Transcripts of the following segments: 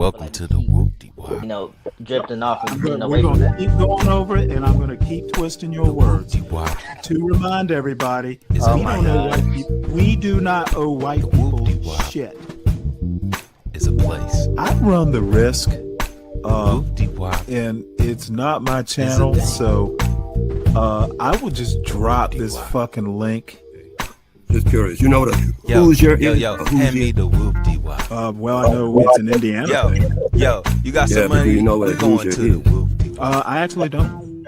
Welcome to the whoop-de-wop. Drifting off and getting We're away from going to that. keep going over it, and I'm going to keep twisting your words Whoop-de-wop to remind everybody is Oh we a my don't owe God. white people. We do not owe white people Whoop-de-wop. shit. is a place. I run the risk, Whoop-de-wop. and it's not my channel, so I will just drop this fucking link. Just curious. You know the Yo, Hoosier yo, is? yo, A hand Hoosier? me the whoop-de-wop. Well, I know it's an Indiana Yo, thing. yo, you got Yeah, some but do money? you know what We're a going Hoosier to the is? whoop-de-wop. I actually don't.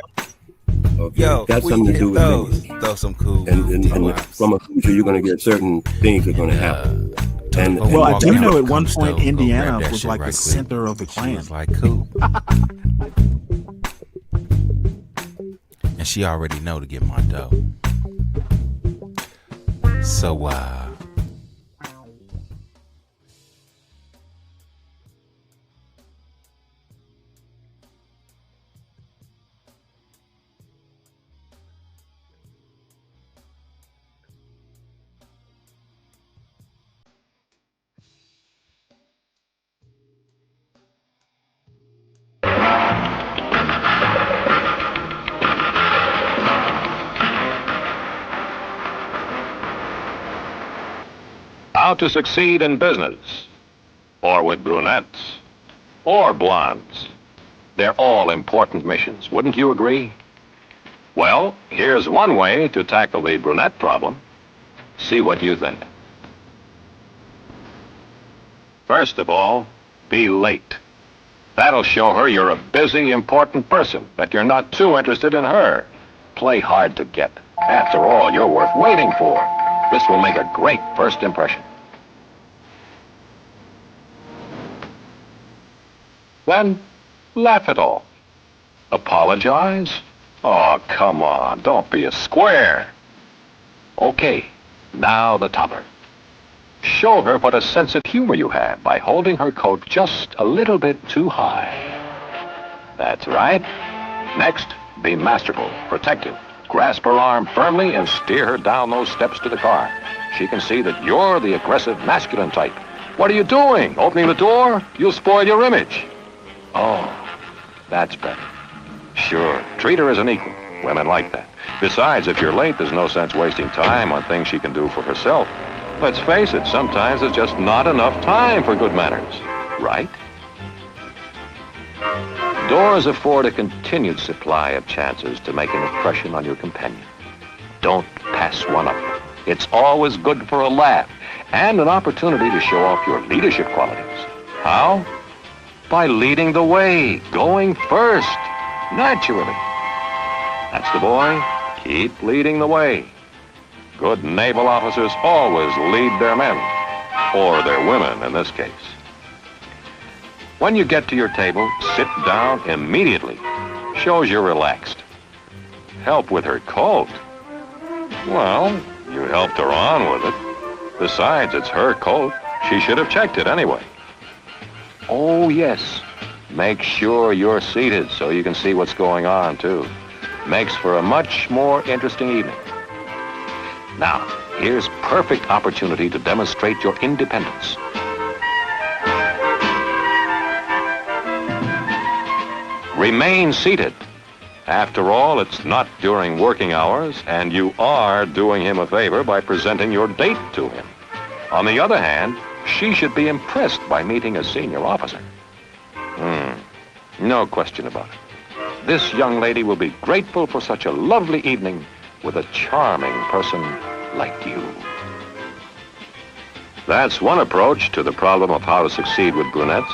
Okay. Yo, that's we something to get do with those. me. Throw some cool And whoop-de-wops. from a Hoosier, you're going to get certain things that are going to happen. And Well, I walk do down know the at one coast, point though, go Indiana grab that was shit like right the quick. center of the She clan. was like, cool. And she already know to get my dough. So, How to succeed in business, or with brunettes, or blondes. They're all important missions, wouldn't you agree? Well, here's one way to tackle the brunette problem. See what you think. First of all, be late. That'll show her you're a busy, important person, that you're not too interested in her. Play hard to get. After all, you're worth waiting for. This will make a great first impression. Then, laugh it off. Apologize? Oh, come on, don't be a square. Okay, now the topper. Show her what a sense of humor you have by holding her coat just a little bit too high. That's right. Next, be masterful, protective. Grasp her arm firmly and steer her down those steps to the car. She can see that you're the aggressive masculine type. What are you doing? Opening the door? You'll spoil your image. Oh, that's better. Sure, treat her as an equal. Women like that. Besides, if you're late, there's no sense wasting time on things she can do for herself. Let's face it, sometimes there's just not enough time for good manners. Right? Doors afford a continued supply of chances to make an impression on your companion. Don't pass one up. It's always good for a laugh and an opportunity to show off your leadership qualities. How? By leading the way, going first, naturally. That's the boy. Keep leading the way. Good naval officers always lead their men, or their women in this case. When you get to your table, sit down immediately. Shows you're relaxed. Help with her coat. Well, you helped her on with it. Besides, it's her coat. She should have checked it anyway. Oh, yes. Make sure you're seated so you can see what's going on, too. Makes for a much more interesting evening. Now, here's perfect opportunity to demonstrate your independence. Remain seated. After all, it's not during working hours, and you are doing him a favor by presenting your date to him. On the other hand, she should be impressed by meeting a senior officer. No question about it. This young lady will be grateful for such a lovely evening with a charming person like you. That's one approach to the problem of how to succeed with brunettes.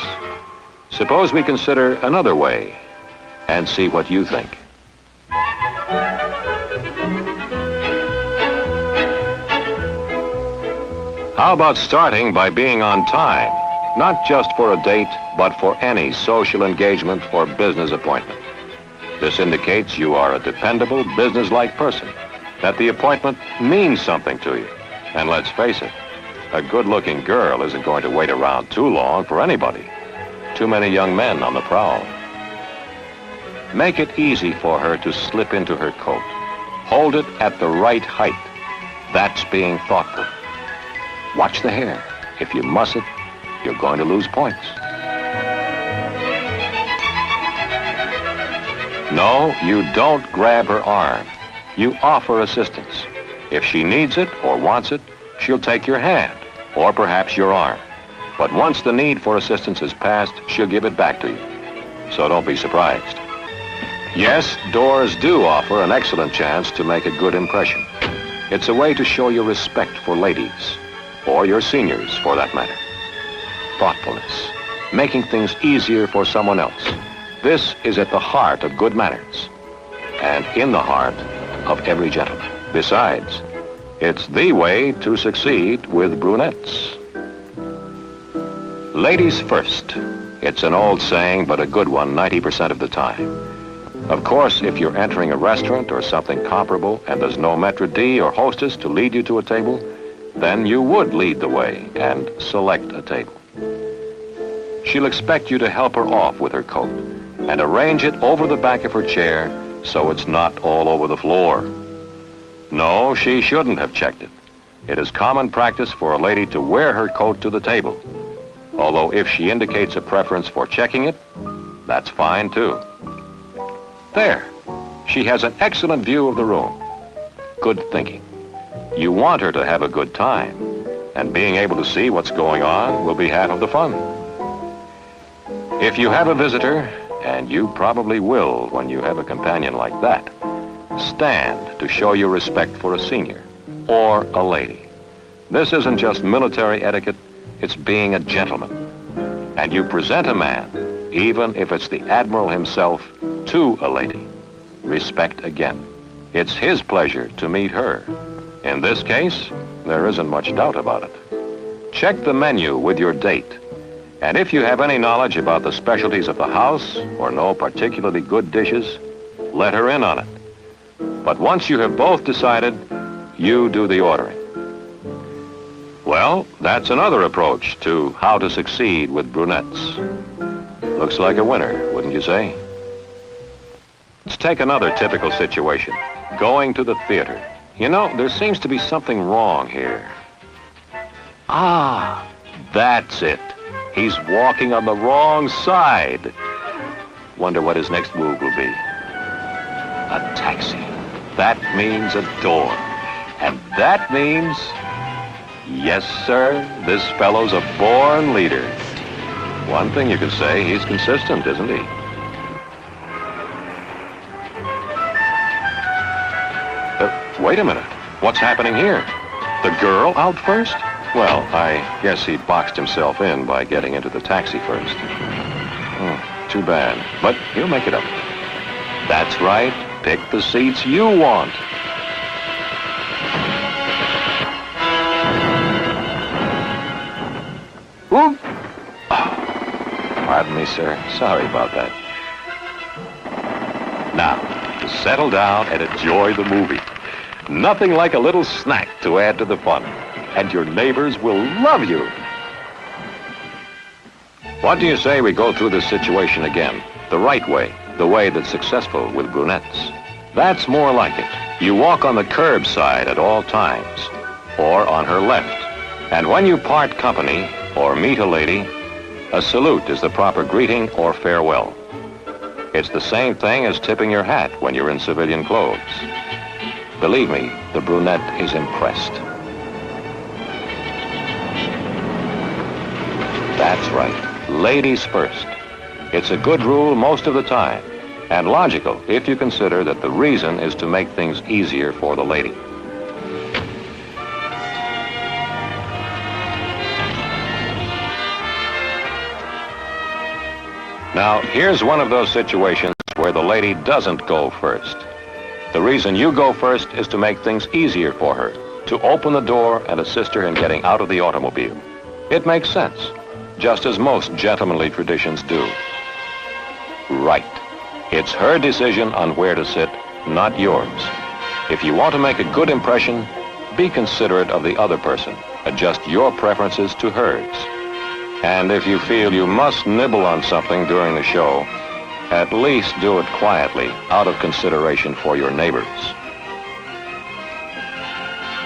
Suppose we consider another way and see what you think. How about starting by being on time? Not just for a date, but for any social engagement or business appointment. This indicates you are a dependable, business-like person, that the appointment means something to you. And let's face it, a good-looking girl isn't going to wait around too long for anybody. Too many young men on the prowl. Make it easy for her to slip into her coat. Hold it at the right height. That's being thoughtful. Watch the hair. If you muss it, you're going to lose points. No, you don't grab her arm. You offer assistance. If she needs it or wants it, she'll take your hand, or perhaps your arm. But once the need for assistance is past, she'll give it back to you. So don't be surprised. Yes, doors do offer an excellent chance to make a good impression. It's a way to show your respect for ladies, or your seniors for that matter. Thoughtfulness, making things easier for someone else. This is at the heart of good manners, and in the heart of every gentleman. Besides, it's the way to succeed with brunettes. Ladies first. It's an old saying, but a good one 90% of the time. Of course, if you're entering a restaurant or something comparable and there's no maitre d' or hostess to lead you to a table, then you would lead the way and select a table. She'll expect you to help her off with her coat and arrange it over the back of her chair so it's not all over the floor. No, she shouldn't have checked it. It is common practice for a lady to wear her coat to the table. Although if she indicates a preference for checking it, that's fine too. There, she has an excellent view of the room. Good thinking. You want her to have a good time, and being able to see what's going on will be half of the fun. If you have a visitor, and you probably will when you have a companion like that, stand to show your respect for a senior or a lady. This isn't just military etiquette, it's being a gentleman. And you present a man, even if it's the Admiral himself, to a lady. Respect again. It's his pleasure to meet her. In this case, there isn't much doubt about it. Check the menu with your date. And if you have any knowledge about the specialties of the house or know particularly good dishes, let her in on it. But once you have both decided, you do the ordering. Well, that's another approach to how to succeed with brunettes. Looks like a winner, wouldn't you say? Let's take another typical situation. Going to the theater. You know, there seems to be something wrong here. Ah, that's it. He's walking on the wrong side. Wonder what his next move will be. A taxi. That means a door. And that means... Yes, sir, this fellow's a born leader. One thing you could say, he's consistent, isn't he? Wait a minute. What's happening here? The girl out first? Well, I guess he boxed himself in by getting into the taxi first. Too bad, but he'll make it up. That's right. Pick the seats you want. Ooh. Pardon me, sir. Sorry about that. Now, to settle down and enjoy the movie. Nothing like a little snack to add to the fun. And your neighbors will love you. What do you say we go through this situation again? The right way. The way that's successful with brunettes. That's more like it. You walk on the curb side at all times. Or on her left. And when you part company or meet a lady, a salute is the proper greeting or farewell. It's the same thing as tipping your hat when you're in civilian clothes. Believe me, the brunette is impressed. That's right. Ladies first. It's a good rule most of the time, and logical if you consider that the reason is to make things easier for the lady. Now, here's one of those situations where the lady doesn't go first. The reason you go first is to make things easier for her, to open the door and assist her in getting out of the automobile. It makes sense, just as most gentlemanly traditions do. Right. It's her decision on where to sit, not yours. If you want to make a good impression, be considerate of the other person. Adjust your preferences to hers. And if you feel you must nibble on something during the show, at least do it quietly, out of consideration for your neighbors.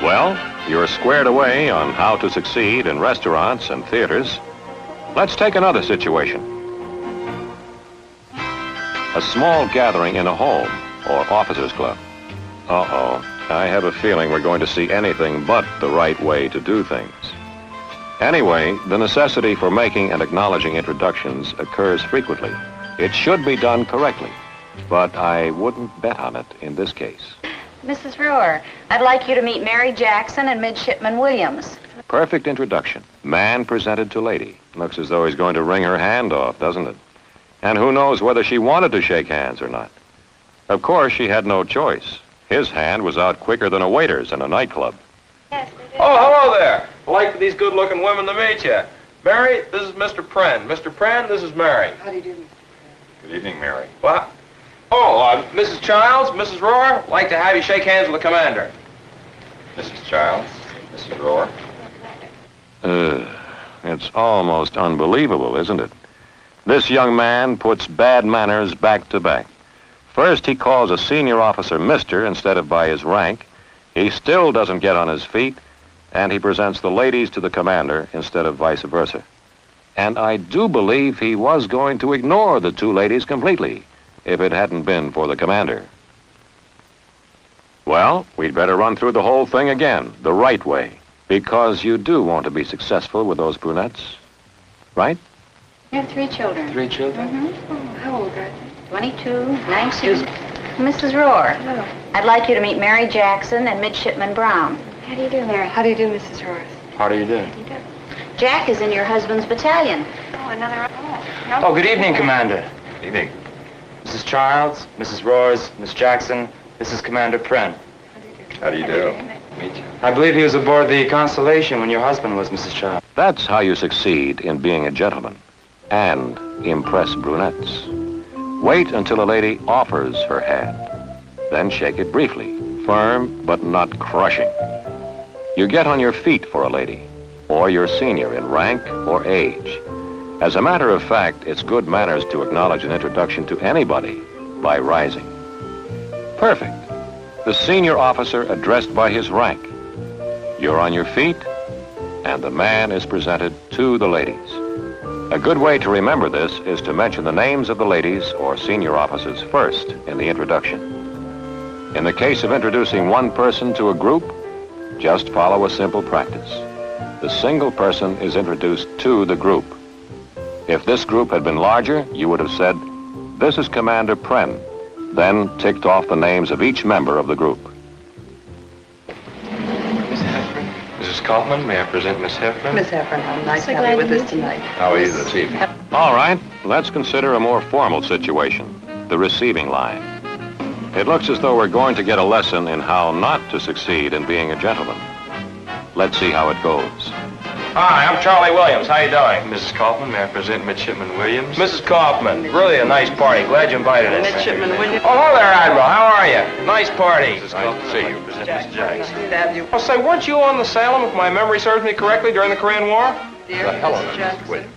Well, you're squared away on how to succeed in restaurants and theaters. Let's take another situation. A small gathering in a home or officers' club. Uh-oh. I have a feeling we're going to see anything but the right way to do things. Anyway, the necessity for making and acknowledging introductions occurs frequently. It should be done correctly, but I wouldn't bet on it in this case. Mrs. Rohr, I'd like you to meet Mary Jackson and Midshipman Williams. Perfect introduction. Man presented to lady. Looks as though he's going to wring her hand off, doesn't it? And who knows whether she wanted to shake hands or not. Of course, she had no choice. His hand was out quicker than a waiter's in a nightclub. Yes, Oh, hello there. I'd like for these good-looking women to meet you. Mary, this is Mr. Pren. Mr. Pren, this is Mary. How do you do, Mr. Pren? Good evening, Mary. What? Oh, Mrs. Childs, Mrs. Rohr, like to have you shake hands with the commander. Mrs. Childs, Mrs. Rohr. It's almost unbelievable, isn't it? This young man puts bad manners back to back. First, he calls a senior officer Mr. instead of by his rank. He still doesn't get on his feet, and he presents the ladies to the commander instead of vice versa. And I do believe he was going to ignore the two ladies completely if it hadn't been for the commander. Well, we'd better run through the whole thing again, the right way, because you do want to be successful with those brunettes, right? You have 3 children. 3 children? Mm-hmm. Oh, how old are they? 22, 19. Mrs. Rohr, hello. I'd like you to meet Mary Jackson and Midshipman Brown. How do you do, Mary? How do you do, Mrs. Rohr? How do you do? How do you do? Jack is in your husband's battalion. Oh, another... Oh, good evening, Commander. Good evening. Mrs. Childs, Mrs. Rohrs, Miss Jackson, this is Commander Pren. How do you do? Meet you. I believe he was aboard the Constellation when your husband was, Mrs. Childs. That's how you succeed in being a gentleman and impress brunettes. Wait until a lady offers her hand. Then shake it briefly, firm but not crushing. You get on your feet for a lady, or your senior in rank or age. As a matter of fact, it's good manners to acknowledge an introduction to anybody by rising. Perfect. The senior officer addressed by his rank. You're on your feet, and the man is presented to the ladies. A good way to remember this is to mention the names of the ladies or senior officers first in the introduction. In the case of introducing one person to a group, just follow a simple practice. The single person is introduced to the group. If this group had been larger, you would have said, "This is Commander Pren," then ticked off the names of each member of the group. Miss Heffron. Mrs. Kaufman, may I present Miss Heffron? Miss Heffron, how nice to have you with us tonight. How are you this evening? All right, let's consider a more formal situation, the receiving line. It looks as though we're going to get a lesson in how not to succeed in being a gentleman. Let's see how it goes. Hi, I'm Charlie Williams. How you doing? Mrs. Kaufman, may I present Midshipman Williams? Mrs. Kaufman, really a nice party. Glad you invited us. Midshipman Williams. Oh, hello there, Admiral. How are you? Nice party. Mrs. Kaufman, see may you. I present Miss Jackson? Have you, Oh, say, weren't you on the Salem, if my memory serves me correctly, during the Korean War? dear The hell Mrs. of it, Jackson? William.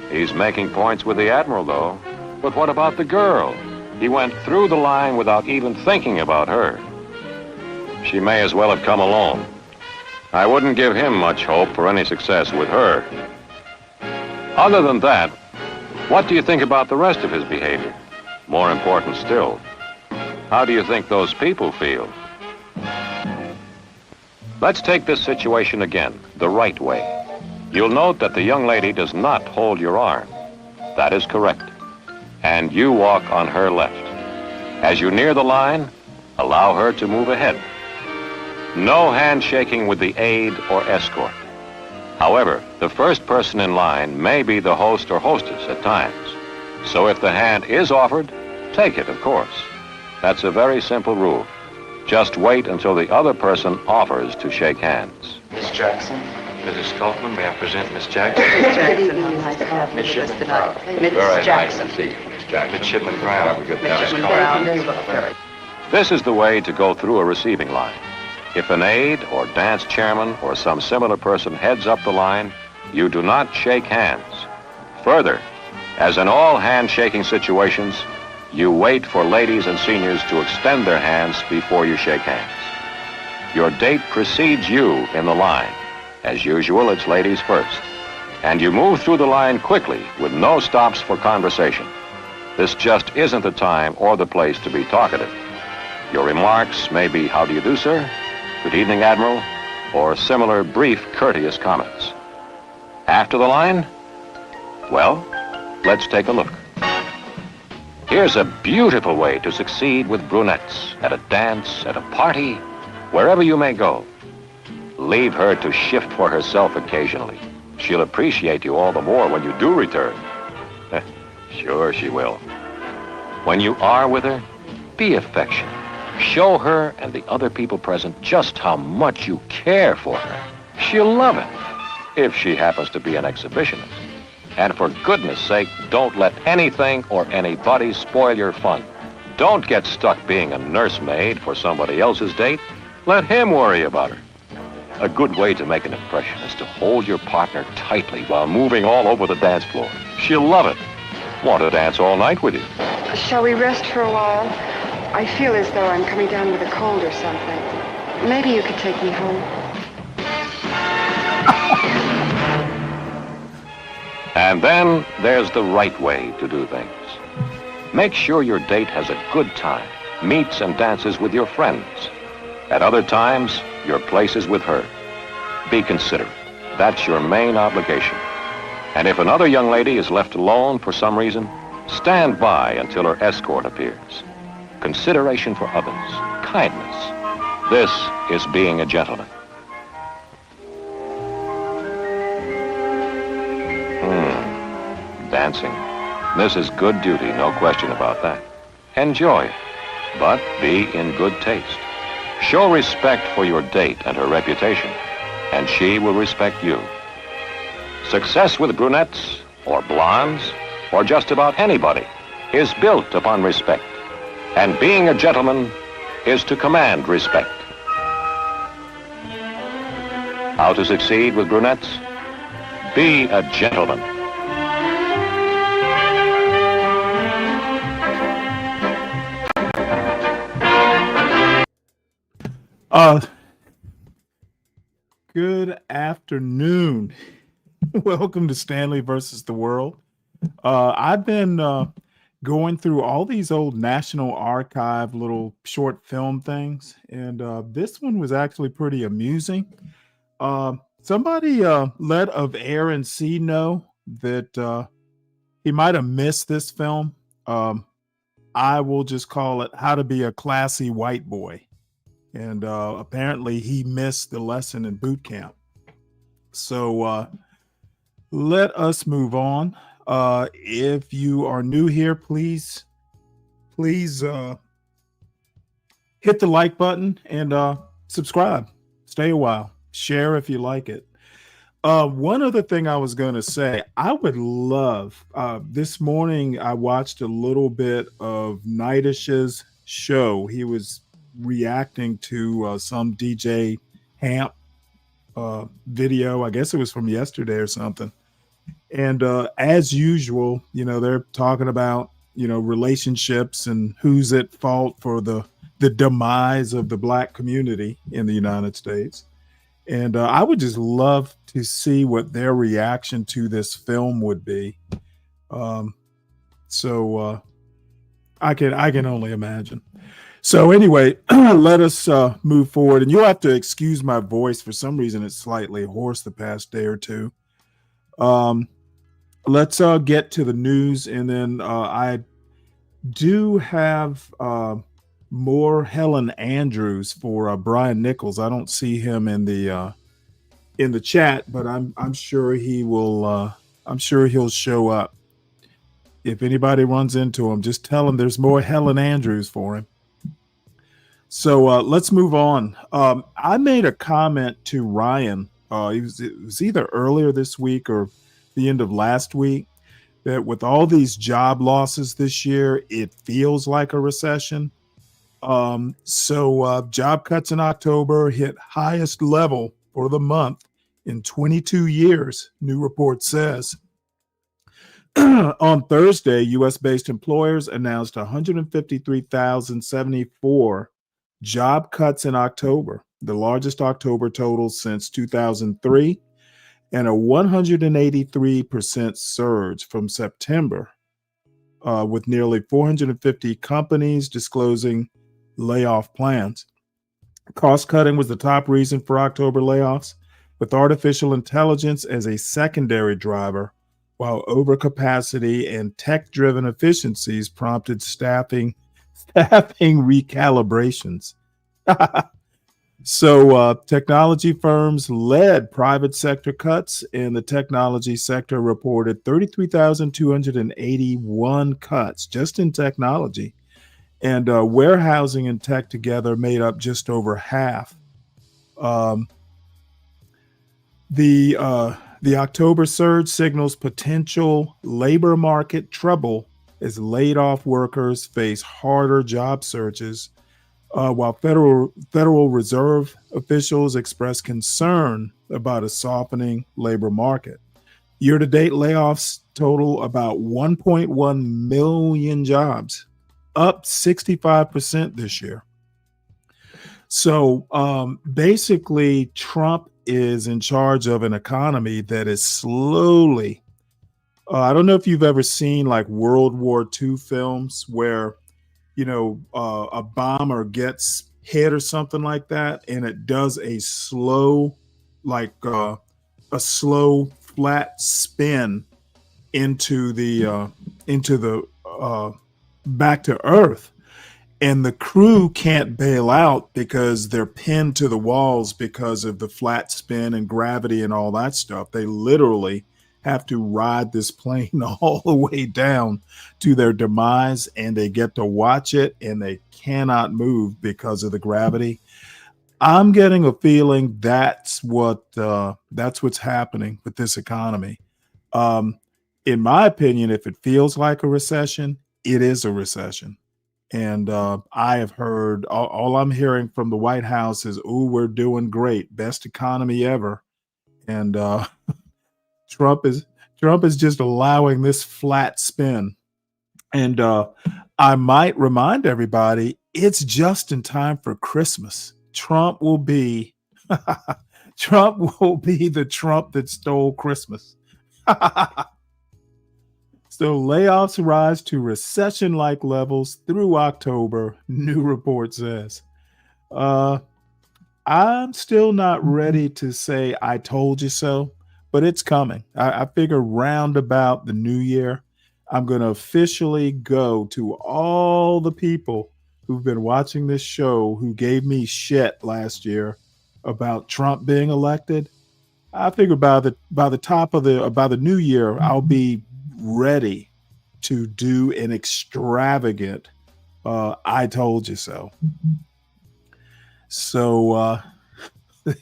He's making points with the Admiral, though. But what about the girl? He went through the line without even thinking about her. She may as well have come alone. I wouldn't give him much hope for any success with her. Other than that, what do you think about the rest of his behavior? More important still, how do you think those people feel? Let's take this situation again, the right way. You'll note that the young lady does not hold your arm. That is correct. And you walk on her left. As you near the line, allow her to move ahead. No handshaking with the aide or escort. However, the first person in line may be the host or hostess at times. So if the hand is offered, take it, of course. That's a very simple rule. Just wait until the other person offers to shake hands. Miss Jackson, Mrs. Kaufman, may I present Miss Jackson? Miss Jackson, how nice to have you with us tonight. Mrs. Jackson. see you, Miss Jackson. Midshipman Brown. Have a good time. Midshipman Brown, you look very... This is the way to go through a receiving line. If an aide or dance chairman or some similar person heads up the line, you do not shake hands. Further, as in all handshaking situations, you wait for ladies and seniors to extend their hands before you shake hands. Your date precedes you in the line. As usual, it's ladies first. And you move through the line quickly with no stops for conversation. This just isn't the time or the place to be talkative. Your remarks may be, "How do you do, sir?" "Good evening, Admiral," or similar brief, courteous comments. After the line? Well, let's take a look. Here's a beautiful way to succeed with brunettes at a dance, at a party, wherever you may go. Leave her to shift for herself occasionally. She'll appreciate you all the more when you do return. Sure she will. When you are with her, be affectionate. Show her and the other people present just how much you care for her. She'll love it, if she happens to be an exhibitionist. And for goodness sake, don't let anything or anybody spoil your fun. Don't get stuck being a nursemaid for somebody else's date. Let him worry about her. A good way to make an impression is to hold your partner tightly while moving all over the dance floor. She'll love it. Want to dance all night with you. Shall we rest for a while? I feel as though I'm coming down with a cold or something. Maybe you could take me home. And then there's the right way to do things. Make sure your date has a good time, meets and dances with your friends. At other times, your place is with her. Be considerate. That's your main obligation. And if another young lady is left alone for some reason, stand by until her escort appears. Consideration for others, kindness. This is being a gentleman. Dancing. This is good duty, no question about that. Enjoy it, but be in good taste. Show respect for your date and her reputation, and she will respect you. Success with brunettes, or blondes, or just about anybody, is built upon respect. And being a gentleman is to command respect. How to succeed with brunettes? Be a gentleman. Good afternoon. Welcome to Stanley versus the World. I've been going through all these old National Archive little short film things, and this one was actually pretty amusing. Somebody let Of Air and Sea know that he might have missed this film. I will just call it How to Be a Classy White Boy. And apparently he missed the lesson in boot camp. So let us move on. If you are new here, please hit the like button and subscribe. Stay a while. Share if you like it. One other thing I was going to say, I would love, this morning I watched a little bit of Nightish's show. He was reacting to some DJ Hamp video. I guess it was from yesterday or something. And as usual, they're talking about, relationships and who's at fault for the demise of the Black community in the United States. And I would just love to see what their reaction to this film would be. So I can only imagine. So anyway, let us move forward. And you'll have to excuse my voice. For some reason, it's slightly hoarse the past day or two. Let's get to the news. And then I do have more Helen Andrews for Brian Nichols. I don't see him in the chat, but I'm sure he will. I'm sure he'll show up. If anybody runs into him, just tell him there's more Helen Andrews for him. So let's move on. I made a comment to Ryan. It was either earlier this week or the end of last week that with all these job losses this year, it feels like a recession. So job cuts in October hit highest level for the month in 22 years, new report says. On Thursday, U.S.-based employers announced 153,074 job cuts in October, the largest October total since 2003, and a 183% surge from September. with nearly 450 companies disclosing layoff plans. Cost cutting was the top reason for October layoffs, with artificial intelligence as a secondary driver, while overcapacity and tech-driven efficiencies prompted staffing recalibrations. So technology firms led private sector cuts, and the technology sector reported 33,281 cuts just in technology. And warehousing and tech together made up just over half. The October surge signals potential labor market trouble as laid off workers face harder job searches, while Federal Reserve officials express concern about a softening labor market. Year-to-date layoffs total about 1.1 million jobs, up 65% this year. So basically, Trump is in charge of an economy that is slowly, I don't know if you've ever seen like World War II films where, a bomber gets hit or something like that, and it does a slow, flat spin into the back to Earth, and the crew can't bail out because they're pinned to the walls because of the flat spin and gravity and all that stuff. They literally have to ride this plane all the way down to their demise, and they get to watch it, and they cannot move because of the gravity. I'm getting a feeling that's what's happening with this economy. In my opinion, if it feels like a recession, it is a recession. And I have heard all I'm hearing from the White House is, "Oh, we're doing great, best economy ever," and Trump is just allowing this flat spin. And I might remind everybody, it's just in time for Christmas. Trump will be the Trump that stole Christmas. So layoffs rise to recession-like levels through October, new report says. I'm still not ready to say I told you so, but it's coming. I figure round about the new year, I'm going to officially go to all the people who've been watching this show who gave me shit last year about Trump being elected. I figure by the new year, I'll be ready to do an extravagant I told you so. So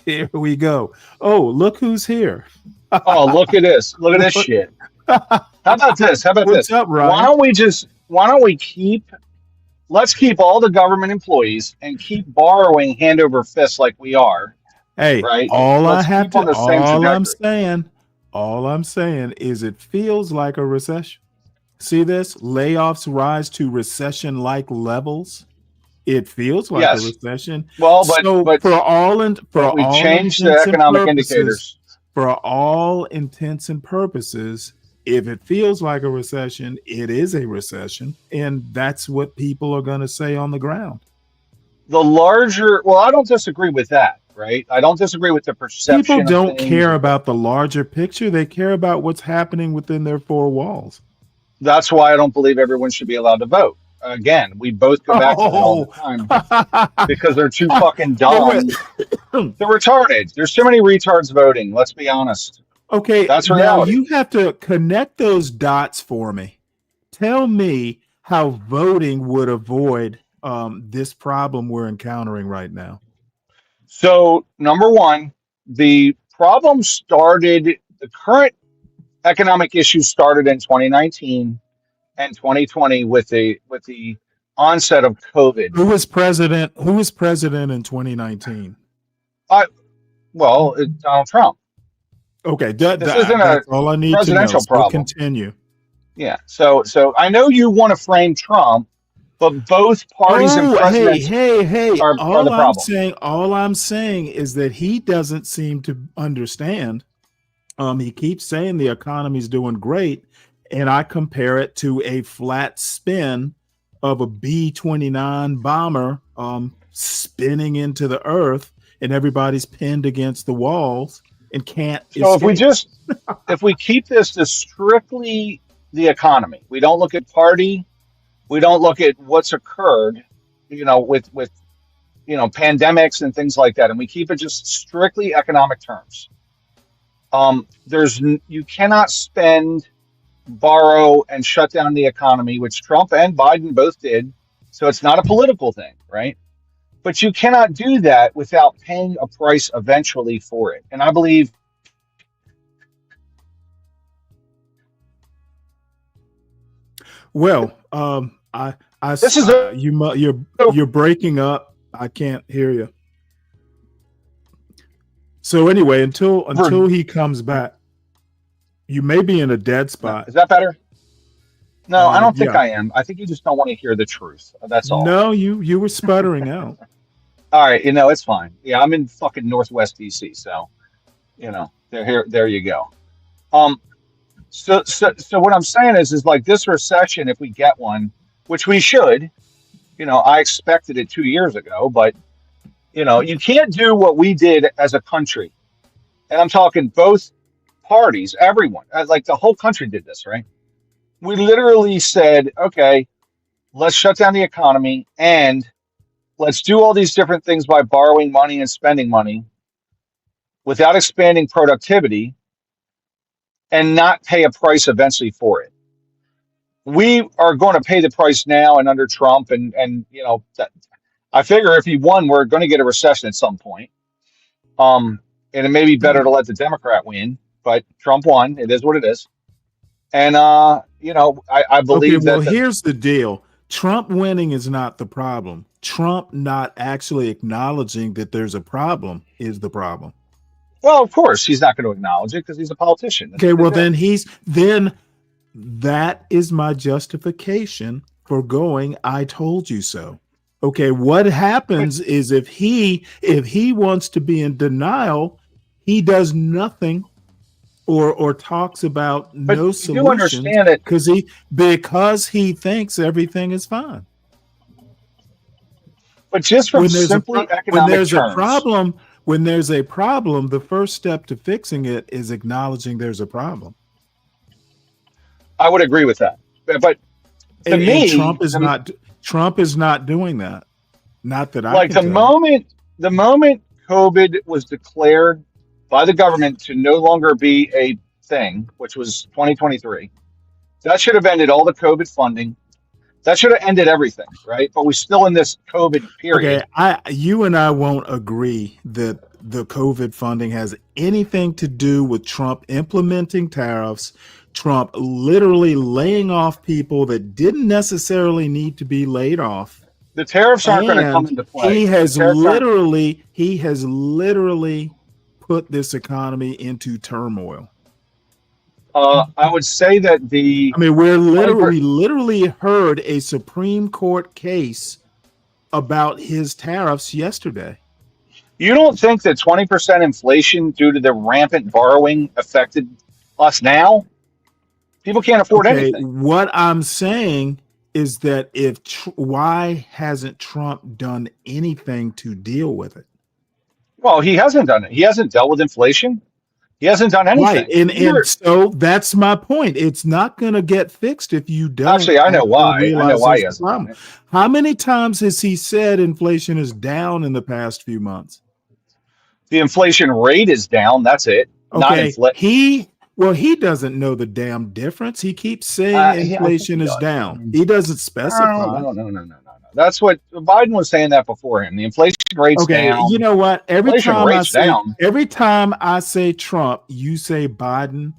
here we go. Oh, look who's here. Oh, look at this. Look at this shit. How about this? What's up, Ryan? Let's keep all the government employees and keep borrowing hand over fist like we are. Hey, right? All I'm saying is it feels like a recession. See this? Layoffs rise to recession-like levels. It feels like a recession. Well, but for all changed the economic indicators. For all intents and purposes, if it feels like a recession, it is a recession, and that's what people are going to say on the ground. I don't disagree with that, right? I don't disagree with the perception. People don't care about the larger picture. They care about what's happening within their four walls. That's why I don't believe everyone should be allowed to vote. Again, we both go back to that all the time because they're too fucking dumb. They're retarded. There's too many retards voting. Let's be honest. Okay, that's reality. Now you have to connect those dots for me. Tell me how voting would avoid this problem we're encountering right now. So, number one, the current economic issues started in 2019 and 2020 with the onset of COVID. Who was president in 2019? Donald Trump. Okay, that's all I need presidential to know. problem. Continue. Yeah. So I know you want to frame Trump, but both parties and presidents are the problem. All I'm saying is that he doesn't seem to understand. He keeps saying the economy's doing great, and I compare it to a flat spin of a B-29 bomber spinning into the earth, and everybody's pinned against the walls and can't So escape. if we keep this to strictly the economy, we don't look at party, we don't look at what's occurred, with pandemics and things like that, and we keep it just strictly economic terms. You cannot spend, borrow, and shut down the economy, which Trump and Biden both did. So it's not a political thing, right? But you cannot do that without paying a price eventually for it. And I believe Well, this is you're breaking up. I can't hear you. So anyway, until he comes back, you may be in a dead spot. Is that better? No, I don't think I am. I think you just don't want to hear the truth. That's all. No, you were sputtering out. All right, it's fine. Yeah, I'm in fucking Northwest DC, so there you go. So what I'm saying is like this recession, if we get one, which we should, I expected it 2 years ago, but you can't do what we did as a country. And I'm talking both parties, everyone, like the whole country did this, right? We literally said, okay, let's shut down the economy and let's do all these different things by borrowing money and spending money without expanding productivity and not pay a price eventually for it. We are going to pay the price now and under Trump, and that I figure if he won, we're going to get a recession at some point. And it may be better to let the Democrat win, but Trump won. It is what it is. And I believe that. Well, here's the deal: Trump winning is not the problem. Trump not actually acknowledging that there's a problem is the problem. Well, of course, he's not going to acknowledge it because he's a politician. Okay, well then that is my justification for going, I told you so. Okay, what happens is if he wants to be in denial, he does nothing or talks about no solution because he thinks everything is fine. But just from simply economic terms. When there's a problem, the first step to fixing it is acknowledging there's a problem. I would agree with that. But to me, Trump is not doing that. Not that I like the moment COVID was declared by the government to no longer be a thing, which was 2023, that should have ended all the COVID funding. That should have ended everything, right? But we're still in this COVID period. Okay, you and I won't agree that the COVID funding has anything to do with Trump implementing tariffs, Trump literally laying off people that didn't necessarily need to be laid off. The tariffs aren't going to come into play. He has literally put this economy into turmoil. I would say that we're literally heard a Supreme Court case about his tariffs yesterday. You don't think that 20% inflation due to the rampant borrowing affected us now? People can't afford anything. What I'm saying is that why hasn't Trump done anything to deal with it? Well, he hasn't done it. He hasn't dealt with inflation. He hasn't done anything. Right, and so that's my point. It's not going to get fixed if you don't. Actually, I know why. I know why he hasn't done it. How many times has he said inflation is down in the past few months? The inflation rate is down. That's it. Okay, he doesn't know the damn difference. He keeps saying inflation is down. He doesn't specify. No. That's what Biden was saying that before him. The inflation rate's down. You know what? Every time I say Trump, you say Biden.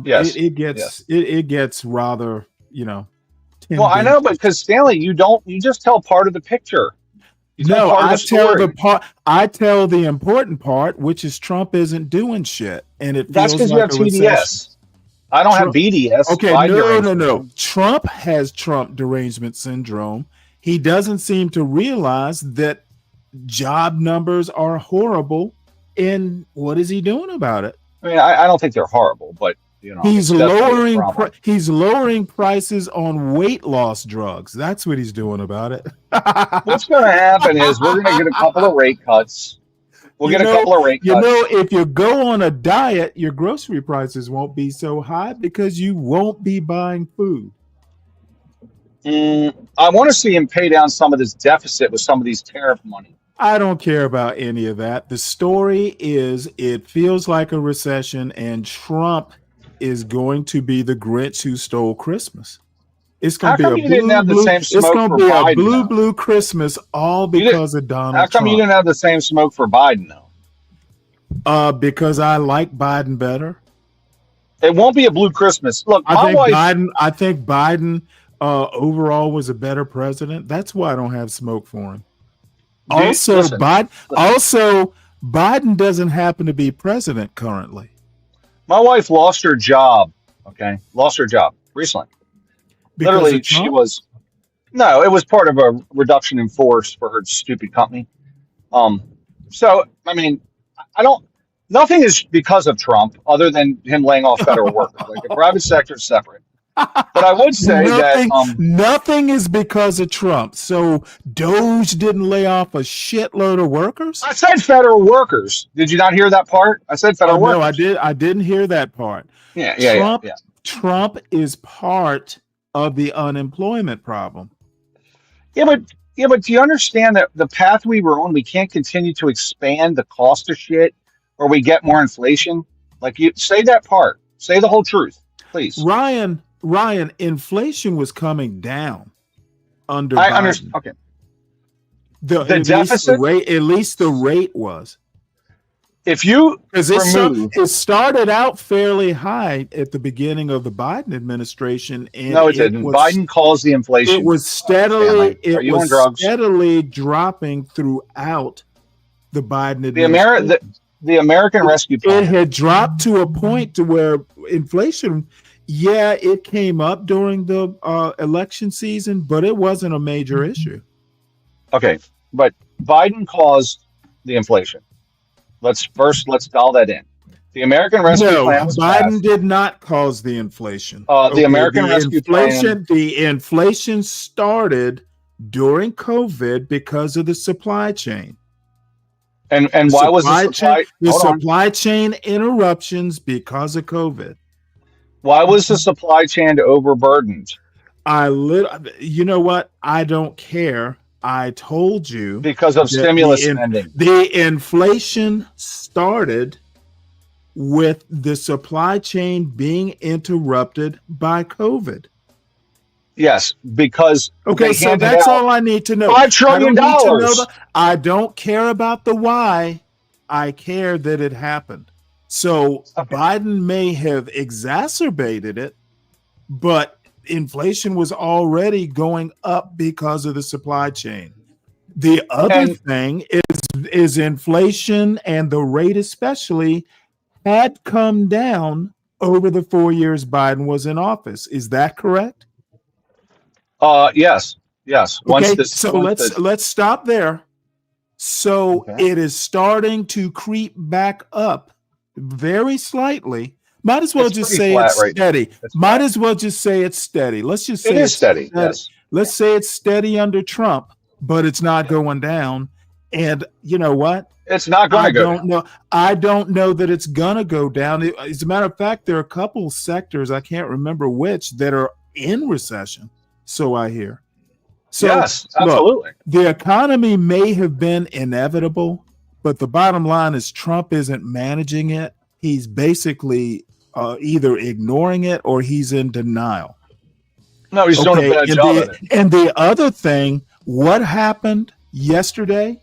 Yes. It gets rather, Well, I know, but because Stanley, you just tell part of the picture. No, I tell the important part, which is Trump isn't doing shit, and that's because you have TDS. I don't have BDS. Okay, no. Trump has Trump derangement syndrome. He doesn't seem to realize that job numbers are horrible, and what is he doing about it? I mean, I don't think they're horrible, but You know, he's it's definitely a problem. he's lowering prices on weight loss drugs. That's what he's doing about it. What's going to happen is we're going to get a couple of rate cuts. We'll get a couple of rate cuts. You know, if you go on a diet, your grocery prices won't be so high because you won't be buying food. I want to see him pay down some of this deficit with some of these tariff money. I don't care about any of that. The story is it feels like a recession, and Trump is going to be the Grinch who stole Christmas. It's going to be a blue Christmas, all because of Donald Trump. How come you didn't have the same smoke for Biden, though? Because I like Biden better. It won't be a blue Christmas. Look, I think Biden overall was a better president. That's why I don't have smoke for him. Biden doesn't happen to be president currently. My wife lost her job. Okay, lost her job recently. Literally, she was. No, it was part of a reduction in force for her stupid company. So I mean, nothing is because of Trump other than him laying off federal workers. Like the private sector is separate. But I would say nothing is because of Trump. So Doge didn't lay off a shitload of workers. I said federal workers. Did you not hear that part? I said federal workers. No, I didn't hear that part. Yeah. Trump is part of the unemployment problem. Yeah, but do you understand that the path we were on, we can't continue to expand the cost of shit or we get more inflation? Like, you say that part. Say the whole truth, please. Ryan, inflation was coming down under I Biden. understand. Okay. The deficit? At least the rate was. If you it started out fairly high at the beginning of the Biden administration, and no, it didn't. Biden caused the inflation. It was steadily dropping throughout the Biden administration. The American Rescue Plan. It had dropped to a point to where inflation, it came up during the election season, but it wasn't a major issue. Okay, but Biden caused the inflation. Let's dial that in. The American Rescue Plan was Biden passed. did not cause the inflation. The American Rescue Plan. The inflation started during COVID because of the supply chain. And why was the supply chain interruptions because of COVID? Why was the supply chain overburdened? You know what? I don't care. I told you because of stimulus spending. The inflation started with the supply chain being interrupted by COVID. Yes, because so that's all I need to know. $5 trillion. I don't care about the why. I care that it happened. So Biden may have exacerbated it, but inflation was already going up because of the supply chain. The other thing is inflation, and the rate especially had come down over the 4 years Biden was in office. Is that correct? Yes. Let's stop there. So it is starting to creep back up very slightly. Might as well just say it's steady. Might as well just say it's steady. Let's just say it's steady. Yes. Let's say it's steady under Trump, but it's not going down. And you know what? It's not going to go down. I don't know that it's going to go down. As a matter of fact, there are a couple sectors, I can't remember which, that are in recession. So I hear. So, yes, absolutely. Look, the economy may have been inevitable, but the bottom line is Trump isn't managing it. He's basically either ignoring it or he's in denial. No, he's doing a bad job of it. And the other thing, what happened yesterday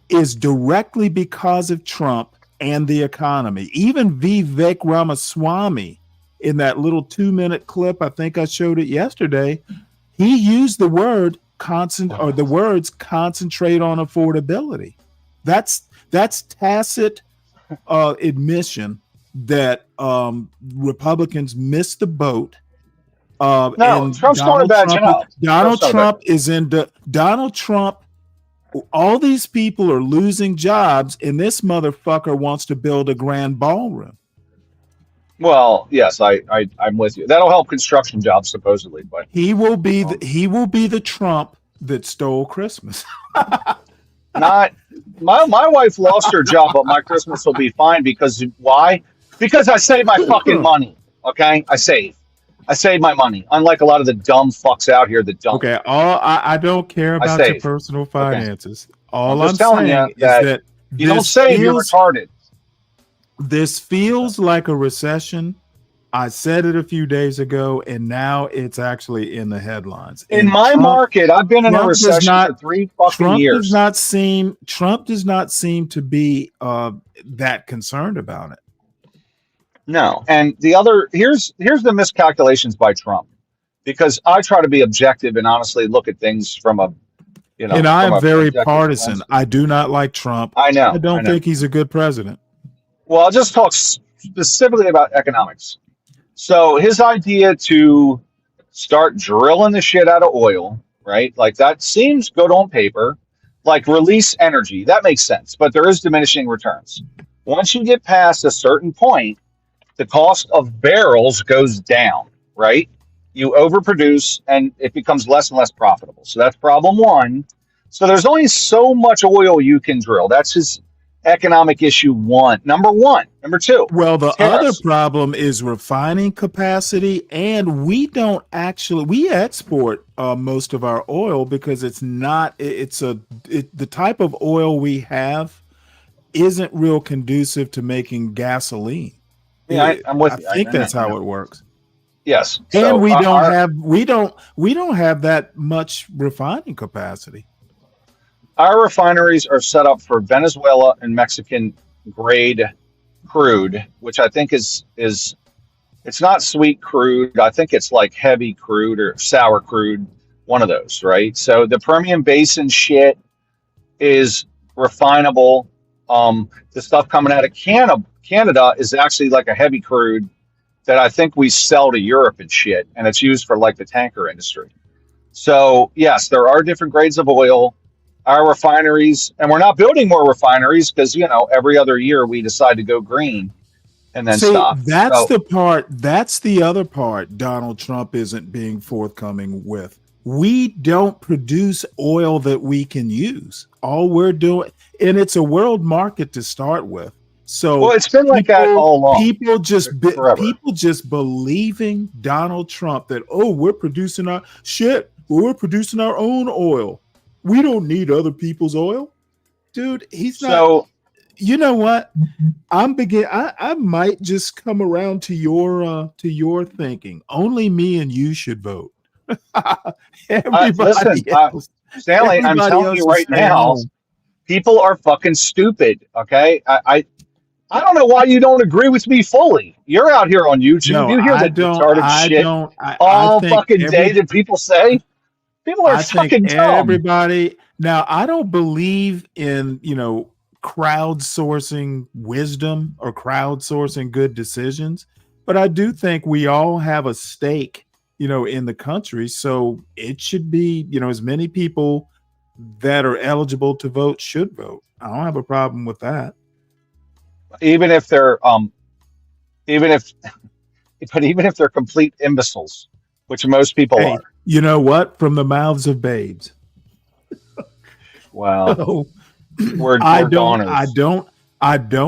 is directly because of Trump and the economy. Even Vivek Ramaswamy, in that little 2-minute clip, I think I showed it yesterday, he used the word the words concentrate on affordability. That's tacit admission that Republicans missed the boat. Trump's doing a bad job. Donald Trump. All these people are losing jobs, and this motherfucker wants to build a grand ballroom. Well, yes, I'm with you. That'll help construction jobs supposedly, but He will be the Trump that stole Christmas. not my wife lost her job, but my Christmas will be fine because why? Because I save my fucking money. Okay, I save my money. Unlike a lot of the dumb fucks out here that don't. Okay, I don't care about your save. personal Okay. finances. All I'm I'm just telling saying you is that you don't save, you're retarded. This feels like a recession. I said it a few days ago, and now it's actually in the headlines. In And my market, I've been in a recession for 3 fucking years. Trump does not seem to be that concerned about it. No, and the other here's the miscalculations by Trump, because I try to be objective and honestly look at things from a and I am very objective partisan. lens. I do not like Trump. I know. I don't think he's a good president. Well, I'll just talk specifically about economics. So his idea to start drilling the shit out of oil, right? Like that seems good on paper. Like release energy, that makes sense, but there is diminishing returns. Once you get past a certain point, the cost of barrels goes down, right? You overproduce and it becomes less and less profitable. So that's problem one. So there's only so much oil you can drill. That's his economic issue number one. Number two. Well, the tariffs. other problem is refining capacity, and we export most of our oil because the type of oil we have isn't real conducive to making gasoline. Yeah, I'm with you. I think that's how it works. Yes. And So we don't have that much refining capacity. Our refineries are set up for Venezuela and Mexican grade crude, which I think is it's not sweet crude. I think it's like heavy crude or sour crude, one of those, right? So the Permian Basin shit is refinable. The stuff coming out of Canada is actually like a heavy crude that I think we sell to Europe and shit, and it's used for like the tanker industry. So yes, there are different grades of oil. Our refineries, and we're not building more refineries because every other year we decide to go green and then stop. That's the other part Donald Trump isn't being forthcoming with. We don't produce oil that we can use. All we're doing, and it's a world market to start with. So it's been like that all along. People just believing Donald Trump that we're producing our shit. We're producing our own oil. We don't need other people's oil, dude. He's not. So you know what? I might just come around to your thinking. Only me and you should vote. Listen, Stanley, I'm telling you right now, people are fucking stupid. Okay, I don't know why you don't agree with me fully. You're out here on YouTube. No, you hear the retarded shit all fucking day that people say. People are fucking dumb. Everybody. Now, I don't believe in, crowdsourcing wisdom or crowdsourcing good decisions, but I do think we all have a stake, in the country. So it should be, as many people that are eligible to vote should vote. I don't have a problem with that. Even if they're, even if they're complete imbeciles, which most people are. You know what? From the mouths of babes. Well, I don't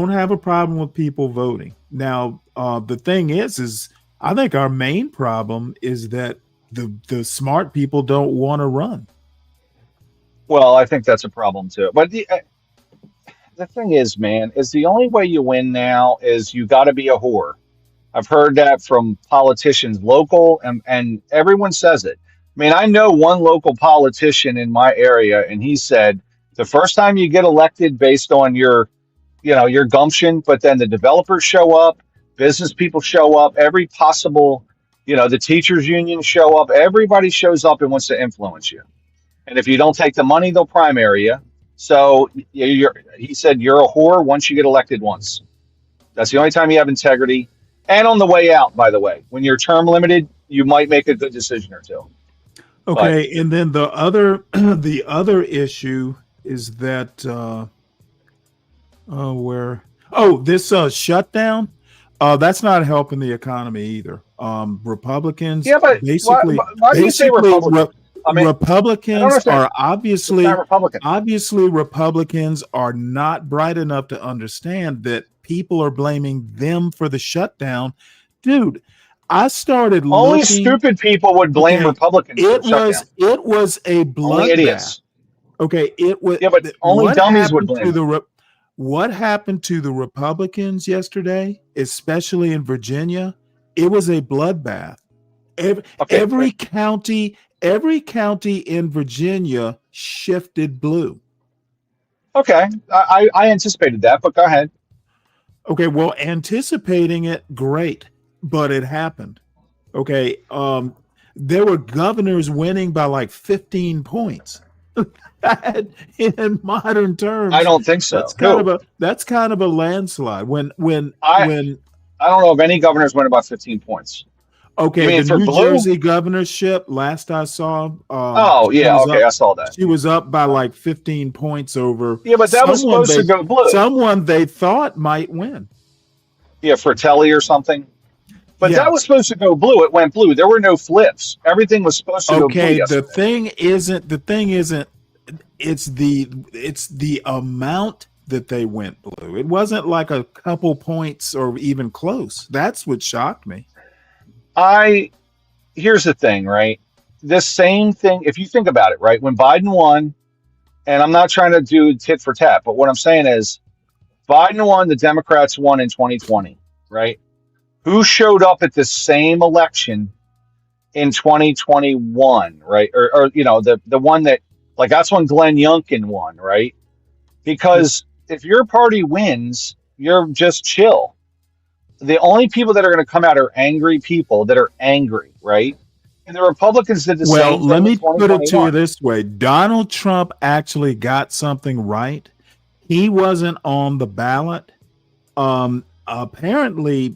have a problem with people voting. Now, the thing is I think our main problem is that the smart people don't want to run. Well, I think that's a problem too. But the thing is, man, is the only way you win now is you got to be a whore. I've heard that from politicians, local, and everyone says it. I mean, I know one local politician in my area, and he said the first time you get elected based on your gumption, but then the developers show up, business people show up, every possible, the teachers union show up, everybody shows up and wants to influence you. And if you don't take the money, they'll primary you. So he said you're a whore once you get elected once. That's the only time you have integrity. And on the way out, by the way, when you're term limited, you might make a good decision or two. Okay, and then the other issue is that this shutdown. That's not helping the economy either. Republicans, Yeah, but basically, why do you say Republicans? Republicans are obviously Republican. Republicans are not bright enough to understand that people are blaming them for the shutdown. Dude, I started Only looking. stupid people would blame Republicans. It was a bloodbath. Only idiots. Okay, it was. Yeah, but only dummies would blame what happened to the Republicans yesterday, especially in Virginia? It was a bloodbath. Every county in Virginia shifted blue. Okay, I anticipated that, but go ahead. Okay, well, anticipating it, great, but it happened. Okay, there were governors winning by like 15 points. In modern terms, I don't think so. That's kind of a landslide. When I don't know if any governors win about 15 points. Okay, the New Jersey governorship, last I saw. I saw that. She was up by like 15 points over. Yeah, but that was supposed to go blue. Someone they thought might win. Yeah, Fratelli or something. But that was supposed to go blue. It went blue. There were no flips. Everything was supposed to go blue. Okay, the thing isn't. It's the amount that they went blue. It wasn't like a couple points or even close. That's what shocked me. Here's the thing, right? This same thing, if you think about it, right? When Biden won, and I'm not trying to do tit for tat, but what I'm saying is Biden won, the Democrats won in 2020, right? Who showed up at the same election in 2021, right? Or the one that, like, that's when Glenn Youngkin won, right? Because if your party wins, you're just chill. The only people that are going to come out are angry people that are angry, right? And the Republicans did the same thing. Well, let me put it to you this way. Donald Trump actually got something right. He wasn't on the ballot. Apparently,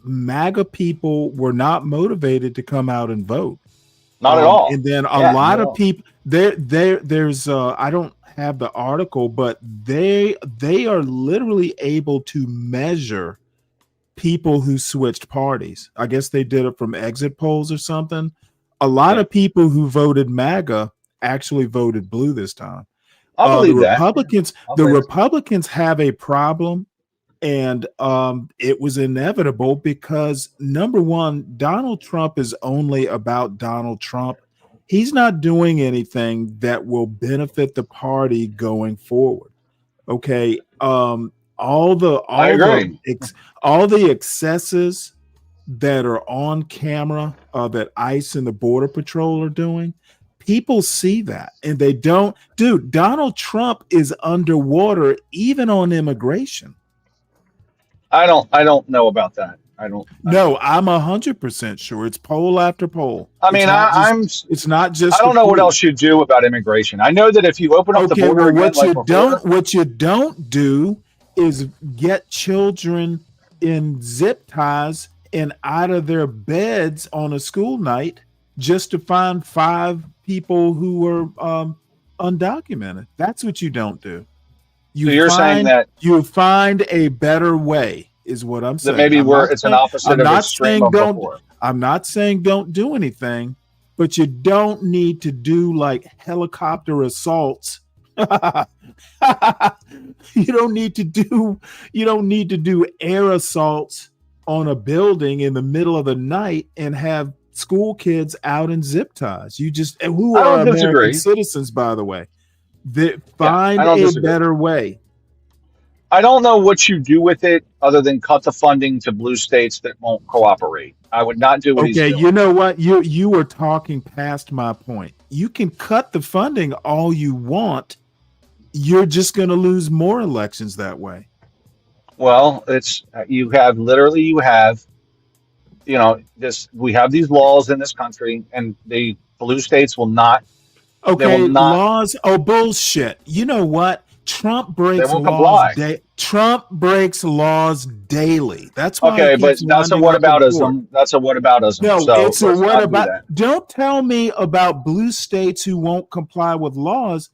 MAGA people were not motivated to come out and vote. Not at all. And then a lot of people there's I don't have the article, but they are literally able to measure people who switched parties. I guess they did it from exit polls or something. A lot of people who voted MAGA actually voted blue this time. I believe the that. Republicans have a problem, and it was inevitable because, number one, Donald Trump is only about Donald Trump. He's not doing anything that will benefit the party going forward. Okay. All the excesses that are on camera that ICE and the Border Patrol are doing, people see that and they don't. Dude, Donald Trump is underwater even on immigration. I don't know about that. No, I'm 100% sure. It's poll after poll. I mean, it's not just. I don't know what else you do about immigration. I know that if you open up the border, what you don't do is get children in zip ties and out of their beds on a school night just to find 5 people who are undocumented. That's what you don't do. You're saying that you find a better way. Is what I'm saying. That maybe it's an opposite of extreme of before. I'm not saying don't do anything, but you don't need to do like helicopter assaults. You don't need to do air assaults on a building in the middle of the night and have school kids out in zip ties. Who are American citizens, by the way. Find a better way. I don't know what you do with it other than cut the funding to blue states that won't cooperate. I would not do what he's doing. You know what? You were talking past my point. You can cut the funding all you want. You're just going to lose more elections that way. Well, we have these laws in this country, and the blue states will not. Okay, laws. Oh, bullshit. You know what? Trump breaks laws. Trump breaks laws daily. That's why. Okay, but that's a whataboutism. That's a whataboutism. No, it's a whataboutism. Don't tell me about blue states who won't comply with laws.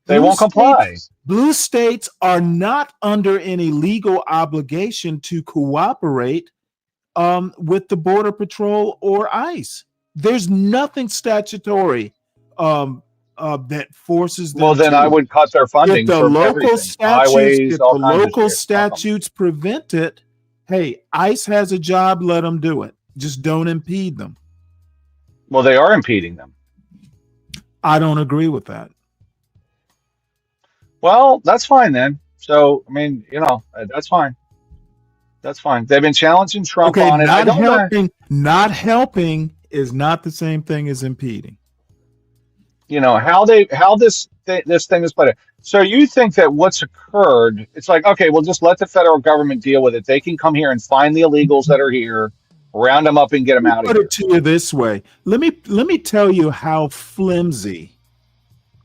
They won't comply. Blue states are not under any legal obligation to cooperate with the Border Patrol or ICE. There's nothing statutory that forces them. Well, then I would cut their funding if the from local everything. Highways, all kinds of local shit. statutes prevent it, hey, ICE has a job. Let them do it. Just don't impede them. Well, they are impeding them. I don't agree with that. Well, that's fine then. So, I mean, that's fine. That's fine. They've been challenging Trump on it. Not helping is not the same thing as impeding. How this thing is played out. So you think that what's occurred? It's like, okay, well, just let the federal government deal with it. They can come here and find the illegals that are here, round them up, and get them out of here. Put it to you this way. Let me tell you how flimsy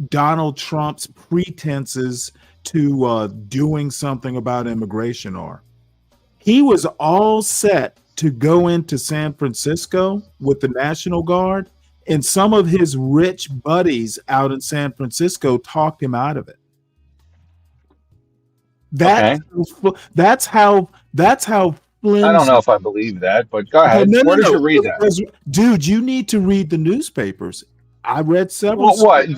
Donald Trump's pretenses to doing something about immigration are. He was all set to go into San Francisco with the National Guard, and some of his rich buddies out in San Francisco talked him out of it. That's how flimsy. I don't know if I believe that, but go ahead. Where did you read that? Dude, you need to read the newspapers. I read several. What's it in?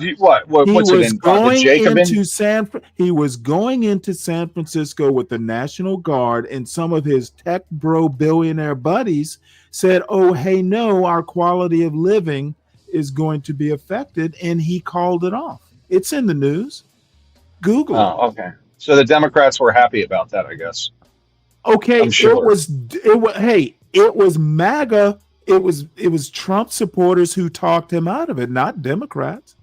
He was going into San Francisco with the National Guard, and some of his tech bro billionaire buddies said, "Oh, hey, no, our quality of living is going to be affected," and he called it off. It's in the news. Google it. Oh, okay. So the Democrats were happy about that, I guess. Okay, I'm sure. It was MAGA. It was Trump supporters who talked him out of it, not Democrats.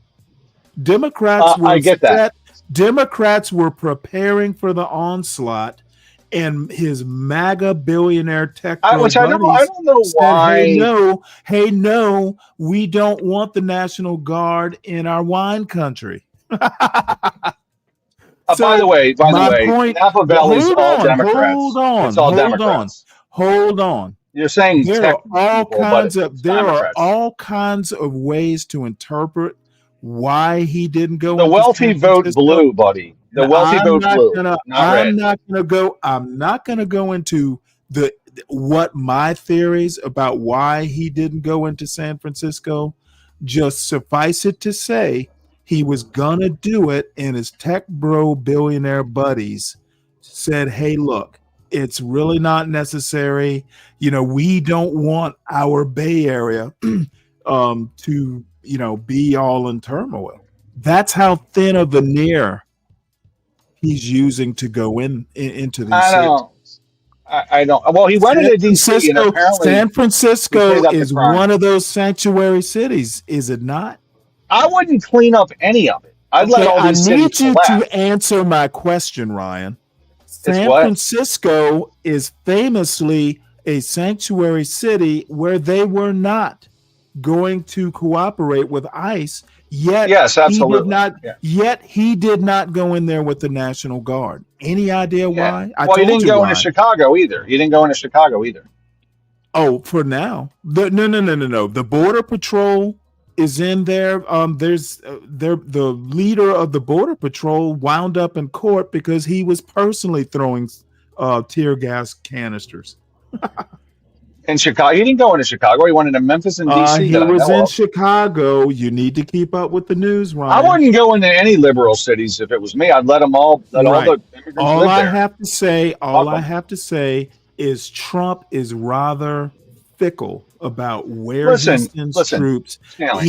I get that. Democrats were preparing for the onslaught, and his MAGA billionaire tech I don't know why. Said, hey, no, we don't want the National Guard in our wine country. By the way, Napa Valley's all Democrats. It's all Democrats. Hold on. You're saying there are all kinds of ways to interpret why he didn't go. The wealthy vote blue, buddy. The wealthy vote blue. I'm not going to go into what my theories about why he didn't go into San Francisco. Just suffice it to say, he was gonna do it, and his tech bro billionaire buddies said, "Hey, look, it's really not necessary. We don't want our Bay Area to, be all in turmoil." That's how thin a veneer he's using to go into these cities. I don't. Well, he went into DC, and apparently San Francisco is one of those sanctuary cities, is it not? I wouldn't clean up any of it. I'd let all these cities collapse. I need you to answer my question, Ryan. San Francisco is famously a sanctuary city where they were not going to cooperate with ICE. Yet, yes, absolutely. Yet he did not go in there with the National Guard. Any idea why? He didn't go into Chicago either. Oh, for now, no. The Border Patrol is in there. The leader of the Border Patrol wound up in court because he was personally throwing tear gas canisters. In Chicago, he didn't go into Chicago. He went into Memphis and DC. He was in Chicago. You need to keep up with the news, Ryan. I wouldn't go into any liberal cities if it was me. I'd let them all. All the immigrants all I there. have to say is Trump is rather fickle about where he sends troops. Stanley,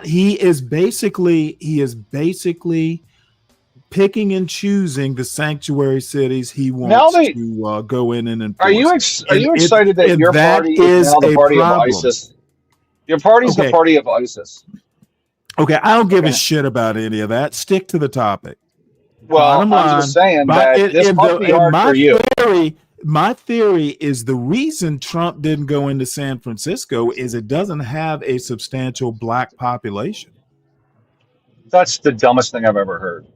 he is basically picking and choosing the sanctuary cities he wants to go in and enforce. Are you excited that your party is now the party of ISIS? Your party's the party of ISIS. Okay, I don't give a shit about any of that. Stick to the topic. Well, I'm just saying that this must be hard for you. My theory is the reason Trump didn't go into San Francisco is it doesn't have a substantial black population. That's the dumbest thing I've ever heard.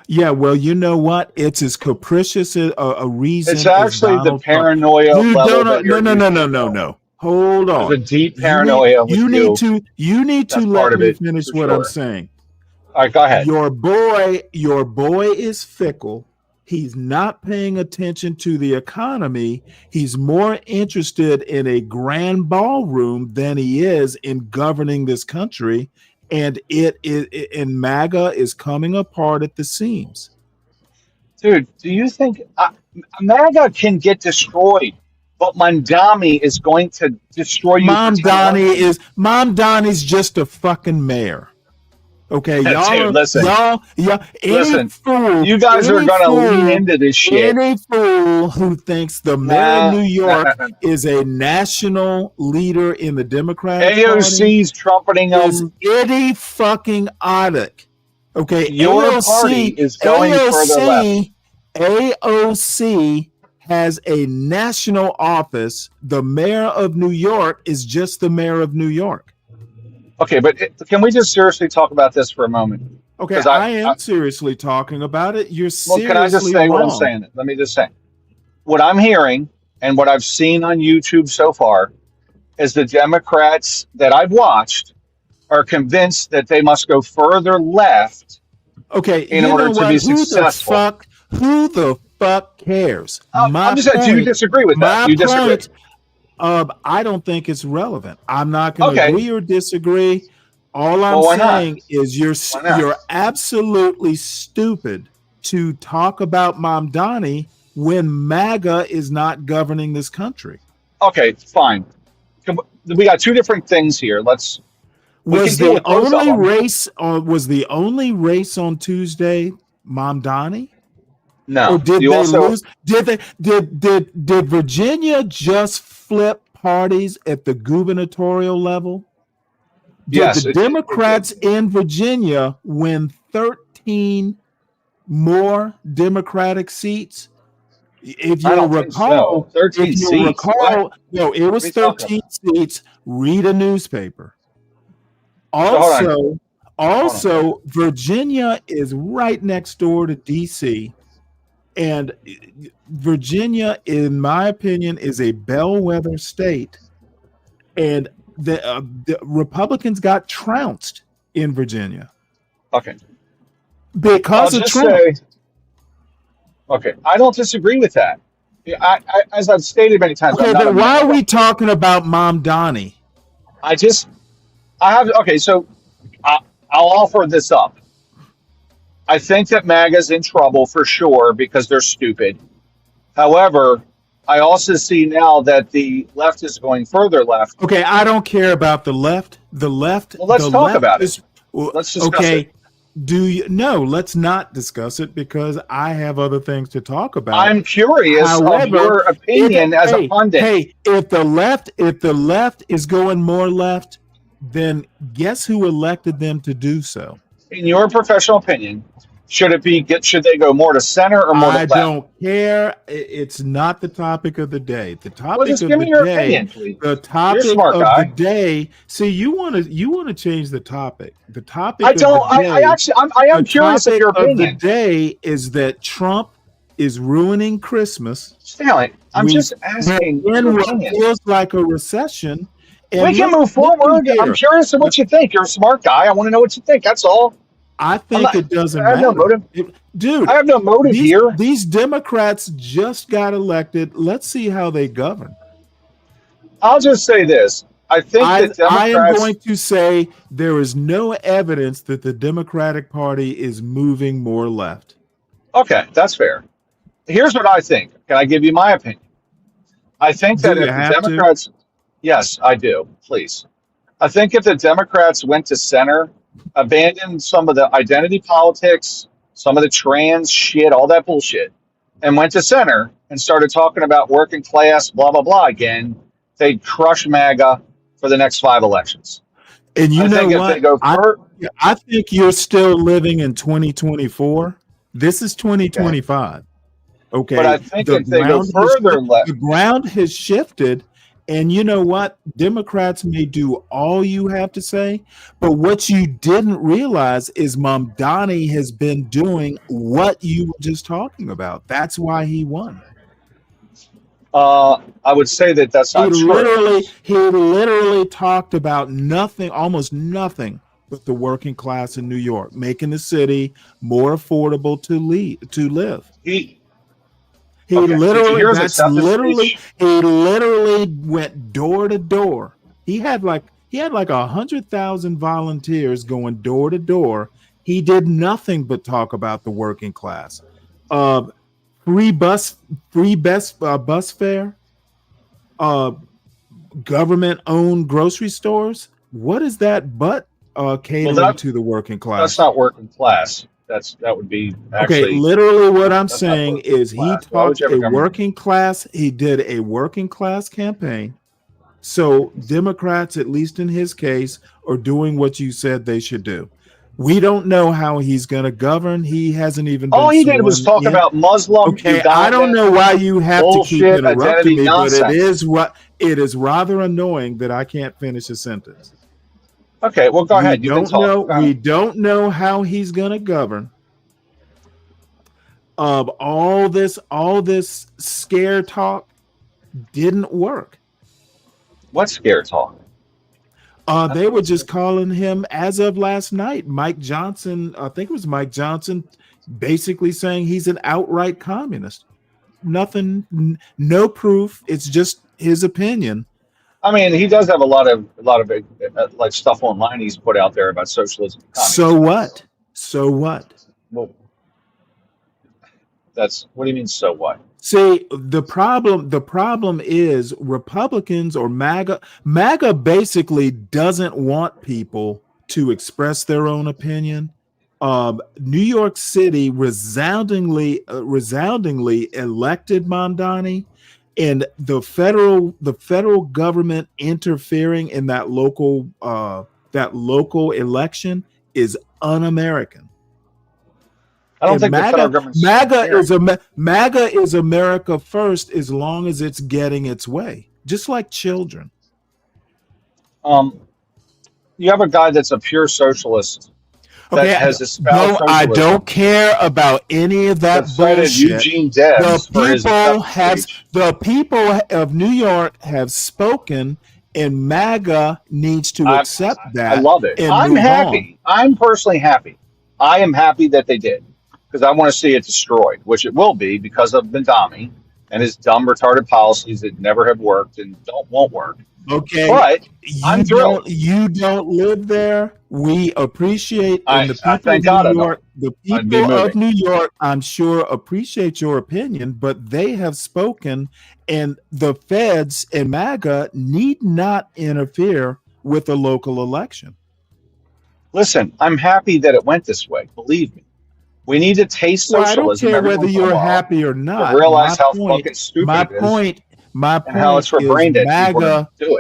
Yeah, well, you know what? It's as capricious a reason. It's actually the paranoia level. No. Hold on. There's a deep paranoia. You need to let me finish what I'm saying. All right, go ahead. Your boy is fickle. He's not paying attention to the economy. He's more interested in a grand ballroom than he is in governing this country. And MAGA is coming apart at the seams. Dude, do you think MAGA can get destroyed, but Mamdani is going to destroy you? Mamdani's just a fucking mayor. Okay, Dude, listen. Listen, fool, you guys are going to lean into this shit. Any fool who thinks the mayor of New York is a national leader in the Democratic AOC's trumpeting them. Is idiotic. Okay, your party is going further left. AOC has a national office. The mayor of New York is just the mayor of New York. Okay, but can we just seriously talk about this for a moment? Okay, I am seriously talking about it. You're seriously can I just say what I'm saying? Let me just say. What I'm hearing and what I've seen on YouTube so far is the Democrats that I've watched are convinced that they must go further left in order to be successful. Who the fuck cares? I'm just saying, do you disagree with that? You disagree? I don't think it's relevant. I'm not going to agree or disagree. All I'm saying is you're absolutely stupid to talk about Mamdani when MAGA is not governing this country. Okay, fine. We got two different things here. Was the only race on Tuesday Mamdani? No. Or did they lose? Did Virginia just flip parties at the gubernatorial level? Did the Democrats in Virginia win 13 more Democratic seats? If you recall, 13 seats. No, it was 13 seats. Read a newspaper. Also, Virginia is right next door to DC. And Virginia, in my opinion, is a bellwether state. And the Republicans got trounced in Virginia. Okay. Because of Trump. I don't disagree with that. As I've stated many times. Okay, but why are we talking about Mamdani? So I'll offer this up. I think that MAGA's in trouble for sure because they're stupid. However, I also see now that the left is going further left. Okay, I don't care about the left. The left. Well, let's talk about it. Let's discuss it. Let's not discuss it because I have other things to talk about. I'm curious of your opinion as a pundit. Hey, if the left is going more left, then guess who elected them to do so? In your professional opinion, should they go more to center or more to left? I don't care. It's not the topic of the day. The topic of the day. The topic of the day. See, you want to change the topic. The topic. I don't. I am curious of your opinion. The day is that Trump is ruining Christmas. Stanley, I'm just asking. In what feels like a recession. We can move forward. I'm curious of what you think. You're a smart guy. I want to know what you think. That's all. I think it doesn't matter. I have no motive. Dude, I have no motive here. These Democrats just got elected. Let's see how they govern. I'll just say this. I think that Democrats... I am going to say there is no evidence that the Democratic Party is moving more left. Okay, that's fair. Here's what I think. Can I give you my opinion? I think that if the Democrats... Yes, I do. Please. I think if the Democrats went to center, abandoned some of the identity politics, some of the trans shit, all that bullshit, and went to center and started talking about working class, blah, blah, blah again, they'd crush MAGA for the next 5 elections. And you know what? I think you're still living in 2024. This is 2025. Okay. But I think if they go further left, the ground has shifted. And you know what? Democrats may do all you have to say, but what you didn't realize is Mamdani has been doing what you were just talking about. That's why he won. I would say that's not true. He literally talked about nothing, almost nothing but the working class in New York, making the city more affordable to live. He literally went door to door. He had like 100,000 volunteers going door to door. He did nothing but talk about the working class. Free bus fare. Government-owned grocery stores. What is that but catering to the working class? That's not working class. That would be actually, okay. Literally, what I'm saying is he talked a working class. He did a working class campaign. So Democrats, at least in his case, are doing what you said they should do. We don't know how he's going to govern. He hasn't even. All he did was talk about Muslim. Okay, Uganda, I don't know why you have to keep interrupting me, nonsense. But it is rather annoying that I can't finish a sentence. Okay, well, go ahead. We don't know how he's going to govern. All this scare talk didn't work. What scare talk? They were just calling him, as of last night, Mike Johnson. I think it was Mike Johnson, basically saying he's an outright communist. Nothing, no proof. It's just his opinion. I mean, he does have a lot of like stuff online he's put out there about socialism. So what? So what? Well, what do you mean? So what? See, the problem is Republicans or MAGA basically doesn't want people to express their own opinion. New York City resoundingly elected Mondani, and the federal government interfering in that local election is un-American. I don't think the federal government. MAGA is America first, as long as it's getting its way, just like children. You have a guy that's a pure socialist. That has espoused socialism. I don't care about any of that bullshit. Eugene Debs the people of New York have spoken, and MAGA needs to accept that. I love it. I'm happy. I'm personally happy. I am happy that they did, because I want to see it destroyed, which it will be because of Mondani and his dumb, retarded policies that never have worked and won't work. Okay, but I'm thrilled. You don't live there. We appreciate the people of New York. I'm sure appreciate your opinion, but they have spoken, and the feds and MAGA need not interfere with the local election. Listen, I'm happy that it went this way. Believe me. We need to taste socialism. I don't care whether you're happy or not. To realize how fucking stupid it is. My point how it's for brain dead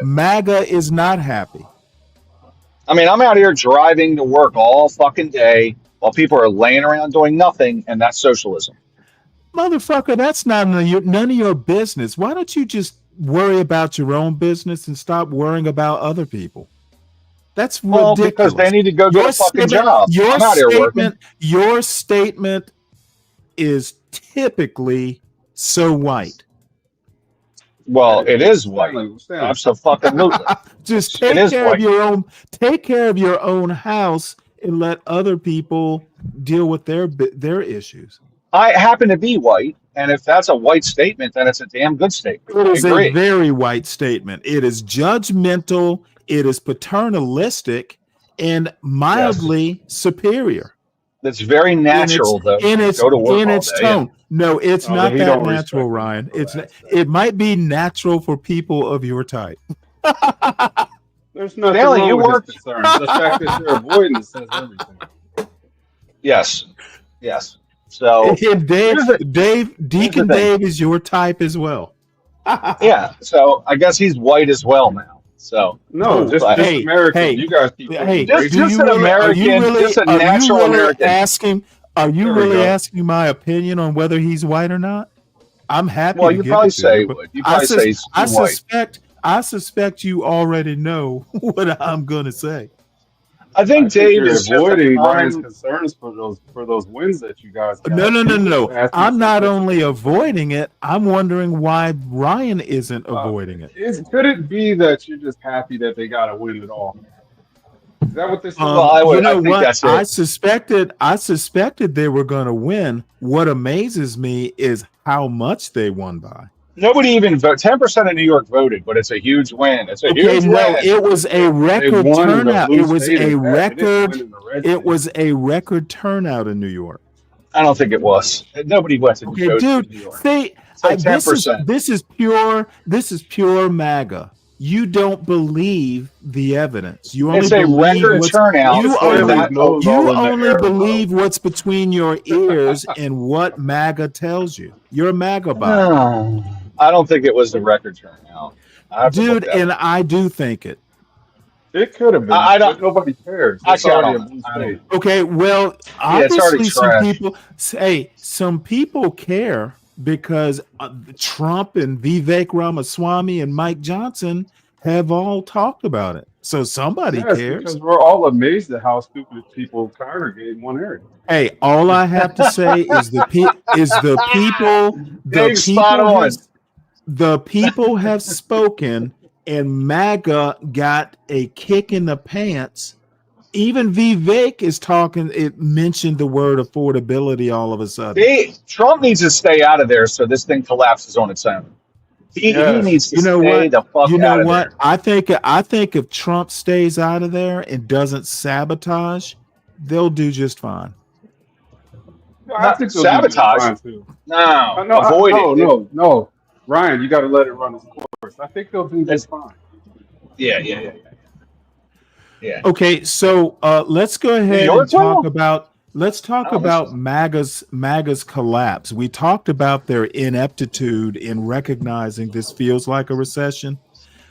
MAGA is not happy. I mean, I'm out here driving to work all fucking day while people are laying around doing nothing, and that's socialism. Motherfucker, that's none of your business. Why don't you just worry about your own business and stop worrying about other people? That's ridiculous. Because they need to go get a fucking job. I'm out here working. Your statement is typically so white. Well, it is white. Absolutely. Just take care of your own house and let other people deal with their issues. I happen to be white, and if that's a white statement, then it's a damn good statement. It is a very white statement. It is judgmental, it is paternalistic, and mildly superior. That's very natural, though. In its tone. Yeah. No, it's not that natural, Ryan. It might be natural for people of your type. There's nothing wrong with his concerns. The fact that you're avoiding it says everything. Yes. So Deacon Dave is your type as well. Yeah. So I guess he's white as well now. So no, just American. You guys keep just an American, just a natural American. Are you really asking my opinion on whether he's white or not? I'm happy. Well, you probably say he would. You probably say he's white. I suspect you already know what I'm going to say. I think Dave is avoiding Ryan's concerns for those wins that you guys got. No. I'm not only avoiding it. I'm wondering why Ryan isn't avoiding it. Could it be that you're just happy that they got a win at all? Is that what this? Well, I think that's it. I suspected they were going to win. What amazes me is how much they won by. Nobody even voted. 10% of New York voted, but it's a huge win. It's a huge win. It was a record turnout. It was a record. It was a record turnout in New York. I don't think it was. Nobody went to New York. Dude, see, like 10%. This is pure MAGA. You don't believe the evidence. You only it's a record turnout. You only believe what's between your ears and what MAGA tells you. You're a MAGA bot. I don't think it was the record turnout. Dude, and I do think it. It could have been. I don't. Nobody cares. Actually, I don't. Okay, well, obviously some people care because Trump and Vivek Ramaswamy and Mike Johnson have all talked about it. So somebody cares. Because we're all amazed at how stupid people congregate in one area. Hey, all I have to say is the people have spoken. And MAGA got a kick in the pants. Even Vivek is talking. It mentioned the word affordability all of a sudden. Trump needs to stay out of there so this thing collapses on its own. He needs to stay the fuck out of there. I think if Trump stays out of there and doesn't sabotage, they'll do just fine. I think sabotage. Avoid it. No. Ryan, you got to let it run its course. I think they'll do just fine. Yeah. Okay, so let's go ahead and talk about MAGA's collapse. We talked about their ineptitude in recognizing this feels like a recession.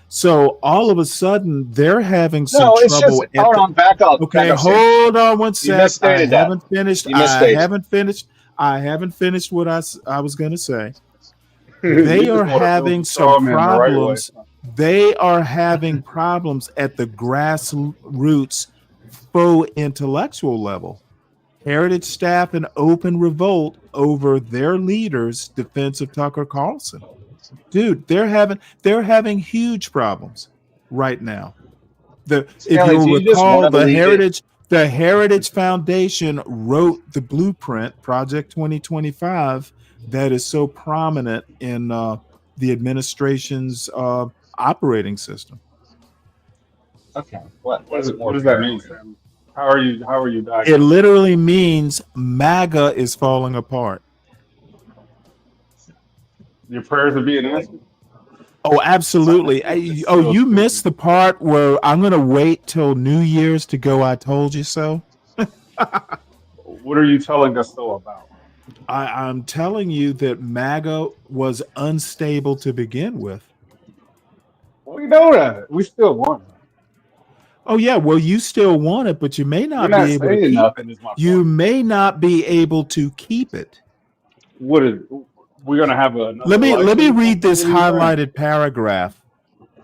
So all of a sudden they're having some trouble. Hold on, back up. Okay, hold on one sec. I haven't finished what I was going to say. They are having some problems. They are having problems at the grassroots faux intellectual level. Heritage staff in open revolt over their leader's defense of Tucker Carlson. Dude, they're having huge problems right now. If you'll recall, the Heritage Foundation wrote the blueprint, Project 2025, that is so prominent in the administration's operating system. Okay, what does that mean, Sam? How are you back? It literally means MAGA is falling apart. Your prayers are being answered. Oh, absolutely. You missed the part where I'm going to wait till New Year's to go, I told you so. What are you telling us so about? I'm telling you that MAGA was unstable to begin with. We know that. We still won. Oh yeah, well you still want it, but you may not be able to keep it. You may not be able to keep it. We're gonna have a. Let me read this highlighted paragraph.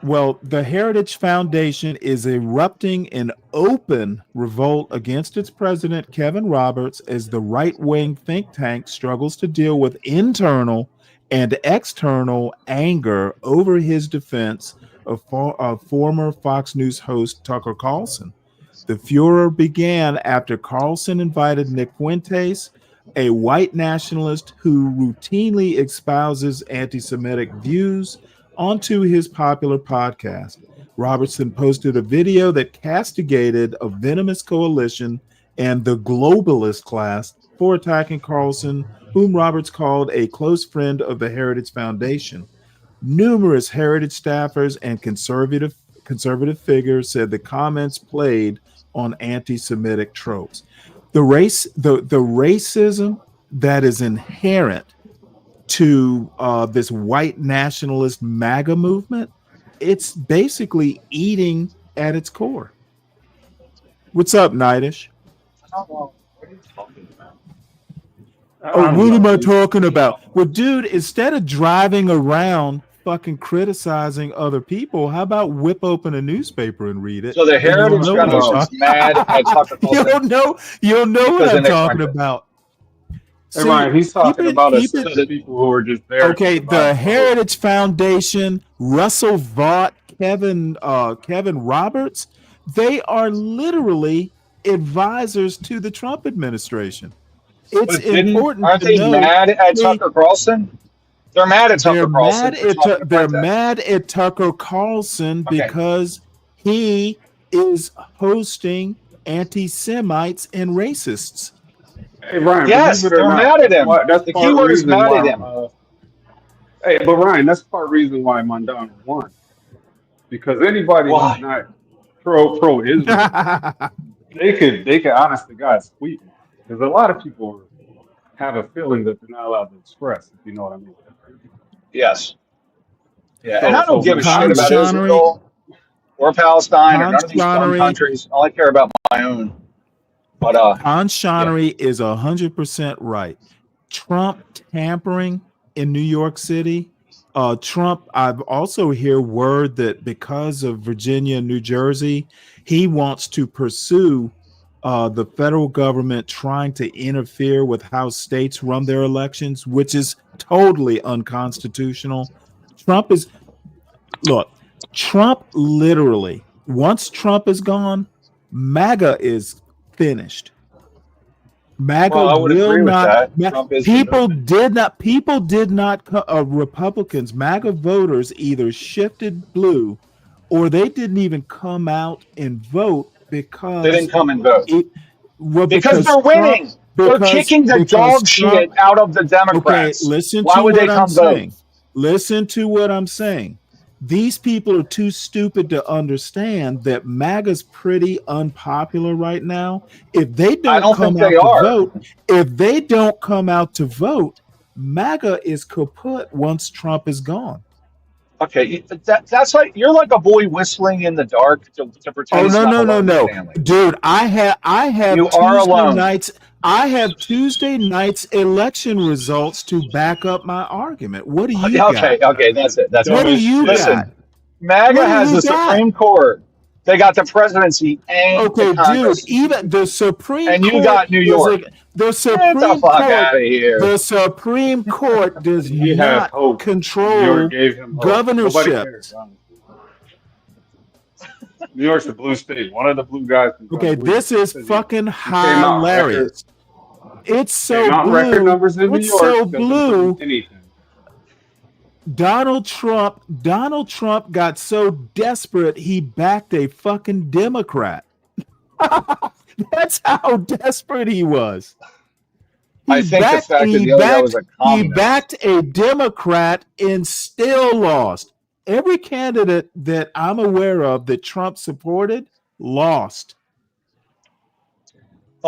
Well, the Heritage Foundation is erupting in open revolt against its president, Kevin Roberts, as the right-wing think tank struggles to deal with internal and external anger over his defense of former Fox News host Tucker Carlson. The furor began after Carlson invited Nick Fuentes, a white nationalist who routinely espouses anti-Semitic views, onto his popular podcast. Robertson posted a video that castigated a venomous coalition and the globalist class for attacking Carlson, whom Roberts called a close friend of the Heritage Foundation. Numerous Heritage staffers and conservative figures said the comments played on anti-Semitic tropes. The racism that is inherent to this white nationalist MAGA movement, it's basically eating at its core. What's up, Nightish? What are you talking about? What am I talking about? Well, dude, instead of driving around fucking criticizing other people, how about whip open a newspaper and read it? So the Heritage Foundation is mad at Tucker Carlson. You'll know what I'm talking about. Hey, Ryan, he's talking about the people who are just there. Okay, the Heritage Foundation, Russell Vought, Kevin Roberts, They are literally advisors to the Trump administration. It's important. Aren't they mad at Tucker Carlson? They're mad at Tucker Carlson. They're mad at Tucker Carlson because he is hosting anti-Semites and racists. Hey, Ryan, yes, they're mad at him. That's the keyword is mad at him. Hey, but Ryan, that's part of the reason why Mondano won. Because anybody who's not pro-Israel, they could honest to God sweep. Because a lot of people have a feeling that they're not allowed to express, if you know what I mean. Yes. Yeah, and I don't give a shit about Israel or Palestine or none of these dumb countries. All I care about my own. But Hans Shonery is 100% right. Trump tampering in New York City. Trump, I've also hear word that because of Virginia and New Jersey, he wants to pursue the federal government trying to interfere with how states run their elections, which is totally unconstitutional. Trump literally, once Trump is gone, MAGA is finished. MAGA will not. People did not. Republicans, MAGA voters either shifted blue, or they didn't even come out and vote because they didn't come and vote. Because they're winning. They're kicking the dog shit out of the Democrats. Okay, listen Why to would what they come I'm saying. vote? Listen to what I'm saying. These people are too stupid to understand that MAGA's pretty unpopular right now. If they don't come out to vote, MAGA is kaput once Trump is gone. Okay, that's like you're like a boy whistling in the dark to pretend. No, dude. I have you Tuesday are alone. nights. I have Tuesday night's election results to back up my argument. What do you got? Okay, that's it. That's what do you got? MAGA has the Supreme Court. They got the presidency and the Congress. Dude, even the Supreme and Court. You got New York. The Supreme Get the fuck out of here. The Supreme Court does not control governorships. New York's the blue state. One of the blue guys. Okay, this is fucking hilarious. It's so blue. Record numbers in New York. So blue. Anything. Donald Trump got so desperate he backed a fucking Democrat. That's how desperate he was. I think the fact that the other guy was a communist. He backed a Democrat and still lost. Every candidate that I'm aware of that Trump supported lost. He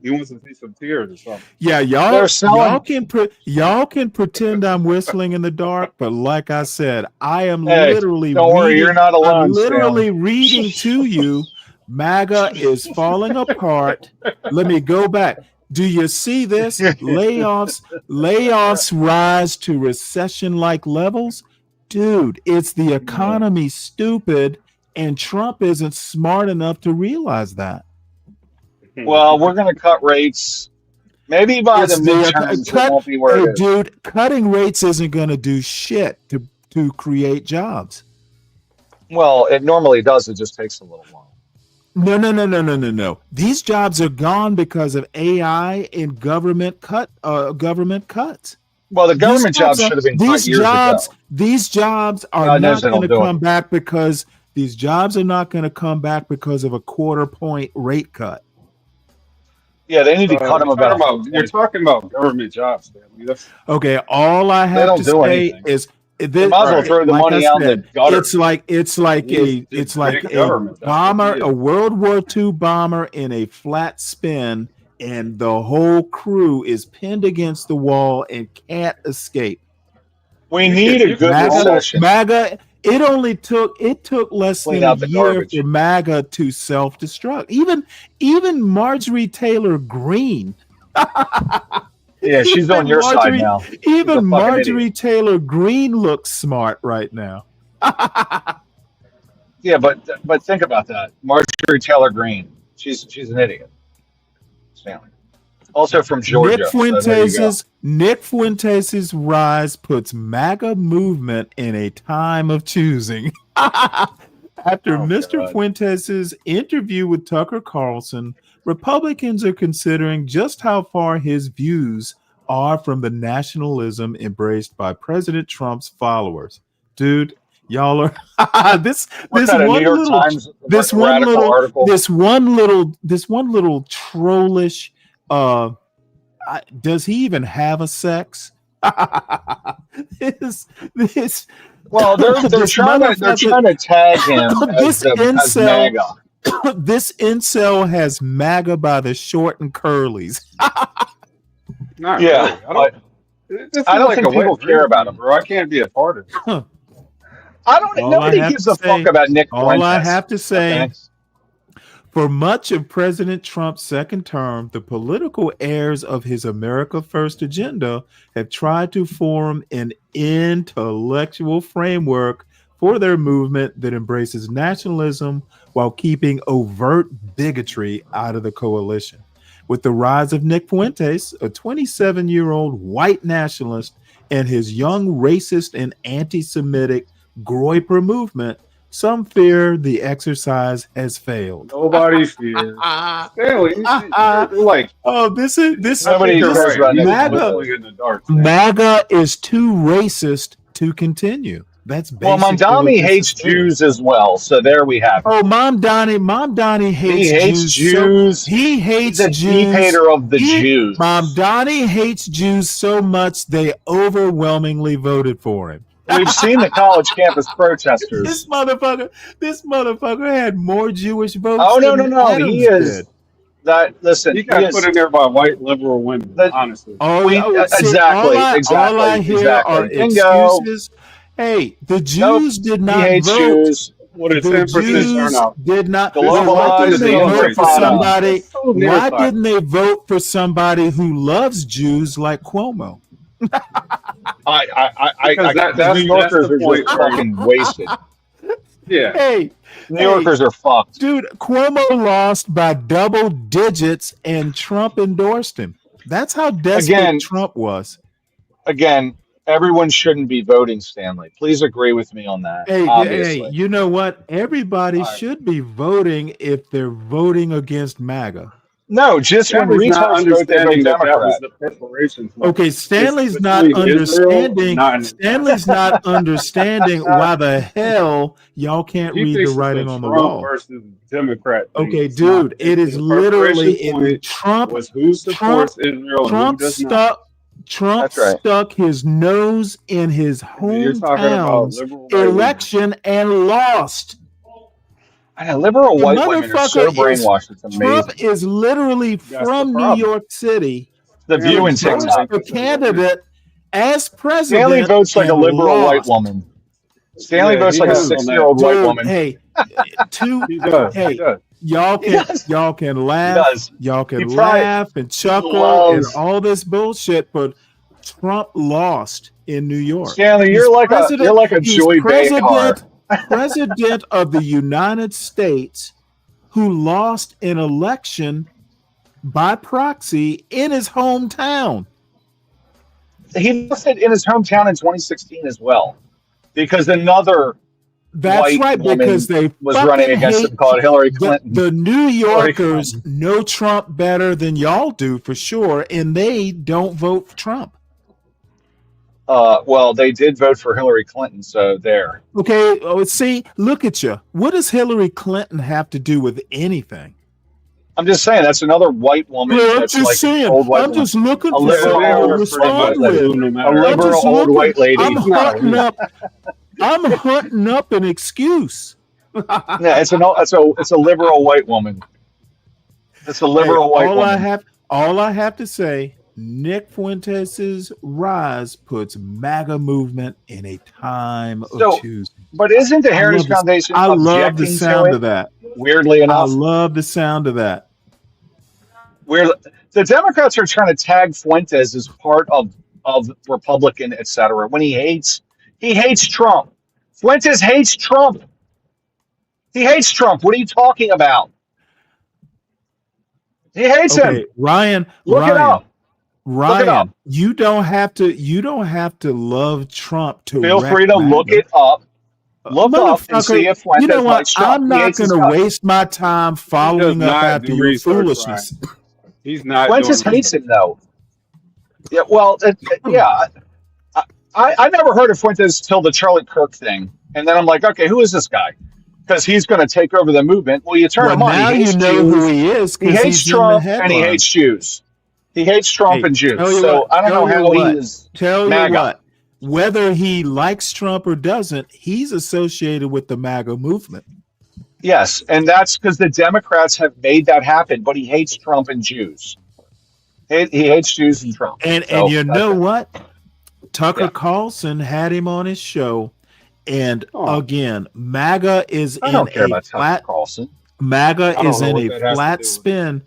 wants to see some tears or something. Yeah, y'all can pretend I'm whistling in the dark, but like I said, I am literally you're not alone. I'm literally reading to you. MAGA is falling apart. Let me go back. Do you see this? Layoffs rise to recession-like levels. Dude, it's the economy, stupid, and Trump isn't smart enough to realize that. Well, we're going to cut rates. Maybe by the midterms, it won't be where it is. Dude, cutting rates isn't going to do shit to create jobs. Well, it normally does. It just takes a little while. No. These jobs are gone because of AI and government cuts. Well, the government jobs should have been cut years ago. These jobs are not going to come back because these jobs are not going to come back because of a 1/4 point rate cut. Yeah, they need to cut them You're talking about government jobs, Stanley. Okay, all I have to say is they might as well throw the money out the gutter. It's like a bomber, a World War II bomber in a flat spin, and the whole crew is pinned against the wall and can't escape. We need a good recession. MAGA. It took less than a year for MAGA to self-destruct. Even Marjorie Taylor Greene. Yeah, she's on your side now. Even Marjorie Taylor Greene looks smart right now. Yeah, but think about that. Marjorie Taylor Greene. She's an idiot. Stanley. Also from Georgia. Nick Fuentes' rise puts MAGA movement in a time of choosing. After Mr. Fuentes' interview with Tucker Carlson, Republicans are considering just how far his views are from the nationalism embraced by President Trump's followers. Dude, y'all are this one little trollish does he even have a sex? Well, they're trying to tag him as MAGA. This incel has MAGA by the short and curlies. Not really. I don't think people care about him, bro. I can't be a part of it. Nobody gives a fuck about Nick Fuentes. All I have to say, for much of President Trump's second term, the political heirs of his America First agenda have tried to form an intellectual framework for their movement that embraces nationalism while keeping overt bigotry out of the coalition. With the rise of Nick Fuentes, a 27-year-old white nationalist, and his young racist and anti-Semitic Groyper movement, some fear the exercise has failed. Nobody fears. Stanley, MAGA is too racist to continue. That's basically Mamdani hates Jews as well, so there we have it. Oh, Mamdani hates Jews. He hates Jews. He's a deep hater of the Jews. Mamdani hates Jews so much they overwhelmingly voted for him. We've seen the college campus protesters. This motherfucker had more Jewish votes. Oh no! Adams He is did. He got put in there by white liberal women. Honestly, exactly. All I hear are excuses. Hey, the Jews did not vote. Jews. What a 10% turnout. Did not. Why didn't they vote for somebody? Why didn't they vote for somebody who loves Jews like Cuomo? The New Yorkers are just fucking wasted. Yeah. Hey, New Yorkers are fucked. Dude, Cuomo lost by double digits and Trump endorsed him. That's how desperate Trump was. Again, everyone shouldn't be voting, Stanley. Please agree with me on that. Hey, you know what? Everybody should be voting if they're voting against MAGA. No, just when retards vote, they vote Democrat. Okay, Stanley's not understanding. Stanley's not understanding why the hell y'all can't read the writing on the wall. Versus Democrat. Okay, dude, it is literally Trump. Trump stuck his nose in his hometown's election and lost. I know, liberal white women are so brainwashed. It's amazing. Trump is literally from New York City. The view in TikTok. The candidate as president. Stanley votes like a liberal white woman. Stanley votes like a 60-year-old white woman. Hey, y'all can laugh. Y'all can laugh and chuckle and all this bullshit, but Trump lost in New York. Stanley, you're like a Joy Behar. President of the United States who lost an election by proxy in his hometown. He lost it in his hometown in 2016 as well, because another white woman was running against him called Hillary Clinton. The New Yorkers know Trump better than y'all do for sure, and they don't vote for Trump. Well, they did vote for Hillary Clinton, so there. Okay, see, look at you. What does Hillary Clinton have to do with anything? I'm just saying that's another white woman. Well, I'm just saying. I'm just looking for someone to respond with. A liberal old white lady. I'm hunting up an excuse. Yeah, it's a liberal white woman. It's a liberal white woman. All I have to say. Nick Fuentes' rise puts MAGA movement in a time of choosing. But isn't the Heritage Foundation I love the sound of that. Weirdly enough. I love the sound of that. The Democrats are trying to tag Fuentes as part of Republican, etc. when he hates Trump. Fuentes hates Trump. He hates Trump. What are you talking about? He hates him. Ryan, look it up. Ryan, you don't have to love Trump to feel free to look it up. Look up and see if Fuentes you know what? likes Trump. I'm not going to waste my time following up after your foolishness. He's not. Fuentes hates him though. Yeah, well, yeah. I never heard of Fuentes till the Charlie Kirk thing, and then I'm like, okay, who is this guy? Because he's going to take over the movement. Well, you turn him on. Now He hates you know Jews. who he is. He hates Trump and he hates Jews. He hates Trump and Jews. So I don't know how he is. Tell MAGA. you what. Whether he likes Trump or doesn't, he's associated with the MAGA movement. Yes, and that's because the Democrats have made that happen. But he hates Trump and Jews. He hates Jews and Trump. And you know what? Tucker Carlson had him on his show, and again, MAGA is in a flat. MAGA is in a flat spin.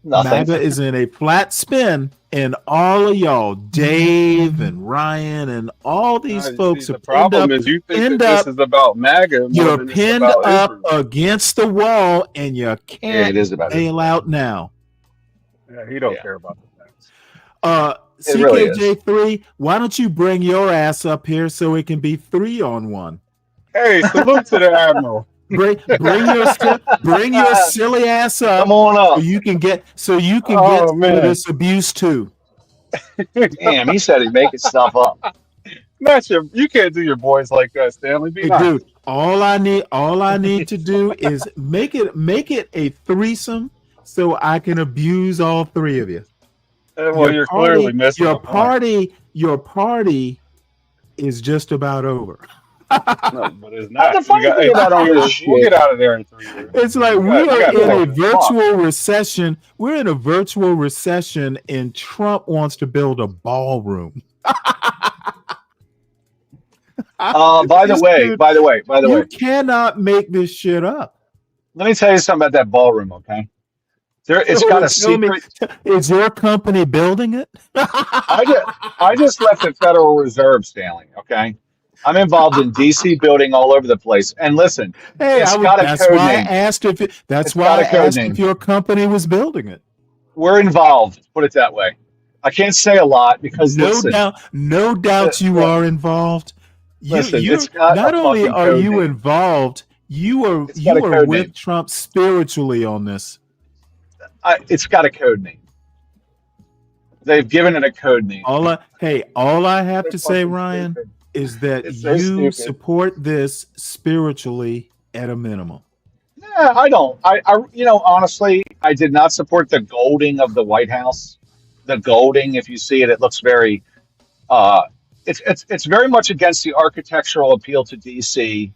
MAGA is in a flat spin, and all of y'all, Dave and Ryan, and all these folks the problem is you think that this is about MAGA. You're pinned up against the wall, and you can't bail out now. Yeah, he don't care about the facts. CKJ3, why don't you bring your ass up here so it can be 3-on-1? Hey, salute to the Admiral. Bring your silly ass up. Come on up. So you can get to this abuse too. Damn, he said he's making stuff up. You can't do your boys like that, Stanley. Be nice. Dude, all I need to do is make it a threesome so I can abuse all three of you. Well, you're clearly missing your party is just about over. No, but it's not. We'll get out of there in 3 years. It's like we are in a virtual recession. We're in a virtual recession, and Trump wants to build a ballroom. By the way, you cannot make this shit up. Let me tell you something about that ballroom, okay? It's got a secret. Is your company building it? I just left the Federal Reserve, Stanley. Okay, I'm involved in DC building all over the place. And listen, that's why I asked if your company was building it. We're involved. Put it that way. I can't say a lot because no doubt you are involved. Not only are you involved, you are with Trump spiritually on this. It's got a code name. They've given it a code name. All I have to say, Ryan, is that you support this spiritually at a minimum. Yeah, I don't. Honestly, I did not support the golding of the White House. The golding, if you see it, it looks very. It's very much against the architectural appeal to DC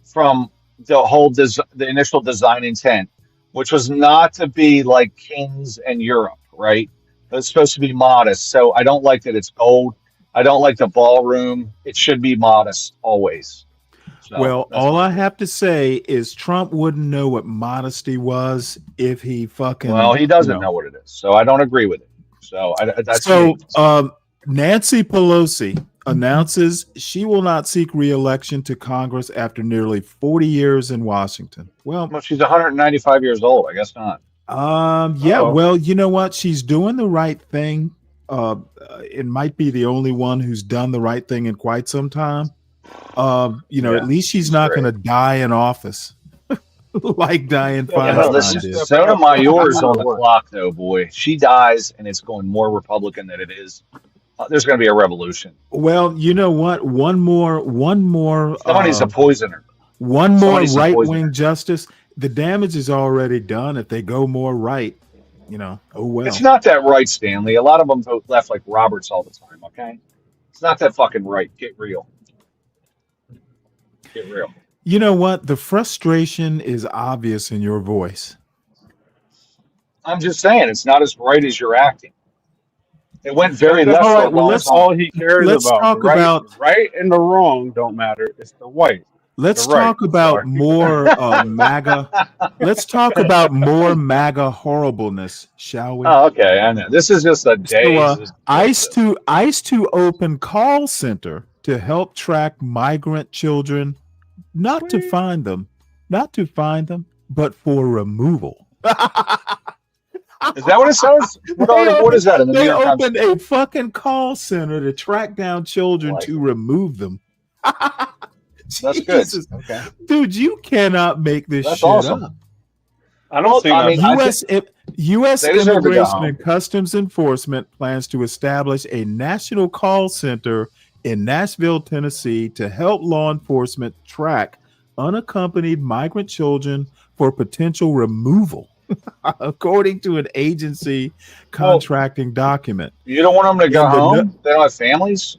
from the initial design intent, which was not to be like kings and Europe, right? It's supposed to be modest. So I don't like that it's gold. I don't like the ballroom. It should be modest always. So, all I have to say is Trump wouldn't know what modesty was if he fucking. Well, he doesn't know what it is. So I don't agree with it. So Nancy Pelosi announces she will not seek re-election to Congress after nearly 40 years in Washington. Well, she's 195 years old. I guess not. Well, you know what? She's doing the right thing. It might be the only one who's done the right thing in quite some time. At least she's not going to die in office like Dianne Feinstein did. Sotomayor's on the clock, though, boy. She dies, and it's going more Republican than it is. There's going to be a revolution. Well, you know what? One more. Somebody's a poisoner. One more right-wing justice. The damage is already done. If they go more right, oh well. It's not that right, Stanley. A lot of them vote left like Roberts all the time. Okay, it's not that fucking right. Get real. Get real. You know what? The frustration is obvious in your voice. I'm just saying, it's not as right as you're acting. It went very left. All right, well, that's all he cares about. The right and the wrong don't matter. It's the white. Let's talk about more MAGA. Let's talk about more MAGA horribleness, shall we? Oh, okay. I know. This is just a day. ICE to open call center to help track migrant children, not to find them, but for removal. Is that what it says? What is that? They opened a fucking call center to track down children to remove them. That's good. Jesus. Okay. Dude, you cannot make this That's shit awesome. up. I don't see. I mean, U.S. they deserve to go Immigration home. and Customs Enforcement plans to establish a national call center in Nashville, Tennessee, to help law enforcement track unaccompanied migrant children for potential removal, according to an agency contracting document. You don't want them to go In the home? They don't have families?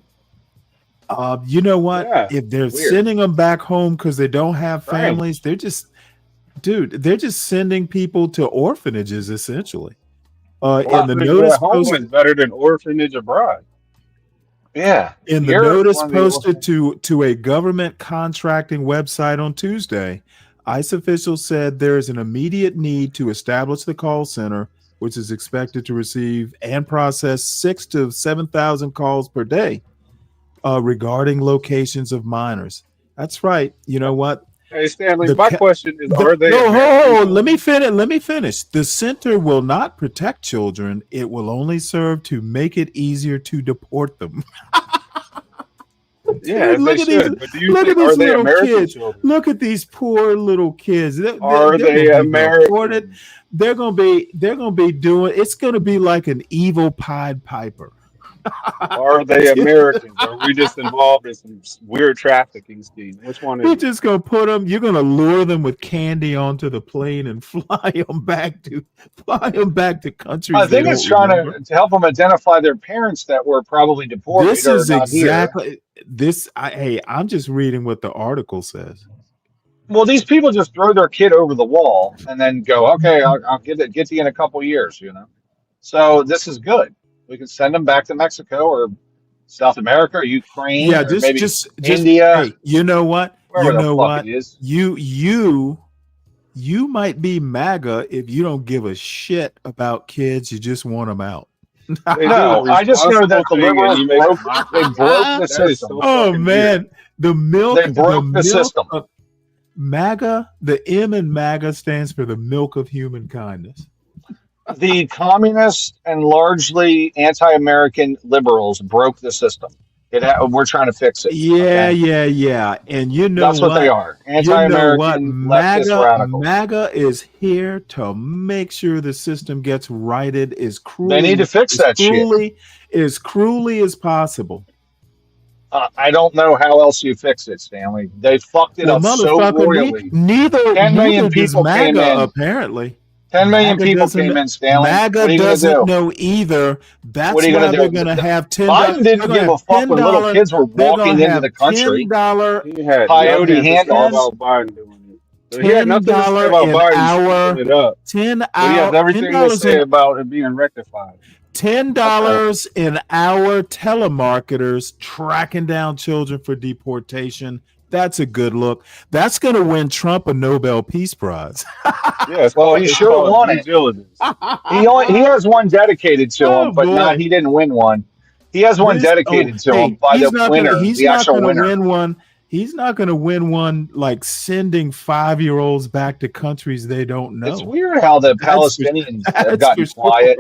You know what? Yeah, if they're weird. sending them back home because they don't have Right. families, they're just sending people to orphanages, essentially. In the Orphanage notice at home posted, is better than orphanage abroad. Yeah. in the You're notice one of the posted to a government contracting website on Tuesday, ICE officials said there is an immediate need to establish the call center, which is expected to receive and process 6,000 to 7,000 calls per day regarding locations of minors. That's right. You know what? Hey Stanley, my question is: are they? No, American? let me finish. Let me finish. The center will not protect children. It will only serve to make it easier to deport them. Yeah, Dude, they should. But do you think these are they little American kids. children? Look at these poor little kids. Are they gonna be American? deported. They're gonna be doing. It's gonna be like an evil Pied Piper. Are they Americans? Or are we just involved in some weird trafficking scheme? Which one is You're it? just gonna put them. You're gonna lure them with candy onto the plane and fly them back to countries. I think they it's don't trying remember. to help them identify their parents that were probably deported This or is not exactly this. I'm just reading what the article says. here. Well, these people just throw their kid over the wall and then go, okay, I'll get to you in a couple years, you know. So this is good. We can send them back to Mexico or South America or Ukraine Yeah, or maybe just India, hey, you know what? wherever You the know fuck what? it is. You might be MAGA if you don't give a shit about kids. You just want them out. They No, do a I just know that the responsible thing and liberals you make a broke, mockery. they broke the That is system. so Oh fucking man, the milk. They broke the system. Of MAGA. The M in MAGA stands for the milk of human kindness. The communist and largely anti-American liberals broke the system. We're trying to fix it. Yeah, okay? yeah. And you know That's what they are. Anti-American leftist radicals. MAGA is here to make sure the system gets righted as cruelly. They need to fix that shit. As cruelly as possible. I don't know how else you fix it, Stanley. They fucked it up so royally. Neither 10 million does people came MAGA, in. apparently. 10 million MAGA people doesn't came know- in, Stanley. MAGA What are you gonna doesn't do? know either. That's What are you why gonna they're do? going to have $10. Biden didn't give a fuck when little kids were walking into the country. He had Coyote nothing to say handles. about Biden doing it. So he had nothing to say about $10 an Biden hour. screwing it up. But he has everything to say about it being rectified. $10 an hour telemarketers tracking down children for deportation. That's a good look. That's going to win Trump a Nobel Peace Prize. Yes, Well, he should have won it. He has one dedicated to him, but no, he didn't win one. He has one dedicated to him by the winner, the actual winner. Win one. He's not going to win one like sending 5-year-olds back to countries they don't know. It's weird how the Palestinians have gotten quiet.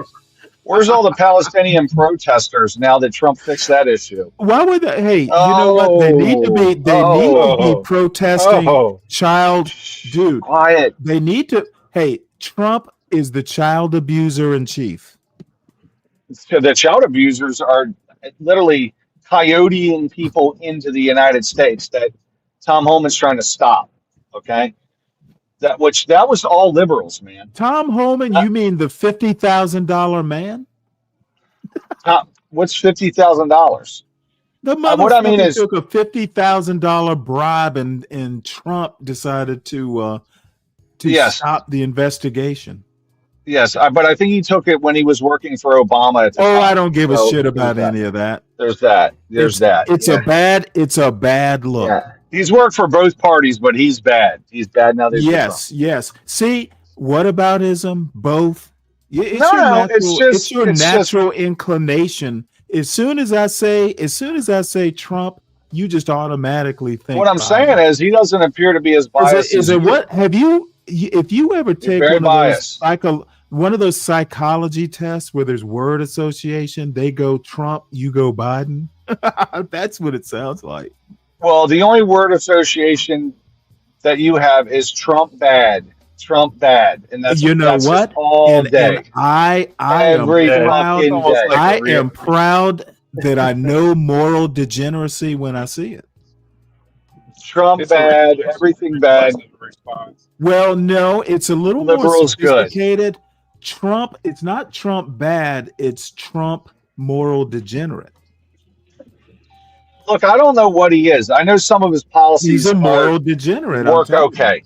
Where's all the Palestinian protesters now that Trump fixed that issue? Why would they? Hey, you know what? They need to be. They need to be protesting child, dude. Quiet. They need to. Hey, Trump is the child abuser in chief. So the child abusers are literally coyoteing people into the United States that Tom Homan's trying to stop. Okay. That was all liberals, man. Tom Homan, you mean the $50,000 man? What's $50,000? The motherfucker what I mean is, took a $50,000 bribe, and Trump decided to stop the investigation. Yes, but I think he took it when he was working for Obama at the time. I don't give a shit about any of that. There's that. It's a bad look. Yeah. He's worked for both parties, but he's bad. He's bad now. Yes. See, whataboutism, both. It's your natural inclination. As soon as I say Trump, you just automatically think. What I'm saying is he doesn't appear to be as biased. Is it what have you? If you ever take one of those psychology tests where there's word association, they go Trump, you go Biden. That's what it sounds like. Well, the only word association that you have is Trump bad. Trump bad. And that's You know that's just what? all day. And I am Every proud. fucking day. I am proud that I know moral degeneracy when I see it. Trump bad, everything bad. Well, no, it's a little more Liberals good. sophisticated. Trump, it's not Trump bad, it's Trump moral degenerate. Look, I don't know what he is. I know some of his policies He's a moral degenerate. work okay.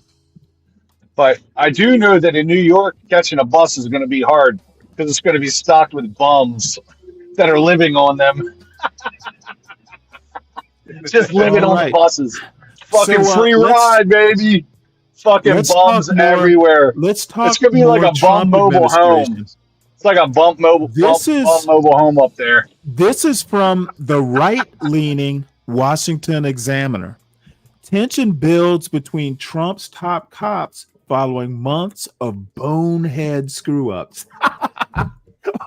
But I do know that in New York, catching a bus is going to be hard because it's going to be stocked with bums that are living on them. Just living on the buses. Fucking free ride, baby. Fucking bums everywhere. Let's talk. It's going to be like a bum mobile home. It's like a bump mobile home up there. This is from the right-leaning Washington Examiner. Tension builds between Trump's top cops following months of bonehead screw-ups.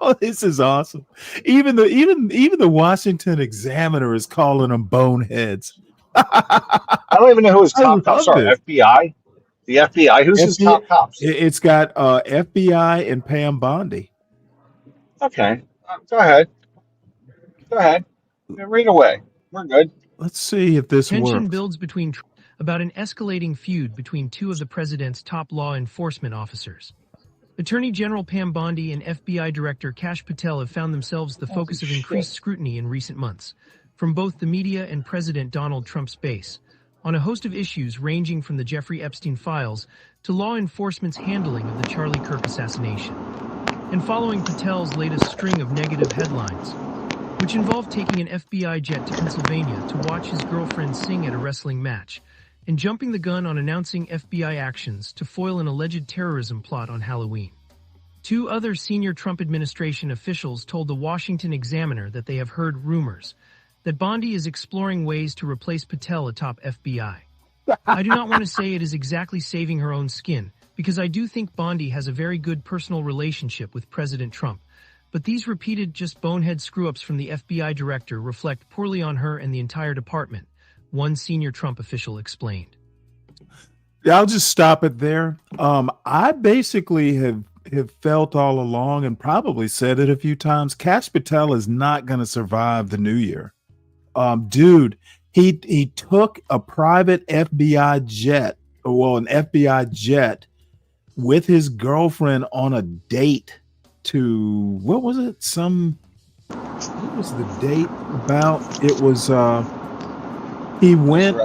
Oh, this is awesome. Even the Washington Examiner is calling them boneheads. I don't even know who his top cops are. FBI? The FBI? Who's his top cops? It's got FBI and Pam Bondi. Okay. Go ahead. Read away. We're good. Let's see if this works. Tension builds between about an escalating feud between two of the president's top law enforcement officers. Attorney General Pam Bondi and FBI Director Kash Patel have found themselves the focus of increased scrutiny in recent months, from both the media and President Donald Trump's base, on a host of issues ranging from the Jeffrey Epstein files to law enforcement's handling of the Charlie Kirk assassination. And following Patel's latest string of negative headlines, which involved taking an FBI jet to Pennsylvania to watch his girlfriend sing at a wrestling match, and jumping the gun on announcing FBI actions to foil an alleged terrorism plot on Halloween. Two other senior Trump administration officials told the Washington Examiner that they have heard rumors that Bondi is exploring ways to replace Patel atop FBI. I do not want to say it is exactly saving her own skin, because I do think Bondi has a very good personal relationship with President Trump, but these repeated just bonehead screw-ups from the FBI director reflect poorly on her and the entire department, one senior Trump official explained. I'll just stop it there. I basically have felt all along and probably said it a few times, Kash Patel is not going to survive the new year. Dude, he took a private FBI jet, an FBI jet with his girlfriend on a date to, what was it? What was the date about? It was, he went, it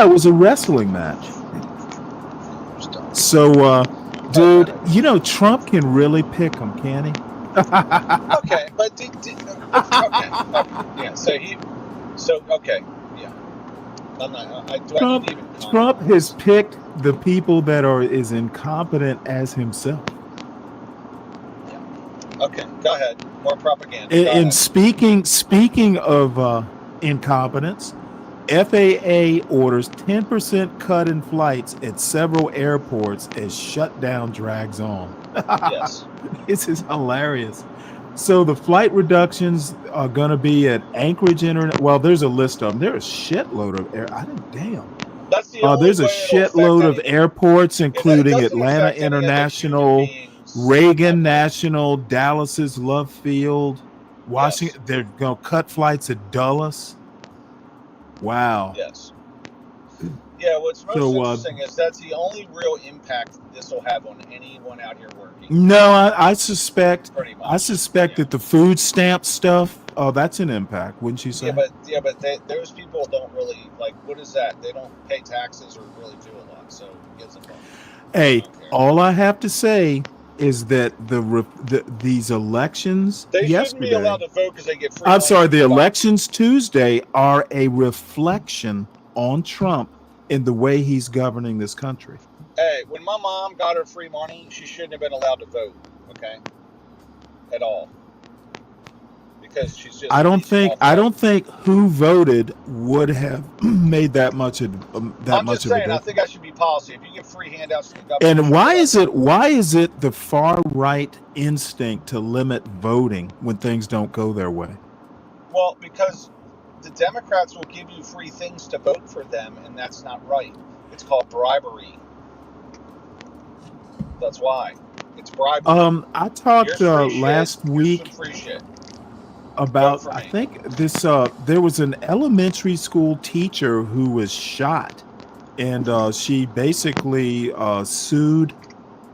was a wrestling match. So, dude, Trump can really pick him, can he? Okay, but I'm not. Trump has picked the people that are as incompetent as himself. Yeah. Okay, go ahead. More propaganda. And speaking of incompetence, FAA orders 10% cut in flights at several airports as shutdown drags on. Yes. This is hilarious. So the flight reductions are going to be at Anchorage Internet. Well, there's a list of them. There's a shitload of there's a shitload of airports, including Atlanta International, Reagan National, Dallas's Love Field, Washington. Yes. They're going to cut flights at Dulles. Wow. Yes. Yeah, what's most interesting is that's the only real impact this will have on anyone out here working. No, I suspect that the food stamp stuff, that's an impact, wouldn't you say? But those people don't really, what is that? They don't pay taxes or really do a lot, so it gets involved. Hey, all I have to say is that these elections they yesterday, shouldn't be allowed to vote because they get free. I'm sorry, the elections Tuesday are a reflection on Trump in the way he's governing this country. Hey, when my mom got her free money, she shouldn't have been allowed to vote, okay? At all. Because she's just I don't think who voted would have made that much of a difference. I think that should be policy. If you give free handouts to the government. And why is it the far right instinct to limit voting when things don't go their way? Well, because the Democrats will give you free things to vote for them, and that's not right. It's called bribery. That's why. It's bribery. I talked Here's free last shit. Here's week some free shit. about, Vote for I me. think this there was an elementary school teacher who was shot, and she basically sued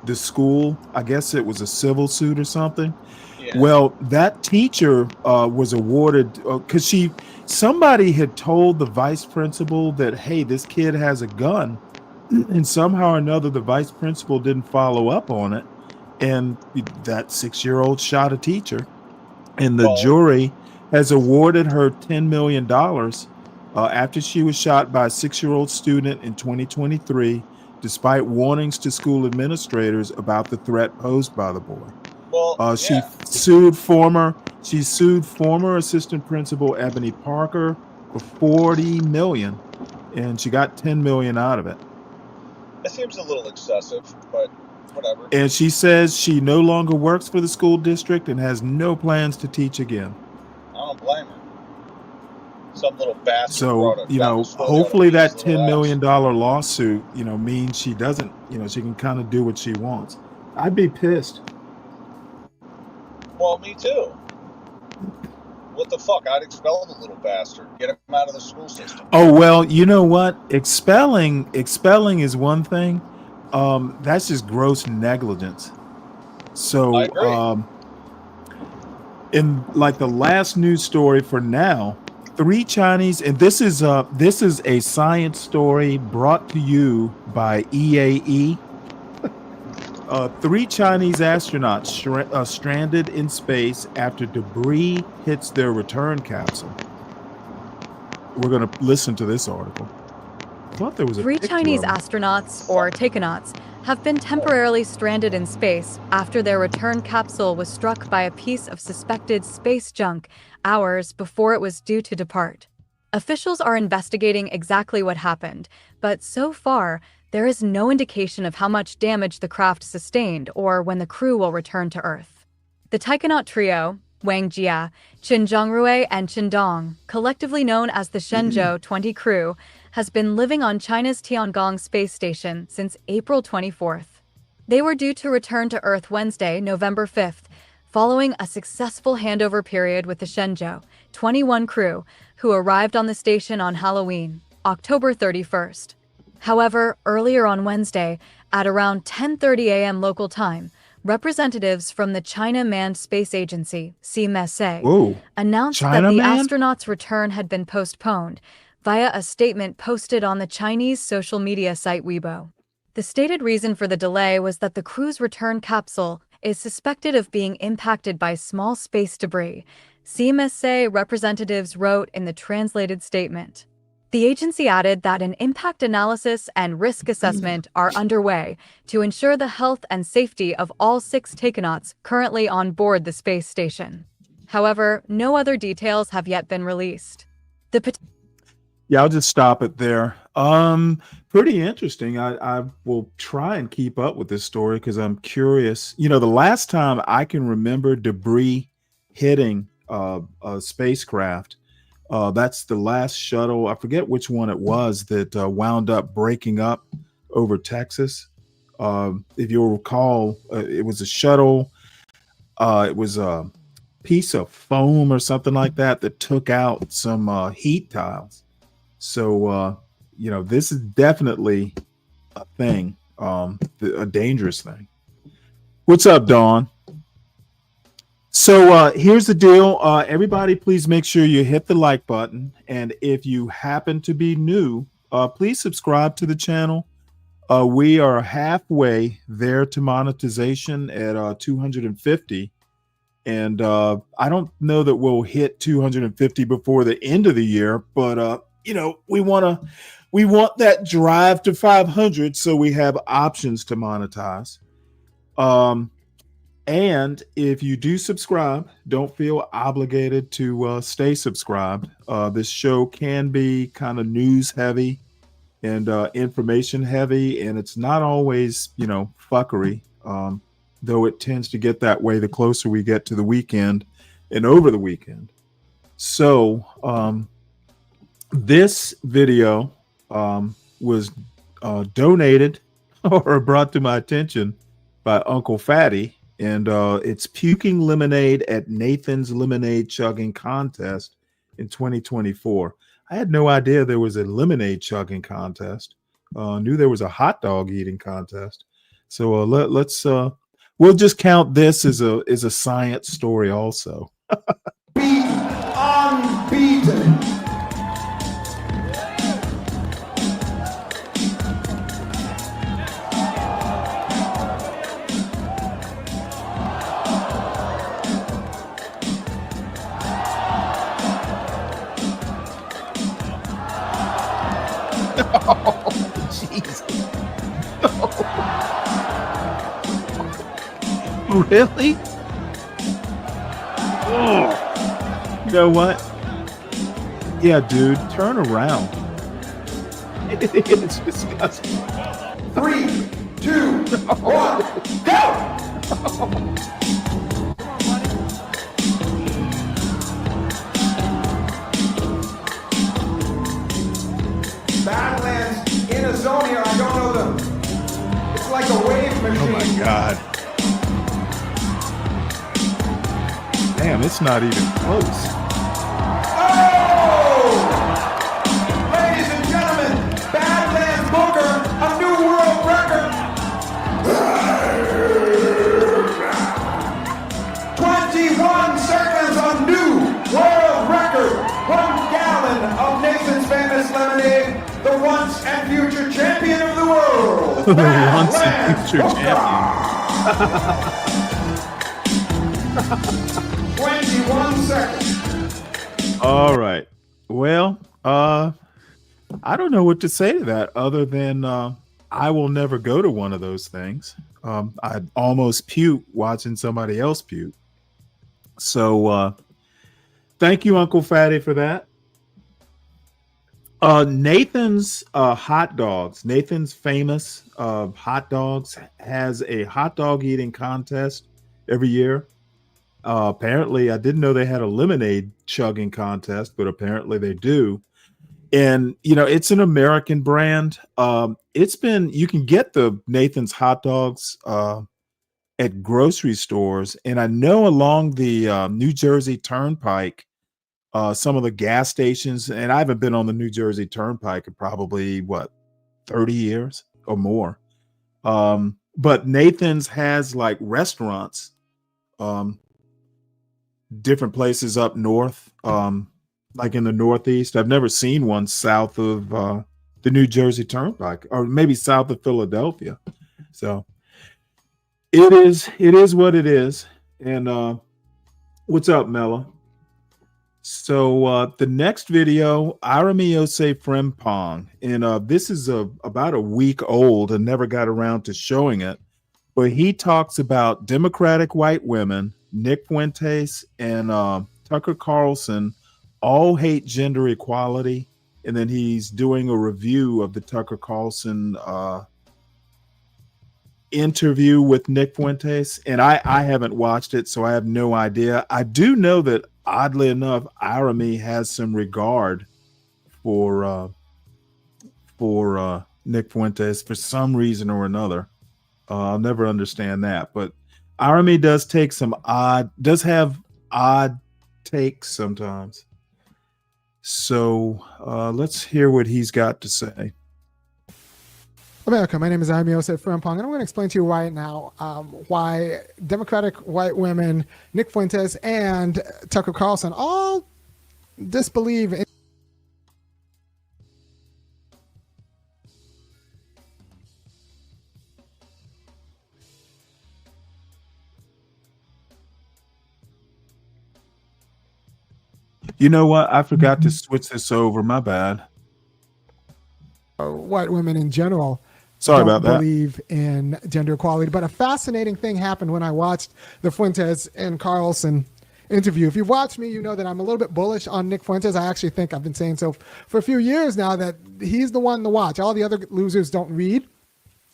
the school. I guess it was a civil suit or something. Yeah. Well, that teacher was awarded because somebody had told the vice principal that, hey, this kid has a gun, and somehow or another the vice principal didn't follow up on it, and that 6-year-old shot a teacher, and the jury has awarded her $10 million after she was shot by a 6-year-old student in 2023, despite warnings to school administrators about the threat posed by the boy. Well, She sued former assistant principal Ebony Parker for $40 million, and she got $10 million out of it. It seems a little excessive, but whatever. And she says she no longer works for the school district and has no plans to teach again. I don't blame her. Some little bastard. So, hopefully that $10 million lawsuit, means she doesn't, she can kind of do what she wants. I'd be pissed. Well, me too. What the fuck? I'd expel the little bastard. Get him out of the school system. Oh, well, you know what? Expelling is one thing. That's just gross negligence. So, I agree. In like the last news story for now, 3 Chinese, and this is a science story brought to you by EAE. 3 Chinese astronauts stranded in space after debris hits their return capsule. We're going to listen to this article. I thought there was a 3 picture Chinese of it. astronauts, or takonauts, have been temporarily stranded in space after their return capsule was struck by a piece of suspected space junk hours before it was due to depart. Officials are investigating exactly what happened, but so far, there is no indication of how much damage the craft sustained or when the crew will return to Earth. The taikonaut trio, Wang Jia, Qin Zhongrui, and Qin Dong, collectively known as the Shenzhou 20 crew, has been living on China's Tiangong space station since April 24th. They were due to return to Earth Wednesday, November 5th, following a successful handover period with the Shenzhou 21 crew, who arrived on the station on Halloween, October 31st. However, earlier on Wednesday, at around 10:30 a.m. local time, representatives from the China Manned Space Agency, CMSA, announced that the astronauts' return had been postponed via a statement posted on the Chinese social media site Weibo. The stated reason for the delay was that the crew's return capsule is suspected of being impacted by small space debris, CMSA representatives wrote in the translated statement. The agency added that an impact analysis and risk assessment are underway to ensure the health and safety of all 6 takonauts currently on board the space station. However, no other details have yet been released. Yeah, I'll just stop it there. Pretty interesting. I will try and keep up with this story because I'm curious. The last time I can remember debris hitting a spacecraft, that's the last shuttle. I forget which one it was that wound up breaking up over Texas. If you'll recall, it was a shuttle. It was a piece of foam or something like that took out some heat tiles. So, this is definitely a thing, a dangerous thing. What's up, Dawn? So here's the deal. Everybody, please make sure you hit the like button. And if you happen to be new, please subscribe to the channel. We are halfway there to monetization at 250. And I don't know that we'll hit 250 before the end of the year, but we want that drive to 500 so we have options to monetize. And if you do subscribe, don't feel obligated to stay subscribed. This show can be kind of news heavy and information heavy, and it's not always, fuckery, though it tends to get that way the closer we get to the weekend and over the weekend. So This video was donated or brought to my attention by Uncle Fatty, and it's puking lemonade at Nathan's Lemonade Chugging Contest in 2024. I had no idea there was a lemonade chugging contest. Knew there was a hot dog eating contest. So let's we'll just count this as a science story also. Unbeaten. Oh, Jesus. Oh. Really? Oh. You know what? Yeah, dude, turn around. It's disgusting. 3, 2, 1, go! Badlands in a zone here. I don't know them. It's like a wave machine. Oh my God. Damn, it's not even close. Oh! Ladies and gentlemen, Badlands Booker, a new world record. 21 seconds, a new world record. 1 gallon of Nathan's famous lemonade, the once and future champion of the world. The once and future champion. 21 seconds. All right. Well, I don't know what to say to that other than I will never go to one of those things. I'd almost puke watching somebody else puke. So thank you, Uncle Fatty, for that. Nathan's hot dogs. Nathan's famous hot dogs has a hot dog eating contest every year. Apparently, I didn't know they had a lemonade chugging contest, but apparently they do. And you know, it's an American brand. You can get the Nathan's hot dogs at grocery stores, and I know along the New Jersey Turnpike, some of the gas stations, and I haven't been on the New Jersey Turnpike in probably 30 years or more. But Nathan's has like restaurants, different places up north, like in the Northeast. I've never seen one south of the New Jersey Turnpike, or maybe south of Philadelphia. So it is what it is. And what's up, Mella? So the next video, Aramiyose Frimpong, and this is about a week old and never got around to showing it, but he talks about Democratic white women, Nick Fuentes and Tucker Carlson all hate gender equality, and then he's doing a review of the Tucker Carlson interview with Nick Fuentes, and I haven't watched it, so I have no idea. I do know that oddly enough, Arami has some regard for Nick Fuentes for some reason or another. I'll never understand that, but Arami does have odd takes sometimes. So let's hear what he's got to say. America, my name is Aramiyose Frimpong, and I'm going to explain to you right now why Democratic white women, Nick Fuentes, and Tucker Carlson all disbelieve in. You know what? I forgot to switch this over. My bad. White women in general. Sorry about that. Believe in gender equality, but a fascinating thing happened when I watched the Fuentes and Carlson interview. If you've watched me, you know that I'm a little bit bullish on Nick Fuentes. I actually think I've been saying so for a few years now that he's the one to watch. All the other losers don't read,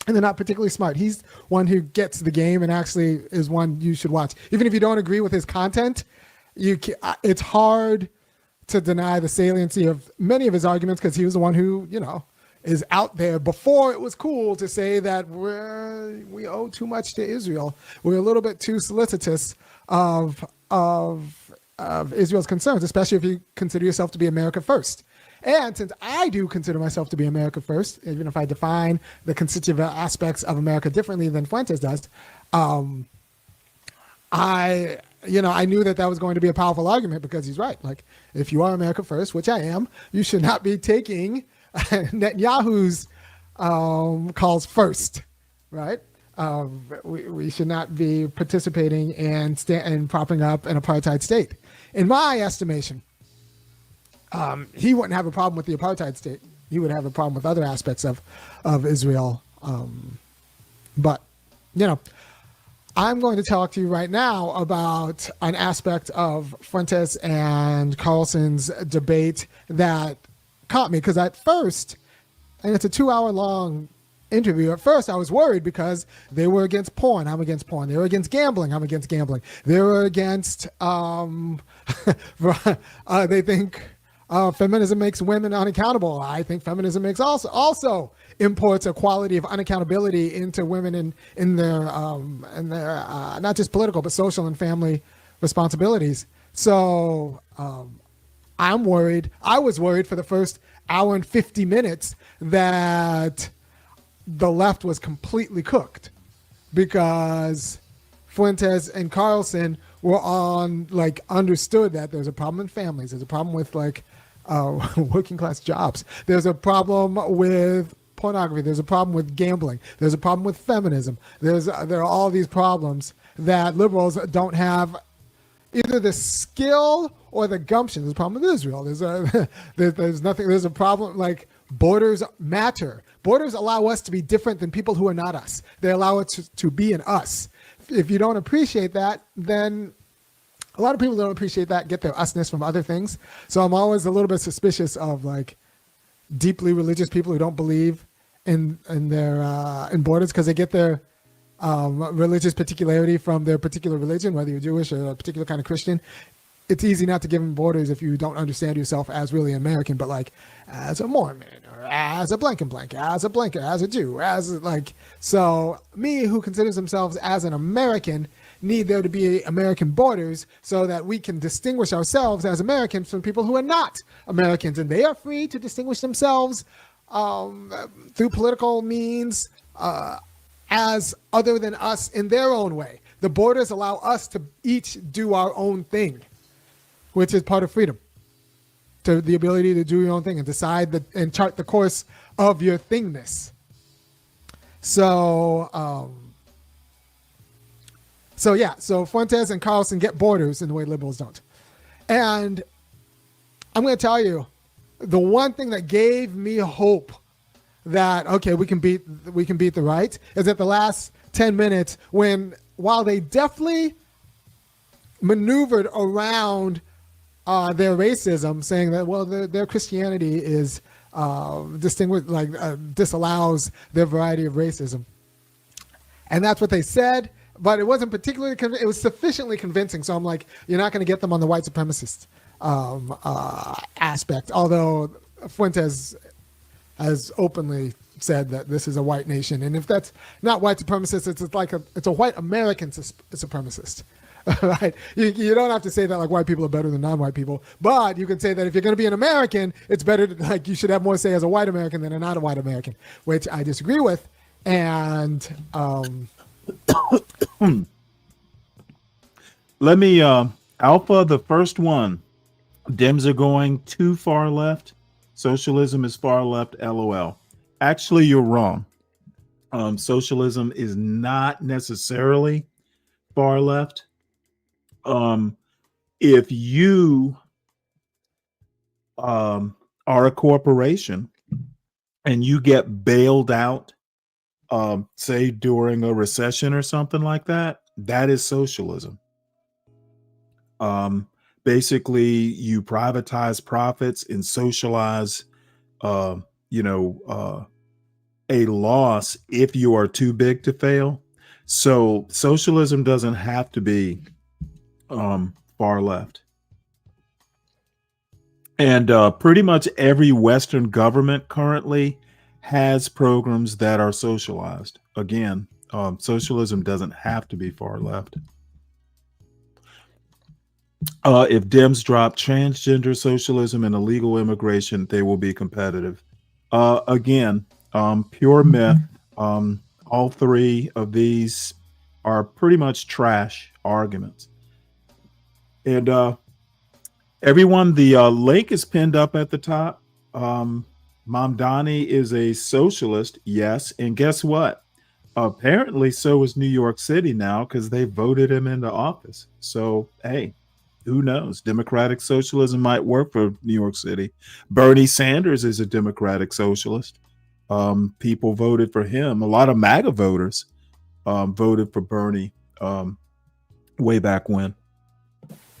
and they're not particularly smart. He's one who gets the game and actually is one you should watch. Even if you don't agree with his content, it's hard to deny the saliency of many of his arguments because he was the one who, is out there before it was cool to say that we owe too much to Israel. We're a little bit too solicitous of Israel's concerns, especially if you consider yourself to be America first. And since I do consider myself to be America first, even if I define the constitutive aspects of America differently than Fuentes does, I knew that was going to be a powerful argument because he's right. Like, if you are America first, which I am, you should not be taking Netanyahu's calls first, right? We should not be participating in propping up an apartheid state. In my estimation, he wouldn't have a problem with the apartheid state. He would have a problem with other aspects of Israel. But, I'm going to talk to you right now about an aspect of Fuentes and Carlson's debate that caught me. Because at first, and it's a 2-hour long interview, at first I was worried because they were against porn. I'm against porn. They were against gambling. I'm against gambling. They were against, they think feminism makes women unaccountable. I think feminism makes also imports a quality of unaccountability into women in their not just political but social and family responsibilities. So I'm worried. I was worried for the first hour and 50 minutes that the left was completely cooked because Fuentes and Carlson were understood that there's a problem in families. There's a problem with working class jobs. There's a problem with pornography. There's a problem with gambling. There's a problem with feminism. There are all these problems that liberals don't have either the skill or the gumption. There's a problem with Israel. There's nothing. There's a problem like borders matter. Borders allow us to be different than people who are not us. They allow us to be an us. If you don't appreciate that, then a lot of people don't appreciate that, get their usness from other things. So I'm always a little bit suspicious of deeply religious people who don't believe in borders because they get their religious particularity from their particular religion, whether you're Jewish or a particular kind of Christian. It's easy not to give them borders if you don't understand yourself as really American, but as a Mormon or as a blank, as a blanket, as a Jew, so me who considers themselves as an American need there to be American borders so that we can distinguish ourselves as Americans from people who are not Americans, and they are free to distinguish themselves through political means as other than us in their own way. The borders allow us to each do our own thing, which is part of freedom. To the ability to do your own thing and decide and chart the course of your thingness. So Fuentes and Carlson get borders in the way liberals don't. And I'm going to tell you, the one thing that gave me hope that, okay, we can beat the right is at the last 10 minutes while they definitely maneuvered around their racism, saying that, their Christianity is distinguished, disallows their variety of racism. And that's what they said, but it wasn't particularly, it was sufficiently convincing. So I'm like, you're not going to get them on the white supremacist aspect. Although Fuentes has openly said that this is a white nation. And if that's not white supremacist, it's a white American supremacist. Right? You don't have to say that white people are better than non-white people, but you can say that if you're going to be an American, it's better to, you should have more say as a white American than a not a white American, which I disagree with. And let me Alpha, the first one. Dems are going too far left. Socialism is far left. LOL. Actually, you're wrong. Socialism is not necessarily far left. If you are a corporation and you get bailed out, say during a recession or something like that, that is socialism. Basically, you privatize profits and socialize, a loss if you are too big to fail. So socialism doesn't have to be far left. And pretty much every Western government currently has programs that are socialized. Again, socialism doesn't have to be far left. If Dems drop transgender socialism and illegal immigration, they will be competitive. Again, pure myth. All three of these are pretty much trash arguments. And everyone, the link is pinned up at the top. Mamdani is a socialist, yes. And guess what? Apparently, so is New York City now because they voted him into office. So, hey, who knows? Democratic socialism might work for New York City. Bernie Sanders is a democratic socialist. People voted for him. A lot of MAGA voters voted for Bernie way back when.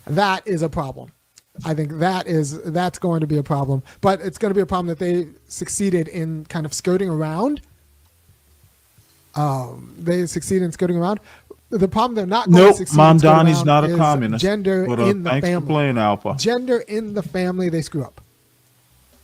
That is a problem. I think that's going to be a problem, but it's going to be a problem that they succeeded in kind of skirting around. They succeed in skirting around. The problem they're not going to succeed in skirting around Mamdani's not a is communist. gender But, in the thanks family. for playing Alpha. Gender in the family, they screw up.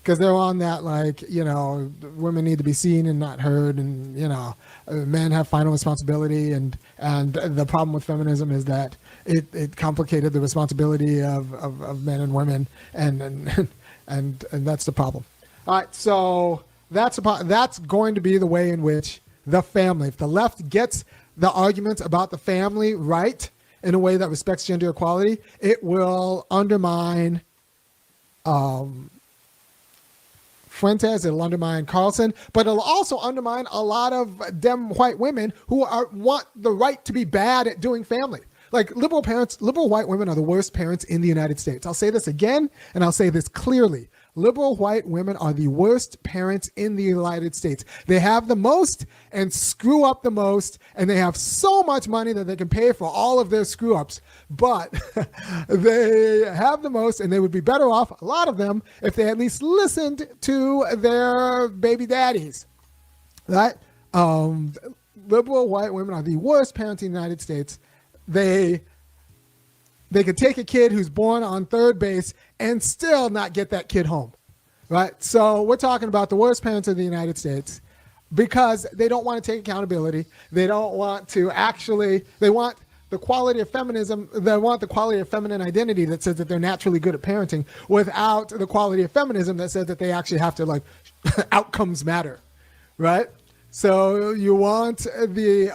Because they're on that, like, you know, women need to be seen and not heard, and, you know, men have final responsibility, and the problem with feminism is that it complicated the responsibility of men and women, and that's the problem. All right, so that's going to be the way in which the family, if the left gets the arguments about the family right in a way that respects gender equality, it will undermine Fuentes, it'll undermine Carlson, but it'll also undermine a lot of dem white women who want the right to be bad at doing family. Like liberal white women are the worst parents in the United States. I'll say this again, and I'll say this clearly. Liberal white women are the worst parents in the United States. They have the most and screw up the most, and they have so much money that they can pay for all of their screw ups. But they have the most, and they would be better off, a lot of them, if they at least listened to their baby daddies. Right? Liberal white women are the worst parents in the United States. They could take a kid who's born on third base and still not get that kid home, right? So we're talking about the worst parents in the United States because they don't want to take accountability. They don't want to they want the quality of feminism. They want the quality of feminine identity that says that they're naturally good at parenting without the quality of feminism that says that they actually have to, like, outcomes matter, right? So you want the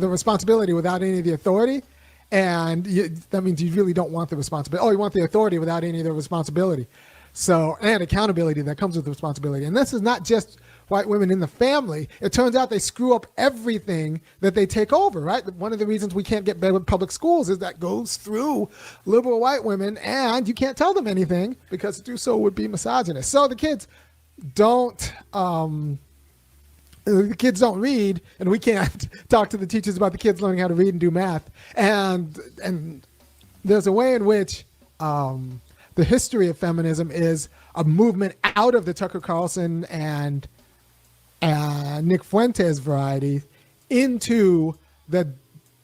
responsibility without any of the authority. And that means you really don't want the responsibility. Oh, you want the authority without any of the responsibility. So, and accountability that comes with the responsibility. And this is not just white women in the family. It turns out they screw up everything that they take over, right? One of the reasons we can't get better public schools is that goes through liberal white women, and you can't tell them anything because to do so would be misogynist. So the kids don't read, and we can't talk to the teachers about the kids learning how to read and do math. And there's a way in which the history of feminism is a movement out of the Tucker Carlson and Nick Fuentes variety into the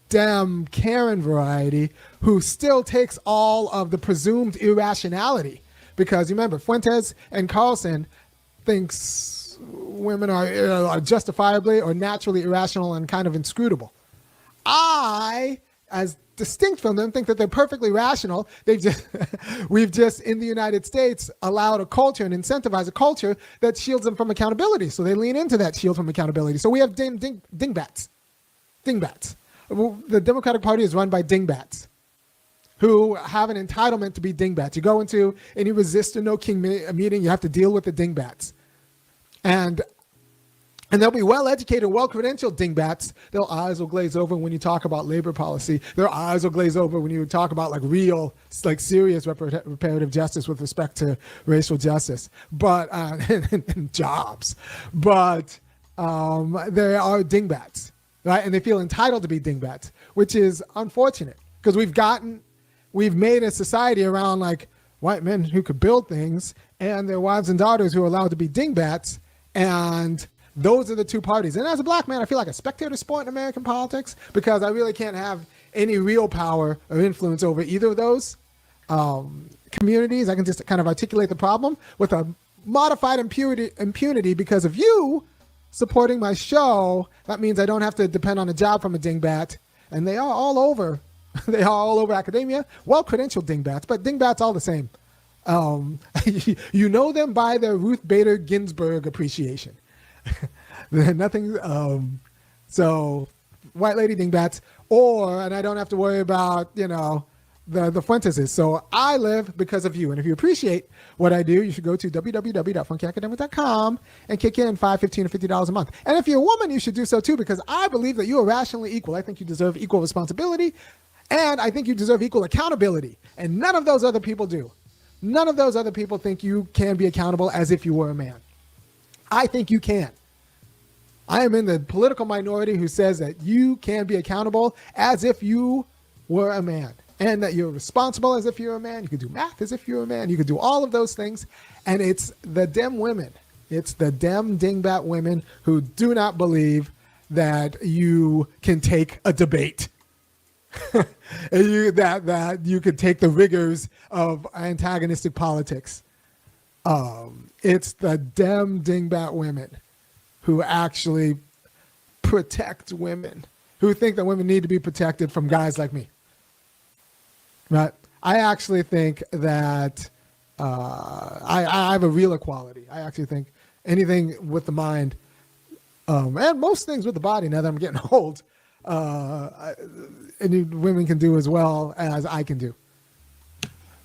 Dem Karen variety, who still takes all of the presumed irrationality. Because remember, Fuentes and Carlson thinks women are justifiably or naturally irrational and kind of inscrutable. I, as distinct from them, think that they're perfectly rational. We've just in the United States allowed a culture and incentivized a culture that shields them from accountability. So they lean into that shield from accountability. So we have dingbats. The Democratic Party is run by dingbats who have an entitlement to be dingbats. You go into any resist or no king meeting, you have to deal with the dingbats. And they'll be well-educated, well-credentialed dingbats. Their eyes will glaze over when you talk about labor policy. Their eyes will glaze over when you talk about real, serious reparative justice with respect to racial justice, but and jobs. But they are dingbats, right? And they feel entitled to be dingbats, which is unfortunate because we've made a society around white men who could build things and their wives and daughters who are allowed to be dingbats. And those are the two parties. And as a black man, I feel like a spectator sport in American politics because I really can't have any real power or influence over either of those. communities. I can just kind of articulate the problem with a modified impunity because of you supporting my show. That means I don't have to depend on a job from a dingbat. And they are all over. They are all over academia. Well-credentialed dingbats, but dingbats all the same. You know them by their Ruth Bader Ginsburg appreciation. Nothing. So white lady dingbats, and I don't have to worry about, the Fuenteses. So I live because of you. And if you appreciate what I do, you should go to www.funkyacademic.com and kick in $5, $15, or $50 a month. And if you're a woman, you should do so too, because I believe that you are rationally equal. I think you deserve equal responsibility, and I think you deserve equal accountability. And none of those other people do. None of those other people think you can be accountable as if you were a man. I think you can. I am in the political minority who says that you can be accountable as if you were a man, and that you're responsible as if you're a man. You can do math as if you're a man. You can do all of those things. And it's the dem women. It's the dem dingbat women who do not believe that you can take a debate. that you can take the rigors of antagonistic politics. It's the dem dingbat women who actually protect women, who think that women need to be protected from guys like me. Right? I actually think that I have a real equality. I actually think anything with the mind, and most things with the body, now that I'm getting old, any women can do as well as I can do.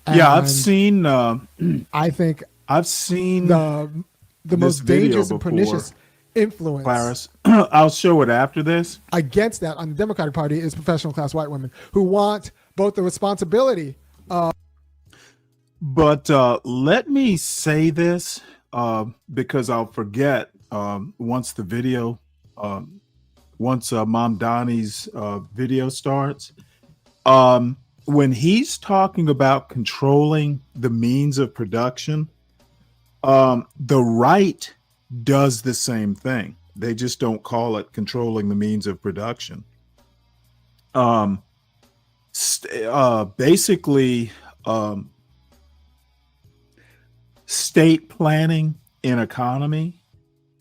Yeah, I've seen. I think I've seen the most dangerous and pernicious influence. Clarice, I'll show it after this. Against that on the Democratic Party is professional class white women who want both the responsibility. But let me say this because I'll forget once the video. Once Mom Donnie's video starts, when he's talking about controlling the means of production, the right does the same thing. They just don't call it controlling the means of production. Basically, state planning in economy,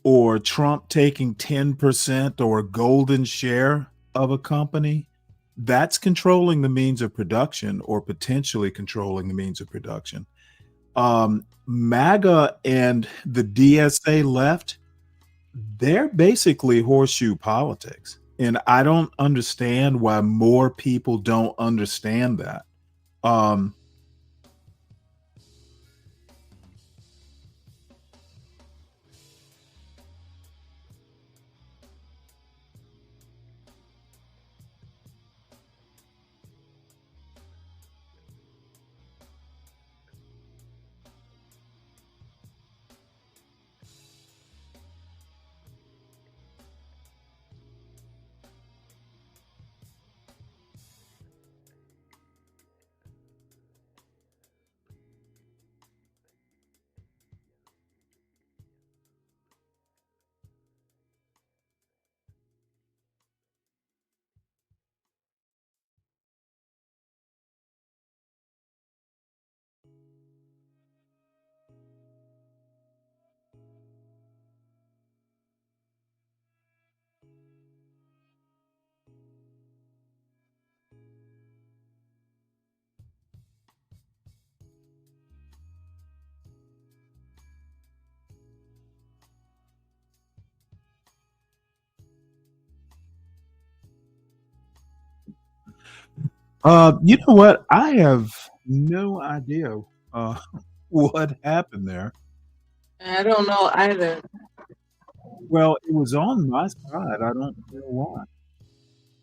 or Trump taking 10% or a golden share of a company, that's controlling the means of production, or potentially controlling the means of production. MAGA and the DSA left, they're basically horseshoe politics. And I don't understand why more people don't understand that. You know what? I have no idea what happened there. I don't know either. Well, it was on my side. I don't know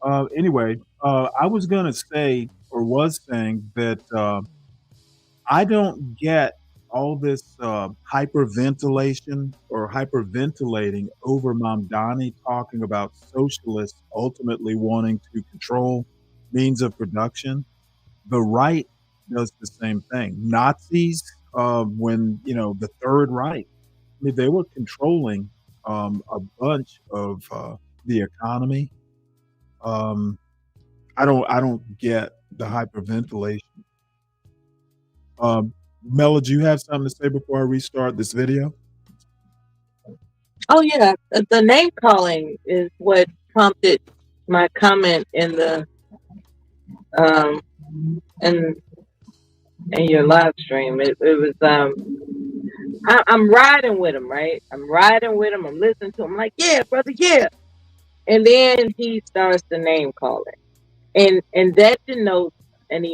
why. Anyway, I was going to say, or was saying, that I don't get all this hyperventilation or hyperventilating over Mamdani talking about socialists ultimately wanting to control means of production. The right does the same thing. Nazis, when, the Third Reich, I mean, they were controlling a bunch of the economy. I don't get the hyperventilation. Mela, do you have something to say before I restart this video? Oh yeah, the name calling is what prompted my comment in the um in your live stream. It was I'm riding with him, right? I'm riding with him. I'm listening to him. I'm like, yeah, brother, yeah. And then he starts the name calling, and that denotes an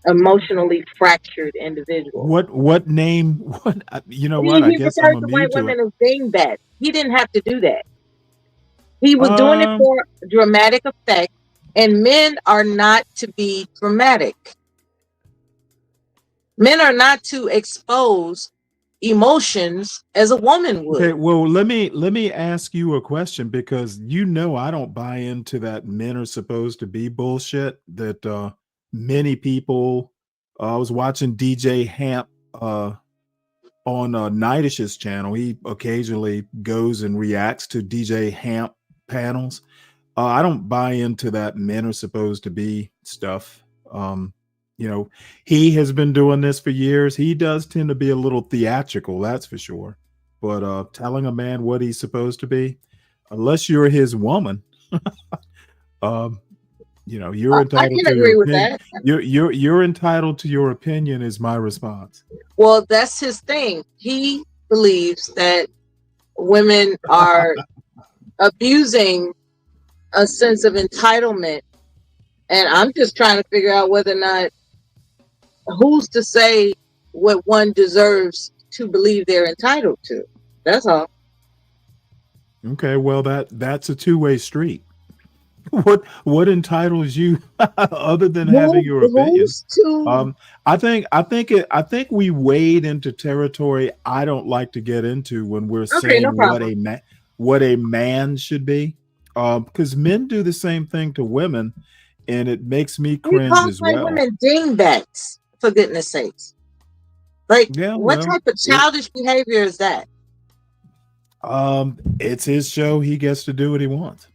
emotionally fractured individual. What name? What you know? What I He guess I'm refers to white immune to it. women as dingbats. He didn't have to do that. He was doing it Um, for dramatic effect, and men are not to be dramatic. Men are not to expose emotions as a woman would. Okay, well, let me ask you a question because you know I don't buy into that men are supposed to be bullshit that many people I was watching DJ Hamp on Nightish's channel. He occasionally goes and reacts to DJ Hamp panels. I don't buy into that men are supposed to be stuff. You know, he has been doing this for years. He does tend to be a little theatrical, that's for sure. But telling a man what he's supposed to be, unless you're his woman, you know, you're I entitled can to agree your with opinion. that. You're entitled to your opinion is my response. Well, that's his thing. He believes that women are abusing a sense of entitlement, and I'm just trying to figure out whether or not who's to say what one deserves to believe they're entitled to. That's all. Okay, well that's a two-way street. What entitles you other than having your opinion? Who's to? I think we wade into territory I don't like to get into when we're Okay, no saying problem. what a man should be. Because men do the same thing to women, and it makes me He cringe calls as white well. women dingbats, for goodness sakes. Like, Yeah, what well, type of childish behavior is that? it's his show. He gets to do what he wants.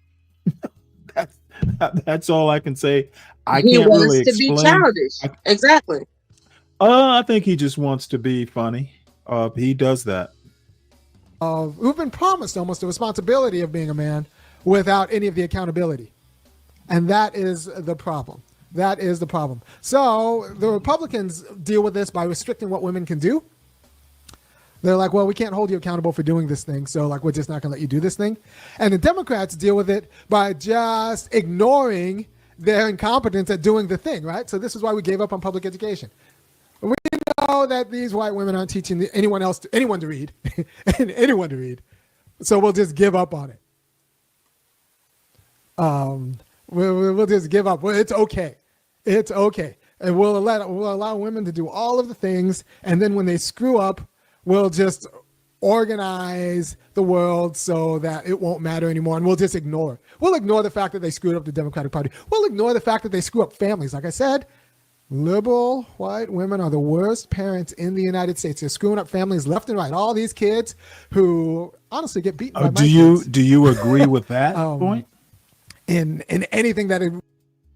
That's that's all I can say. I He can't really wants to be explain. childish. Exactly. I think he just wants to be funny. He does that. Who've been promised almost the responsibility of being a man without any of the accountability. And that is the problem. That is the problem. So the Republicans deal with this by restricting what women can do. They're like, well, we can't hold you accountable for doing this thing, so like we're just not going to let you do this thing. And the Democrats deal with it by just ignoring their incompetence at doing the thing, right? So this is why we gave up on public education. We know that these white women aren't teaching anyone to read, anyone to read. So we'll just give up on it. We'll just give up. Well, it's okay. It's okay. And we'll allow women to do all of the things. And then when they screw up, we'll just organize the world so that it won't matter anymore. And we'll just ignore. We'll ignore the fact that they screwed up the Democratic Party. We'll ignore the fact that they screw up families. Like I said, liberal white women are the worst parents in the United States. They're screwing up families left and right. All these kids who honestly get beaten by my kids. Do you agree with that point? In anything that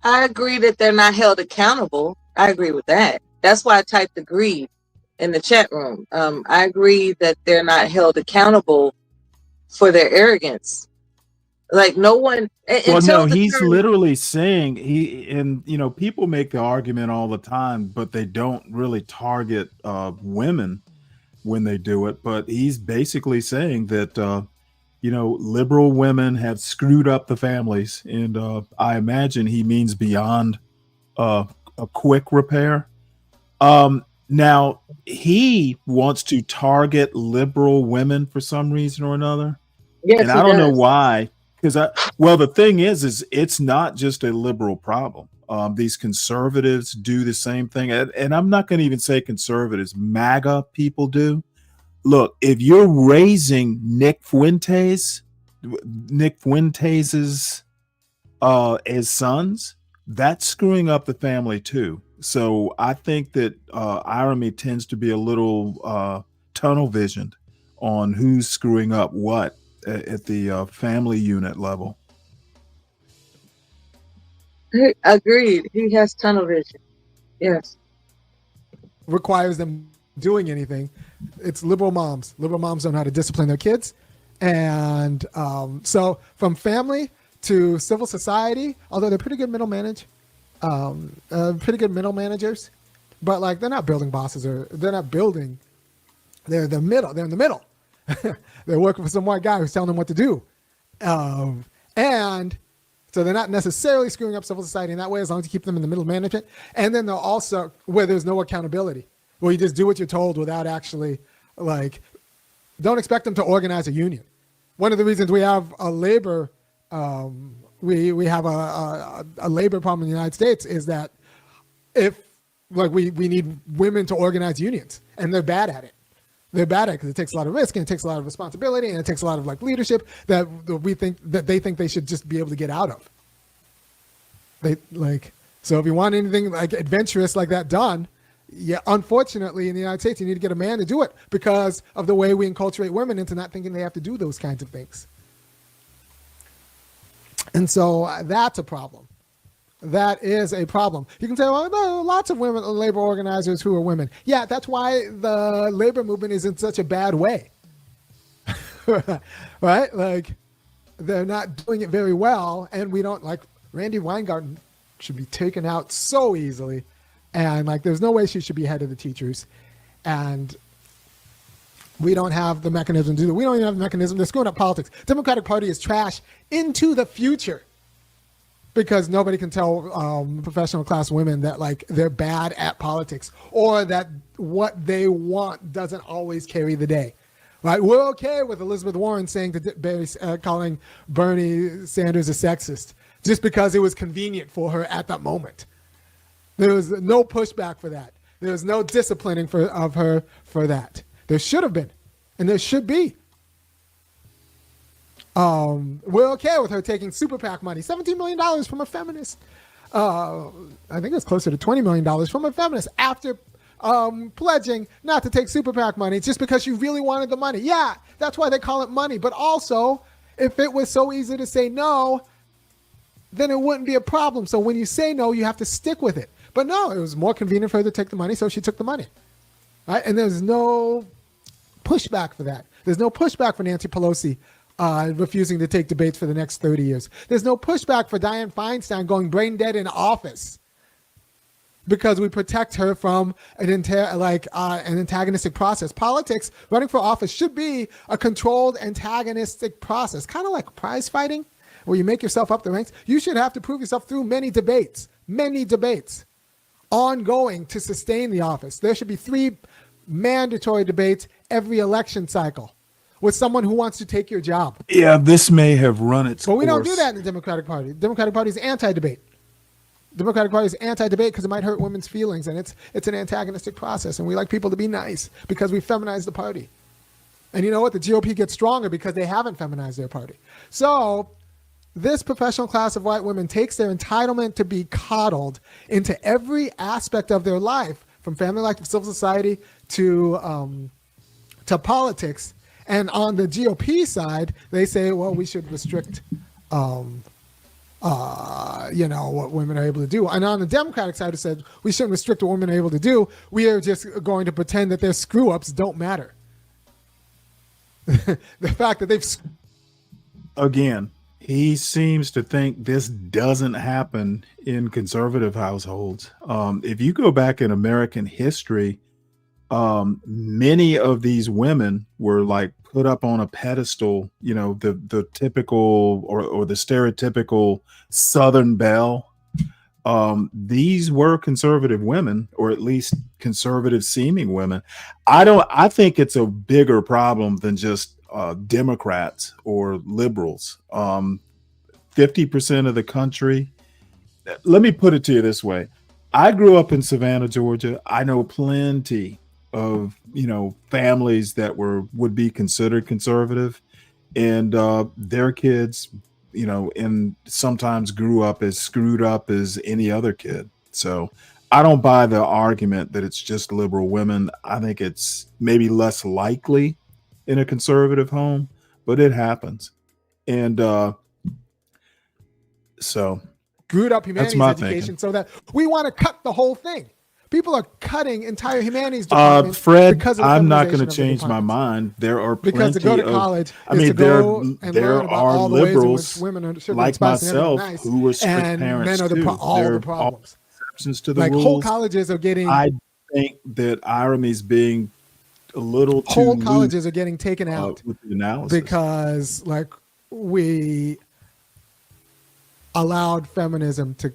I agree that they're not held accountable. I agree with that. That's why I typed agreed in the chat room. I agree that they're not held accountable for their arrogance. Like no one. Well, no, he's literally saying people make the argument all the time, but they don't really target women when they do it. But he's basically saying that liberal women have screwed up the families, and I imagine he means beyond a quick repair. Now he wants to target liberal women for some reason or another, and I don't know why. Because the thing is it's not just a liberal problem. These conservatives do the same thing, and I'm not going to even say conservatives. MAGA people do. Look, if you're raising Nick Fuentes' as sons, that's screwing up the family too. So I think that irony tends to be a little tunnel visioned on who's screwing up what at the family unit level. Agreed. He has tunnel vision. Yes. requires them doing anything. It's liberal moms. Liberal moms don't know how to discipline their kids. And so from family to civil society, although they're pretty good middle managers, but like they're not building bosses or they're not building. They're in the middle. They're working for some white guy who's telling them what to do. And so they're not necessarily screwing up civil society in that way as long as you keep them in the middle management. And then they'll also, where there's no accountability, where you just do what you're told without actually, like, don't expect them to organize a union. One of the reasons we have a labor, we have a labor problem in the United States is that if, like, we need women to organize unions, and they're bad at it. They're bad at it because it takes a lot of risk and it takes a lot of responsibility and it takes a lot of like leadership that they think they should just be able to get out of. So if you want anything like adventurous like that done, yeah, unfortunately in the United States you need to get a man to do it because of the way we enculturate women into not thinking they have to do those kinds of things. And so that's a problem. That is a problem. You can say, well, there are lots of women, labor organizers who are women. Yeah, that's why the labor movement is in such a bad way. Right? Like, they're not doing it very well, and we don't, like, Randy Weingarten should be taken out so easily, and, like, there's no way she should be head of the teachers, and we don't have the mechanism to do that. We don't even have the mechanism. They're screwing up politics. Democratic Party is trash into the future. Because nobody can tell professional class women that like they're bad at politics or that what they want doesn't always carry the day, right? We're okay with Elizabeth Warren saying calling Bernie Sanders a sexist just because it was convenient for her at that moment. There was no pushback for that. There was no disciplining of her for that. There should have been, and there should be. We're okay with her taking super PAC money, $17 million from a feminist. I think it's closer to $20 million from a feminist after pledging not to take super PAC money just because she really wanted the money. Yeah, that's why they call it money. But also, if it was so easy to say no, then it wouldn't be a problem. So when you say no, you have to stick with it. But no, it was more convenient for her to take the money, so she took the money. Right? And there's no pushback for that. There's no pushback for Nancy Pelosi refusing to take debates for the next 30 years. There's no pushback for Dianne Feinstein going brain dead in office because we protect her from an antagonistic process. Politics, running for office, should be a controlled antagonistic process, kind of like prize fighting, where you make yourself up the ranks. You should have to prove yourself through many debates, ongoing to sustain the office. There should be 3 mandatory debates every election cycle with someone who wants to take your job. Yeah, this may have run its course. But we don't do that in the Democratic Party. The Democratic Party is anti-debate. The Democratic Party is anti-debate because it might hurt women's feelings, and it's an antagonistic process, and we like people to be nice because we feminize the party. And you know what? The GOP gets stronger because they haven't feminized their party. So this professional class of white women takes their entitlement to be coddled into every aspect of their life, from family life to civil society to politics. And on the GOP side, they say, well, we should restrict, what women are able to do. And on the Democratic side, it said we shouldn't restrict what women are able to do. We are just going to pretend that their screw-ups don't matter. The fact that they've... Again, he seems to think this doesn't happen in conservative households. If you go back in American history, many of these women were like put up on a pedestal, the typical or the stereotypical Southern belle. These were conservative women, or at least conservative seeming women. I think it's a bigger problem than just Democrats or liberals. 50% of the country. Let me put it to you this way. I grew up in Savannah, Georgia. I know plenty of families that would be considered conservative, and their kids and sometimes grew up as screwed up as any other kid. So I don't buy the argument that it's just liberal women. I think it's maybe less likely in a conservative home, but it happens. And so screwed up humanities education so that we want to cut the whole thing. People are cutting entire humanities departments Fred, because of the I'm not feminization going to of the change my departments. mind. There are Because to plenty go to of, college I is mean, to go and there learn about are all the ways in which liberals women are sugar and like spice and everything myself nice, who were strict and parents men are too. all There the are all problems. exceptions to the Like whole rules. colleges are getting I think that Irene's being a little too whole loose colleges are getting taken out with the analysis. because like we allowed feminism to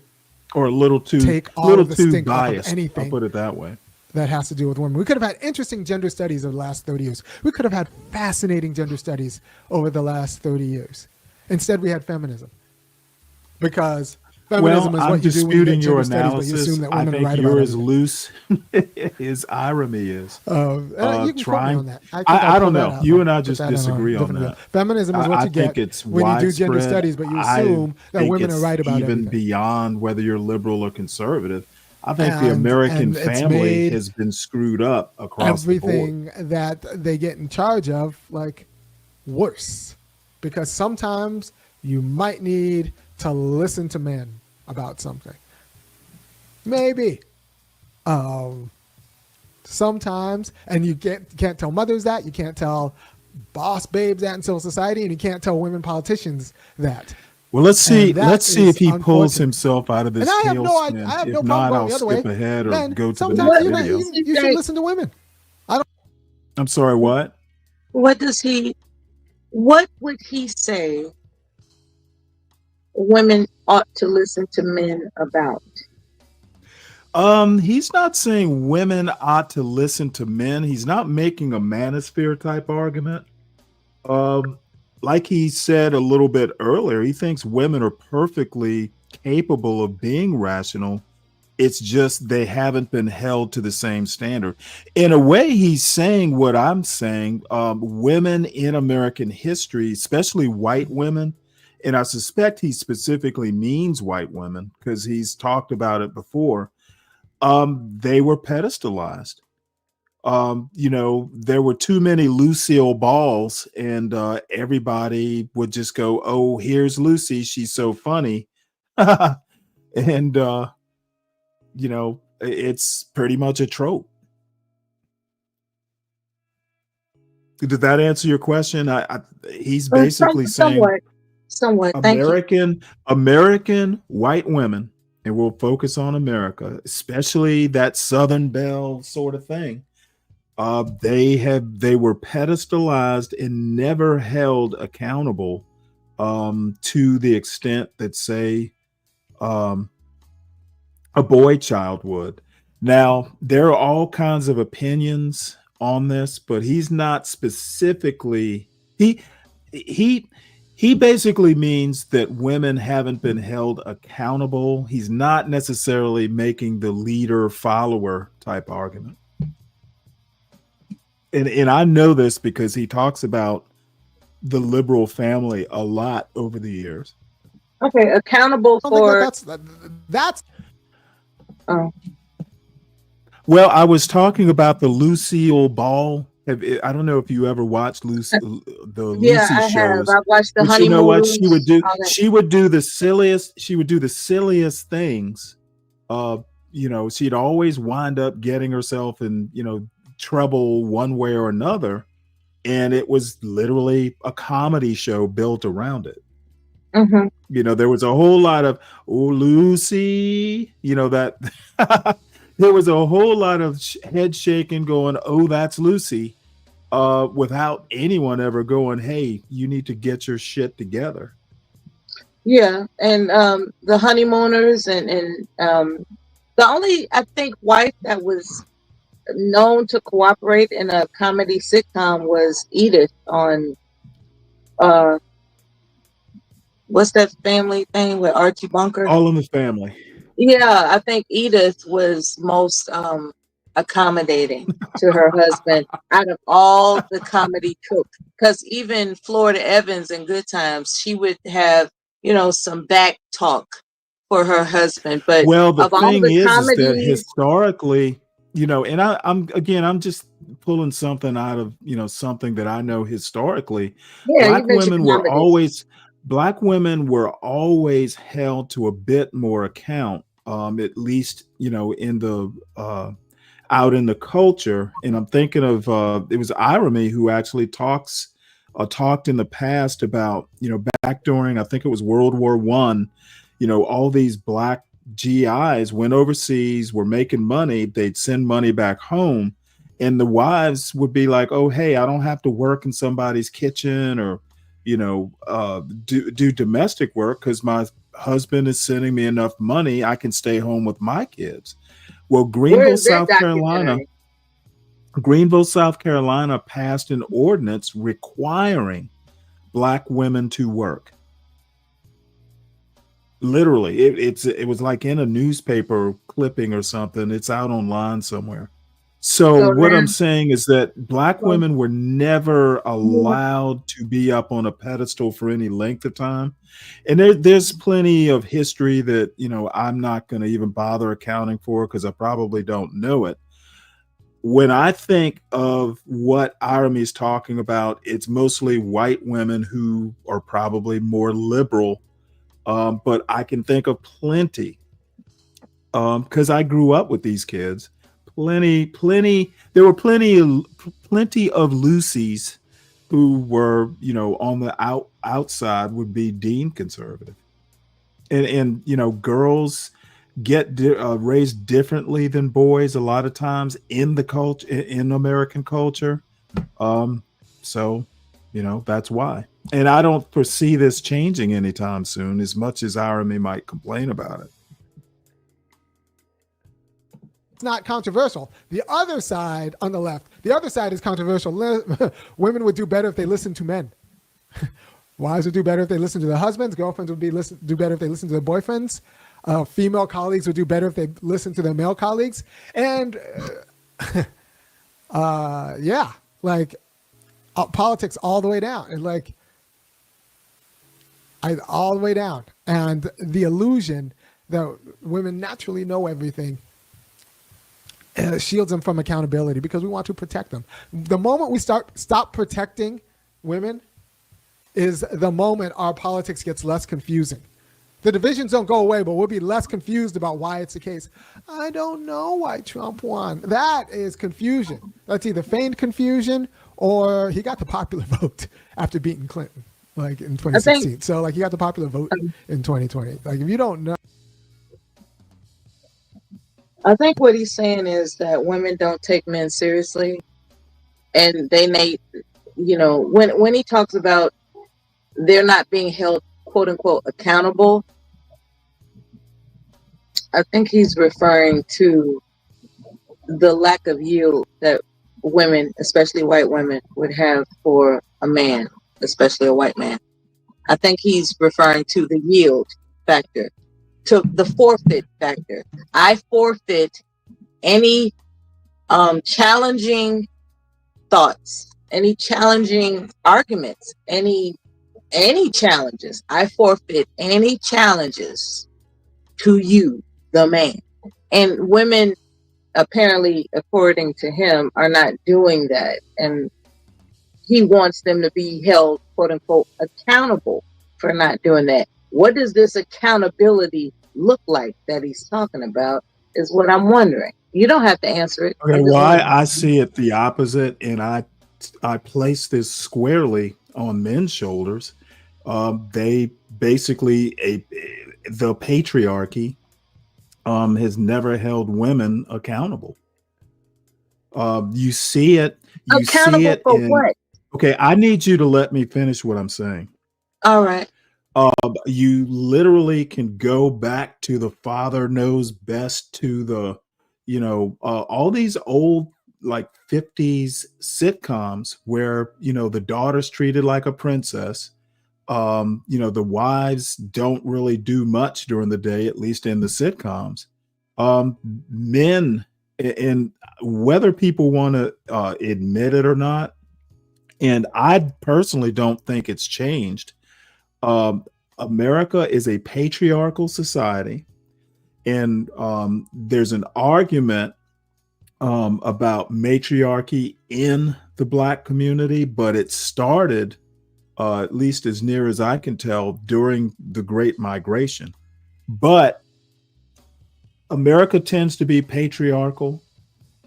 Or a little too take all of the stink off of biased. I'll anything put it that way. that has to do with women. We could have had interesting gender studies over the last 30 years. We could have had fascinating gender studies over the last 30 years. Instead, we had feminism. Because feminism is I'm what you do when you disputing get your gender studies, but you analysis. assume that I women are think right you're about as everything. loose as Irony is. You can quote me Trying, on that. I don't know. You and I just disagree on video. that. Feminism is what I you get think it's when you do gender widespread. studies, but you I assume that think women are it's right about even everything. beyond whether you're liberal or conservative. I think the And American it's family made has been screwed up across the board. everything that they get in charge of like worse, because sometimes you might need to listen to men about something. Maybe sometimes, and you can't tell mothers that, you can't tell boss babes that in civil society, and you can't tell women politicians that. Well, let's see. Let's see if he pulls unfortunate. himself out of this And I have no tailspin. If problem not, going I'll the other way. skip ahead or Men, go to the sometimes next you video. you should listen to women. I'm sorry, what? What would he say women ought to listen to men about? He's not saying women ought to listen to men. He's not making a manosphere type argument. Like he said a little bit earlier, he thinks women are perfectly capable of being rational. It's just they haven't been held to the same standard. In a way, he's saying what I'm saying. Women in American history, especially white women, and I suspect he specifically means white women because he's talked about it before. They were pedestalized. There were too many Lucille balls, and everybody would just go, "Oh, here's Lucy. She's so funny," and it's pretty much a trope. Did that answer your question? He's basically saying somewhat. Thank you. American white women, and we'll focus on America, especially that Southern Belle sort of thing. They were pedestalized and never held accountable to the extent that, say, a boy child would. Now, there are all kinds of opinions on this, but he's not specifically he basically means that women haven't been held accountable. He's not necessarily making the leader follower type argument. And I know this because he talks about the liberal family a lot over the years. Okay, accountable for that's. Oh. Well, I was talking about the Lucille Ball. I don't know if you ever watched Lucy I shows. have. I watched the But honeymoon. you know what she would do? all that. She would do the silliest. She would do the silliest things. She'd always wind up getting herself in trouble one way or another, and it was literally a comedy show built around it. Mm-hmm. There was a whole lot of Lucy. That there was a whole lot of head shaking, going, "Oh, that's Lucy," without anyone ever going, "Hey, you need to get your shit together." Yeah, and the honeymooners and the only I think wife that was known to cooperate in a comedy sitcom was Edith on what's that family thing with Archie Bunker? All in the Family. Yeah, I think Edith was most accommodating to her husband out of all the comedy cooks. Because even Florida Evans in Good Times, she would have, some back talk for her husband. But Well, the of all thing the is that comedies, historically, and I'm just pulling something out of something that I know historically. yeah, you Black mentioned women were comedies. always held to a bit more account at least, in the out in the culture. And I'm thinking of it was Irony who actually talked in the past about, back during, I think it was World War I, all these black GIs went overseas, were making money, they'd send money back home, and the wives would be like, oh, hey, I don't have to work in somebody's kitchen or, do domestic work because my husband is sending me enough money, I can stay home with my kids. Well, Greenville, South Carolina passed an ordinance requiring black women to work. Literally, it was like in a newspaper clipping or something. It's out online somewhere. So what I'm saying is that black women were never allowed to be up on a pedestal for any length of time. And there's plenty of history that, I'm not going to even bother accounting for because I probably don't know it. When I think of what Irony's talking about, it's mostly white women who are probably more liberal. But I can think of plenty because I grew up with these kids. There were plenty of Lucy's who were, on the outside would be deemed conservative. And girls get raised differently than boys a lot of times in the culture, in American culture. So, that's why. And I don't foresee this changing anytime soon, as much as Irony might complain about it. It's not controversial. The other side on the left, is controversial. Women would do better if they listened to men. Wives would do better if they listened to their husbands. Girlfriends would do better if they listened to their boyfriends. Female colleagues would do better if they listened to their male colleagues. And politics all the way down. And all the way down. And the illusion that women naturally know everything shields them from accountability because we want to protect them. The moment we stop protecting women is the moment our politics gets less confusing. The divisions don't go away, but we'll be less confused about why it's the case. I don't know why Trump won. That is confusion. That's either feigned confusion or he got the popular vote after beating Clinton, in 2016. So he got the popular vote in 2020. If you don't know. I think what he's saying is that women don't take men seriously, and when he talks about they're not being held quote unquote accountable, I think he's referring to the lack of yield that women, especially white women, would have for a man, especially a white man. I think he's referring to the yield factor, to the forfeit factor. I forfeit any challenging thoughts, any challenging arguments, any challenges. I forfeit any challenges to you, the man. And women, apparently, according to him, are not doing that. And he wants them to be held, quote unquote, accountable for not doing that. What does this accountability look like that he's talking about is what I'm wondering. You don't have to answer it. Okay, why I see it the opposite, and I place this squarely on men's shoulders. They basically, the patriarchy has never held women accountable. You see it. Accountable for what? Okay, I need you to let me finish what I'm saying. All right. You literally can go back to the father knows best, to the, all these old 50s sitcoms where, the daughter's treated like a princess. The wives don't really do much during the day, at least in the sitcoms. Men, and whether people want to admit it or not, and I personally don't think it's changed. America is a patriarchal society, and there's an argument about matriarchy in the Black community, but it started, at least as near as I can tell, during the Great Migration. But America tends to be patriarchal,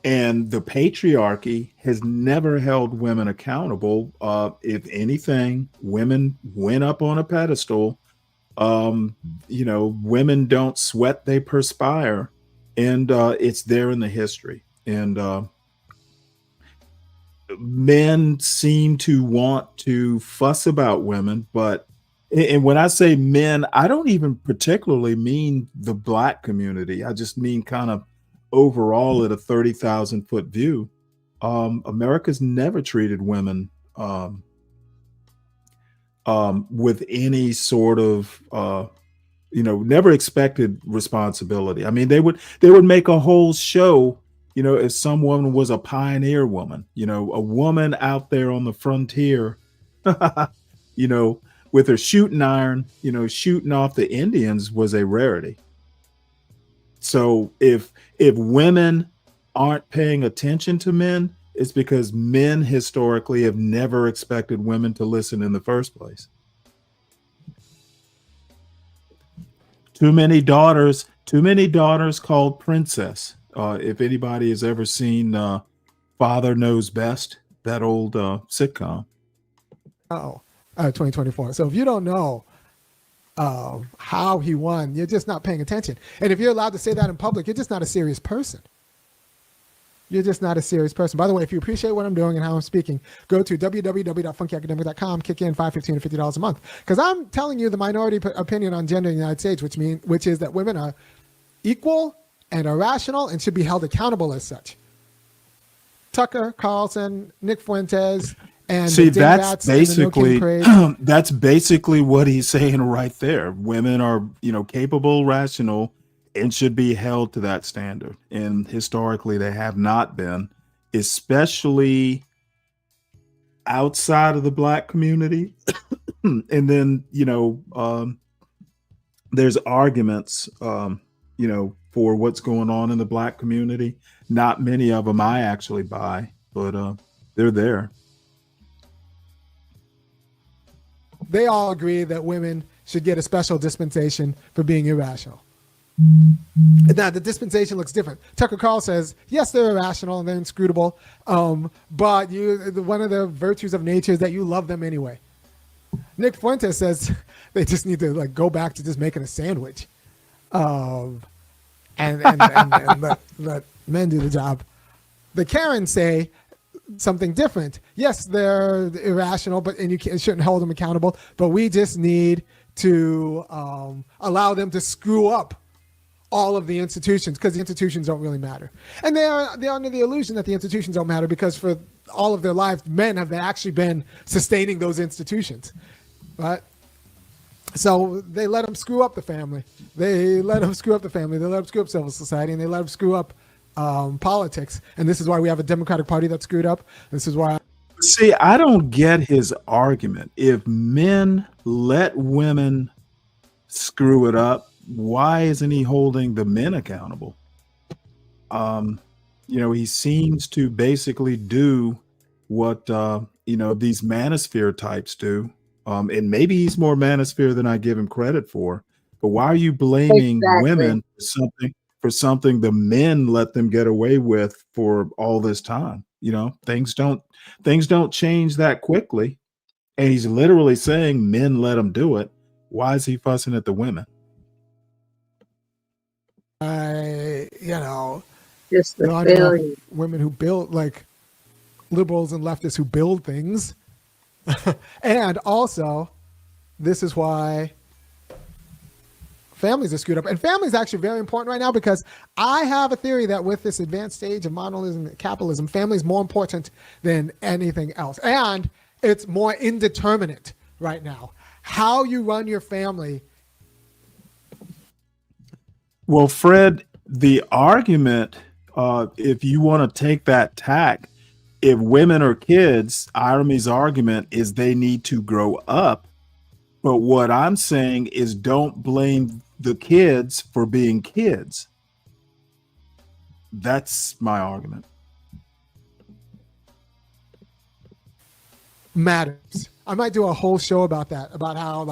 and the patriarchy has never held women accountable. If anything, women went up on a pedestal. Women don't sweat, they perspire, and it's there in the history. And men seem to want to fuss about women, and when I say men, I don't even particularly mean the black community. I just mean kind of overall at a 30,000-foot view. America's never treated women with any sort of never expected responsibility. I mean, they would make a whole show, if some woman was a pioneer woman, a woman out there on the frontier, with her shooting iron, shooting off the Indians was a rarity. So if women aren't paying attention to men, it's because men historically have never expected women to listen in the first place. Too many daughters called princess. If anybody has ever seen Father Knows Best, that old sitcom. 2024. So if you don't know how he won, you're just not paying attention. And if you're allowed to say that in public, you're just not a serious person. You're just not a serious person. By the way, if you appreciate what I'm doing and how I'm speaking, go to www.funkyacademic.com, kick in $5, $15, or $50 a month. Because I'm telling you the minority opinion on gender in the United States, which is that women are equal and irrational and should be held accountable as such. Tucker Carlson, Nick Fuentes, and see, that's basically that's basically what he's saying right there. Women are, capable, rational, and should be held to that standard. And historically, they have not been, especially outside of the black community. And then, there's arguments, for what's going on in the black community. Not many of them I actually buy, but they're there. They all agree that women should get a special dispensation for being irrational. Now, the dispensation looks different. Tucker Carl says, yes, they're irrational and they're inscrutable, but one of the virtues of nature is that you love them anyway. Nick Fuentes says they just need to go back to just making a sandwich, and let men do the job. The Karens say something different. Yes, they're irrational, and you shouldn't hold them accountable, but we just need to allow them to screw up all of the institutions, because the institutions don't really matter. And they're under the illusion that the institutions don't matter, because for all of their lives, men have actually been sustaining those institutions, right? So they let them screw up the family. They let them screw up civil society, and they let them screw up politics. And this is why we have a Democratic Party that's screwed up. This is why. See, I don't get his argument. If men let women screw it up, why isn't he holding the men accountable? He seems to basically do what these manosphere types do. And maybe he's more manosphere than I give him credit for. But why are you blaming women for something the men let them get away with for all this time? Things don't change that quickly. And he's literally saying men let them do it. Why is he fussing at the women? Just the failure. Women who build, liberals and leftists who build things. And also, this is why families are screwed up. And families are actually very important right now, because I have a theory that with this advanced stage of monolism and capitalism, family is more important than anything else. And it's more indeterminate right now. How you run your family. Well, Fred, the argument, if you want to take that tack, if women are kids, Iremy's argument is they need to grow up. But what I'm saying is don't blame the kids for being kids. That's my argument. Matters. I might do a whole show about that, about how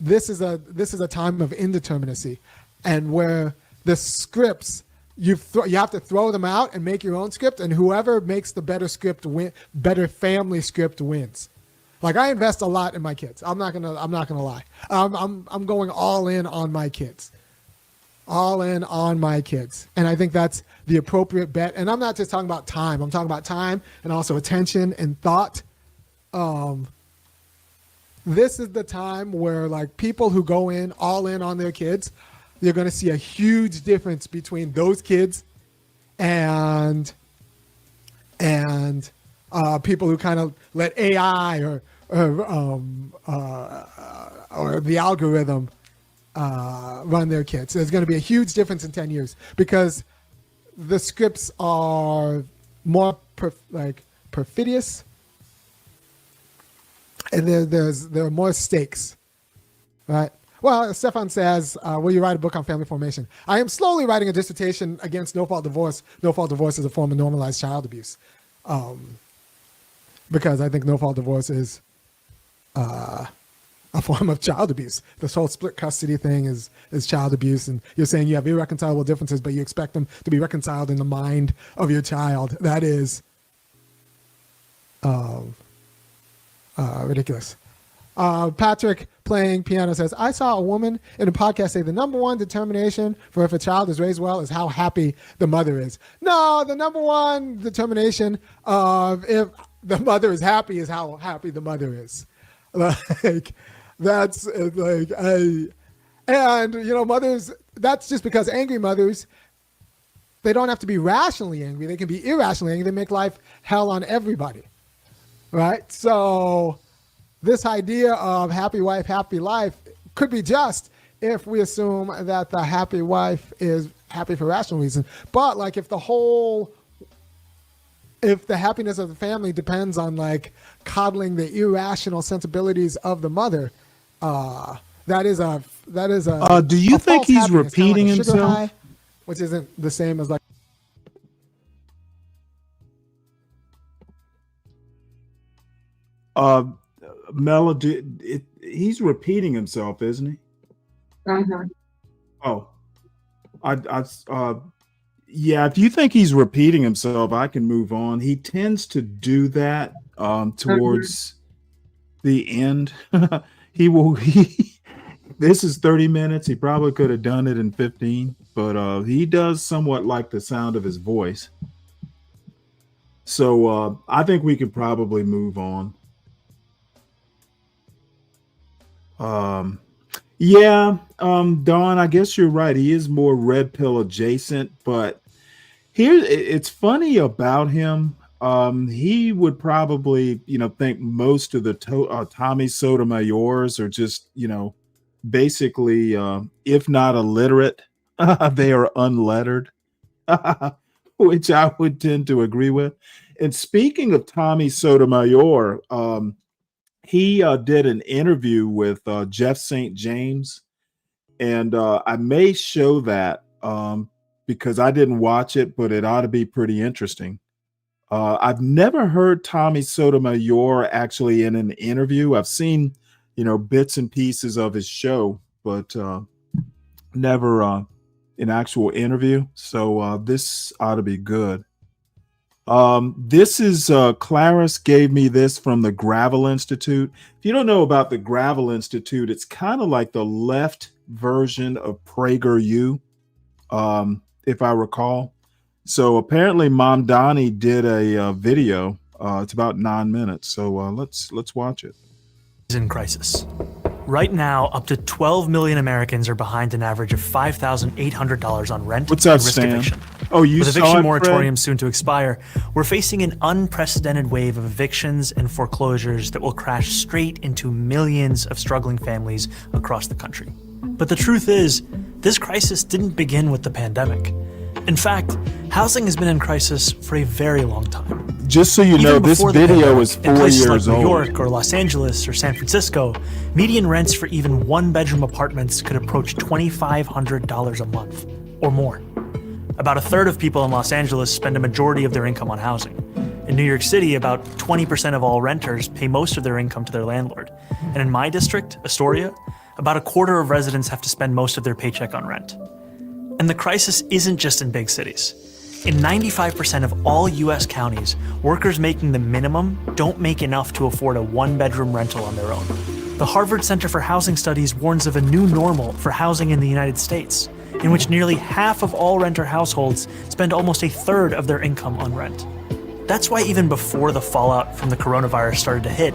this is a time of indeterminacy, and where the scripts, you have to throw them out and make your own script, and whoever makes the better script better family script wins. Like, I invest a lot in my kids. I'm not gonna lie. I'm going all in on my kids. All in on my kids. And I think that's the appropriate bet. And I'm not just talking about time. I'm talking about time and also attention and thought. This is the time where, like, people who go in all in on their kids, you're going to see a huge difference between those kids and people who kind of let AI or the algorithm run their kids. There's going to be a huge difference in 10 years because the scripts are more perfidious, and there are more stakes, right? Well, Stefan says, will you write a book on family formation? I am slowly writing a dissertation against no-fault divorce. No-fault divorce is a form of normalized child abuse, because I think no-fault divorce is a form of child abuse. This whole split custody thing is child abuse, and you're saying you have irreconcilable differences, but you expect them to be reconciled in the mind of your child. That is ridiculous. Patrick playing piano says, I saw a woman in a podcast say the number one determination for if a child is raised well is how happy the mother is. No, the number one determination of if the mother is happy is how happy the mother is. Like, that's like, and you know, mothers, that's just because angry mothers, they don't have to be rationally angry. They can be irrationally angry. They make life hell on everybody. Right? So this idea of happy wife, happy life could be just if we assume that the happy wife is happy for rational reasons. But like, if the happiness of the family depends on like coddling the irrational sensibilities of the mother, that is a do you think he's repeating like himself? High, which isn't the same as like. Melody, he's repeating himself, isn't he? Oh, yeah. If you think he's repeating himself, I can move on. He tends to do that towards the end. This is 30 minutes. He probably could have done it in 15, but he does somewhat like the sound of his voice. So I think we could probably move on. Dawn, I guess you're right. He is more red pill adjacent, but it's funny about him. He would probably, think most of the Tommy Sotomayor's are just, basically, if not illiterate, they are unlettered, which I would tend to agree with. And speaking of Tommy Sotomayor, he did an interview with Jeff St. James, and I may show that because I didn't watch it, but it ought to be pretty interesting. I've never heard Tommy Sotomayor actually in an interview. I've seen, bits and pieces of his show, but never an actual interview. So this ought to be good. This is Claris gave me this from the Gravel Institute. If you don't know about the Gravel Institute, it's kind of like the left version of PragerU, if I recall. So apparently Mom Donnie did a video. It's about 9 minutes. So let's watch it. In crisis. Right now, up to 12 million Americans are behind an average of $5,800 on rent What's up, and risk Stan? eviction. Oh, you With saw eviction it, moratorium Fred? soon to expire, we're facing an unprecedented wave of evictions and foreclosures that will crash straight into millions of struggling families across the country. But the truth is, this crisis didn't begin with the pandemic. In fact, housing has been in crisis for a very long time. Just so you know, this video is 4 in places years like New old. York or Los Angeles or San Francisco, median rents for even one-bedroom apartments could approach $2,500 a month or more. About a third of people in Los Angeles spend a majority of their income on housing. In New York City, about 20% of all renters pay most of their income to their landlord. And in my district, Astoria, about a quarter of residents have to spend most of their paycheck on rent. And the crisis isn't just in big cities. In 95% of all US counties, workers making the minimum don't make enough to afford a one-bedroom rental on their own. The Harvard Center for Housing Studies warns of a new normal for housing in the United States, in which nearly half of all renter households spend almost a third of their income on rent. That's why even before the fallout from the coronavirus started to hit,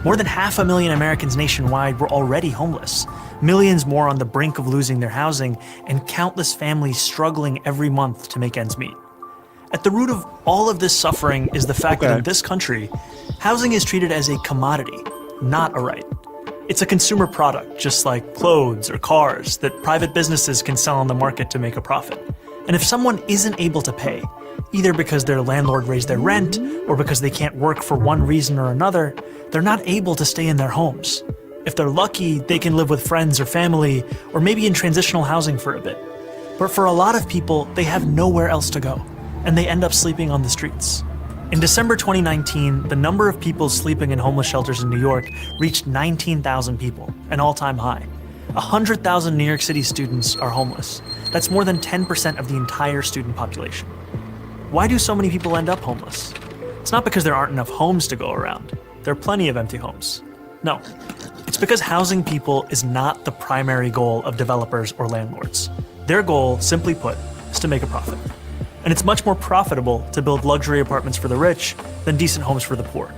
more than 500,000 Americans nationwide were already homeless, millions more on the brink of losing their housing, and countless families struggling every month to make ends meet. At the root of all of this suffering is the fact that in this country, housing is treated as a commodity, not a right. It's a consumer product, just like clothes or cars, that private businesses can sell on the market to make a profit. And if someone isn't able to pay, either because their landlord raised their rent or because they can't work for one reason or another, they're not able to stay in their homes. If they're lucky, they can live with friends or family, or maybe in transitional housing for a bit. But for a lot of people, they have nowhere else to go, and they end up sleeping on the streets. In December 2019, the number of people sleeping in homeless shelters in New York reached 19,000 people, an all-time high. 100,000 New York City students are homeless. That's more than 10% of the entire student population. Why do so many people end up homeless? It's not because there aren't enough homes to go around. There are plenty of empty homes. No, it's because housing people is not the primary goal of developers or landlords. Their goal, simply put, is to make a profit. And it's much more profitable to build luxury apartments for the rich than decent homes for the poor.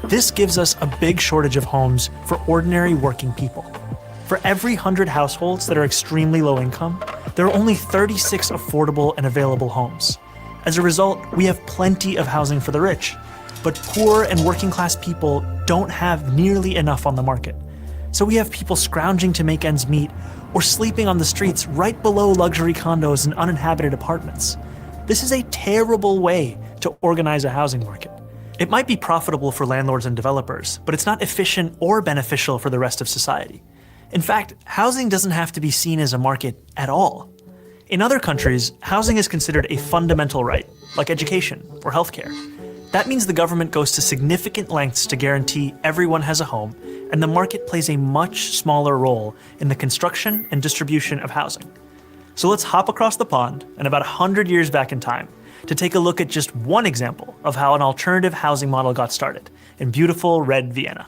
This gives us a big shortage of homes for ordinary working people. For every 100 households that are extremely low income, there are only 36 affordable and available homes. As a result, we have plenty of housing for the rich, but poor and working class people don't have nearly enough on the market. So we have people scrounging to make ends meet or sleeping on the streets right below luxury condos and uninhabited apartments. This is a terrible way to organize a housing market. It might be profitable for landlords and developers, but it's not efficient or beneficial for the rest of society. In fact, housing doesn't have to be seen as a market at all. In other countries, housing is considered a fundamental right, like education or healthcare. That means the government goes to significant lengths to guarantee everyone has a home, and the market plays a much smaller role in the construction and distribution of housing. So let's hop across the pond and about 100 years back in time to take a look at just one example of how an alternative housing model got started in beautiful red Vienna.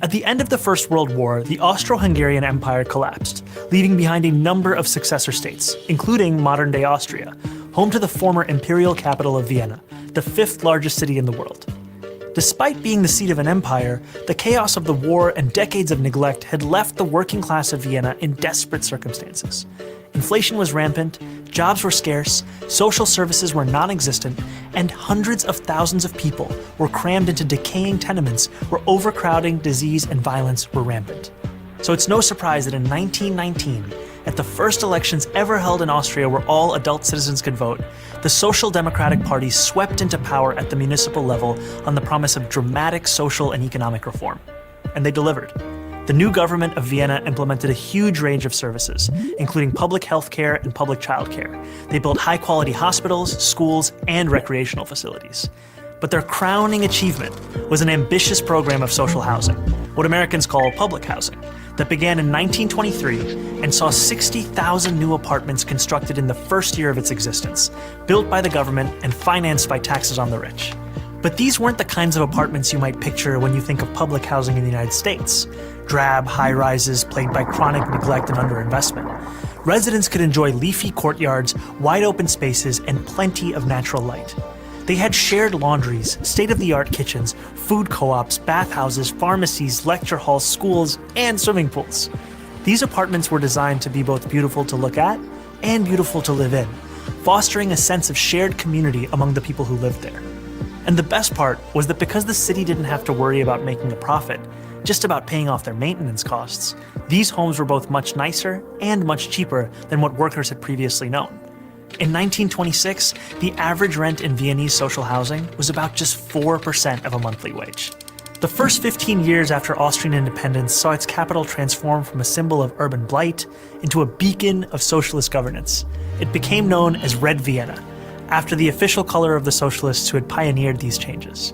At the end of the First World War, the Austro-Hungarian Empire collapsed, leaving behind a number of successor states, including modern-day Austria, home to the former imperial capital of Vienna, the 5th largest city in the world. Despite being the seat of an empire, the chaos of the war and decades of neglect had left the working class of Vienna in desperate circumstances. Inflation was rampant, jobs were scarce, social services were non-existent, and hundreds of thousands of people were crammed into decaying tenements where overcrowding, disease, and violence were rampant. So it's no surprise that in 1919, at the first elections ever held in Austria where all adult citizens could vote, the Social Democratic Party swept into power at the municipal level on the promise of dramatic social and economic reform. And they delivered. The new government of Vienna implemented a huge range of services, including public health care and public child care. They built high-quality hospitals, schools, and recreational facilities. But their crowning achievement was an ambitious program of social housing, what Americans call public housing, that began in 1923 and saw 60,000 new apartments constructed in the first year of its existence, built by the government and financed by taxes on the rich. But these weren't the kinds of apartments you might picture when you think of public housing in the United States. Drab high-rises plagued by chronic neglect and underinvestment. Residents could enjoy leafy courtyards, wide-open spaces, and plenty of natural light. They had shared laundries, state-of-the-art kitchens, food co-ops, bathhouses, pharmacies, lecture halls, schools, and swimming pools. These apartments were designed to be both beautiful to look at and beautiful to live in, fostering a sense of shared community among the people who lived there. And the best part was that because the city didn't have to worry about making a profit, just about paying off their maintenance costs, these homes were both much nicer and much cheaper than what workers had previously known. In 1926, the average rent in Viennese social housing was about just 4% of a monthly wage. The first 15 years after Austrian independence saw its capital transform from a symbol of urban blight into a beacon of socialist governance. It became known as Red Vienna, after the official color of the socialists who had pioneered these changes.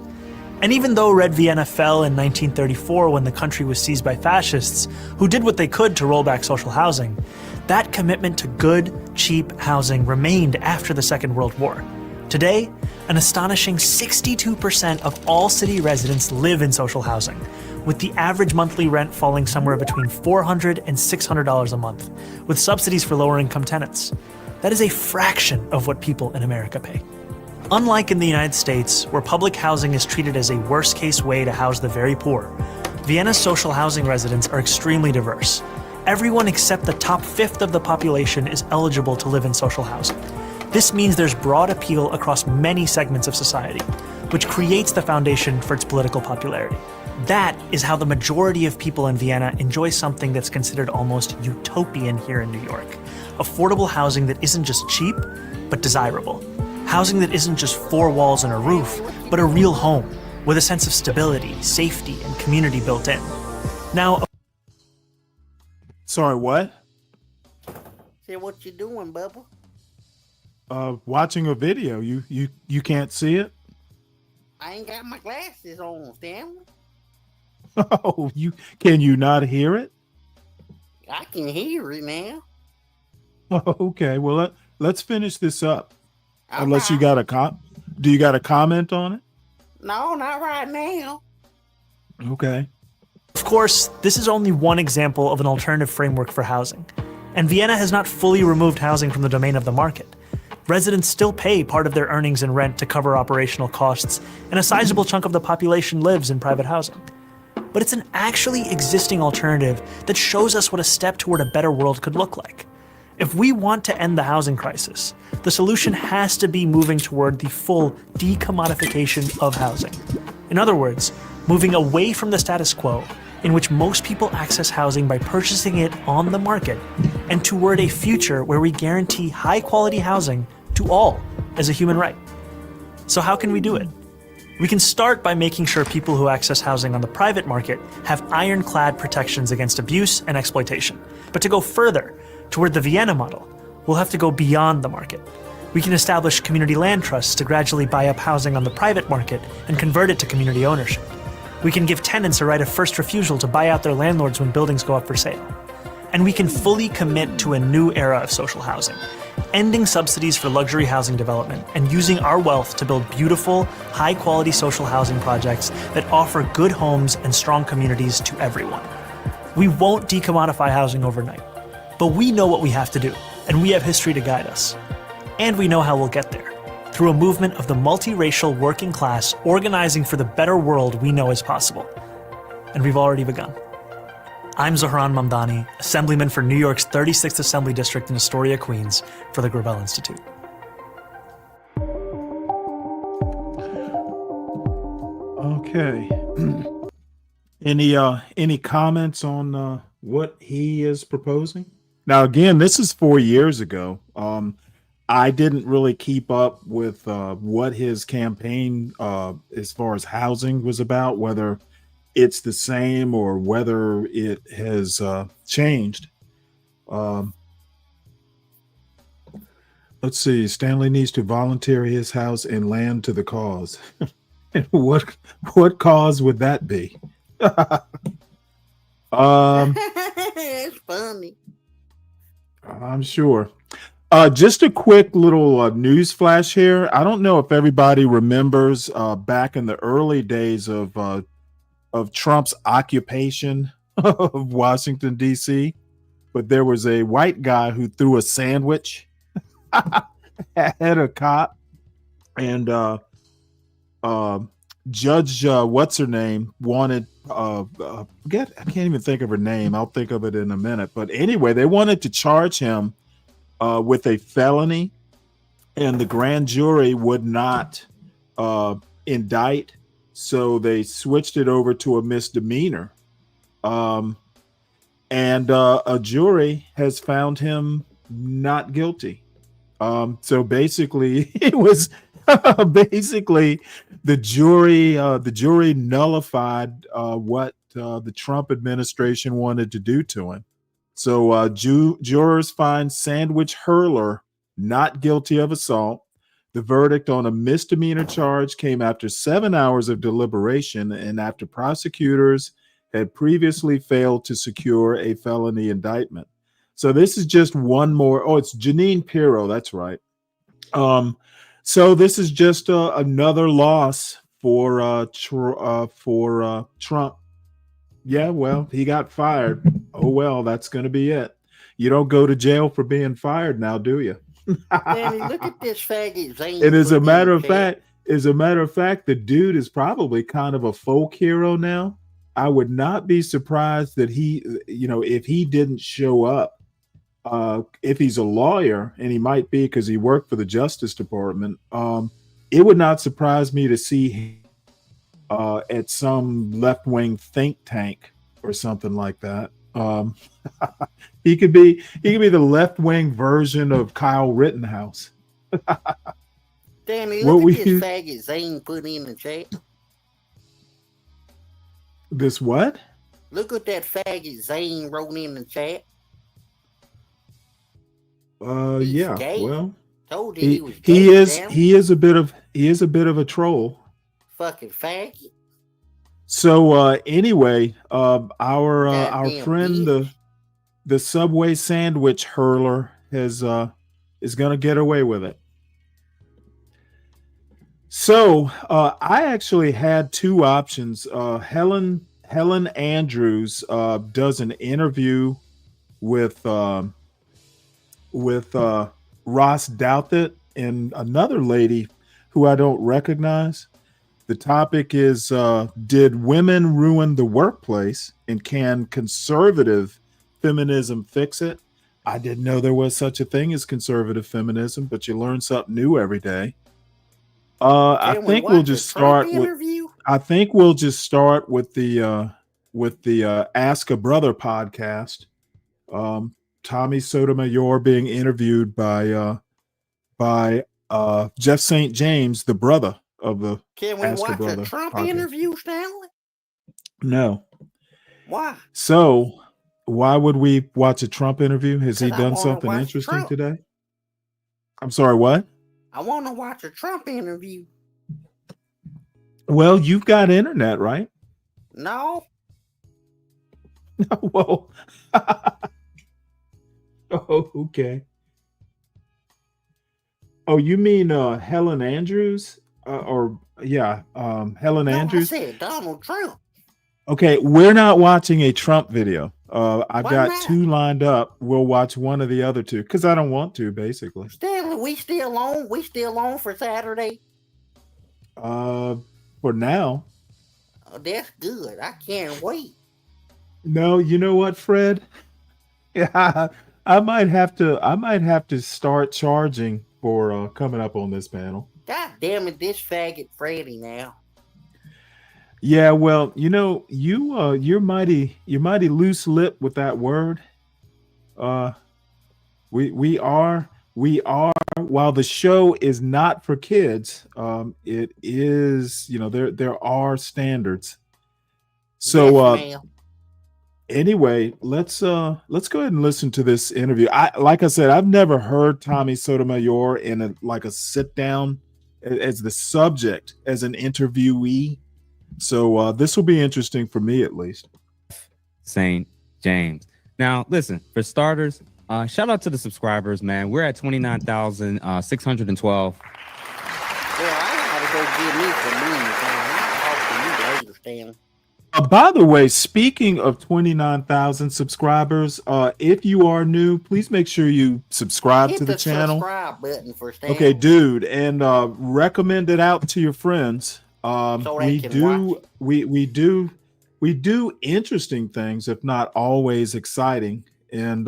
And even though Red Vienna fell in 1934 when the country was seized by fascists, who did what they could to roll back social housing, that commitment to good cheap housing remained after the Second World War. Today, an astonishing 62% of all city residents live in social housing, with the average monthly rent falling somewhere between $400 and $600 a month, with subsidies for lower-income tenants. That is a fraction of what people in America pay. Unlike in the United States, where public housing is treated as a worst-case way to house the very poor, Vienna's social housing residents are extremely diverse. Everyone except the top fifth of the population is eligible to live in social housing. This means there's broad appeal across many segments of society, which creates the foundation for its political popularity. That is how the majority of people in Vienna enjoy something that's considered almost utopian here in New York. Affordable housing that isn't just cheap, but desirable. Housing that isn't just four walls and a roof, but a real home, with a sense of stability, safety, and community built in. Now, sorry, what? Say, what you doing, Bubba? Watching a video. You can't see it? I ain't got my glasses on, Stanley. Oh, can you not hear it? I can hear it now. Okay, well let's finish this up. All Unless you right. got do you got a comment on it? No, not right now. Okay. of course, this is only one example of an alternative framework for housing, and Vienna has not fully removed housing from the domain of the market. Residents still pay part of their earnings in rent to cover operational costs, and a sizable chunk of the population lives in private housing. But it's an actually existing alternative that shows us what a step toward a better world could look like. If we want to end the housing crisis, the solution has to be moving toward the full decommodification of housing. In other words, moving away from the status quo, in which most people access housing by purchasing it on the market, and toward a future where we guarantee high-quality housing to all as a human right. So how can we do it? We can start by making sure people who access housing on the private market have ironclad protections against abuse and exploitation. But to go further, toward the Vienna model, we'll have to go beyond the market. We can establish community land trusts to gradually buy up housing on the private market and convert it to community ownership. We can give tenants a right of first refusal to buy out their landlords when buildings go up for sale. And we can fully commit to a new era of social housing, ending subsidies for luxury housing development and using our wealth to build beautiful, high-quality social housing projects that offer good homes and strong communities to everyone. We won't decommodify housing overnight, but we know what we have to do, and we have history to guide us. And we know how we'll get there, through a movement of the multiracial working class organizing for the better world we know is possible. And we've already begun. I'm Zohran Mamdani, Assemblyman for New York's 36th Assembly District in Astoria, Queens, for the Gravel Institute. Okay. Any comments on what he is proposing? Now, again, this is 4 years ago. I didn't really keep up with what his campaign, as far as housing, was about, whether it's the same or whether it has changed. Let's see. Stanley needs to volunteer his house and land to the cause. And what cause would that be? It's funny. I'm sure. Just a quick little news flash here. I don't know if everybody remembers back in the early days of Trump's occupation of Washington, D.C., but there was a white guy who threw a sandwich at a cop, and Judge what's her name wanted I can't even think of her name. I'll think of it in a minute. But anyway, they wanted to charge him with a felony, and the grand jury would not indict, so they switched it over to a misdemeanor. And a jury has found him not guilty. So basically, it was basically the jury nullified what the Trump administration wanted to do to him. So jurors find sandwich hurler not guilty of assault. The verdict on a misdemeanor charge came after 7 hours of deliberation and after prosecutors had previously failed to secure a felony indictment. So this is just one more. Oh, it's Janine Pirro. That's right. So this is just another loss for Trump. Yeah, well, he got fired. Oh well, that's going to be it. You don't go to jail for being fired now, do you? Danny, look at this faggot Zane. And as a matter of fact, the dude is probably kind of a folk hero now. I would not be surprised that he, if he didn't show up. If he's a lawyer, and he might be because he worked for the Justice Department, it would not surprise me to see him at some left-wing think tank or something like that. He could be the left-wing version of Kyle Rittenhouse. Danny, look at this faggot Zane put in the chat. This what? Look at that faggot Zane wrote in the chat. Yeah. gay. Well, Told you he was he gay, is damn. he is a bit of a troll. Fucking faggot. So anyway, our Goddamn friend the Subway sandwich hurler is gonna get away with it. So I actually had two options. Helen Andrews does an interview with Ross Douthat and another lady who I don't recognize. The topic is, did women ruin the workplace, and can conservative feminism fix it? I didn't know there was such a thing as conservative feminism, but you learn something new every day. I think we'll just start with the Ask a Brother podcast. Tommy Sotomayor being interviewed by Jeff St. James, the brother of the Can we Ask a watch Brother a Trump podcast. interview, Stanley? No. Why? So why would we watch a Trump interview? Has he 'Cause I done wanna something watch interesting Trump. today? I'm sorry, what? I want to watch a Trump interview. Well, you've got internet, right? No. Well, oh, okay. Oh, you mean Helen Andrews? Helen Andrews? I said Donald Trump. Okay, we're not watching a Trump video. I've Why got not? two lined up. We'll watch one of the other two because I don't want to, basically. Stanley, we still on? We still on for Saturday? For now. Oh, that's good. I can't wait. No, you know what, Fred? Yeah, I might have to start charging for coming up on this panel. God damn it, this faggot Freddy now. Yeah, well, you're mighty loose lip with that word. We are while the show is not for kids, it is, there are standards. So Yes, ma'am. anyway, let's go ahead and listen to this interview. Like I said, I've never heard Tommy Sotomayor in a sit down as the subject, as an interviewee. So this will be interesting for me, at least. St. James. Now, listen, for starters, shout out to the subscribers, man. We're at 29,612. Well, I gotta go get me some wings, man. I'll talk to you later, Stanley. By the way, speaking of 29,000 subscribers, if you are new, please make sure you subscribe Hit to the channel. Subscribe button for Stanley. Okay, dude, and recommend it out to your friends. So they can watch. We do interesting things, if not always exciting, and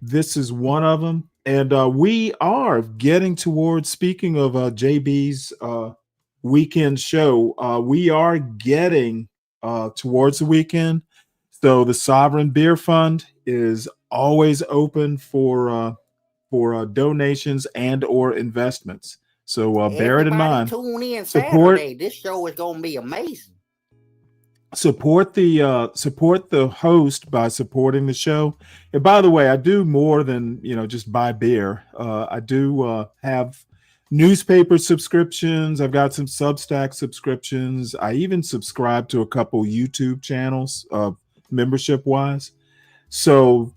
this is one of them. And we are getting towards, speaking of JB's weekend show, we are getting towards the weekend. So the Sovereign Beer Fund is always open for donations and or investments. So bear it in mind. Tune in Support- Saturday. This show is gonna be amazing. Support the host by supporting the show. And by the way, I do more than just buy beer. I do have newspaper subscriptions. I've got some Substack subscriptions. I even subscribe to a couple YouTube channels, membership wise. So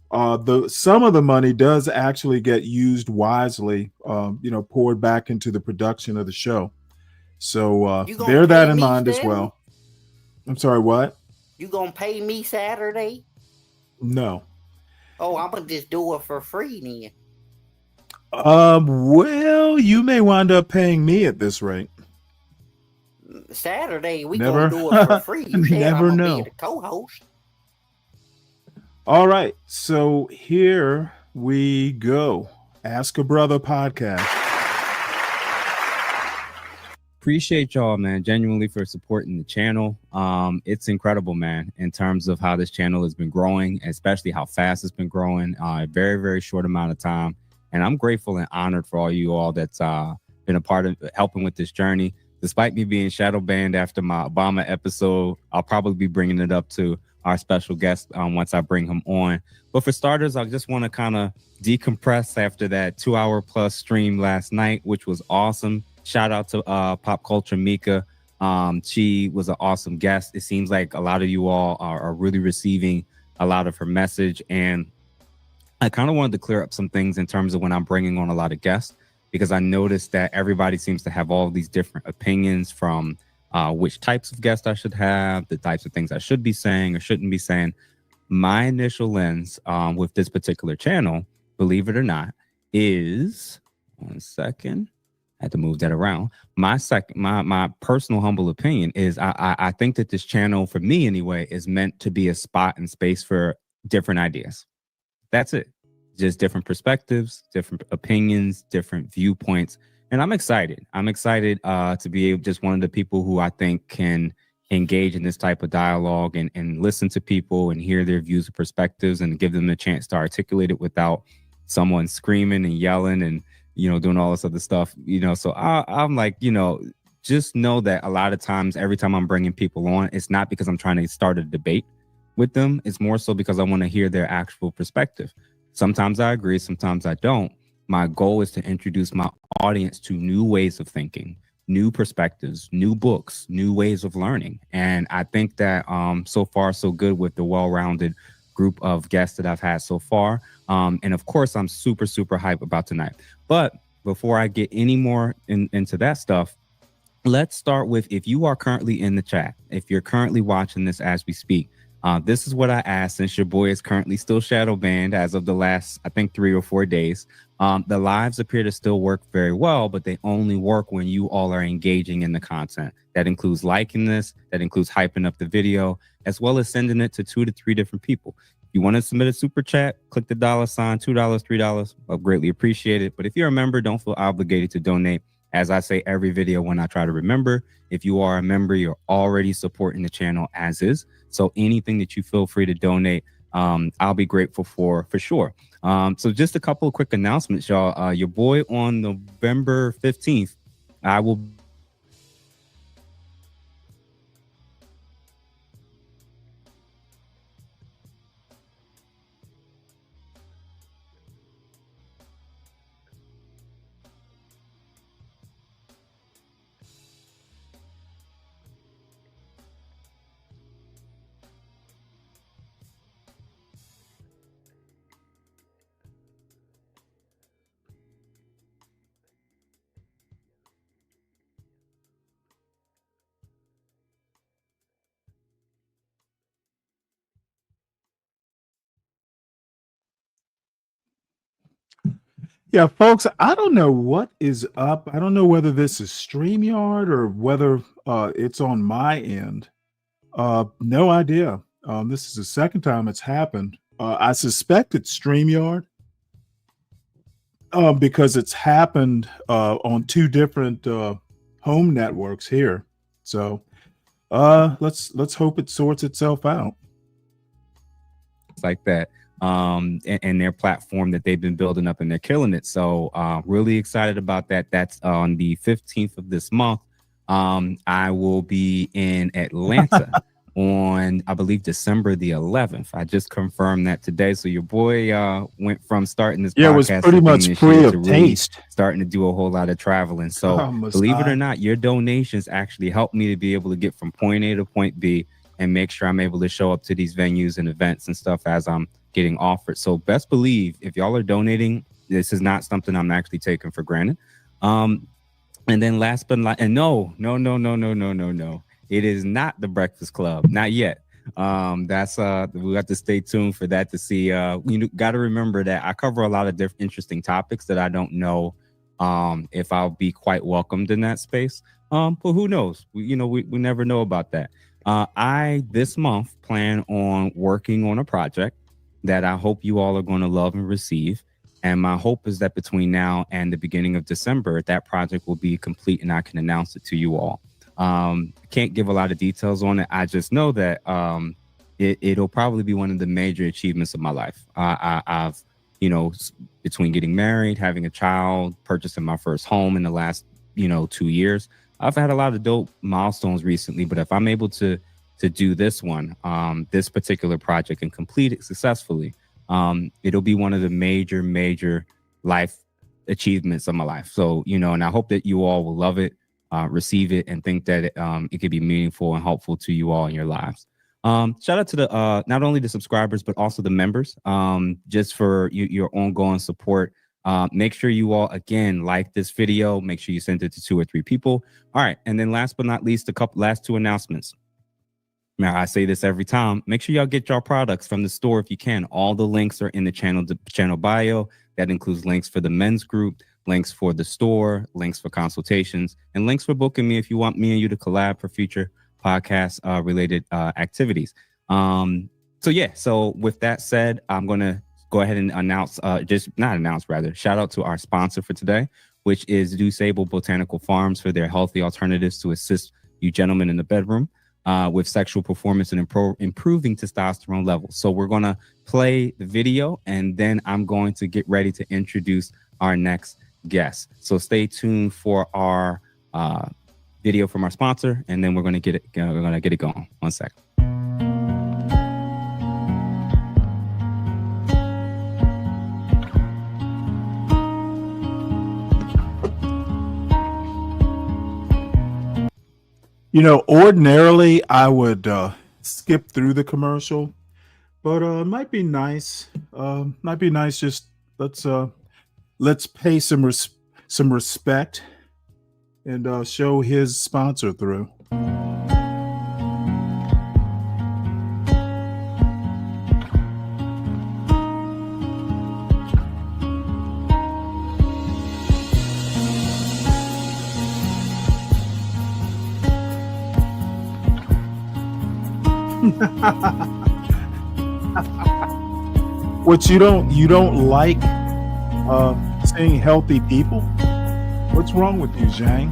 some of the money does actually get used wisely, poured back into the production of the show. So You gonna bear that pay in me, mind as Stanley? well. I'm sorry, what? You gonna pay me Saturday? No. Oh, I'm gonna just do it for free then. Well, you may wind up paying me at this rate. Saturday we Never, gonna do it for free. You said never I'm gonna know. be the co-host. All right, so here we go. Ask a Brother podcast. Appreciate y'all, man, genuinely for supporting the channel. It's incredible, man, in terms of how this channel has been growing, especially how fast it's been growing, a very, very short amount of time. And I'm grateful and honored for all you all that's been a part of helping with this journey. Despite me being shadow banned after my Obama episode, I'll probably be bringing it up to our special guest once I bring him on. But for starters, I just want to kind of decompress after that 2-hour plus stream last night, which was awesome. Shout out to Pop Culture Mika. She was an awesome guest. It seems like a lot of you all are really receiving a lot of her message. And I kind of wanted to clear up some things in terms of when I'm bringing on a lot of guests, because I noticed that everybody seems to have all these different opinions from which types of guests I should have, the types of things I should be saying or shouldn't be saying. My initial lens with this particular channel, believe it or not, is, one second, I had to move that around. My personal humble opinion is I think that this channel, for me anyway, is meant to be a spot and space for different ideas. That's it. Just different perspectives, different opinions, different viewpoints. And I'm excited. I'm excited to be just one of the people who I think can engage in this type of dialogue and listen to people and hear their views and perspectives and give them a chance to articulate it without someone screaming and yelling and, doing all this other stuff, So I'm like, just know that a lot of times, every time I'm bringing people on, it's not because I'm trying to start a debate with them. It's more so because I want to hear their actual perspective. Sometimes I agree, sometimes I don't. My goal is to introduce my audience to new ways of thinking, new perspectives, new books, new ways of learning. And I think that so far, so good with the well-rounded group of guests that I've had so far. And of course, I'm super, super hyped about tonight. But before I get any more into that stuff, let's start with, if you are currently in the chat, if you're currently watching this as we speak, this is what I asked, since your boy is currently still shadow banned as of the last, I think, 3 or 4 days. The lives appear to still work very well, but they only work when you all are engaging in the content. That includes liking this, that includes hyping up the video, as well as sending it to 2 to 3 different people. If you want to submit a super chat, click the $, $2, $3. I'll greatly appreciate it. But if you're a member, don't feel obligated to donate. As I say every video when I try to remember, if you are a member, you're already supporting the channel as is. So anything that you feel free to donate, I'll be grateful for sure. So just a couple of quick announcements, y'all. Your boy on November 15th, I will Yeah, folks, I don't know what is up. I don't know whether this is StreamYard or whether it's on my end. No idea. This is the second time it's happened. I suspect it's StreamYard because it's happened on 2 different home networks here. So let's hope it sorts itself out. Like that. And their platform that they've been building up, and they're killing it. So really excited about that. That's on the 15th of this month. I will be in Atlanta on, I believe, December the 11th. I just confirmed that today. So your boy went from starting this podcast, it was pretty much free of taste, starting to do a whole lot of traveling. So believe it or not, your donations actually help me to be able to get from point A to point B and make sure I'm able to show up to these venues and events and stuff as I'm getting offered. So best believe if y'all are donating, this is not something I'm actually taking for granted. And then last but not, and no, it is not the Breakfast Club, not yet. That's we have to stay tuned for that to see. You got to remember that I cover a lot of different interesting topics that I don't know if I'll be quite welcomed in that space. But who knows? We never know about that. I this month plan on working on a project that I hope you all are going to love and receive. And my hope is that between now and the beginning of December, that project will be complete and I can announce it to you all. Can't give a lot of details on it. I just know that it'll probably be one of the major achievements of my life. I've, between getting married, having a child, purchasing my first home in the last, 2 years, I've had a lot of dope milestones recently. But if I'm able to do this one, this particular project and complete it successfully, it'll be one of the major life achievements of my life. So, and I hope that you all will love it, receive it, and think that it could be meaningful and helpful to you all in your lives. Shout out to the not only the subscribers, but also the members, just for your ongoing support. Make sure you all, again, like this video. Make sure you send it to 2 or 3 people. All right. And then last but not least, last 2 announcements. Now, I say this every time. Make sure y'all get your products from the store if you can. All the links are in the channel bio. That includes links for the men's group, links for the store, links for consultations, and links for booking me if you want me and you to collab for future podcast related activities. So with that said, I'm going to go ahead and announce, shout out to our sponsor for today, which is DuSable Botanical Farms, for their healthy alternatives to assist you gentlemen in the bedroom with sexual performance and improving testosterone levels. So we're going to play the video, and then I'm going to get ready to introduce our next guest. So stay tuned for our video from our sponsor, and then we're going to get it going. 1 second. Ordinarily I would skip through the commercial, but it might be nice. Just let's pay some respect and show his sponsor through. What, you don't like seeing healthy people? What's wrong with you, Zhang?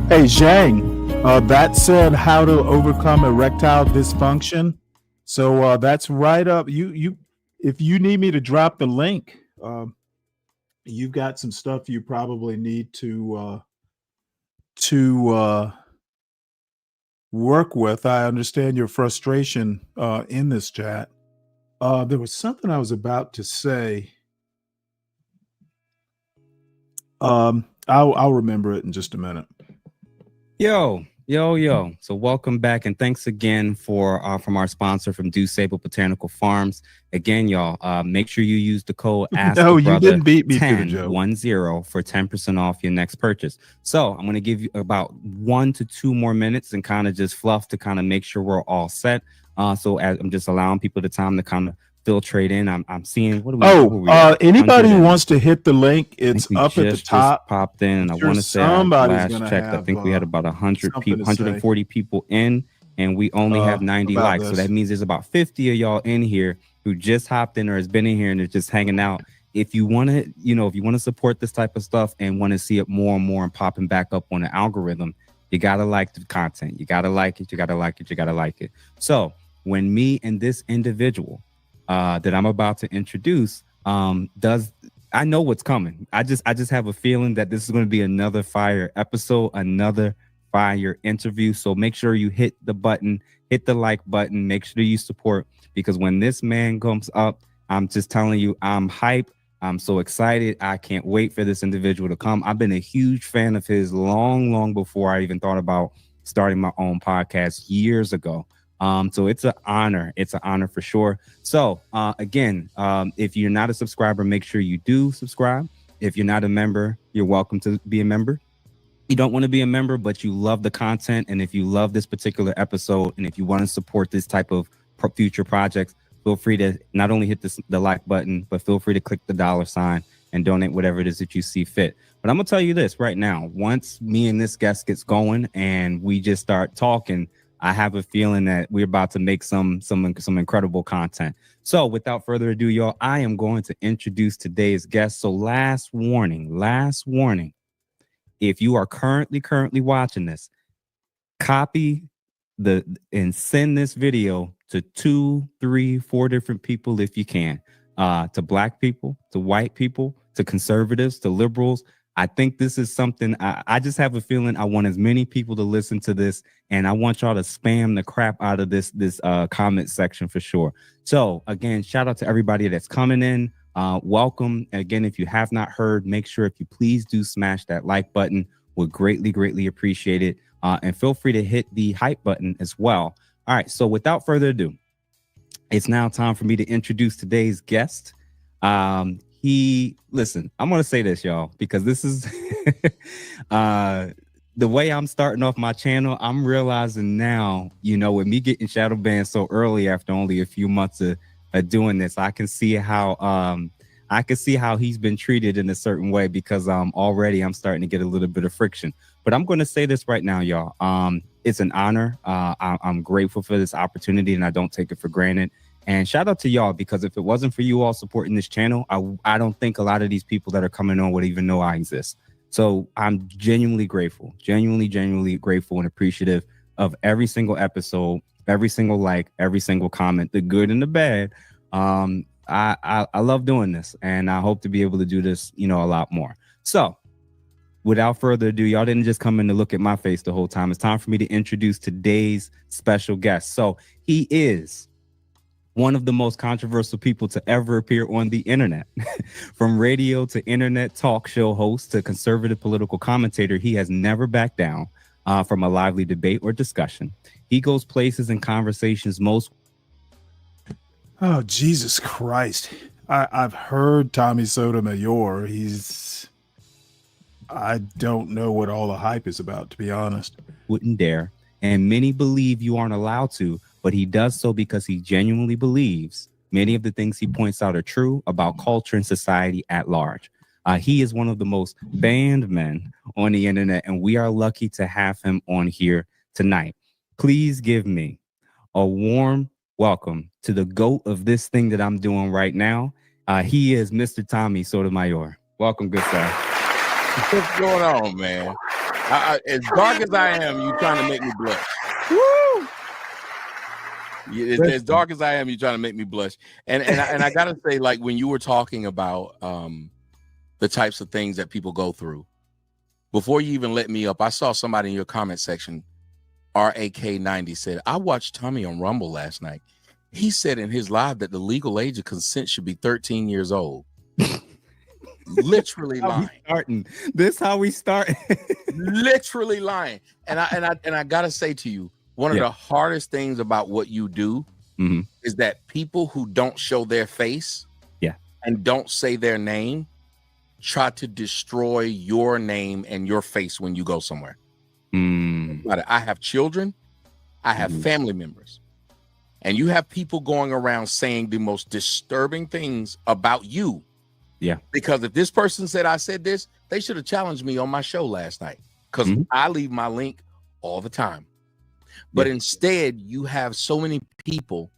Hey, Zhang, that said how to overcome erectile dysfunction. So that's right up. If you need me to drop the link, you've got some stuff you probably need to work with. I understand your frustration in this chat. There was something I was about to say. I'll remember it in just a minute. Yo. So welcome back, and thanks again from our sponsor from DuSable Botanical Farms. Again, y'all, make sure you use the code Ask No, the you Brother didn't beat me to the joke. 10 for 10% off your next purchase. So I'm going to give you about 1 to 2 more minutes and kind of just fluff to kind of make sure we're all set. So as I'm just allowing people the time to kind of filtrate in. I'm seeing anybody who wants to hit the link, it's up at the top. Just popped in, and I want to say last checked, I think we had about 100 people, 140 people in, and we only have 90 likes. So that means there's about 50 of y'all in here who just hopped in or has been in here and is just hanging out. If you want to, support this type of stuff and want to see it more and more and popping back up on the algorithm, you gotta like the content. You gotta like it. You gotta like it. You gotta like it. So when me and this individual that I'm about to introduce I know what's coming. I just have a feeling that this is going to be another fire episode, another fire interview. So make sure you hit the button, hit the like button, make sure you support, because when this man comes up, I'm just telling you, I'm hype, I'm so excited. I can't wait for this individual to come. I've been a huge fan of his long before I even thought about starting my own podcast years ago. So it's an honor. It's an honor for sure. So again, if you're not a subscriber, make sure you do subscribe. If you're not a member, you're welcome to be a member. You don't want to be a member, but you love the content. And if you love this particular episode, and if you want to support this type of future projects, feel free to not only hit the like button, but feel free to click the $ and donate whatever it is that you see fit. But I'm going to tell you this right now. Once me and this guest gets going and we just start talking, I have a feeling that we're about to make some incredible content. So without further ado, y'all, I am going to introduce today's guest. So last warning. If you are currently watching this, copy and send this video to 2, 3, 4 different people if you can, to Black people, to white people, to conservatives, to liberals. I think this is something I just have a feeling I want as many people to listen to this, and I want y'all to spam the crap out of this comment section for sure. So again, shout out to everybody that's coming in. Welcome. Again, if you have not heard, make sure if you please do smash that like button. Would greatly appreciate it. And feel free to hit the hype button as well. All right. So without further ado, it's now time for me to introduce today's guest. Listen, I'm going to say this, y'all, because this is the way I'm starting off my channel. I'm realizing now, with me getting shadow banned so early after only a few months of doing this, I can see how he's been treated in a certain way, because already I'm starting to get a little bit of friction. But I'm going to say this right now, y'all. It's an honor. I'm grateful for this opportunity, and I don't take it for granted. And shout out to y'all, because if it wasn't for you all supporting this channel, I don't think a lot of these people that are coming on would even know I exist. So I'm genuinely grateful, genuinely grateful and appreciative of every single episode, every single like, every single comment, the good and the bad. I love doing this, and I hope to be able to do this, a lot more. So without further ado, y'all didn't just come in to look at my face the whole time. It's time for me to introduce today's special guest. So he is one of the most controversial people to ever appear on the internet. From radio to internet talk show host to conservative political commentator, he has never backed down from a lively debate or discussion. He goes places and conversations most. Oh, Jesus Christ. I've heard Tommy Sotomayor. I don't know what all the hype is about, to be honest. Wouldn't dare. And many believe you aren't allowed to, but he does so because he genuinely believes many of the things he points out are true about culture and society at large. He is one of the most banned men on the internet, and we are lucky to have him on here tonight. Please give me a warm welcome to the GOAT of this thing that I'm doing right now. He is Mr. Tommy Sotomayor. Welcome, good sir. What's going on, man? As dark as I am, you trying to make me blush. Woo! As dark as I am, you're trying to make me blush. And I gotta say, like, when you were talking about the types of things that people go through, before you even let me up, I saw somebody in your comment section, RAK90, said, I watched Tommy on Rumble last night. He said in his live that the legal age of consent should be 13 years old. Literally lying. This how we start. Literally lying. And I gotta say to you, one of the hardest things about what you do is that people who don't show their face and don't say their name try to destroy your name and your face when you go somewhere. I have children, I have family members, and you have people going around saying the most disturbing things about you. Yeah. Because if this person said I said this, they should have challenged me on my show last night, because I leave my link all the time. But instead, you have so many people.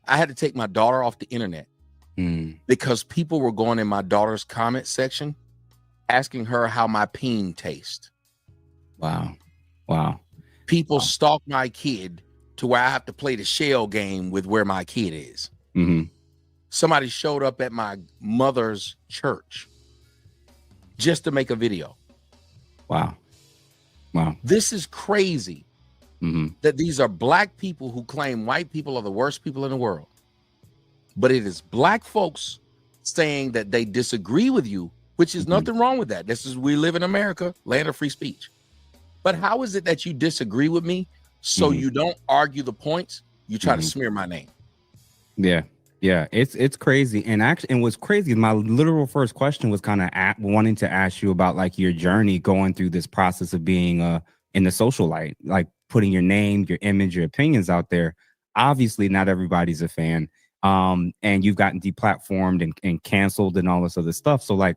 I had to take my daughter off the internet because people were going in my daughter's comment section asking her how my peen tastes. Wow. People stalk my kid to where I have to play the shell game with where my kid is. Somebody showed up at my mother's church just to make a video. Wow. This is crazy that these are black people who claim white people are the worst people in the world. But it is black folks saying that they disagree with you, which is nothing wrong with that. We live in America, land of free speech. But how is it that you disagree with me so you don't argue the points? You try to smear my name. Yeah. Yeah, it's crazy. And what's crazy, my literal first question was kind of wanting to ask you about like your journey going through this process of being in the social light, like putting your name, your image, your opinions out there. Obviously, not everybody's a fan. And you've gotten deplatformed and canceled and all this other stuff. So like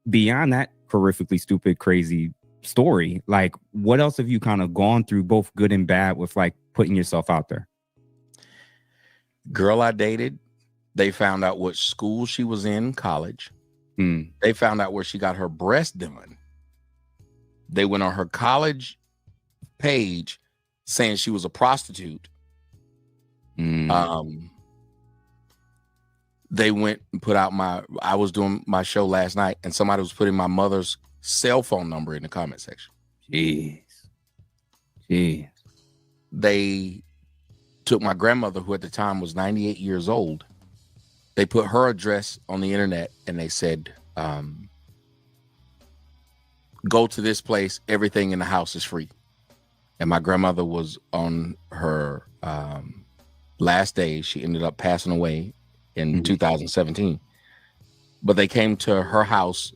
beyond that horrifically stupid, crazy story, like what else have you kind of gone through, both good and bad, with like putting yourself out there? Girl I dated, they found out what school she was in college. They found out where she got her breast done. They went on her college page saying she was a prostitute. They went and put out I was doing my show last night and somebody was putting my mother's cell phone number in the comment section. Jeez. They took my grandmother, who at the time was 98 years old. They put her address on the internet and they said, go to this place. Everything in the house is free. And my grandmother was on her last day. She ended up passing away in 2017. But they came to her house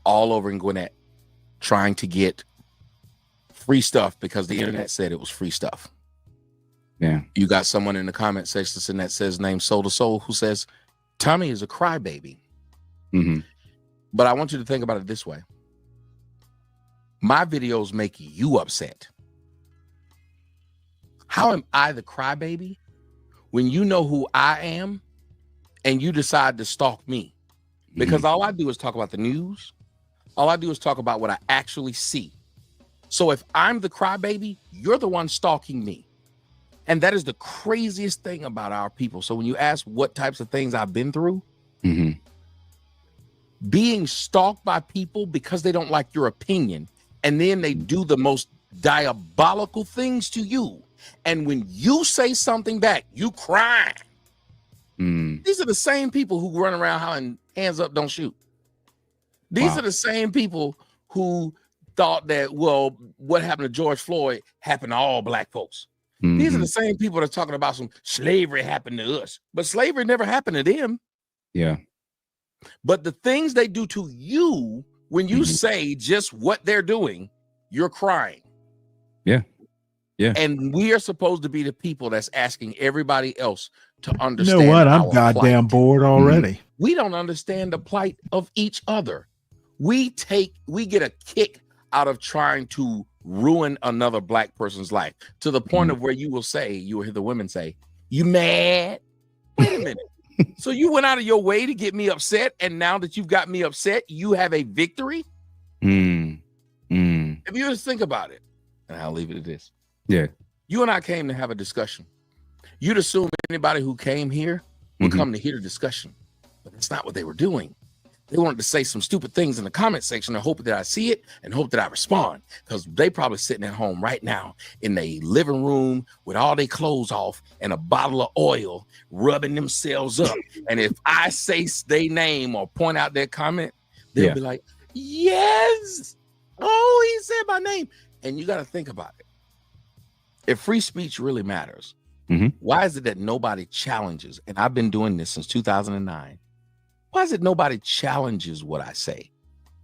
all over in Gwinnett trying to get free stuff because the internet said it was free stuff. Yeah. You got someone in the comment section that says named Soul to Soul who says Tommy is a crybaby. But I want you to think about it this way. My videos make you upset. How am I the crybaby when you know who I am and you decide to stalk me? Because all I do is talk about the news. All I do is talk about what I actually see. So if I'm the crybaby, you're the one stalking me. And that is the craziest thing about our people. So when you ask what types of things I've been through, being stalked by people because they don't like your opinion, and then they do the most diabolical things to you. And when you say something back, you cry. These are the same people who run around hollering, hands up, don't shoot. These are the same people who thought that, well, what happened to George Floyd happened to all black folks. These are the same people that are talking about some slavery happened to us, but slavery never happened to them. Yeah. But the things they do to you when you say just what they're doing, you're crying. Yeah. Yeah. And we are supposed to be the people that's asking everybody else to understand. You know what? I'm our goddamn plight. bored already. We don't understand the plight of each other. We get a kick out of trying to ruin another black person's life to the point of where you will hear the women say, you mad? Wait a minute. So you went out of your way to get me upset, and now that you've got me upset, you have a victory? If you just think about it, and I'll leave it at this. Yeah. You and I came to have a discussion. You'd assume anybody who came here would come to hear the discussion, but that's not what they were doing. They wanted to say some stupid things in the comment section and hope that I see it and hope that I respond, because they probably sitting at home right now in their living room with all their clothes off and a bottle of oil, rubbing themselves up. And if I say their name or point out their comment, they'll be like, yes, oh, he said my name. And you got to think about it. If free speech really matters, why is it that nobody challenges? And I've been doing this since 2009. Why is it nobody challenges what I say?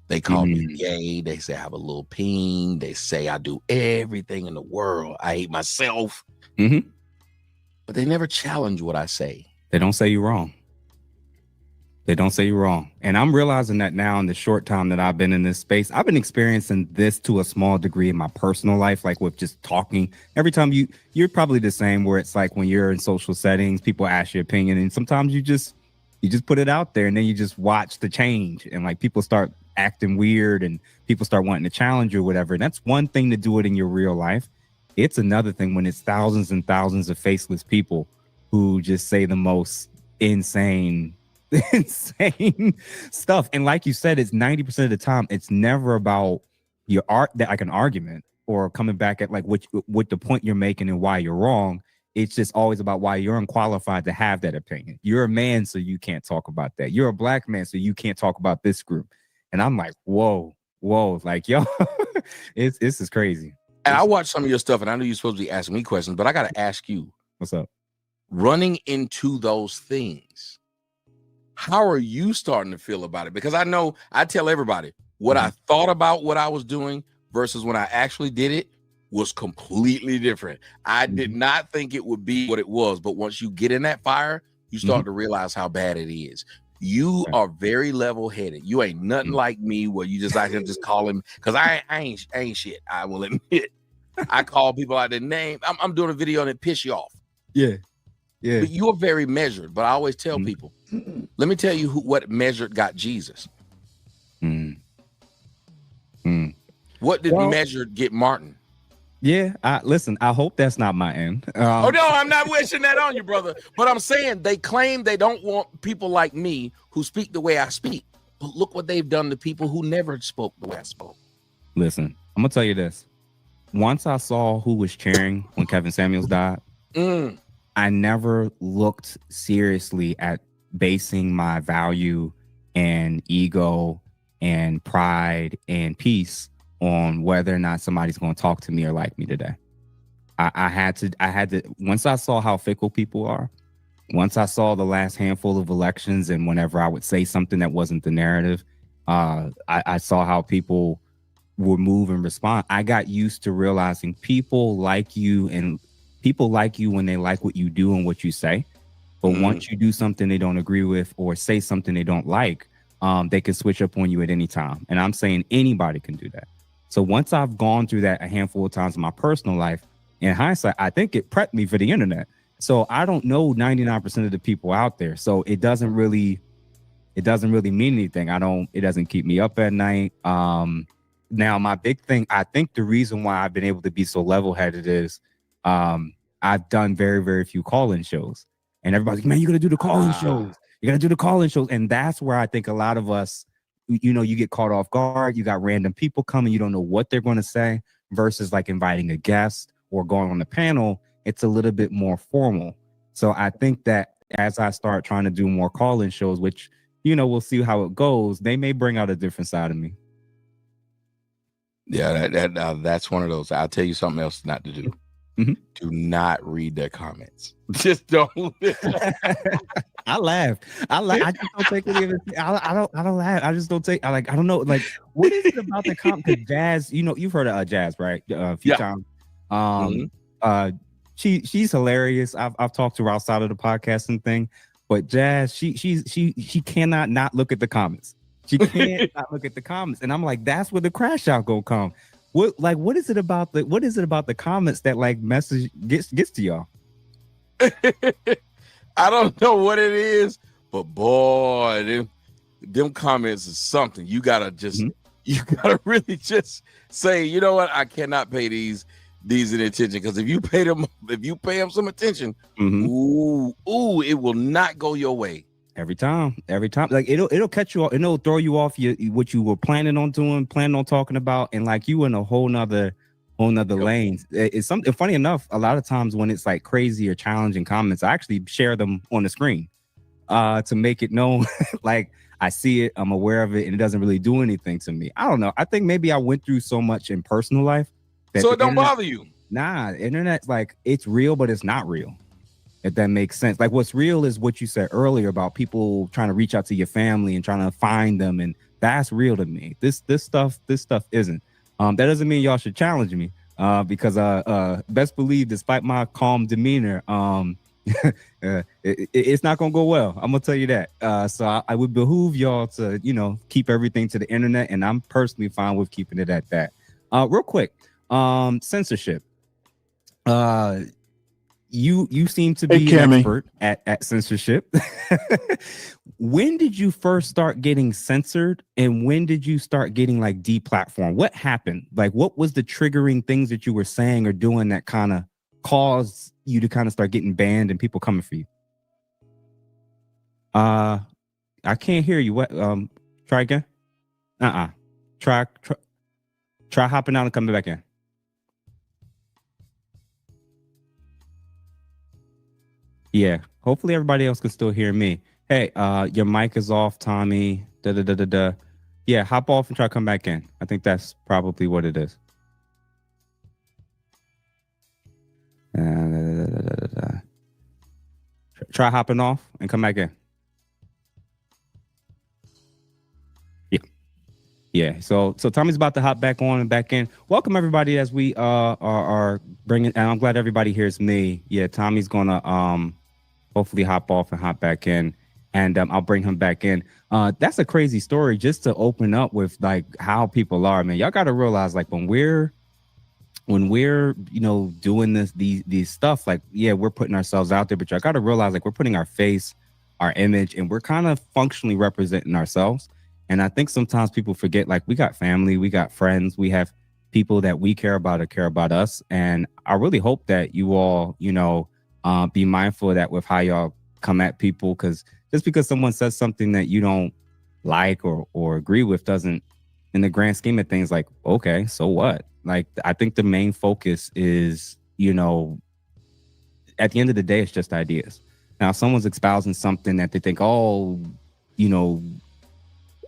They call me gay. They say I have a little peen. They say I do everything in the world. I hate myself. But they never challenge what I say. They don't say you're wrong. They don't say you're wrong. And I'm realizing that now in the short time that I've been in this space. I've been experiencing this to a small degree in my personal life, like with just talking. Every time you're probably the same, where it's like when you're in social settings, people ask your opinion, and sometimes you just put it out there, and then you just watch the change, and like people start acting weird and people start wanting to challenge you or whatever. And that's one thing to do it in your real life. It's another thing when it's thousands and thousands of faceless people who just say the most insane stuff. And like you said, it's 90% of the time, it's never about your art, that like an argument or coming back at like what the point you're making and why you're wrong. it's just always about why you're unqualified to have that opinion. You're a man, so you can't talk about that. You're a black man, so you can't talk about this group. And I'm like, whoa, like, yo, this is crazy. And I watched some of your stuff, and I know you're supposed to be asking me questions, but I got to ask you, what's up? Running into those things, how are you starting to feel about it? Because I know I tell everybody what I thought about what I was doing versus when I actually did it was completely different. I did not think it would be what it was, but once you get in that fire, you start to realize how bad it is. You are very level-headed. You ain't nothing like me where you just out here just call him, because I ain't shit. I will admit. I call people out their name. I'm doing a video and it piss you off. Yeah. But you're very measured. But I always tell people, let me tell you what measured got Jesus. What did measured get Martin? Yeah, listen, I hope that's not my end. Oh, no, I'm not wishing that on you, brother. But I'm saying they claim they don't want people like me who speak the way I speak. But look what they've done to people who never spoke the way I spoke. Listen, I'm going to tell you this. Once I saw who was cheering when Kevin Samuels died, I never looked seriously at basing my value and ego and pride and peace on whether or not somebody's going to talk to me or like me today. I had to, once I saw how fickle people are, once I saw the last handful of elections and whenever I would say something that wasn't the narrative, I saw how people would move and respond. I got used to realizing people like you when they like what you do and what you say. But once you do something they don't agree with or say something they don't like, they can switch up on you at any time. And I'm saying anybody can do that. So once I've gone through that a handful of times in my personal life, in hindsight, I think it prepped me for the internet. So I don't know 99% of the people out there. So it doesn't really mean anything. It doesn't keep me up at night. Now my big thing, I think the reason why I've been able to be so level-headed is I've done very, very few call-in shows. And everybody's like, man, you got to do the call-in shows. You got to do the call-in shows. And that's where I think a lot of us, you get caught off guard. You got random people coming. You don't know what they're going to say versus like inviting a guest or going on the panel. It's a little bit more formal. So I think that as I start trying to do more call-in shows, which, we'll see how it goes, they may bring out a different side of me. Yeah, that's one of those. I'll tell you something else not to do. Do not read their comments. Just don't. I laugh. I just don't take any of it. I don't laugh. I just don't take. I don't know. Like, what is it about the comment? Because Jazz, you've heard of Jazz, right? A few times. She's hilarious. I've talked to her outside of the podcasting thing, but Jazz, she cannot not look at the comments. She can't not look at the comments, and I'm like, that's where the crash out gonna come. What is it about the comments that like message gets to y'all? I don't know what it is, but boy, them comments is something. You gotta really just say, you know what, I cannot pay these any attention, because if you pay them some attention, it will not go your way. Every time, like it'll catch you off, it'll throw you off what you were planning on doing, planning on talking about, and like you in a whole nother lane. It's something funny enough. A lot of times when it's like crazy or challenging comments, I actually share them on the screen to make it known. Like I see it, I'm aware of it, and it doesn't really do anything to me. I don't know. I think maybe I went through so much in personal life that so it don't bother you. Nah, the internet's like, it's real, but it's not real. If that makes sense. Like what's real is what you said earlier about people trying to reach out to your family and trying to find them, and that's real to me. This stuff isn't. That doesn't mean y'all should challenge me, because best believe, despite my calm demeanor, it's not gonna go well. I'm gonna tell you that. So I would behoove y'all to keep everything to the internet, and I'm personally fine with keeping it at that. Real quick, censorship. You seem to be an expert at censorship. When did you first start getting censored, and when did you start getting like deplatformed? What happened? Like, what was the triggering things that you were saying or doing that kind of caused you to kind of start getting banned and people coming for you? I can't hear you. What? Try again. Try hopping out and coming back in. Yeah. Hopefully everybody else can still hear me. Hey, your mic is off, Tommy. Yeah, hop off and try to come back in. I think that's probably what it is. Try hopping off and come back in. Yeah. So Tommy's about to hop back on and back in. Welcome everybody as we are bringing, and I'm glad everybody hears me. Yeah, Tommy's gonna hopefully hop off and hop back in, and I'll bring him back in. That's a crazy story just to open up with, like, how people are, man. Y'all got to realize, like, when we're doing these stuff, like, yeah, we're putting ourselves out there, but y'all got to realize, like, we're putting our face, our image, and we're kind of functionally representing ourselves. And I think sometimes people forget, like, we got family, we got friends, we have people that we care about or care about us. And I really hope that you all, be mindful of that with how y'all come at people, because just because someone says something that you don't like or agree with doesn't, in the grand scheme of things, like, okay, so what? Like, I think the main focus is, at the end of the day, it's just ideas. Now, if someone's espousing something that they think,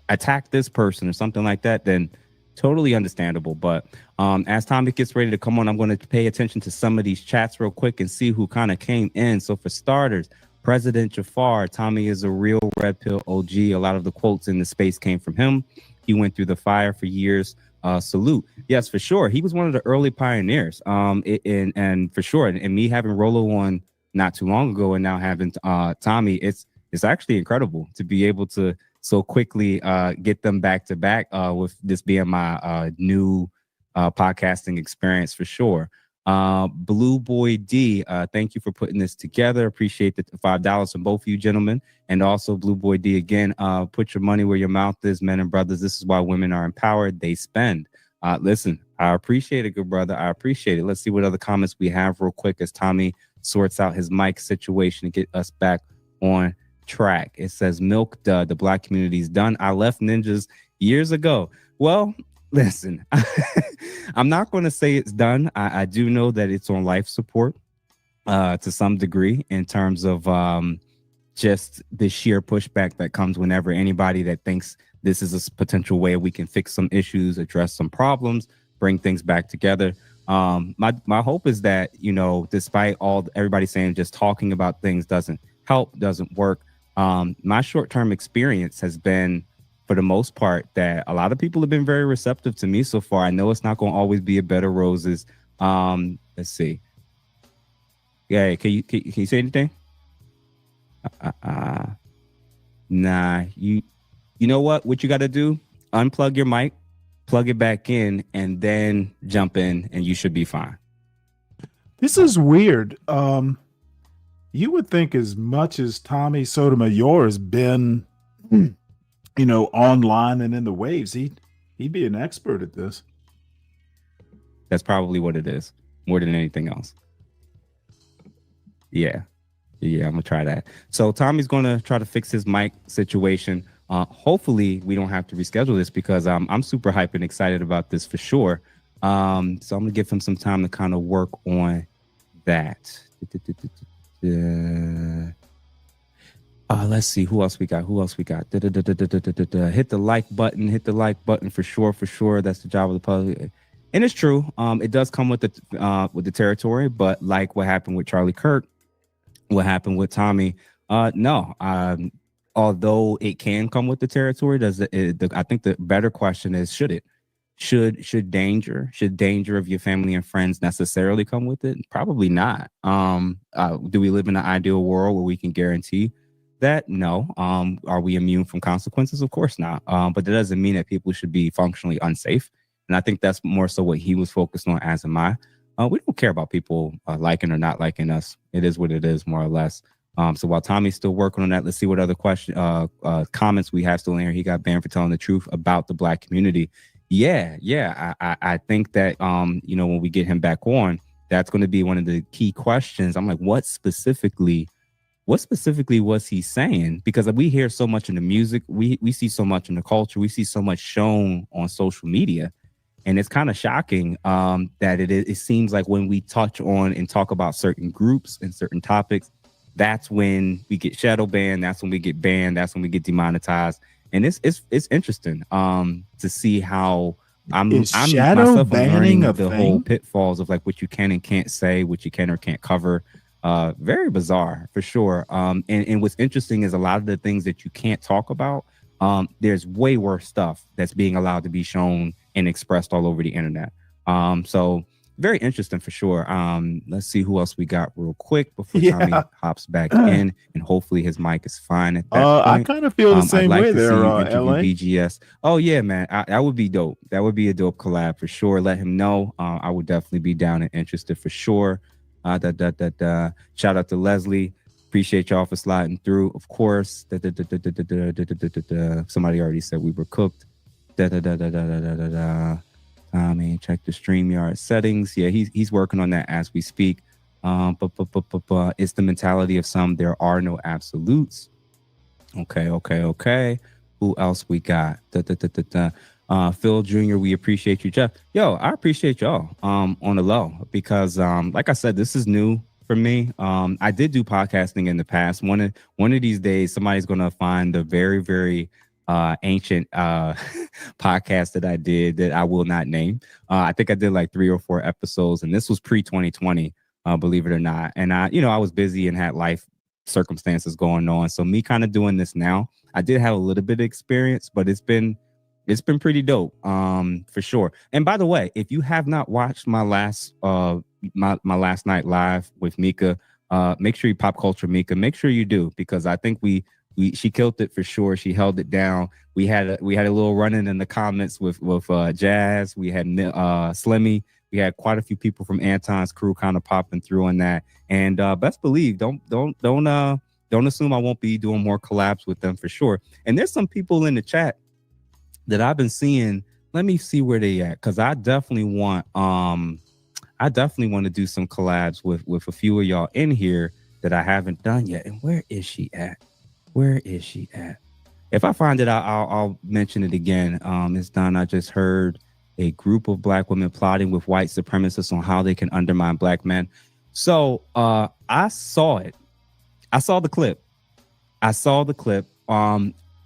attack this person or something like that, then totally understandable. But as Tommy gets ready to come on, I'm going to pay attention to some of these chats real quick and see who kind of came in. So for starters, President Jafar, Tommy is a real red pill OG. A lot of the quotes in the space came from him. He went through the fire for years. Salute. Yes, for sure. He was one of the early pioneers. And for sure. And me having Rolo on not too long ago and now having Tommy, it's actually incredible to be able to so quickly get them back to back with this being my new podcasting experience, for sure. Blue Boy D, thank you for putting this together. Appreciate the $5 from both of you gentlemen. And also Blue Boy D again, put your money where your mouth is, men and brothers. This is why women are empowered. They spend. Listen, I appreciate it, good brother. I appreciate it. Let's see what other comments we have real quick as Tommy sorts out his mic situation to get us back on track. It says Milk Dud, the black community's done. I left ninjas years ago. Well, listen, I'm not going to say it's done. I do know that it's on life support to some degree in terms of just the sheer pushback that comes whenever anybody that thinks this is a potential way we can fix some issues, address some problems, bring things back together. My hope is that, despite everybody saying just talking about things doesn't help, doesn't work, my short-term experience has been, for the most part, that a lot of people have been very receptive to me so far. I know it's not going to always be a bed of roses. Let's see. Yeah, can you say anything? Nah, you know what you got to do? Unplug your mic, plug it back in, and then jump in, and you should be fine. This is weird. You would think, as much as Tommy Sotomayor has been, online and in the waves, he'd be an expert at this. That's probably what it is, more than anything else. Yeah, I'm gonna try that. So Tommy's gonna try to fix his mic situation. Hopefully we don't have to reschedule this, because I'm super hyped and excited about this for sure. So I'm gonna give him some time to kind of work on that. Let's see who else we got. Hit the like button for sure. That's the job of the public. And it's true. It does come with the territory, but like what happened with Charlie Kirk, what happened with Tommy, no. Although it can come with the territory, I think the better question is, should it? Should danger of your family and friends necessarily come with it? Probably not. Do we live in an ideal world where we can guarantee that? No. Are we immune from consequences? Of course not. But that doesn't mean that people should be functionally unsafe. And I think that's more so what he was focused on, as am I. We don't care about people liking or not liking us. It is what it is, more or less. So while Tommy's still working on that, let's see what other comments we have still in here. He got banned for telling the truth about the black community. Yeah. I think that, when we get him back on, that's going to be one of the key questions. I'm like, what specifically was he saying? Because we hear so much in the music, we see so much in the culture, we see so much shown on social media. And it's kind of shocking that it seems like when we touch on and talk about certain groups and certain topics, that's when we get shadow banned. That's when we get banned. That's when we get demonetized. And it's interesting to see how I'm myself learning the whole pitfalls of like what you can and can't say, what you can or can't cover. Very bizarre for sure. And what's interesting is a lot of the things that you can't talk about. There's way worse stuff that's being allowed to be shown and expressed all over the internet. So very interesting for sure. Let's see who else we got real quick before Tommy hops back in, and hopefully his mic is fine at that point. I kind of feel the same I'd like way to there, see you interview LA. BGS. Oh yeah, man, that would be dope. That would be a dope collab for sure. Let him know. I would definitely be down and interested for sure. Shout out to Leslie. Appreciate y'all for sliding through. Of course. Somebody already said we were cooked. Check the StreamYard settings. Yeah, he's working on that as we speak. It's the mentality of some. There are no absolutes. Okay. Who else we got? Phil Jr., we appreciate you. Jeff, yo, I appreciate y'all on the low because like I said, this is new for me. I did do podcasting in the past. One of these days, somebody's gonna find the very, very ancient podcast that I did that I will not name. I think I did like 3 or 4 episodes, and this was pre-2020, believe it or not. And I was busy and had life circumstances going on. So me kind of doing this now, I did have a little bit of experience, but it's been pretty dope, for sure. And by the way, if you have not watched my last my last night live with Mika, make sure you Pop Culture Mika. Make sure you do, because I think she killed it for sure. She held it down. We had a little run-in the comments with Jazz. We had Slimmy. We had quite a few people from Anton's crew kind of popping through on that. And best believe, don't assume I won't be doing more collabs with them for sure. And there's some people in the chat that I've been seeing. Let me see where they at, because I definitely want to do some collabs with a few of y'all in here that I haven't done yet. And where is she at? If I find it out, I'll mention it again. It's done. I just heard a group of Black women plotting with white supremacists on how they can undermine Black men. So I saw it. I saw the clip.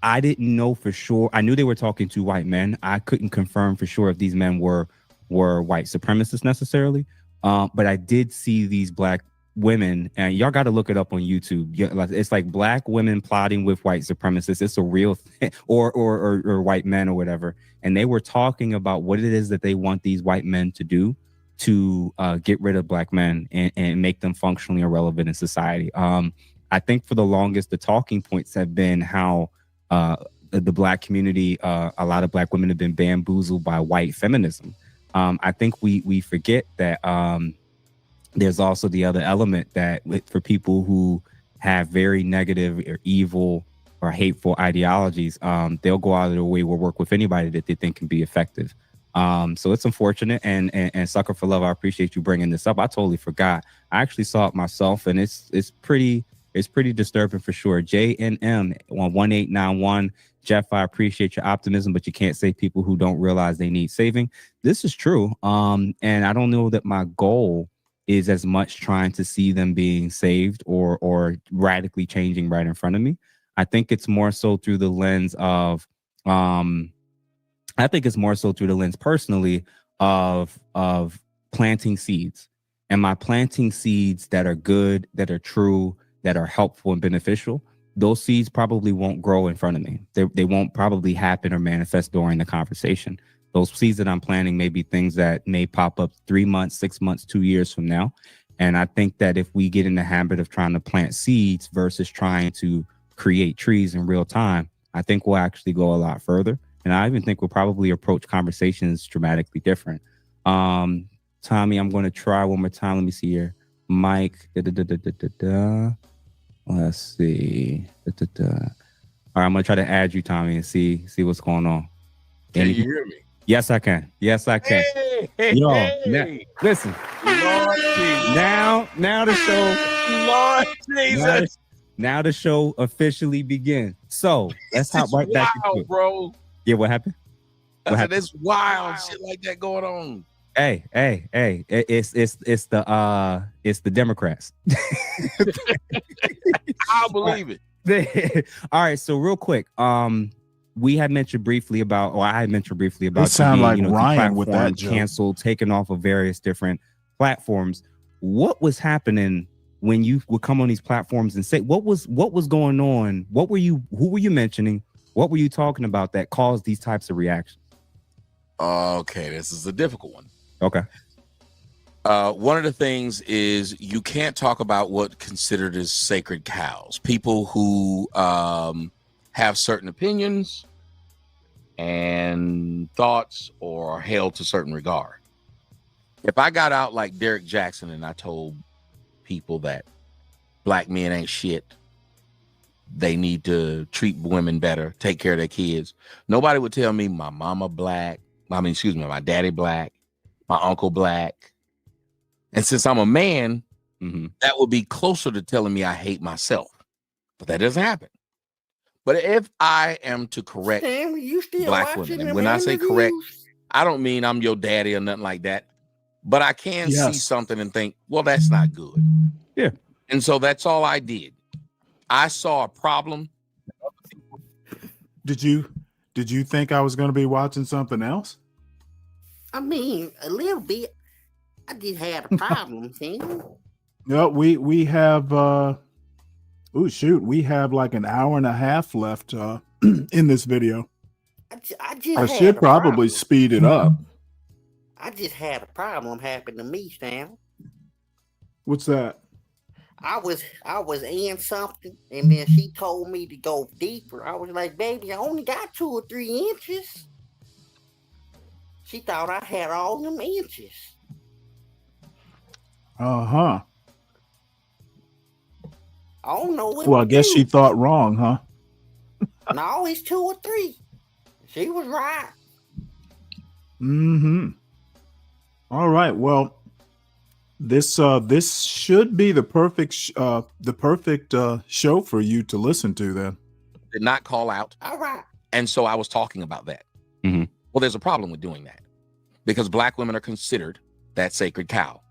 I didn't know for sure. I knew they were talking to white men. I couldn't confirm for sure if these men were white supremacists necessarily. But I did see these Black women, and y'all got to look it up on YouTube. It's like Black women plotting with white supremacists. It's a real thing, or white men or whatever. And they were talking about what it is that they want these white men to do to get rid of Black men and make them functionally irrelevant in society. I think for the longest, the talking points have been how the Black community, a lot of Black women have been bamboozled by white feminism. I think we forget that there's also the other element that for people who have very negative or evil or hateful ideologies, they'll go out of their way to work with anybody that they think can be effective. So it's unfortunate. And Sucker for Love, I appreciate you bringing this up. I totally forgot. I actually saw it myself, and it's pretty disturbing for sure. JNM on 1891. Jeff, I appreciate your optimism, but you can't save people who don't realize they need saving. This is true. And I don't know that my goal is as much trying to see them being saved or radically changing right in front of me. I think it's more so through the lens of, personally of planting seeds. Am I planting seeds that are good, that are true, that are helpful and beneficial? Those seeds probably won't grow in front of me. They won't probably happen or manifest during the conversation. Those seeds that I'm planting may be things that may pop up 3 months, 6 months, 2 years from now. And I think that if we get in the habit of trying to plant seeds versus trying to create trees in real time, I think we'll actually go a lot further. And I even think we'll probably approach conversations dramatically different. Tommy, I'm going to try one more time. Let me see here. Mike. Let's see. All right, I'm going to try to add you, Tommy, and see what's going on. Can you hear me? Yes, I can. Hey, listen. Lord Jesus. Now the show. Lord Jesus. Now the show officially begins. So let's hop right back into it, bro. Yeah, what happened? I said, it's wild shit like that going on. Hey, it's the Democrats. I'll believe it. All right, so real quick, we had mentioned briefly about, or I had mentioned briefly about, It sound like being, Ryan with that joke. canceled, taken off of various different platforms. What was happening when you would come on these platforms and say what was going on? Who were you mentioning? What were you talking about that caused these types of reactions? Okay, this is a difficult one. Okay. One of the things is you can't talk about what considered as sacred cows. People who have certain opinions and thoughts or are held to certain regard. If I got out like Derek Jackson and I told people that black men ain't shit, they need to treat women better, take care of their kids, nobody would tell me my mama black. My daddy black, my uncle black. And since I'm a man, that would be closer to telling me I hate myself. But that doesn't happen. But if I am to correct black women, and when I say correct, I don't mean I'm your daddy or nothing like that. But I can see something and think, well, that's not good. Yeah. And so that's all I did. I saw a problem. Did you think I was going to be watching something else? I mean, a little bit. I just had a problem, see? No, we have we have like an hour and a half left in this video. I should probably speed it up. I just had a problem happen to me, Stan. What's that? I was in something, and then she told me to go deeper. I was like, baby, I only got 2 or 3 inches. She thought I had all them inches. Uh-huh. I don't know what Well, I guess she thought wrong, huh? No, it's 2 or 3. She was right. Mm-hmm. All right. Well, this should be the perfect show for you to listen to then. Did not call out. All right. And so I was talking about that. Well, there's a problem with doing that because black women are considered that sacred cow.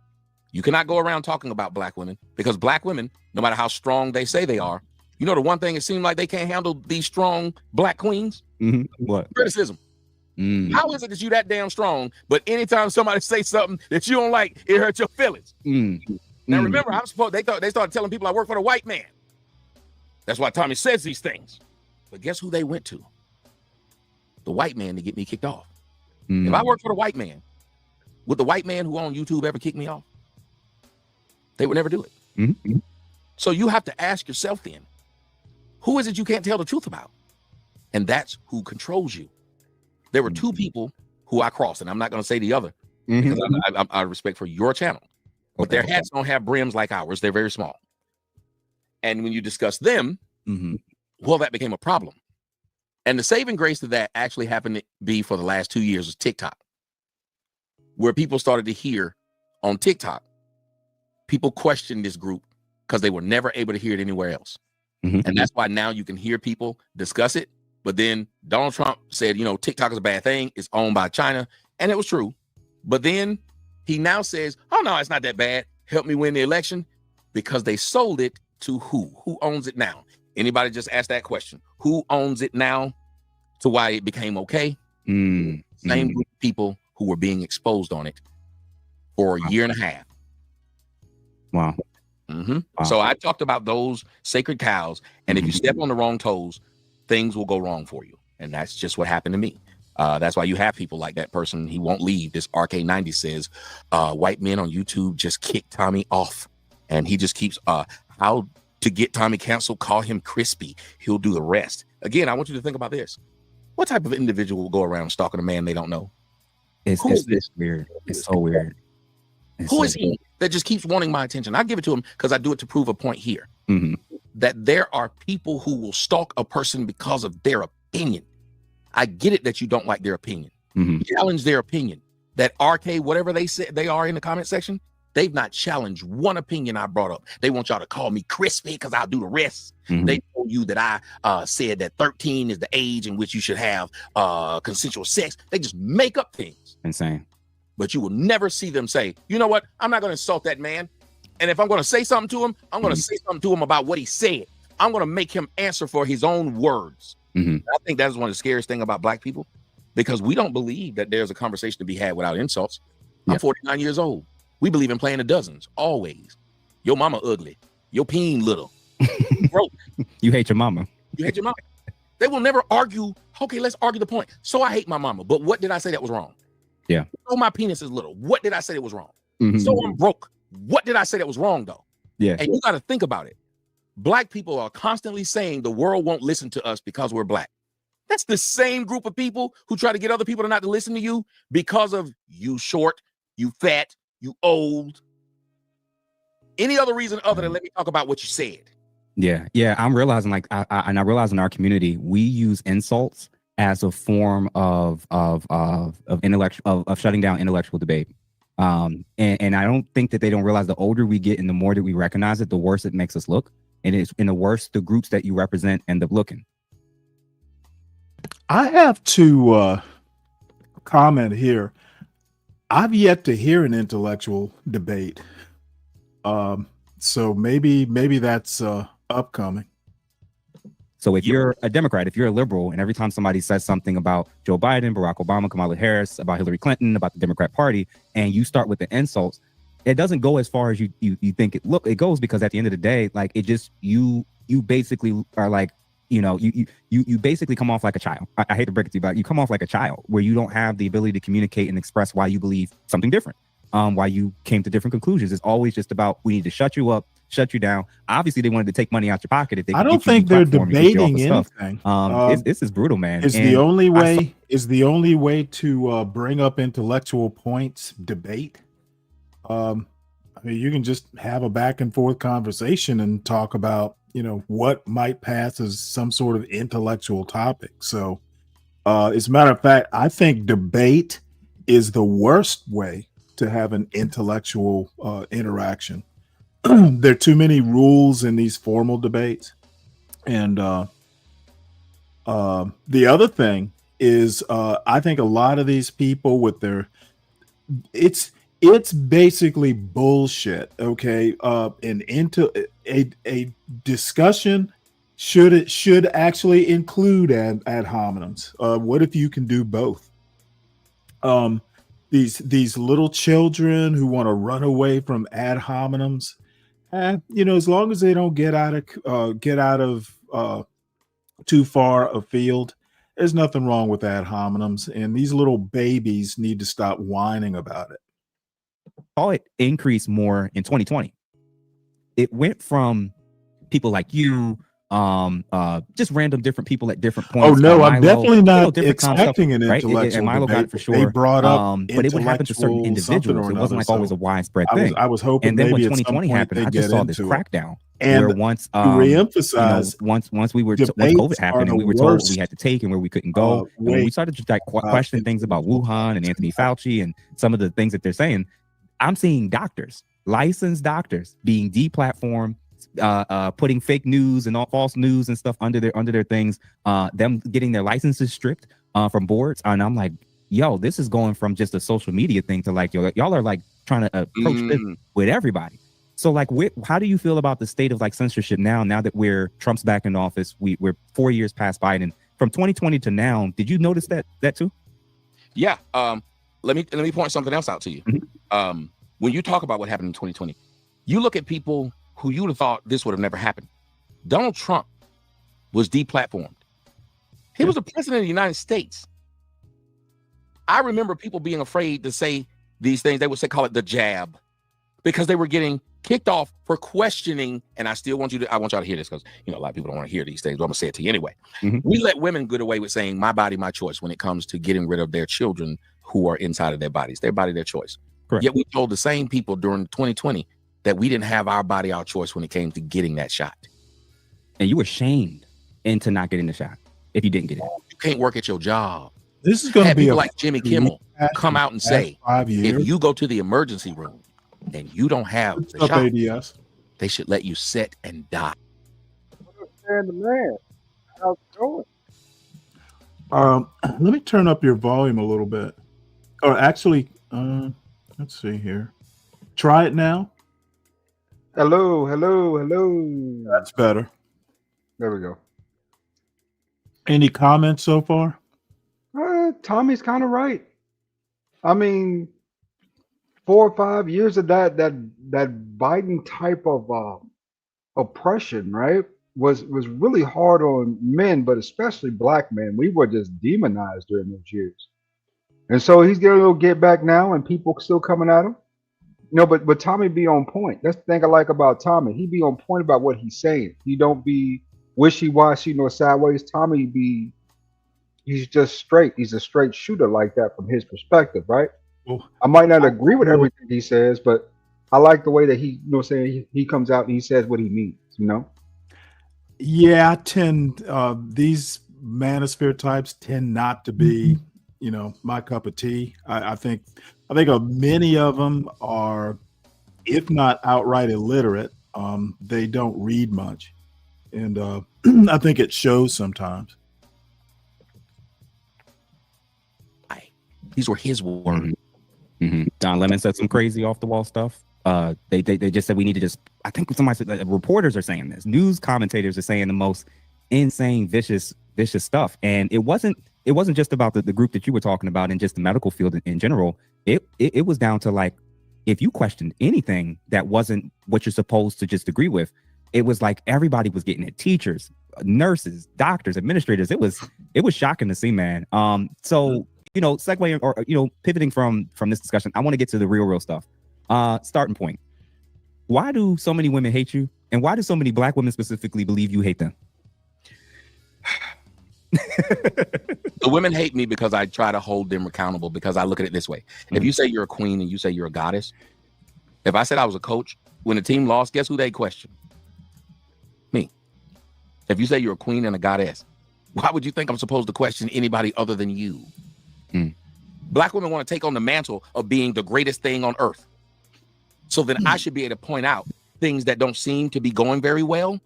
You cannot go around talking about black women because black women, no matter how strong they say they are, you know, the one thing it seems like they can't handle these strong black queens. What? Criticism. How is it that you that damn strong, but anytime somebody say something that you don't like, it hurts your feelings? Now remember, they started telling people I work for the white man. That's why Tommy says these things. But guess who they went to? The white man to get me kicked off. If I worked for the white man, would the white man who on YouTube ever kick me off? They would never do it. So you have to ask yourself then, who is it you can't tell the truth about? And that's who controls you. There were 2 people who I crossed, and I'm not going to say the other because I respect for your channel. But their hats don't have brims like ours. They're very small. And when you discuss them, well, that became a problem. And the saving grace of that actually happened to be for the last 2 years was TikTok, where people started to hear on TikTok, people questioned this group because they were never able to hear it anywhere else. And that's why now you can hear people discuss it. But then Donald Trump said, you know, TikTok is a bad thing. It's owned by China. And it was true. But then he now says, oh, no, it's not that bad. Help me win the election because they sold it to who? Who owns it now? Anybody just ask that question? Who owns it now to why it became okay? Same group of people who were being exposed on it for a year and a half. Wow. So I talked about those sacred cows. And if you step on the wrong toes, things will go wrong for you. And that's just what happened to me. That's why you have people like that person. He won't leave. This RK90 says, white men on YouTube just kicked Tommy off. And he just keeps, how to get Tommy canceled, call him crispy. He'll do the rest. Again, I want you to think about this. What type of individual will go around stalking a man they don't know? It's weird. It's so weird. Who is he that just keeps wanting my attention? I give it to him because I do it to prove a point here. That there are people who will stalk a person because of their opinion. I get it that you don't like their opinion. Challenge their opinion. That RK, whatever they say they are in the comment section, they've not challenged one opinion I brought up. They want y'all to call me crispy because I'll do the rest. They told you that I said that 13 is the age in which you should have consensual sex. They just make up things. Insane. but you will never see them say, you know what, I'm not going to insult that man. And if I'm going to say something to him, I'm going to say something to him about what he said. I'm going to make him answer for his own words. I think that's one of the scariest things about black people, because we don't believe that there's a conversation to be had without insults. I'm 49 years old. We believe in playing the dozens, always. Your mama ugly. Your peen little. Broke. You hate your mama. You hate your mama. They will never argue. Okay, let's argue the point. So I hate my mama, but what did I say that was wrong? Yeah. So my penis is little. What did I say that was wrong? So I'm broke. What did I say that was wrong, though? Yeah. And you got to think about it. Black people are constantly saying the world won't listen to us because we're black. That's the same group of people who try to get other people to not to listen to you because of you short, you fat, you old. Any other reason other than let me talk about what you said. Yeah. I'm realizing, like, I realize in our community we use insults as a form of shutting down intellectual debate. And I don't think that they don't realize the older we get and the more that we recognize it, the worse it makes us look. And it's in the worse the groups that you represent end up looking. I have to comment here. I've yet to hear an intellectual debate. So maybe that's upcoming. So if you're a Democrat, if you're a liberal, and every time somebody says something about Joe Biden, Barack Obama, Kamala Harris, about Hillary Clinton, about the Democrat Party, and you start with the insults, it doesn't go as far as you think it goes, because at the end of the day, like, it just you basically are like, you basically come off like a child. I hate to break it to you, but you come off like a child where you don't have the ability to communicate and express why you believe something different. Why you came to different conclusions. It's always just about, we need to shut you up, shut you down. Obviously, they wanted to take money out your pocket. If they, I don't think they're debating anything. This is brutal, man. Is the only way to bring up intellectual points debate? I mean, you can just have a back and forth conversation and talk about, what might pass as some sort of intellectual topic. So, as a matter of fact, I think debate is the worst way to have an intellectual interaction. There are too many rules in these formal debates. And the other thing is, I think a lot of these people with their, it's basically bullshit. Okay. And into a discussion should actually include ad hominems. What if you can do both? These little children who want to run away from ad hominems, as long as they don't get out of too far afield, there's nothing wrong with ad hominems. And these little babies need to stop whining about it. Saw it increase more in 2020. It went from people like you, just random different people at different points. Oh no, I'm Milo, definitely not different expecting an right? intellectual And Milo got debate. it for sure. They brought up, but it would happen to certain individuals. It wasn't like always a widespread thing. I was hoping, and then when maybe 2020 happened, I just saw this crackdown. And where once, reemphasize, once COVID happened and we were told what we had to take and where we couldn't go, and when we started to question things about Wuhan and Anthony Fauci and some of the things that they're saying, I'm seeing doctors, licensed doctors, being deplatformed, putting fake news and all false news and stuff under their things, them getting their licenses stripped from boards. And I'm like, yo, this is going from just a social media thing to like, y'all are like trying to approach this with everybody. So like, how do you feel about the state of like censorship now that Trump's back in office? We're 4 years past Biden. From 2020 to now, did you notice that too? Yeah. Let me point something else out to you. When you talk about what happened in 2020, you look at people who you would have thought this would have never happened. Donald Trump was deplatformed. He was the president of the United States. I remember people being afraid to say these things. They would call it the jab, because they were getting kicked off for questioning. And I want y'all to hear this, because a lot of people don't want to hear these things, but I'm gonna say it to you anyway. We let women get away with saying my body, my choice when it comes to getting rid of their children who are inside of their bodies, their body, their choice. Correct. Yet we told the same people during 2020 that we didn't have our body, our choice when it came to getting that shot. And you were shamed into not getting the shot if you didn't get it. You can't work at your job. This is going to be people like Jimmy Kimmel come out and say, 5 years. if you go to the emergency room and you don't have the shot, ADS? They should let you sit and die. Understand the man. How's it going? Let me turn up your volume a little bit. Or actually, Let's see here. Try it now. Hello, hello, hello. That's better. There we go. Any comments so far? Tommy's kind of right. I mean, 4 or 5 years of that Biden type of oppression, right, was really hard on men, but especially black men. We were just demonized during those years, and so he's getting a little get back now, and people still coming at him. But Tommy be on point. That's the thing I like about Tommy. He be on point about what he's saying. He don't be wishy washy nor sideways. Tommy be he's just straight. He's a straight shooter like that from his perspective, right? Well, I might not agree with everything he says, but I like the way that he comes out and he says what he means. Yeah, I tend these manosphere types tend not to be, my cup of tea. I think many of them are, if not outright illiterate, they don't read much, and I think it shows sometimes. These were his words. Don Lemon said some crazy off the wall stuff. They just said we need to just. I think somebody said reporters are saying this. News commentators are saying the most insane, vicious stuff. And it wasn't just about the group that you were talking about in just the medical field in general. It was down to like, if you questioned anything that wasn't what you're supposed to just agree with, it was like everybody was getting it. Teachers, nurses, doctors, administrators. It was shocking to see, man. So segue or pivoting from this discussion, I want to get to the real stuff. Starting point. Why do so many women hate you, and why do so many black women specifically believe you hate them? The women hate me because I try to hold them accountable, because I look at it this way. If you say you're a queen and you say you're a goddess, if I said I was a coach, when the team lost, guess who they question? Me. If you say you're a queen and a goddess, why would you think I'm supposed to question anybody other than you? Black women want to take on the mantle of being the greatest thing on earth. So then I should be able to point out things that don't seem to be going very well,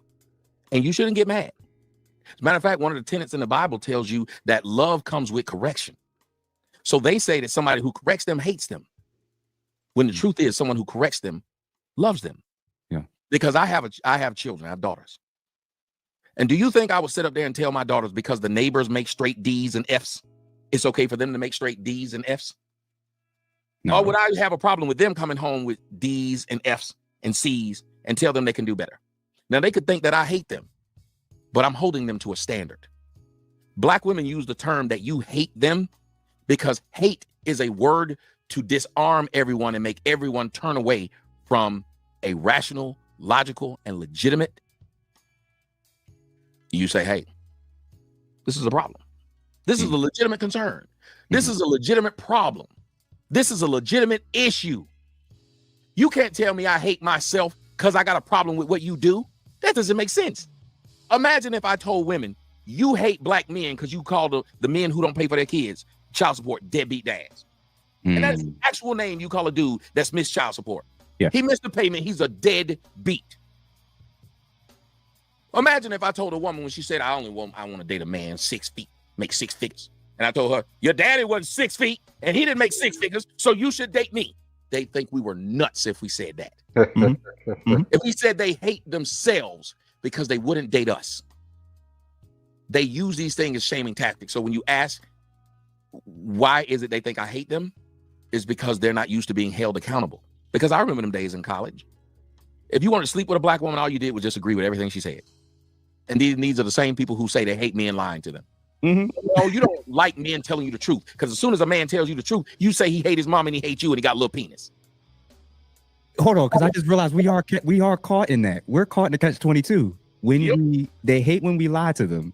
and you shouldn't get mad. As a matter of fact, one of the tenets in the Bible tells you that love comes with correction. So they say that somebody who corrects them hates them, when the truth is someone who corrects them loves them. Yeah. Because I have children, I have daughters. And do you think I would sit up there and tell my daughters because the neighbors make straight D's and F's, it's okay for them to make straight D's and F's? No. Or would I have a problem with them coming home with D's and F's and C's and tell them they can do better? Now, they could think that I hate them, but I'm holding them to a standard. Black women use the term that you hate them because hate is a word to disarm everyone and make everyone turn away from a rational, logical, and legitimate. You say, hey, this is a problem. This is a legitimate concern. This is a legitimate problem. This is a legitimate issue. You can't tell me I hate myself because I got a problem with what you do. That doesn't make sense. Imagine if I told women, you hate black men because you call the men who don't pay for their kids child support deadbeat dads. And that's the actual name you call a dude that's missed child support. Yeah. He missed the payment. He's a deadbeat. Imagine if I told a woman when she said, I want to date a man 6 feet, make 6 figures. And I told her, your daddy wasn't 6 feet and he didn't make 6 figures, so you should date me. They think we were nuts if we said that. If we said they hate themselves because they wouldn't date us. They use these things as shaming tactics. So when you ask, why is it they think I hate them? Is because they're not used to being held accountable. Because I remember them days in college. If you wanted to sleep with a black woman, all you did was just agree with everything she said. And these are the same people who say they hate men lying to them. No, you don't like men telling you the truth, because as soon as a man tells you the truth, you say he hate his mom and he hates you and he got a little penis. Hold on, because I just realized we are caught in that. We're caught in the catch-22 when they hate when we lie to them,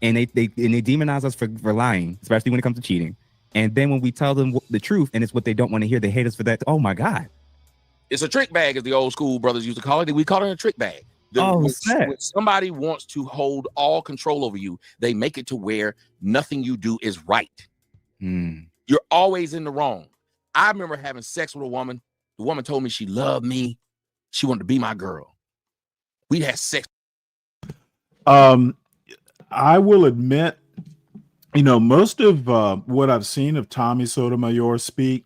and they demonize us for lying, especially when it comes to cheating. And then when we tell them the truth and it's what they don't want to hear, they hate us for that. Oh my God. It's a trick bag, as the old school brothers used to call it. We call it a trick bag. When somebody wants to hold all control over you, they make it to where nothing you do is right. You're always in the wrong. I remember having sex with a woman. The woman told me she loved me. She wanted to be my girl. We'd had sex. I will admit, most of what I've seen of Tommy Sotomayor speak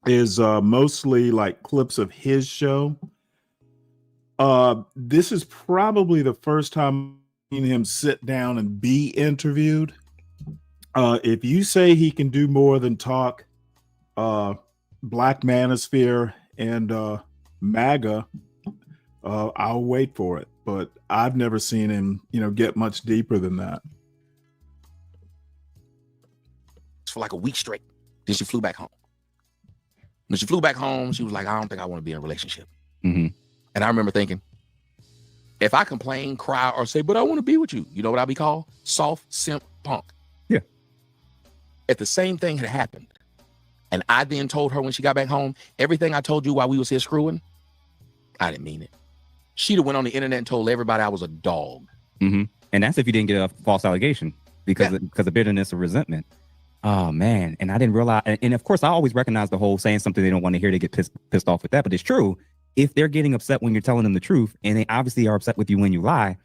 is mostly like clips of his show. This is probably the first time I've seen him sit down and be interviewed. If you say he can do more than talk Black Manosphere and MAGA, I'll wait for it. But I've never seen him, get much deeper than that. For like a week straight. Then she flew back home. When she flew back home, she was like, I don't think I want to be in a relationship. Mm-hmm. And I remember thinking, if I complain, cry, or say, but I want to be with you, you know what I'll be called? Soft, simp, punk. Yeah. If the same thing had happened, and I then told her when she got back home, everything I told you while we was here screwing, I didn't mean it. She'd have went on the internet and told everybody I was a dog. Mm-hmm. And that's if you didn't get a false allegation because of bitterness or resentment. Oh man. And I didn't realize, and of course I always recognize the whole saying something they don't want to hear, they get pissed off with that, but it's true. If they're getting upset when you're telling them the truth, and they obviously are upset with you when you lie,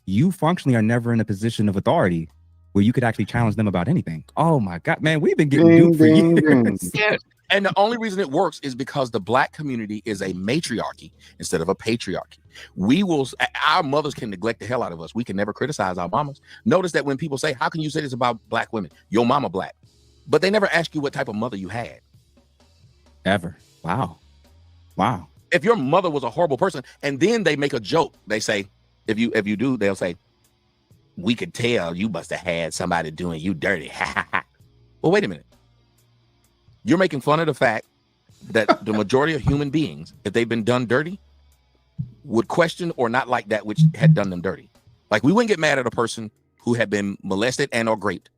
you functionally are never in a position of authority where you could actually challenge them about anything. Oh my God, man, we've been getting duped for years. Yeah. And the only reason it works is because the Black community is a matriarchy instead of a patriarchy. Our mothers can neglect the hell out of us. We can never criticize our mamas. Notice that when people say, how can you say this about Black women? Your mama Black. But they never ask you what type of mother you had. Ever. Wow. If your mother was a horrible person, and then they make a joke, they say, if you do, they'll say, we could tell you must have had somebody doing you dirty. Well, wait a minute. You're making fun of the fact that the majority of human beings, if they've been done dirty, would question or not like that which had done them dirty. Like we wouldn't get mad at a person who had been molested and or raped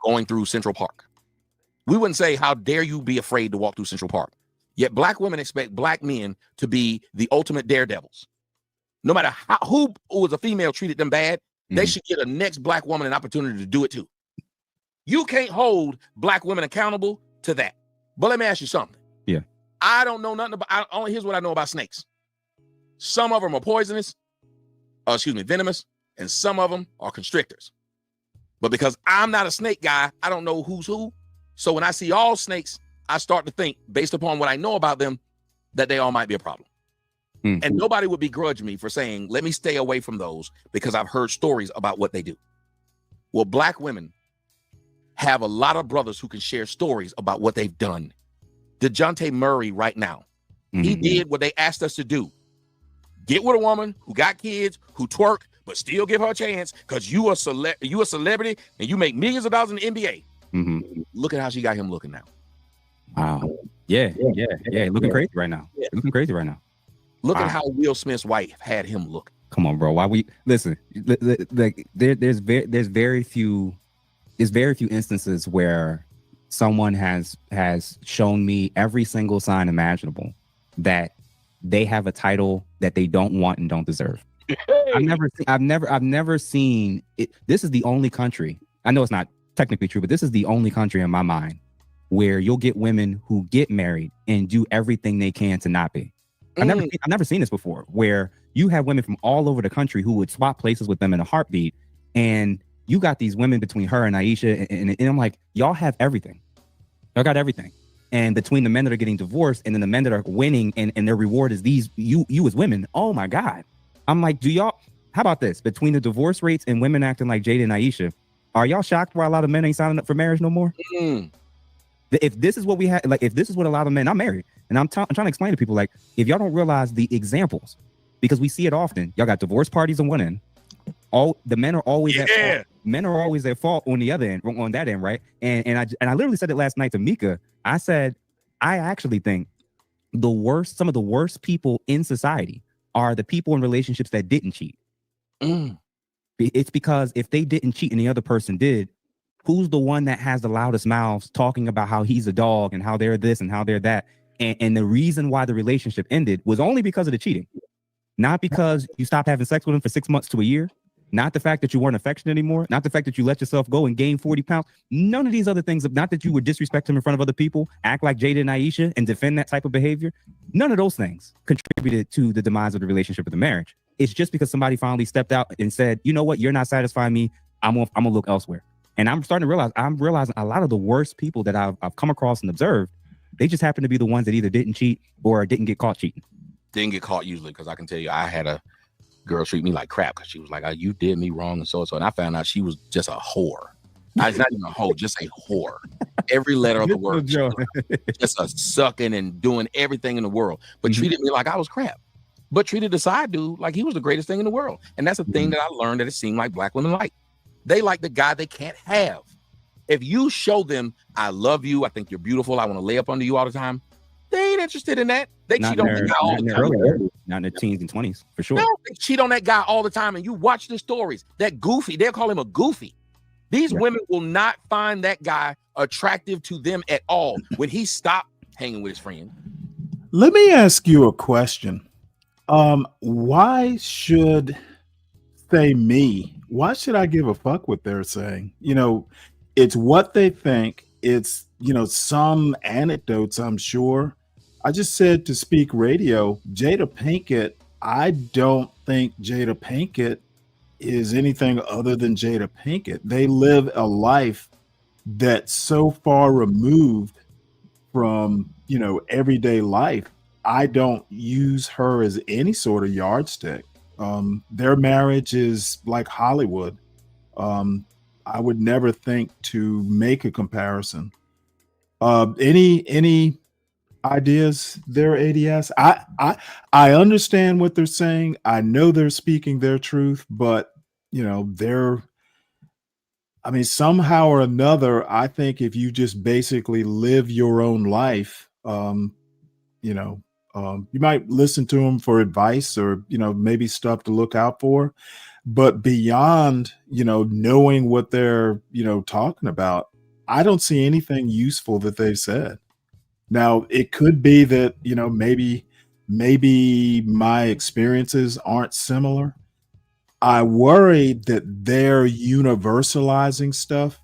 going through Central Park. We wouldn't say, how dare you be afraid to walk through Central Park? Yet Black women expect Black men to be the ultimate daredevils. No matter who was a female treated them bad, they should get a next Black woman an opportunity to do it too. You can't hold Black women accountable to that. But let me ask you something. Yeah. I don't know nothing about, here's what I know about snakes. Some of them are poisonous, venomous, and some of them are constrictors. But because I'm not a snake guy, I don't know who's who. So when I see all snakes, I start to think, based upon what I know about them, that they all might be a problem. And nobody would begrudge me for saying, let me stay away from those because I've heard stories about what they do. Well, Black women have a lot of brothers who can share stories about what they've done. DeJounte Murray right now, he did what they asked us to do. Get with a woman who got kids, who twerk, but still give her a chance because you a celebrity and you make millions of dollars in the NBA. Look at how she got him looking now. Wow. Yeah. Looking crazy right now. Look at how Will Smith's wife had him look. Come on, bro. Why we listen? Like there's very few instances where someone has shown me every single sign imaginable that they have a title that they don't want and don't deserve. I've never seen it. This is the only country. I know it's not technically true, but this is the only country in my mind where you'll get women who get married and do everything they can to not be. I've never seen this before, where you have women from all over the country who would swap places with them in a heartbeat, and you got these women between her and Aisha, and I'm like, y'all have everything. Y'all got everything. And between the men that are getting divorced and then the men that are winning and their reward is you as women, oh my God. I'm like, how about this? Between the divorce rates and women acting like Jada and Aisha, are y'all shocked why a lot of men ain't signing up for marriage no more? If this is what we had, like if this is what a lot of men, I'm married, and I'm trying to explain to people, like, if y'all don't realize the examples, because we see it often, y'all got divorce parties on one end, all the men are always at fault. Men are always at fault on the other end, on that end, right? And I literally said it last night to Mika. I said, I actually think some of the worst people in society are the people in relationships that didn't cheat. It's because if they didn't cheat and the other person did, who's the one that has the loudest mouths talking about how he's a dog and how they're this and how they're that? And the reason why the relationship ended was only because of the cheating. Not because you stopped having sex with him for 6 months to a year. Not the fact that you weren't affectionate anymore. Not the fact that you let yourself go and gain 40 pounds. None of these other things. Not that you would disrespect him in front of other people, act like Jada and Aisha and defend that type of behavior. None of those things contributed to the demise of the relationship or the marriage. It's just because somebody finally stepped out and said, you know what, you're not satisfying me. I'm gonna look elsewhere. And I'm starting to realize, a lot of the worst people that I've come across and observed, They just happen to be the ones that either didn't cheat or didn't get caught cheating. Didn't get caught usually, because I can tell you, I had a girl treat me like crap because she was like, you did me wrong and so. And I found out she was just a whore. It's not even a hoe, just a whore. Every letter of the word. Just a sucking and doing everything in the world, but treated me like I was crap. But treated the side dude like he was the greatest thing in the world. And that's a thing that I learned that it seemed like black women like. They like the guy they can't have. If you show them, I love you, I think you're beautiful, I want to lay up under you all the time, they ain't interested in that. They cheat on that guy all the time. Not in the teens and 20s, for sure. No, they cheat on that guy all the time. And you watch the stories. That goofy, they'll call him a goofy. These women will not find that guy attractive to them at all when he stopped hanging with his friend. Let me ask you a question. Why should why should I give a fuck what they're saying? It's what they think. It's, some anecdotes, I'm sure. I just said to Speak Radio, Jada Pinkett, I don't think Jada Pinkett is anything other than Jada Pinkett. They live a life that's so far removed from, everyday life. I don't use her as any sort of yardstick. Their marriage is like Hollywood. I would never think to make a comparison. Any ideas there, ADS? I understand what they're saying. I know they're speaking their truth, but somehow or another, I think if you just basically live your own life, you might listen to them for advice or, maybe stuff to look out for. But beyond, knowing what they're, talking about, I don't see anything useful that they've said. Now, it could be that, maybe my experiences aren't similar. I worry that they're universalizing stuff.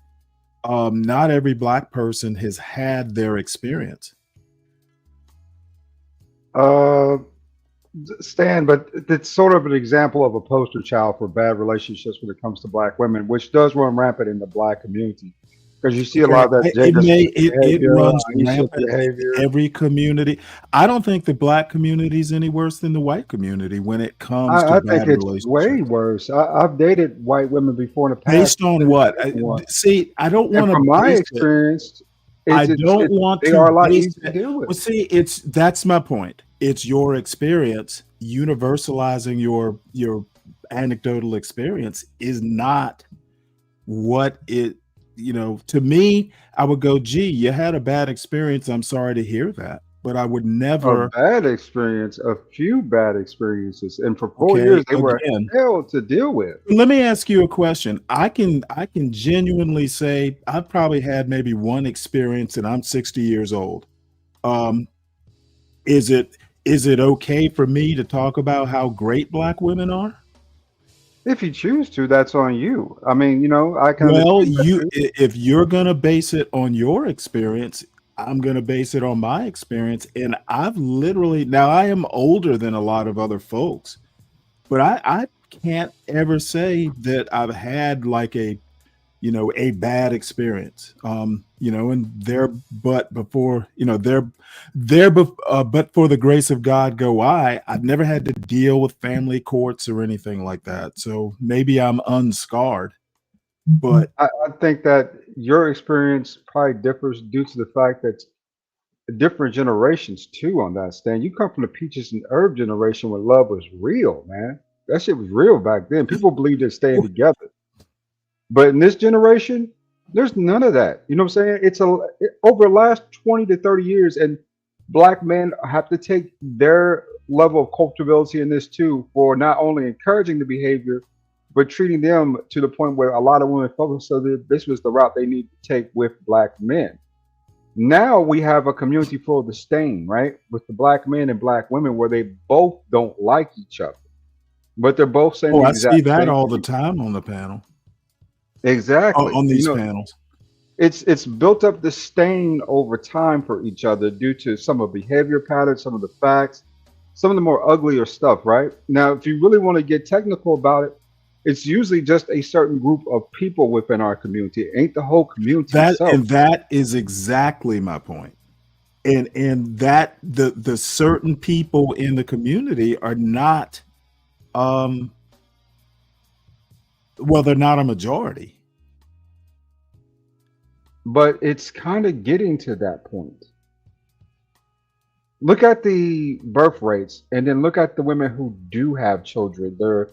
Not every black person has had their experience. Stan, but it's sort of an example of a poster child for bad relationships when it comes to black women, which does run rampant in the black community. Because you see a lot of that. It runs rampant in every community. I don't think the black community is any worse than the white community when it comes to I bad think it's relationships. way worse. I've dated white women before in the past. Based on what? See, I don't want to. From my experience, I don't want to. They are a lot easier to deal with. Well, see, that's my point. It's your experience. Universalizing your anecdotal experience is not what it. To me, I would go, gee, you had a bad experience. I'm sorry to hear that, but I would never. A bad experience, a few bad experiences, and for 4 years they were hell to deal with. Let me ask you a question. I can genuinely say I've probably had maybe one experience, and I'm 60 years old. Is it okay for me to talk about how great black women are? If you choose to, that's on you. I mean, I can. Well, if you're gonna base it on your experience, I'm gonna base it on my experience. And I've literally, now I am older than a lot of other folks, but I can't ever say that I've had like a bad experience. And but for the grace of God go I. I've never had to deal with family courts or anything like that. So maybe I'm unscarred. But I think that your experience probably differs due to the fact that different generations too on that, Stan. You come from the peaches and herb generation where love was real, man. That shit was real back then. People believed in staying together. But in this generation, there's none of that. You know what I'm saying? Over the last 20 to 30 years, and black men have to take their level of culpability in this too for not only encouraging the behavior, but treating them to the point where a lot of women felt so that this was the route they need to take with black men. Now we have a community full of disdain, right? With the black men and black women where they both don't like each other, but they're both saying the I exact see that same all thing. the time on the panel. Exactly. On these panels. It's built up disdain over time for each other due to some of the behavior patterns, some of the facts, some of the more uglier stuff, right? Now, if you really want to get technical about it, it's usually just a certain group of people within our community. It ain't the whole community itself. And that is exactly my point. and that the certain people in the community are not, well, they're not a majority. But it's kind of getting to that point. Look at the birth rates, and then look at the women who do have children. They're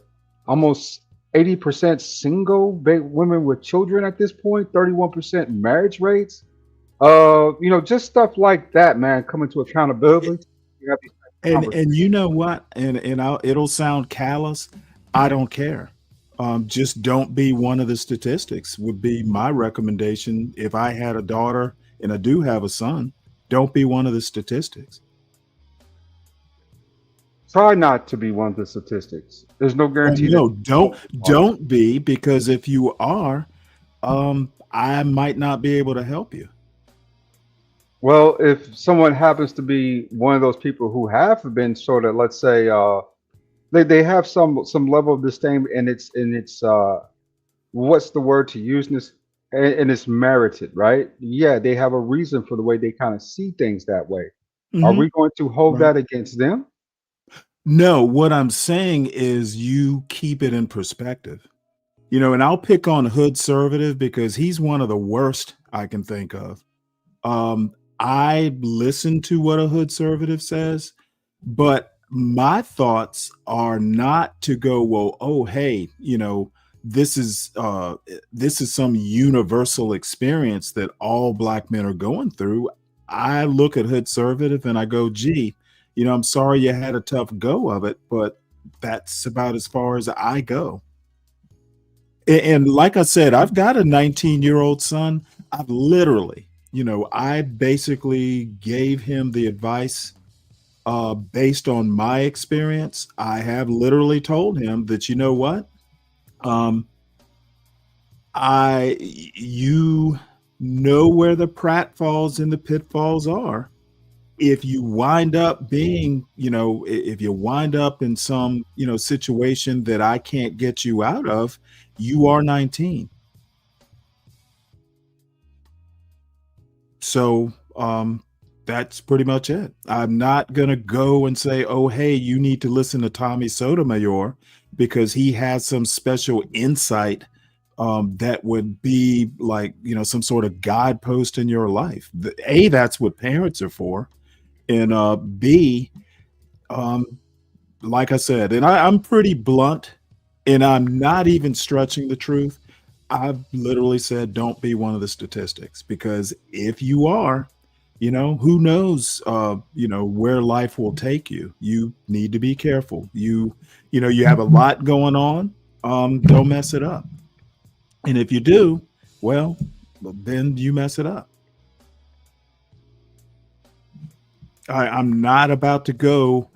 almost 80% women with children at this point, 31% marriage rates. Just stuff like that, man, coming to accountability. You have these And you know what? It'll sound callous. I don't care. Just don't be one of the statistics would be my recommendation. If I had a daughter and I do have a son, don't be one of the statistics. Try not to be one of the statistics. There's no guarantee. No, don't be, because if you are, I might not be able to help you. Well, if someone happens to be one of those people who have been sort of, let's say, they have some level of disdain, and it's what's the word to use in this, and it's merited, right? Yeah, they have a reason for the way they kind of see things that way. Are we going to hold that against them? No, what I'm saying is you keep it in perspective. And I'll pick on Hood Servative because he's one of the worst I can think of. I listen to what a Hood Servative says, but my thoughts are not to go, well, oh, hey, this is some universal experience that all Black men are going through. I look at Hood Servative and I go, gee, I'm sorry you had a tough go of it, but that's about as far as I go. And like I said, I've got a 19-year-old son. I've literally, I basically gave him the advice based on my experience. I have literally told him that, you know what? You know where the pratfalls and the pitfalls are. If you wind up being, if you wind up in some, situation that I can't get you out of, you are 19. So that's pretty much it. I'm not going to go and say, oh, hey, you need to listen to Tommy Sotomayor because he has some special insight that would be like, some sort of guidepost in your life. A, that's what parents are for. And B, like I said, and I'm pretty blunt, and I'm not even stretching the truth. I've literally said, don't be one of the statistics, because if you are, who knows, where life will take you. You need to be careful. You have a lot going on. Don't mess it up. And if you do, well, then you mess it up. I'm not about to go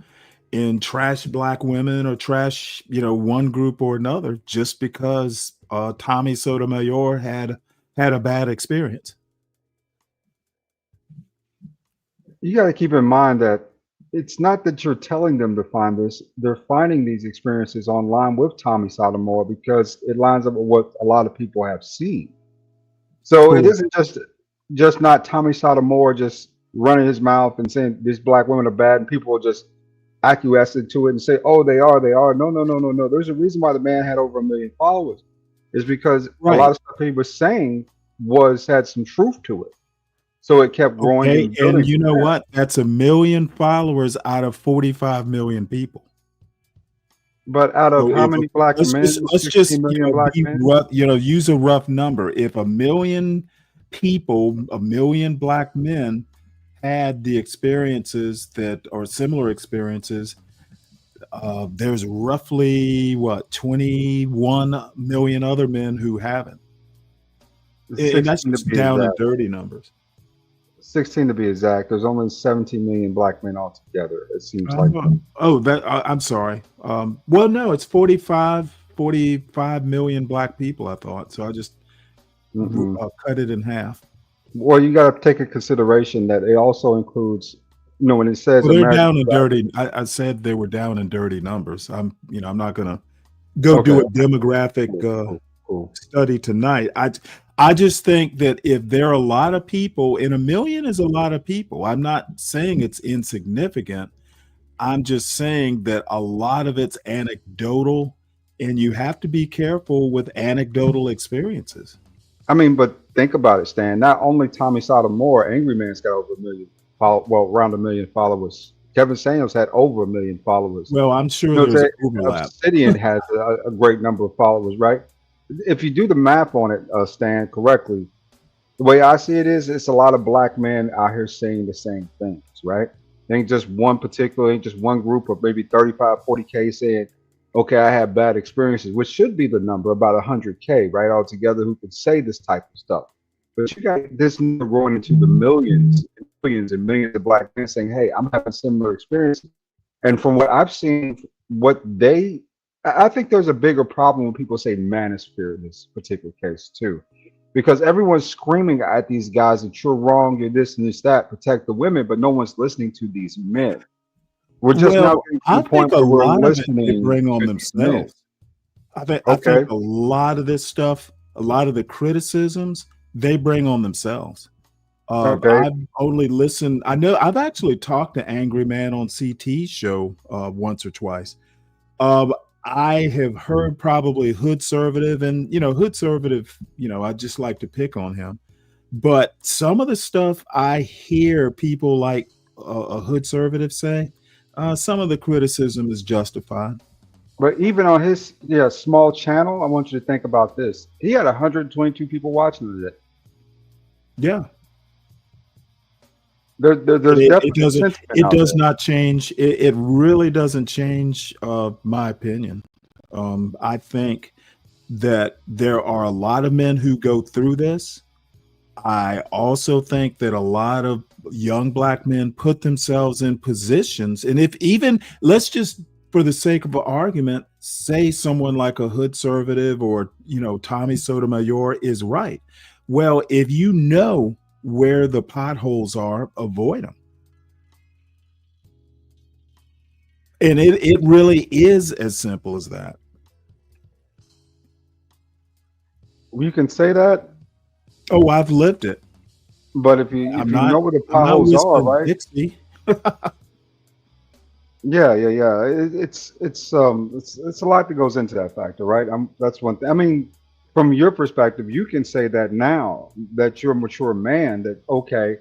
and trash Black women or trash, one group or another just because Tommy Sotomayor had a bad experience. You got to keep in mind that it's not that you're telling them to find this. They're finding these experiences online with Tommy Sotomayor because it lines up with what a lot of people have seen. So it isn't just not Tommy Sotomayor just running his mouth and saying these Black women are bad, and people will just acquiesce to it and say, oh, they are. No. There's a reason why the man had over 1 million followers. Is because a lot of stuff he was saying had some truth to it. So it kept growing. Okay, and you know what? That's 1 million followers out of 45 million people. But out of how many Black men? Let's just use a rough number. If 1 million people, 1 million Black men had the experiences that are similar experiences, there's roughly 21 million other men who haven't. And that's just down and dirty numbers. 16 to be exact. There's only 17 million Black men altogether, it seems like. I'm sorry. Well, no, it's 45 million Black people, I thought. So I just cut it in half. Well, you got to take into consideration that it also includes, when it says they're down in dirty. I said they were down in dirty numbers. I'm not going to go do a demographic study tonight. I just think that if there are a lot of people, and 1 million is a lot of people, I'm not saying it's insignificant. I'm just saying that a lot of it's anecdotal, and you have to be careful with anecdotal experiences. I mean, but think about it, Stan. Not only Tommy Sotomayor, Angry Man's got over 1 million, around 1 million followers. Kevin Samuels had over 1 million followers. Well, I'm sure You know what I'm there's saying? overlap. Obsidian has a great number of followers, right? If you do the math on it, Stan, correctly, the way I see it is, it's a lot of black men out here saying the same things, right? Ain't just one particular, ain't just one group of maybe 35, 40K saying, okay, I had bad experiences, which should be the number, about 100K, right, altogether, who can say this type of stuff. But you got this number growing into the millions and millions of black men saying, hey, I'm having similar experiences. And from what I've seen, I think there's a bigger problem when people say manosphere in this particular case, too. Because everyone's screaming at these guys that you're wrong, you're this and this, that, protect the women, but no one's listening to these men. We're just now getting to the point where we're listening they bring on to these men. themselves. I think a lot of this stuff, a lot of the criticisms, they bring on themselves. I've only listened. I know I've actually talked to Angry Man on CT's show once or twice. I have heard probably Hood Servative, and Hood Servative, I just like to pick on him. But some of the stuff I hear people like a Hood Servative say, some of the criticism is justified. But even on his small channel, I want you to think about this. He had 122 people watching it. Yeah. There's definitely it does not change. It really doesn't change my opinion. I think that there are a lot of men who go through this. I also think that a lot of young black men put themselves in positions, and if even, let's just, for the sake of an argument, say someone like a Hood Servative or Tommy Sotomayor is right. Well, if you know where the potholes are, avoid them. And it really is as simple as that. You can say that. Oh, I've lived it. But if you know where the potholes are, right? Dixie. Yeah. It's a lot that goes into that factor, right? That's one thing. I mean, from your perspective, you can say that now that you're a mature man, that, okay,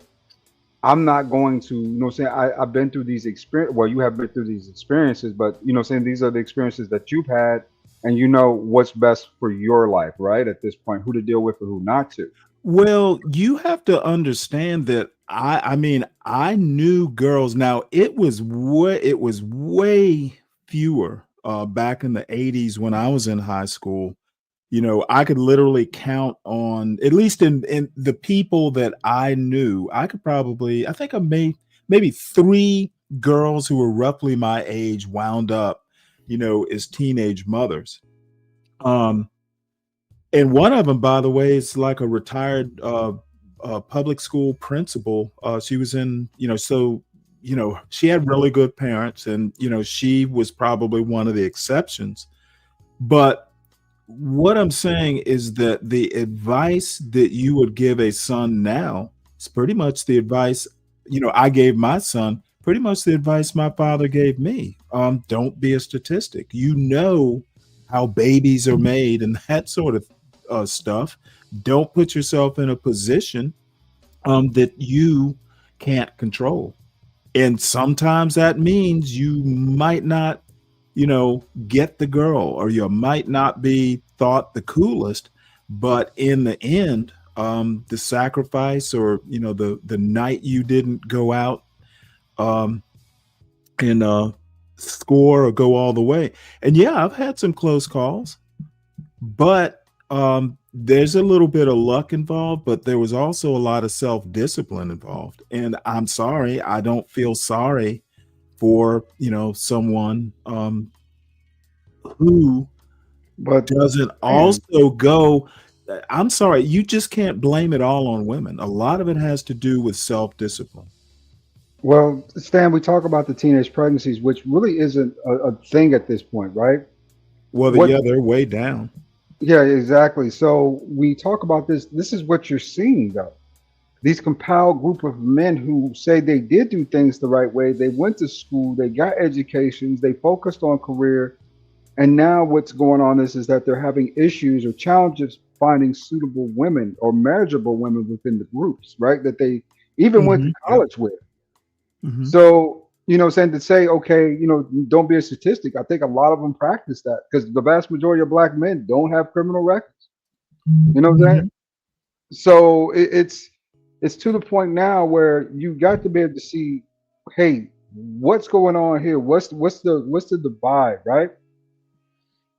I'm not going to, I've been through these experiences. Well, you have been through these experiences, but, these are the experiences that you've had, and you know what's best for your life, right? At this point, who to deal with or who not to. Well, you have to understand that I mean, I knew girls. Now, it was way fewer back in the 80s when I was in high school. I could literally count on, at least in the people that I knew, I think I made maybe 3 girls who were roughly my age wound up, as teenage mothers. And one of them, by the way, is like a retired public school principal. She was in, she had really good parents, and, she was probably one of the exceptions. But what I'm saying is that the advice that you would give a son now is pretty much the advice, I gave my son, pretty much the advice my father gave me. Don't be a statistic. How babies are made and that sort of stuff. Don't put yourself in a position that you can't control. And sometimes that means you might not get the girl, or you might not be thought the coolest, but in the end, the sacrifice, or the night you didn't go out and score or go all the way. And yeah, I've had some close calls, but there's a little bit of luck involved, but there was also a lot of self-discipline involved. And I'm sorry, I don't feel sorry for someone who doesn't also go. I'm sorry, you just can't blame it all on women. A lot of it has to do with self-discipline. Well, Stan, we talk about the teenage pregnancies, which really isn't a thing at this point, right? Well, they're way down. Yeah, exactly. So we talk about this. This is what you're seeing, though. These compiled group of men who say they did do things the right way. They went to school, they got educations, they focused on career, and now what's going on is that they're having issues or challenges finding suitable women or marriageable women within the groups, right? That they even went to Yep. college with. So, saying to say, okay, don't be a statistic. I think a lot of them practice that because the vast majority of black men don't have criminal records. You know what I'm saying? So it's to the point now where you got to be able to see, hey, what's going on here? What's the divide, right?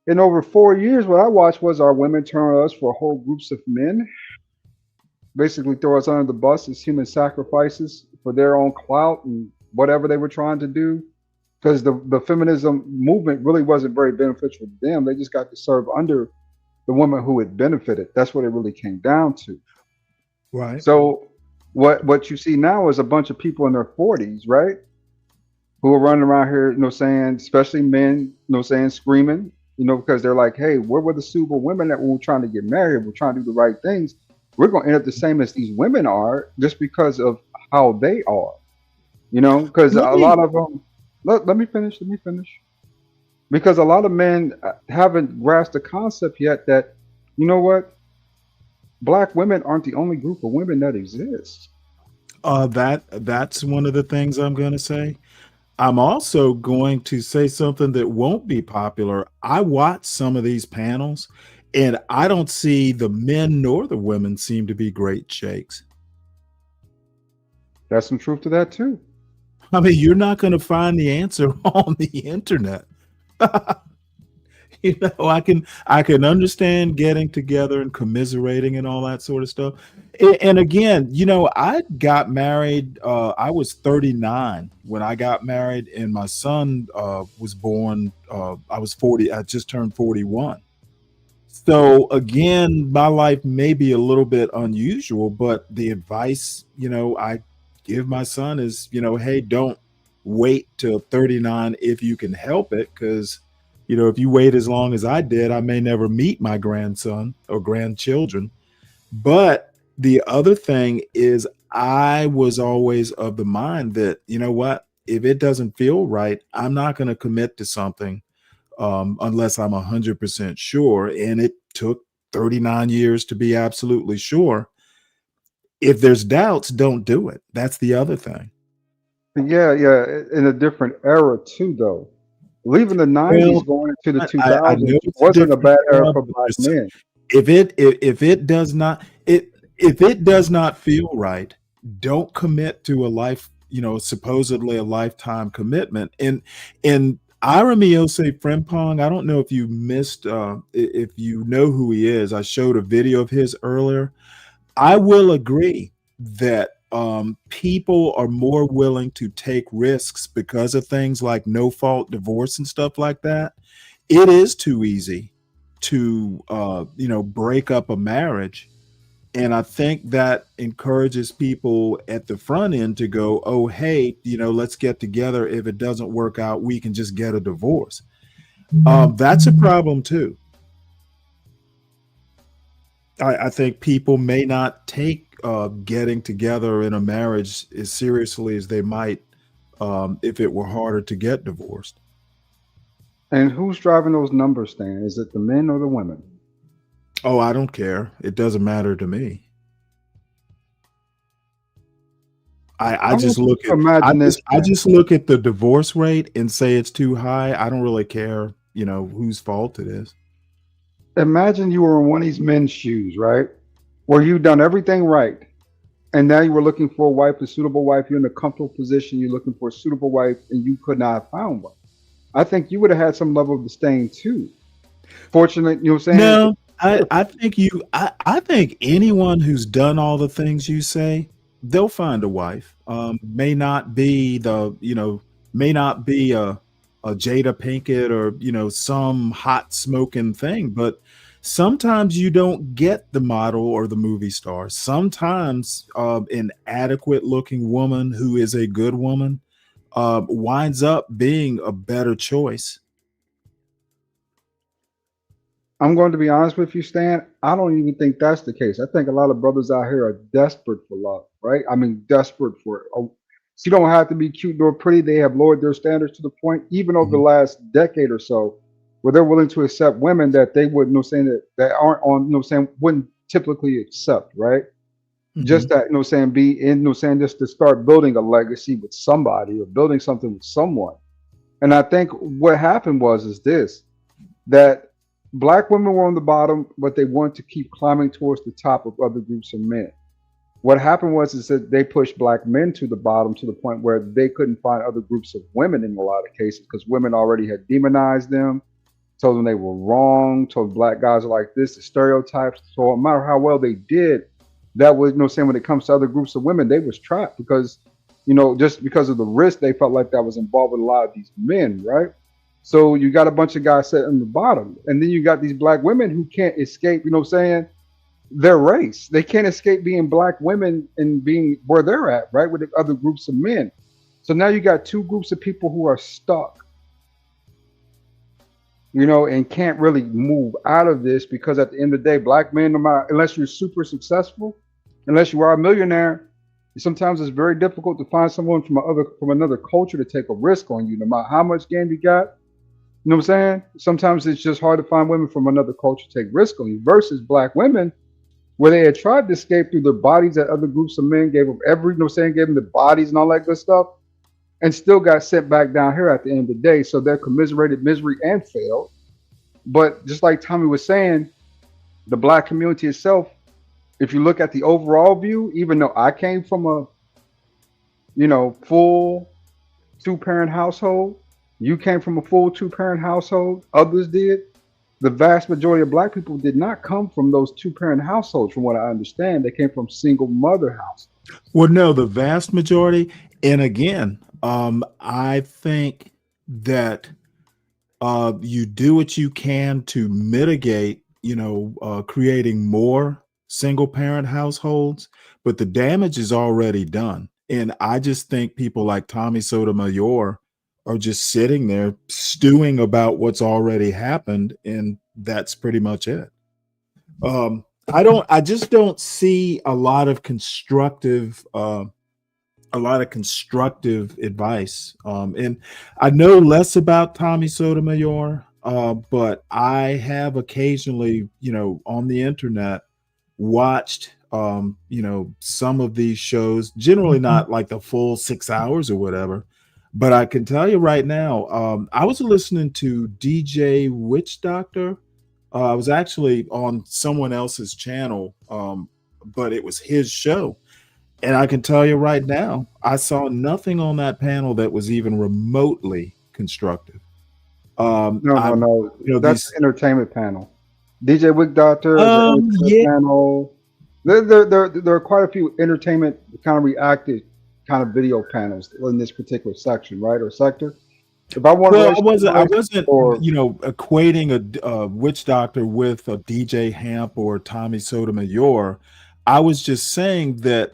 In over 4 years, what I watched was our women turn on us for whole groups of men, basically throw us under the bus as human sacrifices for their own clout and whatever they were trying to do. Because the feminism movement really wasn't very beneficial to them. They just got to serve under the women who had benefited. That's what it really came down to. Right. So what you see now is a bunch of people in their 40s, right? Who are running around here, saying, especially men, saying, screaming, because they're like, hey, where were the suitable women that when we're trying to get married, we're trying to do the right things. We're going to end up the same as these women are just because of how they are, because a Let me lot of them, let me finish. Because a lot of men haven't grasped the concept yet that, you know what? Black women aren't the only group of women that exists. That's one of the things I'm going to say. I'm also going to say something that won't be popular. I watch some of these panels, and I don't see the men nor the women seem to be great shakes. That's some truth to that too. I mean, you're not going to find the answer on the internet. I can understand getting together and commiserating and all that sort of stuff. And again, I got married. I was 39 when I got married, and my son was born. I was 40. I just turned 41. So again, my life may be a little bit unusual, but the advice, I give my son is, hey, don't wait till 39 if you can help it, because if you wait as long as I did, I may never meet my grandson or grandchildren. But the other thing is, I was always of the mind that, what, if it doesn't feel right, I'm not going to commit to something unless I'm 100% sure. And it took 39 years to be absolutely sure. If there's doubts, don't do it. That's the other thing. Yeah, yeah, in a different era too, though. Leaving the '90s, Well, going into the I 2000s know it's a wasn't a different bad era era, for but black men. if it does not feel right, don't commit to a life, supposedly a lifetime commitment. And Iramiose Frimpong, I don't know if you missed if you know who he is. I showed a video of his earlier. I will agree that people are more willing to take risks because of things like no fault divorce and stuff like that. It is too easy to break up a marriage, and I think that encourages people at the front end to go, oh, hey, let's get together. If it doesn't work out, we can just get a divorce. That's a problem too. I think people may not take getting together in a marriage as seriously as they might if it were harder to get divorced. And who's driving those numbers, Stan? Is it the men or the women? Oh, I don't care. It doesn't matter to me. I want just you look to at imagine this, I man. just look at the divorce rate and say it's too high. I don't really care, whose fault it is. Imagine you were in one of these men's shoes, right? Where you've done everything right. And now you were looking for a wife, a suitable wife. You're in a comfortable position. You're looking for a suitable wife, and you could not have found one. I think you would have had some level of disdain too. Fortunate, you know what I'm saying? No, I think anyone who's done all the things you say, they'll find a wife. May not be may not be a Jada Pinkett or some hot smoking thing, but sometimes you don't get the model or the movie star. Sometimes an adequate looking woman who is a good woman winds up being a better choice. I'm going to be honest with you, Stan. I don't even think that's the case. I think a lot of brothers out here are desperate for love, right? I mean, desperate for it. Oh, you don't have to be cute nor pretty. They have lowered their standards to the point, even over the last decade or so, where they're willing to accept women that they wouldn't, saying that aren't on, saying wouldn't typically accept, right? Just that, saying be in, saying just to start building a legacy with somebody or building something with someone. And I think what happened is this, that black women were on the bottom, but they wanted to keep climbing towards the top of other groups of men. What happened is that they pushed black men to the bottom to the point where they couldn't find other groups of women in a lot of cases because women already had demonized them, told them they were wrong, told black guys are like this, the stereotypes. So no matter how well they did, that was saying when it comes to other groups of women, they was trapped because, just because of the risk, they felt like that was involved with a lot of these men, right? So you got a bunch of guys sitting on the bottom, and then you got these black women who can't escape, their race. They can't escape being black women and being where they're at, right, with the other groups of men. So now you got two groups of people who are stuck, and can't really move out of this because at the end of the day, black men, no matter, unless you're super successful, unless you are a millionaire, sometimes it's very difficult to find someone from another culture to take a risk on you, no matter how much game you got. You know what I'm saying? Sometimes it's just hard to find women from another culture to take risk on you versus black women where they had tried to escape through their bodies that other groups of men gave them gave them the bodies and all that good stuff and still got sent back down here at the end of the day. So they're commiserated misery and failed. But just like Tommy was saying, the black community itself, if you look at the overall view, even though I came from a, full 2-parent household, you came from a full 2-parent household, others did. The vast majority of black people did not come from those 2-parent households, from what I understand. They came from single mother houses. Well, no, the vast majority. And again, I think that you do what you can to mitigate, creating more single parent households, but the damage is already done. And I just think people like Tommy Sotomayor are just sitting there stewing about what's already happened, and that's pretty much it. I just don't see a lot of constructive advice. And I know less about Tommy Sotomayor, but I have occasionally, on the internet watched some of these shows, generally not like the full 6 hours or whatever. But I can tell you right now, I was listening to DJ Witch Doctor. I was actually on someone else's channel, but it was his show. And I can tell you right now, I saw nothing on that panel that was even remotely constructive. No. That's the entertainment panel. DJ Witch Doctor is an entertainment panel. There are quite a few entertainment kind of reactive kind of video panels in this particular section, right, or sector. If I want, I wasn't, equating a witch doctor with a DJ Hamp or Tommy Sotomayor. I was just saying that,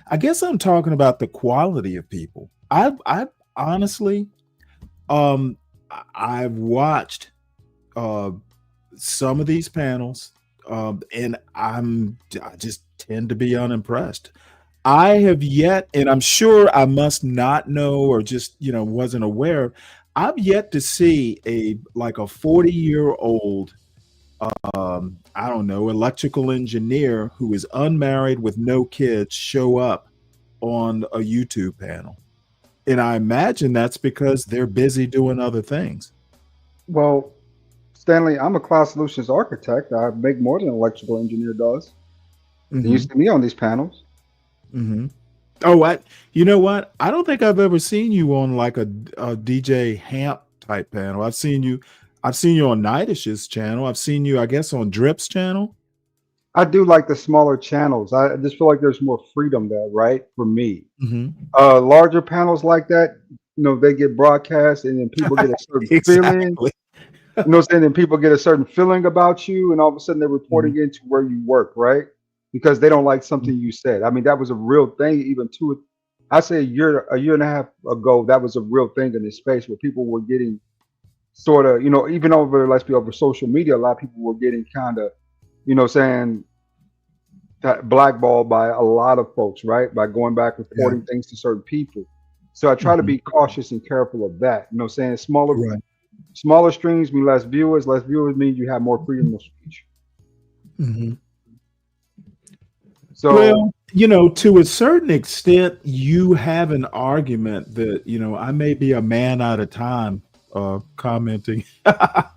I guess I'm talking about the quality of people. I honestly, I've watched some of these panels, and I just tend to be unimpressed. I have yet, and I'm sure I must not know or just, wasn't aware. I've yet to see a 40-year-old, I don't know, electrical engineer who is unmarried with no kids show up on a YouTube panel. And I imagine that's because they're busy doing other things. Well, Stanley, I'm a cloud solutions architect. I make more than an electrical engineer does. Mm-hmm. You see me on these panels. Mm-hmm. Oh, you know what? I don't think I've ever seen you on like a DJ Hamp type panel. I've seen you on Nightish's channel. I've seen you, I guess, on Drip's channel. I do like the smaller channels. I just feel like there's more freedom there, right? For me. Mm-hmm. Larger panels like that, they get broadcast and then people get a certain feeling. And people get a certain feeling about you, and all of a sudden they're reporting into where you work, right? Because they don't like something you said. I mean, that was a real thing. Even I say a year and a half ago, that was a real thing in this space where people were getting sort of, even over social media, a lot of people were getting kind of, saying that blackballed by a lot of folks, right? By going back reporting things to certain people. So I try to be cautious and careful of that. Saying smaller streams mean less viewers. Less viewers mean you have more freedom of speech. Mm-hmm. So, well, to a certain extent, you have an argument that, I may be a man out of time commenting on,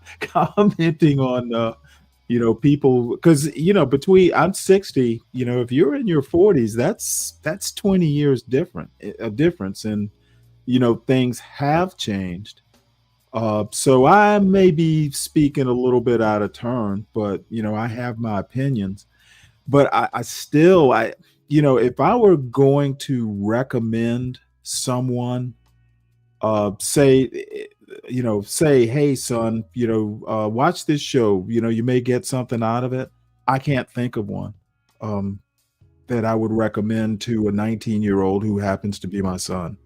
people, because, between I'm 60, if you're in your 40s, that's 20 years a difference. And, things have changed. So I may be speaking a little bit out of turn, but, I have my opinions. But I still, if I were going to recommend someone, say, hey, son, watch this show, you may get something out of it. I can't think of one that I would recommend to a 19-year-old who happens to be my son.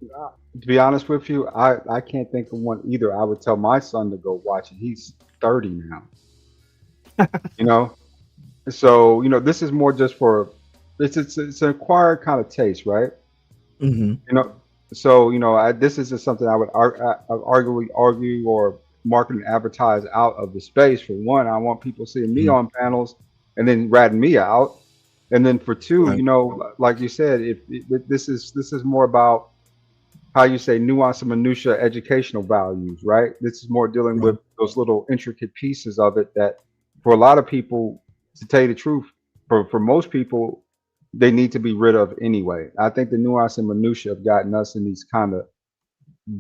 To be honest with you, I can't think of one either. I would tell my son to go watch it. He's 30 now. So, this is more just for it's an acquired kind of taste, right? Mm-hmm. So, this isn't something I would arguably argue or market and advertise out of the space. For one, I want people seeing me on panels and then ratting me out. And then for two, like you said, this is more about how you say nuance and minutia educational values, right? This is more dealing with those little intricate pieces of it that for a lot of people, to tell you the truth, for most people, they need to be rid of anyway. I think the nuance and minutia have gotten us in these kind of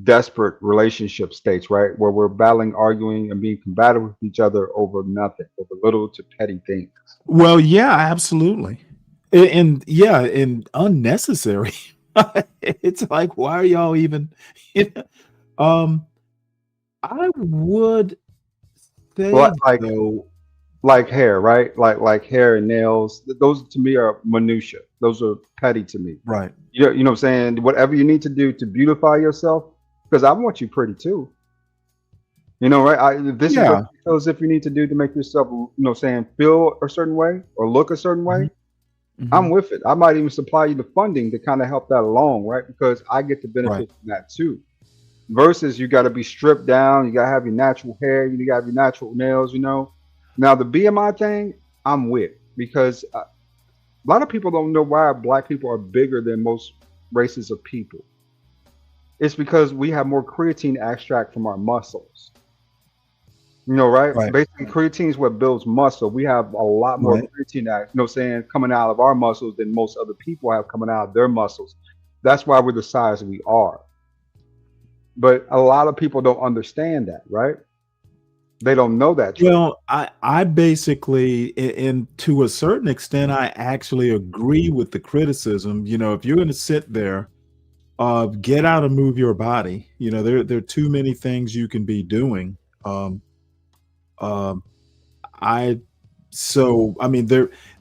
desperate relationship states, right? Where we're battling, arguing, and being combative with each other over nothing, over little to petty things. Well, yeah, absolutely. And unnecessary. It's like, why are y'all even, I would say like hair, right? Like hair and nails. Those to me are minutia. Those are petty to me. Right. You know what I'm saying? Whatever you need to do to beautify yourself, because I want you pretty too. Right? This is what you feel as if you need to do to make yourself, feel a certain way or look a certain way. Mm-hmm. I'm with it. I might even supply you the funding to kind of help that along, right? Because I get the benefit from that too. Versus you got to be stripped down. You got to have your natural hair. You got to have your natural nails, Now, the BMI thing, I'm with. Because a lot of people don't know why Black people are bigger than most races of people. It's because we have more creatine extract from our muscles. Right? Basically, creatine is what builds muscle. We have a lot more creatine, coming out of our muscles than most other people have coming out of their muscles. That's why we're the size we are. But a lot of people don't understand that, right? They don't know that. Well, I basically, and to a certain extent, I actually agree with the criticism. If you're going to sit there, get out and move your body. There are too many things you can be doing.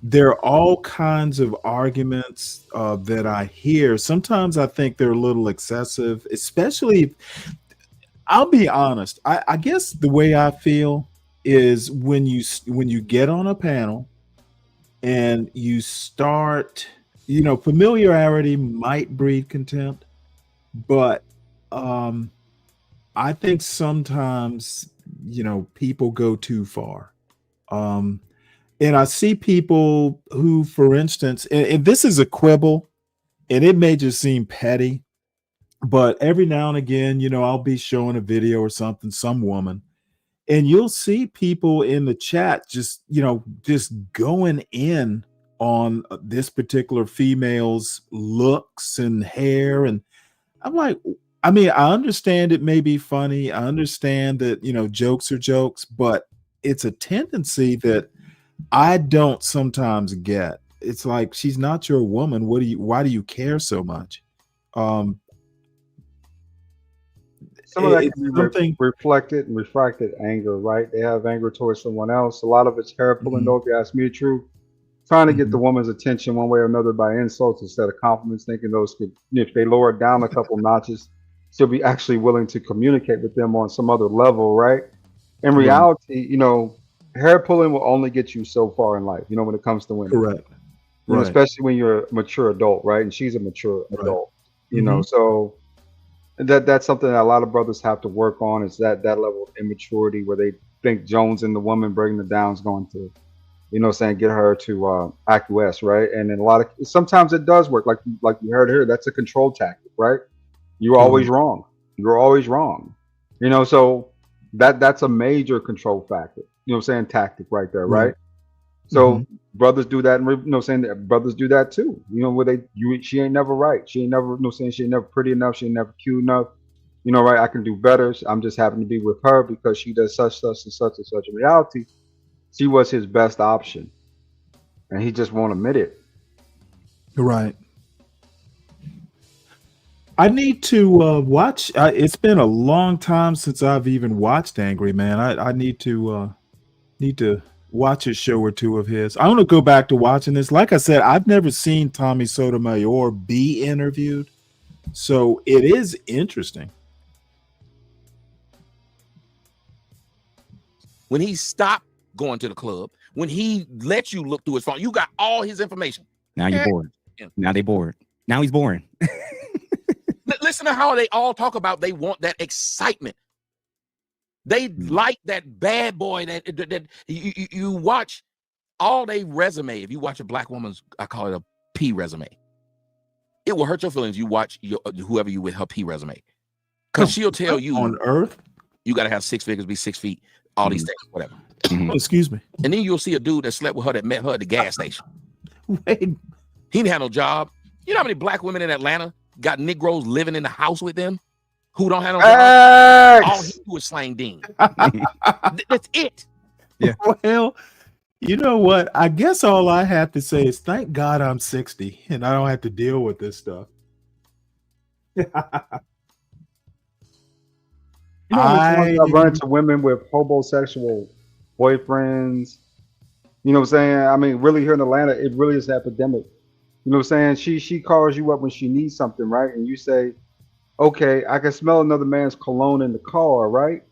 There are all kinds of arguments that I hear. Sometimes I think they're a little excessive, especially. I'll be honest. I guess the way I feel is when you get on a panel and you start, familiarity might breed contempt, but I think sometimes people go too far. And I see people who, for instance, and this is a quibble, and it may just seem petty, but every now and again, I'll be showing a video or something, some woman, and you'll see people in the chat just going in on this particular female's looks and hair. And I'm like, I understand it may be funny. I understand that, jokes are jokes, but it's a tendency that I don't sometimes get. It's like, she's not your woman. Why do you care so much? Some of that can be reflected and refracted anger, right? They have anger towards someone else. A lot of it's hair pulling though, if you ask me the truth. Trying to get the woman's attention one way or another by insults instead of compliments, thinking those could, if they lower it down a couple notches, she'll be actually willing to communicate with them on some other level, right? In Right. reality, hair pulling will only get you so far in life, when it comes to women. Correct. Right. Especially when you're a mature adult, right? And she's a mature Right. adult, Mhm. so that's something that a lot of brothers have to work on, is that level of immaturity where they think Jones and the woman bringing it down is going to, get her to acquiesce, right? And then sometimes it does work, like you heard here. That's a control tactic, right? You're always wrong. You're always wrong. So that's a major control factor. Tactic right there, right? So brothers do that, and that brothers do that too. Where she ain't never right. She ain't never, she ain't never pretty enough. She ain't never cute enough. Right? I can do better. I'm just happen to be with her because she does such and such and such. In reality, she was his best option, and he just won't admit it. Right. I need to watch. It's been a long time since I've even watched Angry Man. I need to watch a show or two of his. I want to go back to watching this. Like I said, I've never seen Tommy Sotomayor be interviewed, so it is interesting. When he stopped going to the club, when he let you look through his phone, you got all his information. Now you're bored. Now they bored. Now he's boring. Listen to how they all talk about they want that excitement. They like that bad boy that you watch all they resume. If you watch a black woman's, I call it a P resume. It will hurt your feelings. You watch whoever you with her P resume, because she'll tell you on earth you got to have 6 figures, be 6 feet, all these things, whatever. Oh, excuse me. And then you'll see a dude that slept with her that met her at the gas station. Wait. He didn't have no job. You know how many black women in Atlanta got Negroes living in the house with them who don't have no job? All he do is slang Dean. That's it. Yeah. Well, you know what? I guess all I have to say is thank God I'm 60 and I don't have to deal with this stuff. I run into women with homosexual boyfriends. You know what I'm saying? I mean, really here in Atlanta, it really is an epidemic. You know what I'm saying? She calls you up when she needs something, right? And you say, okay, I can smell another man's cologne in the car, right?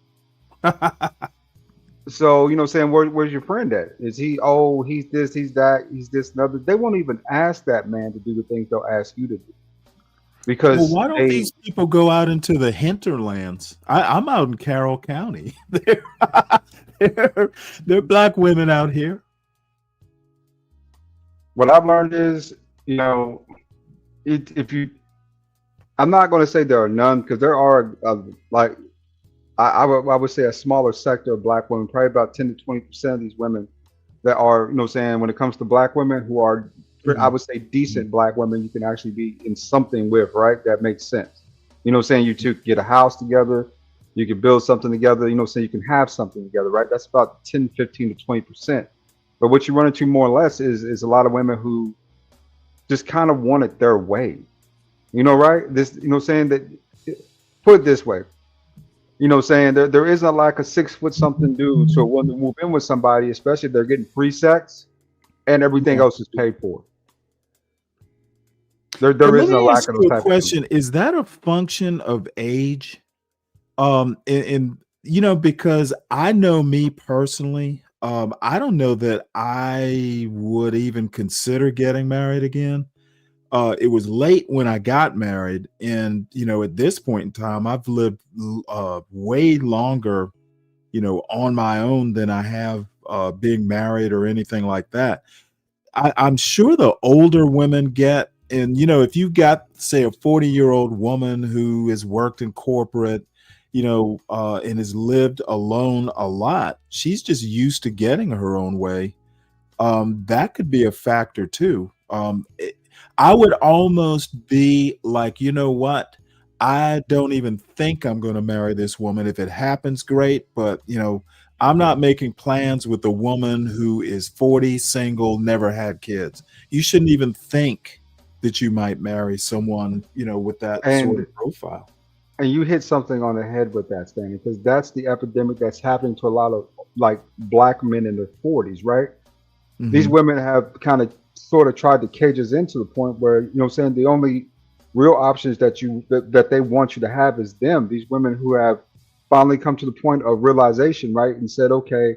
So, you know what I'm saying? Where's your friend at? Is he, he's this, he's that, he's this, and other. They won't even ask that man to do the things they'll ask you to do. Because why don't these people go out into the hinterlands? I'm out in Carroll County. There are black women out here. What I've learned is, I'm not going to say there are none, because there are I would say a smaller sector of black women, probably about 10 to 20% of these women that are, when it comes to black women who are, I would say decent black women, you can actually be in something with, right? That makes sense. You two get a house together, you can build something together, you can have something together, right? That's about 10, 15 to 20%. But what you run into more or less is a lot of women who just kind of want it their way. Right? This, that, put it this way, there isn't like a 6 foot something dude. So when they move in with somebody, especially if they're getting free sex and everything else is paid for. There isn't a lack of the type question. Is that a function of age? Because I know me personally, I don't know that I would even consider getting married again. It was late when I got married, and at this point in time, I've lived way longer, on my own than I have being married or anything like that. I'm sure the older women get, and if you've got, say, a 40-year-old woman who has worked in corporate, and has lived alone a lot, she's just used to getting her own way. That could be a factor too. I would almost be like, you know what? I don't even think I'm going to marry this woman. If it happens, great. But, I'm not making plans with a woman who is 40, single, never had kids. You shouldn't even think that you might marry someone, with that sort of profile. And you hit something on the head with that, Stanley, because that's the epidemic that's happening to a lot of black men in their 40s, right? Mm-hmm. These women have kind of sort of tried to cage us into the point where, the only real options that they want you to have is them. These women who have finally come to the point of realization, right, and said, okay,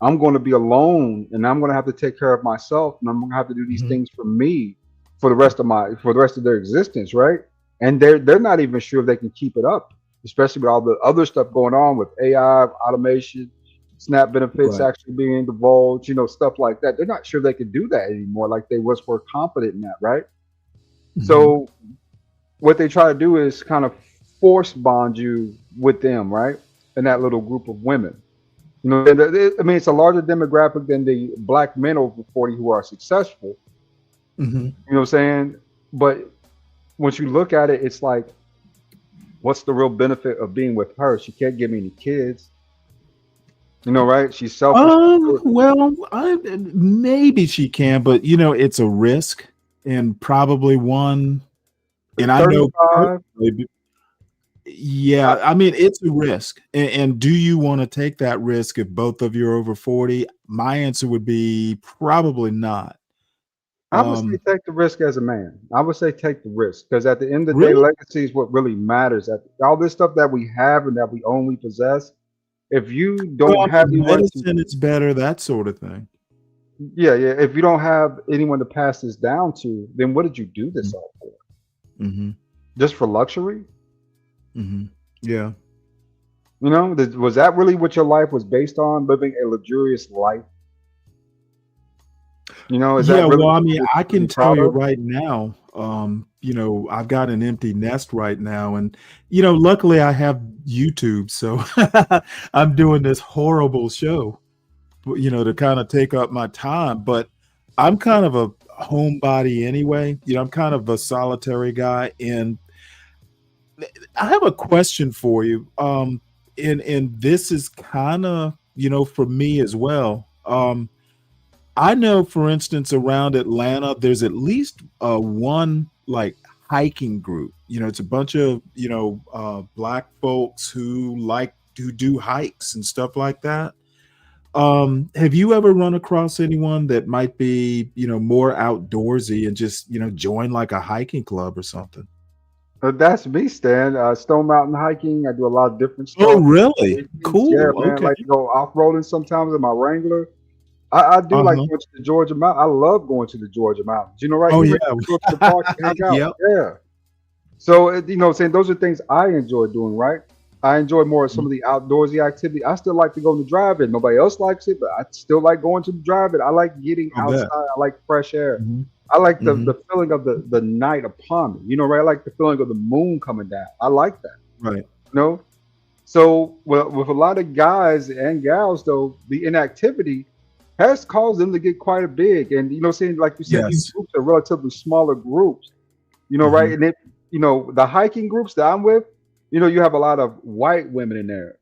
I'm going to be alone, and I'm going to have to take care of myself, and I'm going to have to do these things for me for the rest of their existence, right? And they're not even sure if they can keep it up, especially with all the other stuff going on with AI, automation, SNAP benefits Right. actually being divulged, stuff like that. They're not sure they can do that anymore, like they were confident in that, right? So what they try to do is kind of force bond you with them, right? And that little group of women. I mean, it's a larger demographic than the black men over 40 who are successful. Mm-hmm. You know what I'm saying? But once you look at it, it's like, what's the real benefit of being with her? She can't give me any kids. Right? She's selfish. Well, maybe she can, but it's a risk and probably one. And I know 35. personally, yeah, I mean, it's a risk. And do you want to take that risk if both of you are over 40? My answer would be probably not. I would say take the risk as a man. I would say take the risk because at the end of the day, Really? legacy is what really matters. All this stuff that we have and that we only possess, if you don't Well, have anyone medicine is better, that sort of thing. yeah, if you don't have anyone to pass this down to, then what did you do this all for? Mm-hmm. Just for luxury? Mm-hmm. Yeah. Was that really what your life was based on? Living a luxurious life? Is that really well, I what mean, you're I can proud tell you of? right now, I've got an empty nest right now, and luckily I have YouTube, so I'm doing this horrible show, to kind of take up my time. But I'm kind of a homebody anyway. I'm kind of a solitary guy, and I have a question for you. And this is kind of for me as well. I know, for instance, around Atlanta, there's at least one like hiking group. It's a bunch of black folks who do hikes and stuff like that. Have you ever run across anyone that might be more outdoorsy and just join like a hiking club or something? That's me, Stan. Stone Mountain hiking. I do a lot of different Oh, stuff. really? Yeah, Cool. man. I Okay. like to go off-roading sometimes in my Wrangler. I do like Uh-huh. going to the Georgia Mountain. I love going to the Georgia Mountains. Right? Oh, Even yeah. go to the park and hang out. Yep. Yeah. So, saying those are things I enjoy doing, right? I enjoy more of some of the outdoorsy activity. I still like to go to the drive-in. Nobody else likes it, but I still like going to the drive-in. I like getting I bet. outside. I like fresh air. Mhm. I like Mhm. the feeling of the night upon me. Right? I like the feeling of the moon coming down. I like that. Right. So, well, with a lot of guys and gals, though, the inactivity has caused them to get quite a big. And saying like you said, these Yes. groups are relatively smaller groups. Right? Mhm. And if the hiking groups that I'm with, you have a lot of white women in there,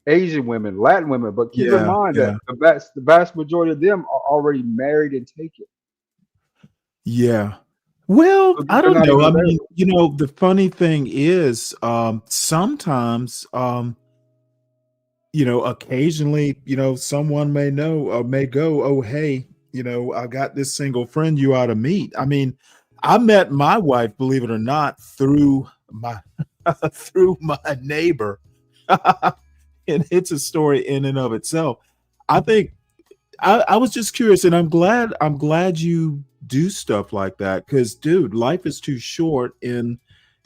Asian women, Latin women. But keep in Yeah. mind Yeah. that the vast majority of them are already married and taken. Yeah. Well, So I they're don't not know. even I mean, available. the funny thing is, sometimes, occasionally, someone may go, oh, hey, I got this single friend you ought to meet. I mean, I met my wife, believe it or not, through my through my neighbor. And it's a story in and of itself. I think I was just curious, and I'm glad you do stuff like that because, dude, life is too short, and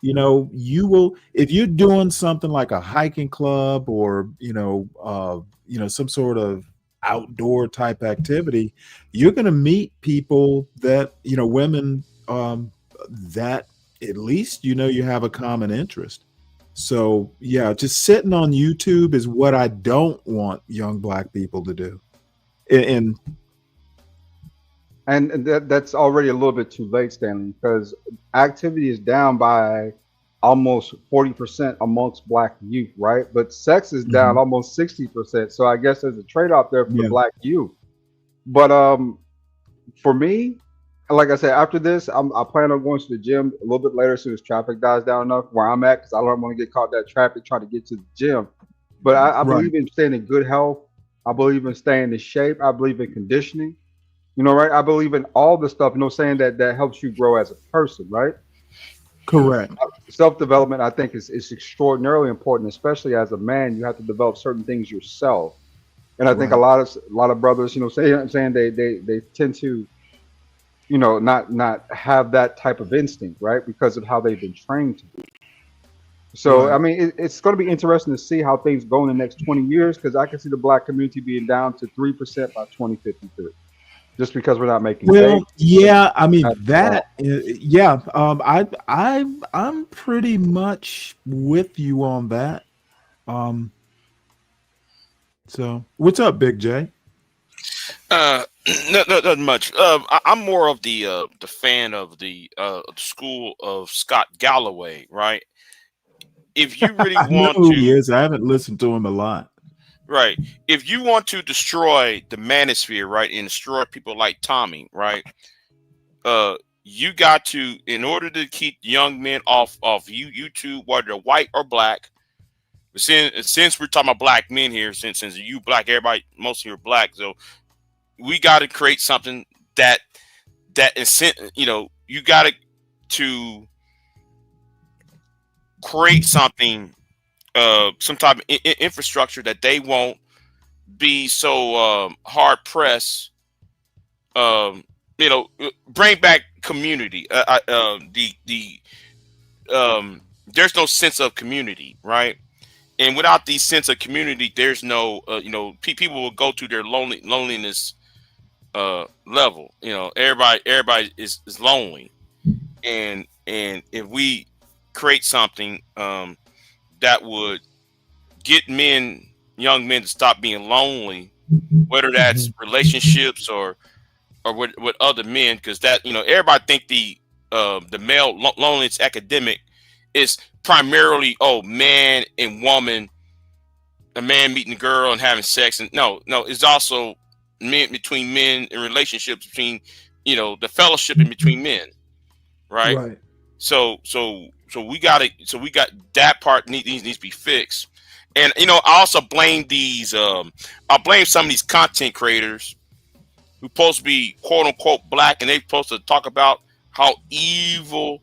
you will if you're doing something like a hiking club or some sort of outdoor type activity, you're going to meet people that women that at least you have a common interest. So yeah, just sitting on YouTube is what I don't want young black people to do. And And that's already a little bit too late, Stanley, because activity is down by almost 40% amongst black youth, right? But sex is down Mhm. almost 60%. So I guess there's a trade-off there for the Yeah. black youth. But for me, like I said, after this, I plan on going to the gym a little bit later as soon as traffic dies down enough where I'm at, because I don't want to get caught in that traffic trying to get to the gym. But I Right. believe in staying in good health. I believe in staying in shape. I believe in conditioning. Right? I believe in all the stuff, saying that helps you grow as a person, right? Correct. Self-development, I think, is extraordinarily important, especially as a man. You have to develop certain things yourself. And I think a Right. lot of brothers, saying they tend to, not have that type of instinct, right? Because of how they've been trained to be. So, I Right. mean, it's going to be interesting to see how things go in the next 20 years, because I can see the black community being down to 3% by 2053, just because we're not making Well, babies. yeah, I mean That's that. Yeah, I'm pretty much with you on that. Um, so what's up, Big J? Not much. I'm more of the fan of the school of Scott Galloway, right? If you really I know want who he to, is. I haven't listened to him a lot. right? If you want to destroy the manosphere, right, and destroy people like Tommy, right? You got to, in order to keep young men off YouTube, whether they're white or black. Since we're talking about black men here, since you black, everybody, most of you are black, so we got to create something that you got to create something, some type of infrastructure that they won't be so hard pressed. Bring back community. There's no sense of community, right? And without the sense of community, there's no, people will go to their loneliness level. Everybody is lonely, and if we create something that would get young men to stop being lonely, whether that's relationships or with other men, because that, everybody think the male loneliness epidemic is primarily man and woman, a man meeting a girl and having sex, and no, it's also men between men and relationships between, the fellowship in between men, right? Right. So we got that part needs to be fixed. And I also blame I blame some of these content creators who supposed to be quote unquote black, and they supposed to talk about how evil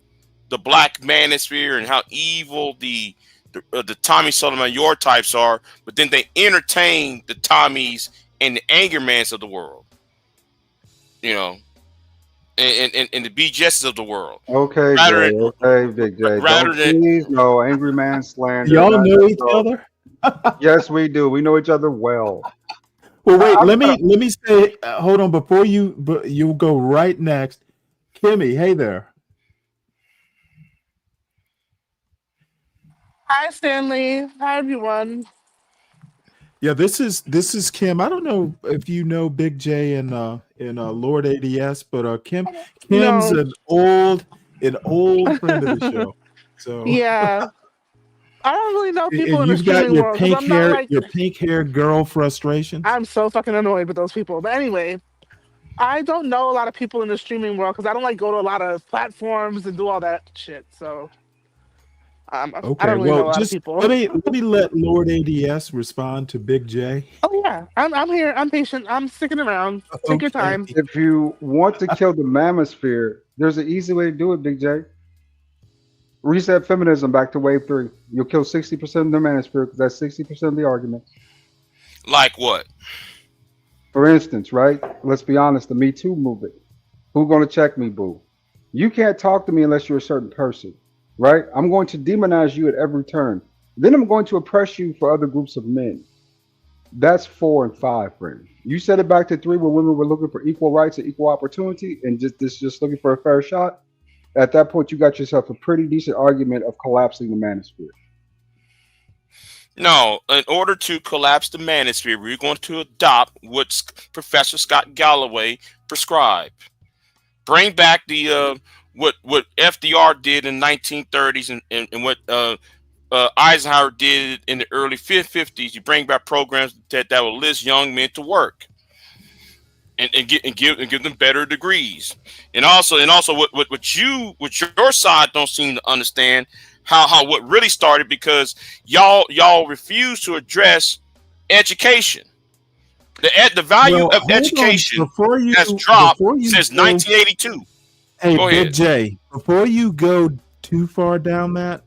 the black manosphere and how evil the Tommy Sotomayor types are, but then they entertain the Tommies and the Angermans of the world, and the BJs of the world. Okay, Rather Jay. than, Okay, Big J. rather Don't than please, no angry man slander. Y'all Not know that each stuff. other? Yes, we do. We know each other well. Well, wait. I'm Let me say. Hold on. Before you'll go right next. Kimmy, hey there. Hi, Stanley. Hi, everyone. Yeah, this is Kim. I don't know if you know Big J and Lord ADS, but Kim's No. an old friend of the show. So Yeah. I don't really know people and in the you've got streaming world because I'm not like, your pink hair girl frustrations. I'm so fucking annoyed with those people. But anyway, I don't know a lot of people in the streaming world because I don't like go to a lot of platforms and do all that shit. So I Okay, don't really know well, a lot of just people. let me let Lord ADS respond to Big J. Oh yeah, I'm here. I'm patient. I'm sticking around. Take your Okay. time. If you want to kill the manosphere, there's an easy way to do it, Big J. Reset feminism back to wave 3. You'll kill 60% of the manosphere because that's 60% of the argument. like what? For instance, right? Let's be honest, the Me Too movement. Who gonna check me, boo? You can't talk to me unless you're a certain person, right? I'm going to demonize you at every turn. Then I'm going to oppress you for other groups of men. That's 4 and 5, friend. You set it back to 3 where women were looking for equal rights and equal opportunity and just looking for a fair shot. At that point, you got yourself a pretty decent argument of collapsing the manosphere. No, in order to collapse the manosphere, we're going to adopt what Professor Scott Galloway prescribed. Bring back the what FDR did in 1930s and what Eisenhower did in the early 50s. You bring back programs that will enlist young men to work and give them better degrees. And also what your side don't seem to understand how what really started, because y'all refuse to address education. The value of education has dropped since 1982. Hey, Go Big ahead. J, before you go too far down that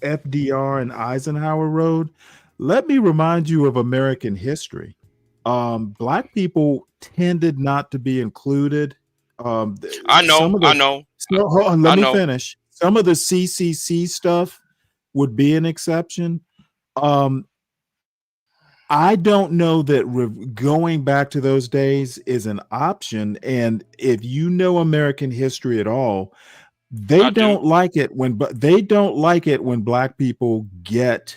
FDR and Eisenhower road, let me remind you of American history. Black people tended not to be included. I know. So, hold on, let me finish. Some of the CCC stuff would be an exception. I don't know that going back to those days is an option. And if you know American history at all, they don't like it when Black people get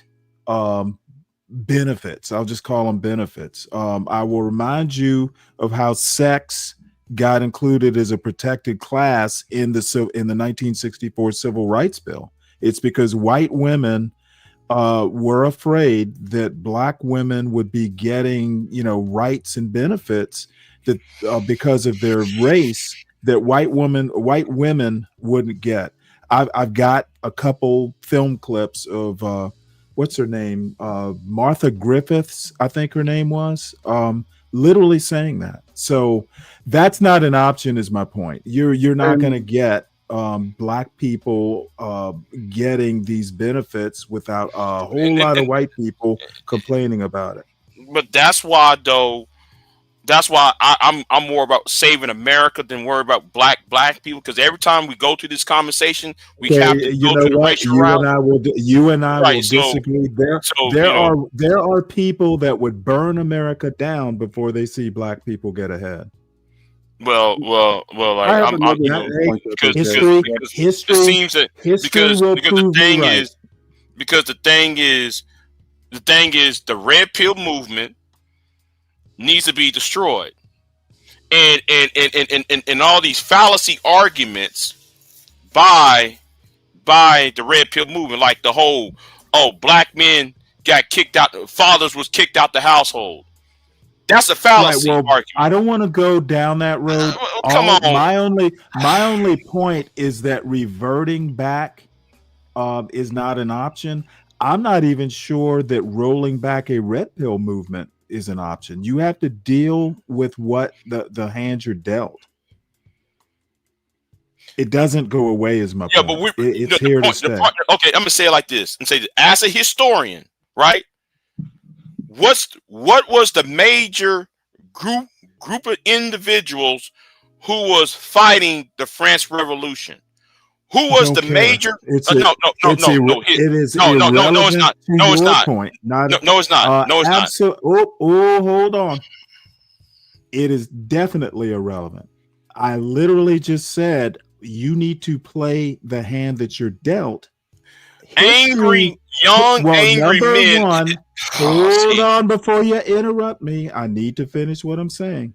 benefits. I'll just call them benefits. I will remind you of how sex got included as a protected class in the 1964 Civil Rights Bill. It's because white women were afraid that Black women would be getting, rights and benefits that because of their race that white women wouldn't get. I've got a couple film clips of what's her name, Martha Griffiths, I think her name was, literally saying that. So that's not an option, is my point. You're not going to get Black people getting these benefits without a whole lot of white people complaining about it. But that's why, though. That's why I'm more about saving America than worry about black people. Because every time we go through this conversation, we have to go to the racial route. You and I will disagree. There are people that would burn America down before they see Black people get ahead. Well, like history seems that because the thing is the red pill movement needs to be destroyed, and all these fallacy arguments by the red pill movement, like the whole Black men got kicked out, fathers was kicked out the household. That's a fallacy argument. I don't want to go down that road. Come on. My only point is that reverting back is not an option. I'm not even sure that rolling back a red pill movement is an option. You have to deal with what the hand you're dealt. It doesn't go away, as my point. But it's here to stay. Okay, I'm gonna say it like this and say that as a historian, right? What was the major group of individuals who was fighting the French Revolution? Who was the major? It is irrelevant. No, it's not. No, it's not. Point. No, it's not. No, it's not. Hold on. It is definitely irrelevant. I literally just said you need to play the hand that you're dealt. Angry men. Hold on before you interrupt me. I need to finish what I'm saying.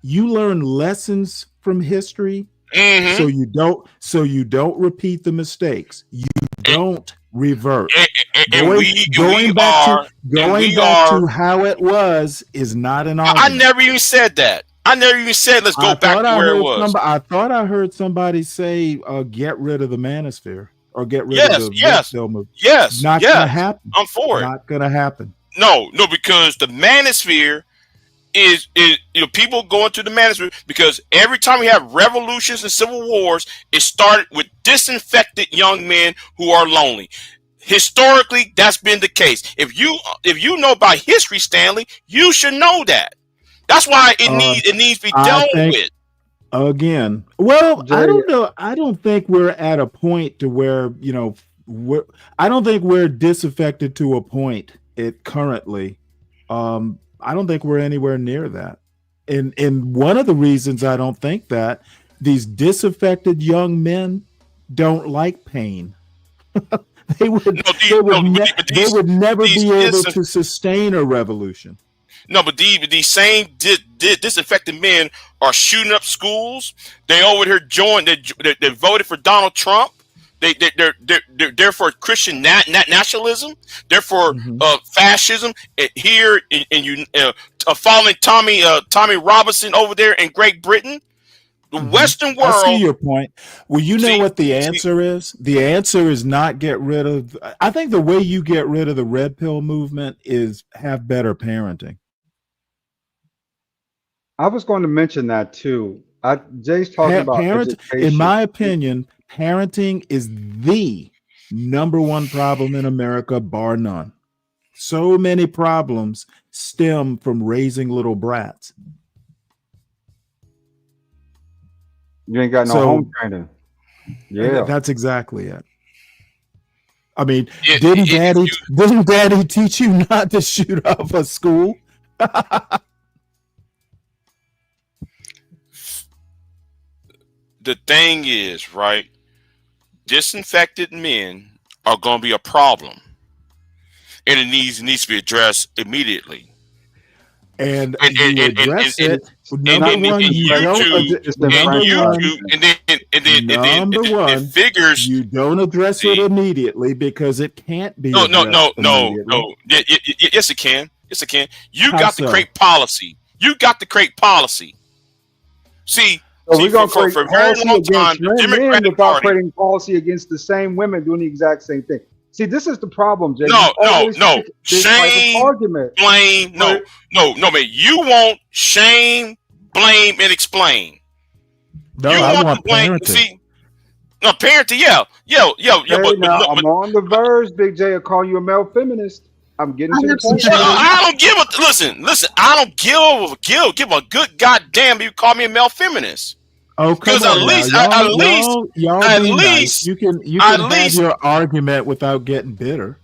You learn lessons from history. Mm-hmm. So you don't repeat the mistakes. You don't revert. Going back to how it was is not an argument. I never even said that. I never even said let's go back to where it was. I thought I heard somebody say get rid of the manosphere or get rid of the film movie. Yes, not gonna happen. I'm for it. Not gonna happen. No, because the manosphere is people going to the manosphere because every time we have revolutions and civil wars, it started with disinfected young men who are lonely. Historically, that's been the case. If you know about history, Stanley, you should know that. That's why it needs to be dealt with. Again, well, I don't know. I don't think we're at a point to where I don't think we're disaffected to a point currently. I don't think we're anywhere near that. And one of the reasons I don't think that these disaffected young men don't like pain. They would never be able to sustain a revolution. No, but these same disaffected men are shooting up schools. They over here they voted for Donald Trump. They're for Christian nationalism. They're for fascism here in following Tommy Robinson over there in Great Britain. The Western world. I see your point. Well, you know what the answer is? The answer is not get rid of. I think the way you get rid of the red pill movement is have better parenting. I was going to mention that too. Jay's talking about education. In my opinion, parenting is the number one problem in America, bar none. So many problems stem from raising little brats. You ain't got no home training. Yeah, that's exactly it. I mean, didn't Daddy teach you not to shoot up a school? The thing is, right? Disinfected men are going to be a problem, and it needs to be addressed immediately. And you address it. Number one, figures you don't address it immediately because it can't be. No. Yes, it can. Yes, it can. You got to create policy. You got to create policy. See. So we're going to create policy against men without creating policy against the same women doing the exact same thing. See, this is the problem, Jay. No. Shame, blame. No, man. You want shame, blame, and explain. No, I want parenting. See, no, parenting, yeah. Hey, now, I'm on the verge, Big J. I'll call you a male feminist. I'm getting to the point. I don't give a listen. I don't give a good goddamn if you call me a male feminist. Oh, come on! At least you can have your argument without getting bitter.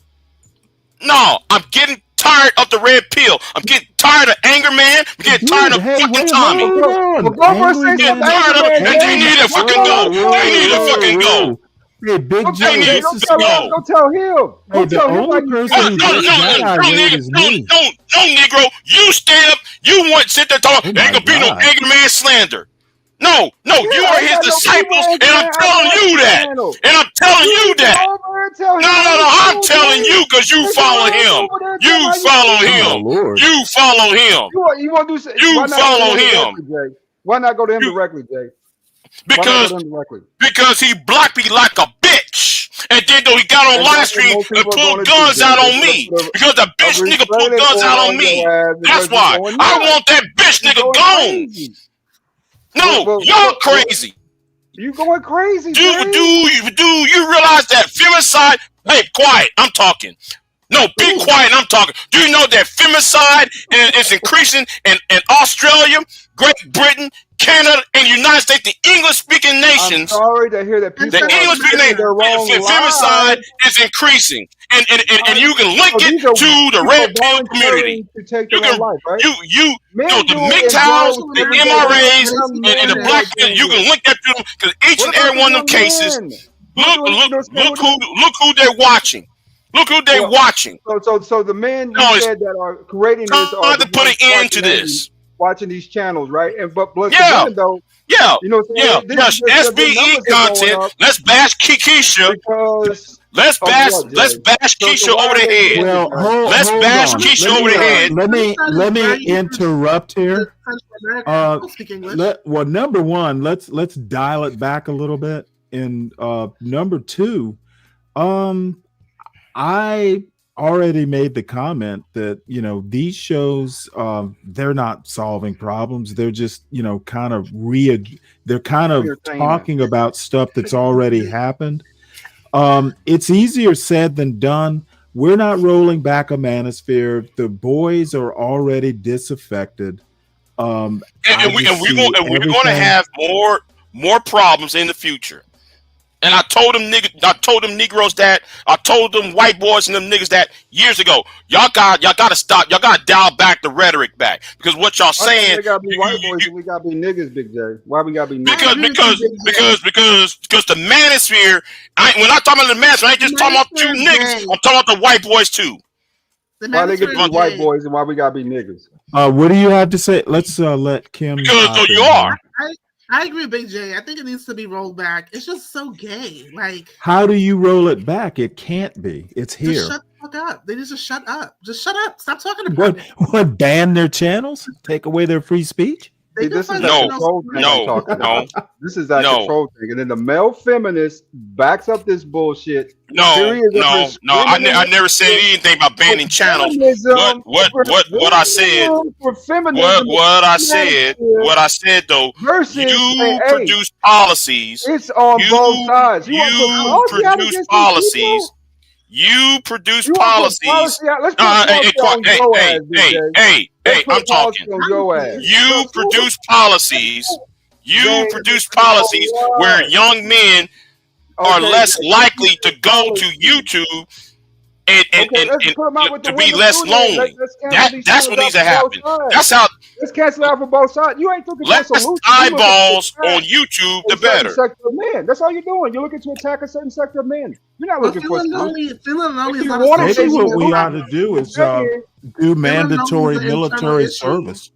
No, I'm getting tired of the red pill. I'm getting tired of anger, man. I'm getting tired of fucking Tommy. I'm getting tired of it, and they need to fucking go. They need to fucking go. Hey, Big J, don't tell him. Hey, the only person who gets that idea is me. No, Negro. You stand up. You want to sit there talking. There ain't gonna be no anger man slander. No, you are his disciples, and I'm telling you that. No, I'm telling you because you follow him. You follow him. You follow him. You want to do? You follow him. Why not go to him directly, Jay? Because he blocked me like a bitch. And then though he got on live stream and pulled guns out on me. Because the bitch nigga pulled guns out on me. That's why. I want that bitch nigga gone. No, y'all crazy. You going crazy. Do you realize that femicide? Hey, quiet. I'm talking. No, be quiet. I'm talking. Do you know that femicide is increasing in Australia, Great Britain, Canada, and United States, the English-speaking nations? I'm sorry to hear that. The English-speaking nations, femicide is increasing, and you can link it to the red pill community. You can, the MGTOWs, the MRAs, and the black. You can link that to them because each and every one of them cases. Look who they're watching. Look who they're watching. So the men you said that are creating this are to put an end to this. Watching these channels, right? And but again, though, you know, SBE content. Let's bash Keisha. Let's bash Keisha over the head. Well, let's bash Keisha over the head. Let me interrupt here. Well, number one, let's dial it back a little bit. And number two, I already made the comment that, you know, these shows, they're not solving problems. They're just, you know, they're kind of talking about stuff that's already happened. It's easier said than done. We're not rolling back a manosphere. The boys are already disaffected. We're going to have more problems in the future. And I told them Negroes that, I told them white boys and them niggas that years ago. Y'all got to stop. Y'all got to dial back the rhetoric back because what y'all saying. We got to be white boys and we got to be niggas, Big J. Why we got to be niggas? Because the manosphere. When I talk about the manosphere, I ain't just talking about you niggas. I'm talking about the white boys too. Why they get to be white boys and why we got to be niggas? What do you have to say? Let's let Kim. Because you are. I agree with Big J. I think it needs to be rolled back. It's just so gay. Like, how do you roll it back? It can't be. It's here. Just shut the fuck up. They just shut up. Just shut up. Stop talking about it. What? Ban their channels? Take away their free speech? See, this is that control thing I'm talking about. This is that control thing. And then the male feminist backs up this bullshit. No. I never said anything about banning channels. What I said. What I said though. You produce policies. It's on both sides. You produce policies. You produce policies. Hey, I'm talking. You produce policies. You produce policies where young men are less likely to go to YouTube and to be less lonely. That's what needs to happen. That's how. Let's cancel out for both sides. You ain't looking less eyeballs on YouTube, the better. Sector of men. That's all you're doing. You're looking to attack a certain sector of men. You're not looking for feeling lonely is not maybe what we ought to do is do mandatory military service.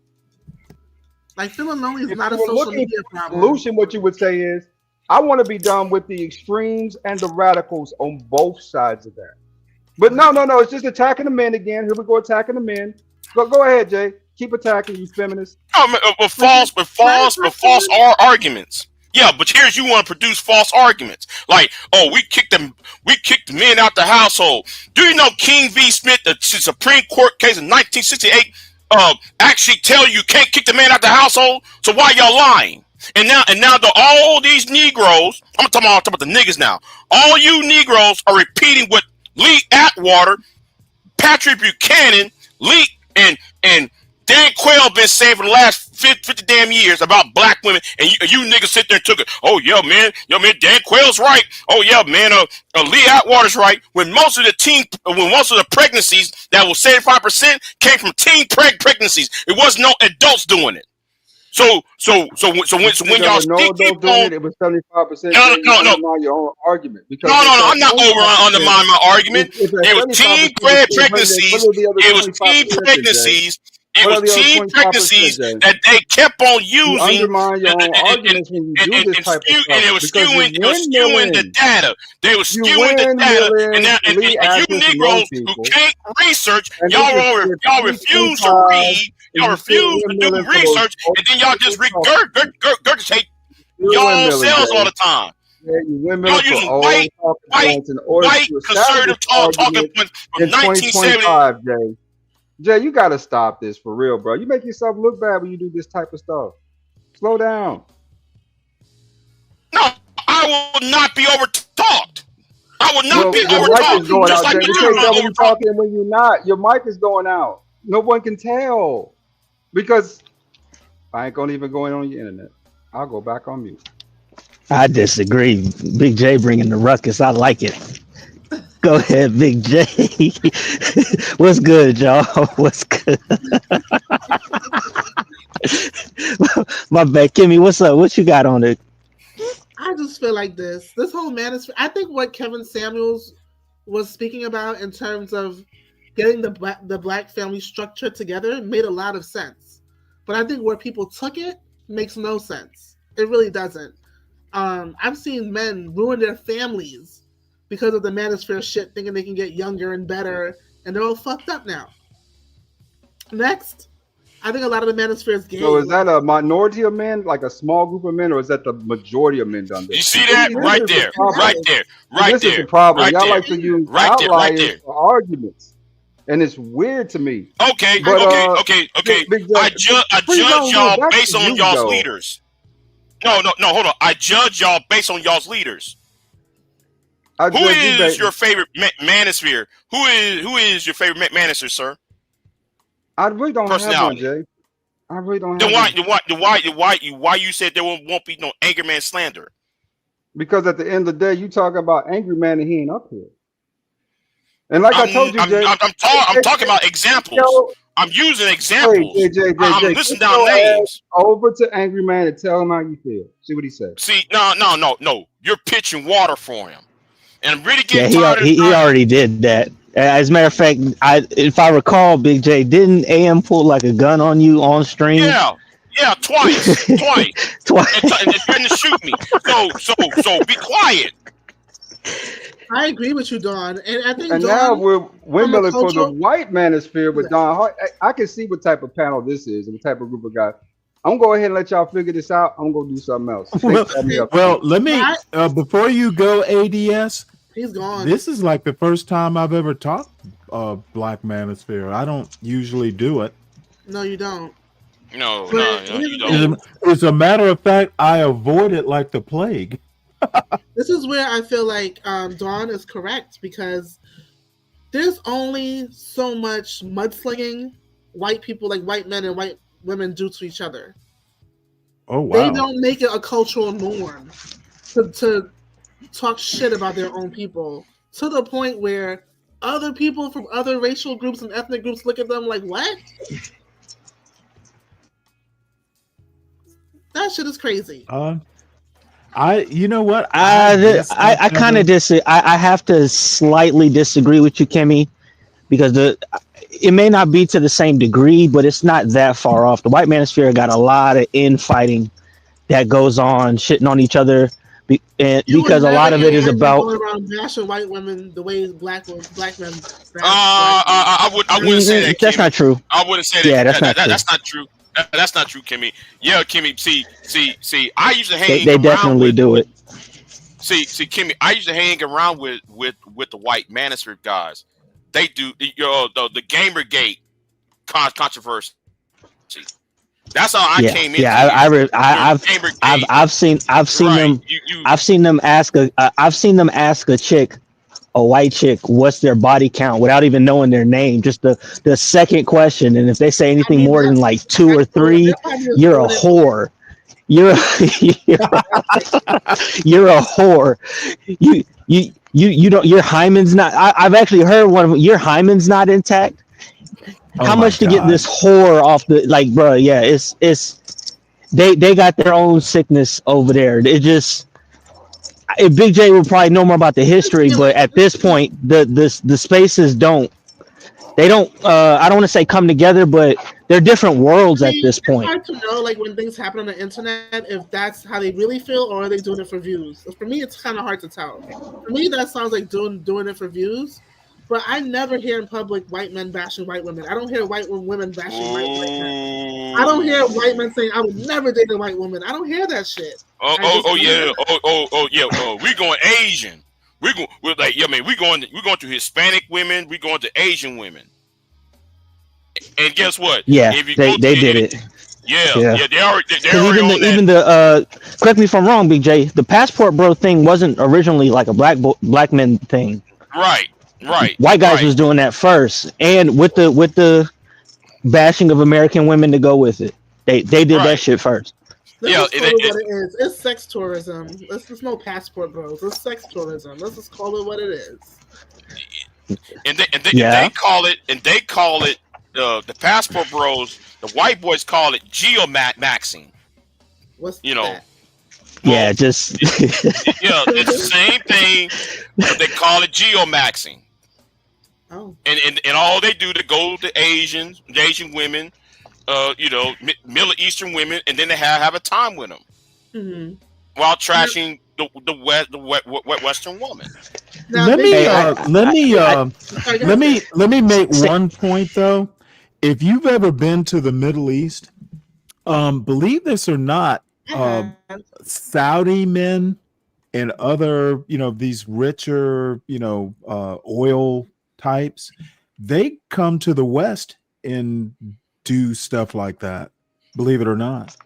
Like feeling lonely is not a social media problem. Solution, what you would say is, I want to be done with the extremes and the radicals on both sides of that. But no. It's just attacking the men again. Here we go, attacking the men. Go ahead, Jay. Keep attacking, you feminists. But false arguments. Yeah, but here's you want to produce false arguments. Like, oh, we kicked the men out the household. Do you know King v. Smith, the Supreme Court case in 1968, actually tell you can't kick the man out the household? So why y'all lying? And now all these Negroes, I'm talking about the niggas now. All you Negroes are repeating what Lee Atwater, Patrick Buchanan, Lee and Dan Quayle been saying for the last 50 damn years about black women, and you niggas sit there and took it. Oh yeah, man, Dan Quayle's right. Oh yeah, man, Lee Atwater's right. When most of the pregnancies that was 75% came from teen pregnancies, it wasn't no adults doing it. So when y'all keep on, it was 75%. No. Your own argument. No. I'm not undermining my argument. It was teen pregnancies. It was teen pregnancies. It was teen pregnancies that they kept on using, and it was skewing the data. They were skewing the data, and you Negroes who can't research, y'all refuse to read, y'all refuse to do research, and then y'all just regurgitate y'all selves all the time. Y'all using white conservative talking points from 1970. Jay, you gotta stop this for real, bro. You make yourself look bad when you do this type of stuff. Slow down. No, I will not be over-talked. I will not be over-talked. Just like you can't tell when you're talking and when you're not. Your mic is going out. No one can tell. Because I ain't gonna even go in on your internet. I'll go back on mute. I disagree. Big J bringing the ruckus. I like it. Go ahead, Big J. What's good, y'all? What's good? My bad, Kimmy. What's up? What you got on it? I just feel like this whole manosphere. I think what Kevin Samuels was speaking about in terms of getting the black family structure together made a lot of sense. But I think where people took it makes no sense. It really doesn't. I've seen men ruin their families because of the manosphere shit, thinking they can get younger and better, and they're all fucked up now. Next, I think a lot of the manosphere is gay. So is that a minority of men, like a small group of men, or is that the majority of men done this? You see that? Right there. This is the problem. Y'all like to use outliers for arguments. And it's weird to me. Okay. I judge y'all based on y'all's leaders. No, hold on. I judge y'all based on y'all's leaders. Who is your favorite manosphere? Who is your favorite manosphere, sir? I really don't have one, Jay. I really don't have one. Why you said there won't be no angry man slander? Because at the end of the day, you talk about angry man and he ain't up here. And like I told you, Jay, I'm talking about examples. I'm using examples. Jay, I'm listing down names. Over to angry man and tell him how you feel. See what he said. See, no. You're pitching water for him. And I'm really getting tired he already did that. As a matter of fact, if I recall, Big J, didn't AM pull like a gun on you on stream? Yeah, twice. And threatened to shoot me. So be quiet. I agree with you, Don. And I think now we're windmilling for the white manosphere with Don Hart. I can see what type of panel this is and what type of group of guys. I'm gonna go ahead and let y'all figure this out. I'm gonna do something else. They call me up. Well, let me before you go, ADS. He's gone. This is like the first time I've ever taught Black Manosphere. I don't usually do it. No, you don't. No, you don't. As a matter of fact, I avoid it like the plague. This is where I feel like Dawn is correct, because there's only so much mudslinging white people, like white men and white women, do to each other. Oh, wow. They don't make it a cultural norm to talk shit about their own people, to the point where other people from other racial groups and ethnic groups look at them like, what? That shit is crazy. You know what? I kind of disagree. I have to slightly disagree with you, Kimmy, because it may not be to the same degree, but it's not that far off. The white manosphere got a lot of infighting that goes on, shitting on each other, because a lot of it is about going around bashing white women the way black men. I wouldn't say that. That's Kimmy. not true. I wouldn't say that. Yeah, that's not true. That's not true. That's not true, Kimmy. Yeah, Kimmy. See. I used to hang. They definitely do it. See, Kimmy. I used to hang around with the white manosphere guys. They do the Gamergate controversy. That's how I came into. Yeah, I've seen them. I've seen them ask a chick, a white chick, what's their body count without even knowing their name. Just the second question, and if they say anything more than like 2 or 3, you're a whore. You're a whore. You don't. Your hymen's not. I've actually heard one of them. Your hymen's not intact. How much to get this whore off the, like, bro? Yeah, it's they got their own sickness over there. It just, Big J will probably know more about the history, but at this point, the spaces don't. They don't. I don't want to say come together, but they're different worlds at this point. It's hard to know, like, when things happen on the internet, if that's how they really feel or are they doing it for views. For me, it's kind of hard to tell. For me, that sounds like doing it for views. But I never hear in public white men bashing white women. I don't hear white women bashing white men. I don't hear white men saying, I would never date a white woman. I don't hear that shit. Yeah. We going Asian. We're going to Hispanic women. We're going to Asian women. And guess what? Yeah, they did it. Yeah. They already even the correct me if I'm wrong, Big J. The passport bro thing wasn't originally like a black men thing. Right. White guys was doing that first, and with the bashing of American women to go with it. They did that shit first. Let's just call it what it is. It's sex tourism. There's no passport bros. It's sex tourism. Let's just call it what it is. And they call it the passport bros. The white boys call it geomaxing. What's that? Yeah, just it's the same thing, but they call it geomaxing. Oh. And all they do to go to Asian women, Middle Eastern women, and then they have a time with them while trashing the Western woman. Now, let me make one point though. If you've ever been to the Middle East, believe this or not, Saudi men and other, these richer, oil types, they come to the West and do stuff like that. Believe it or not.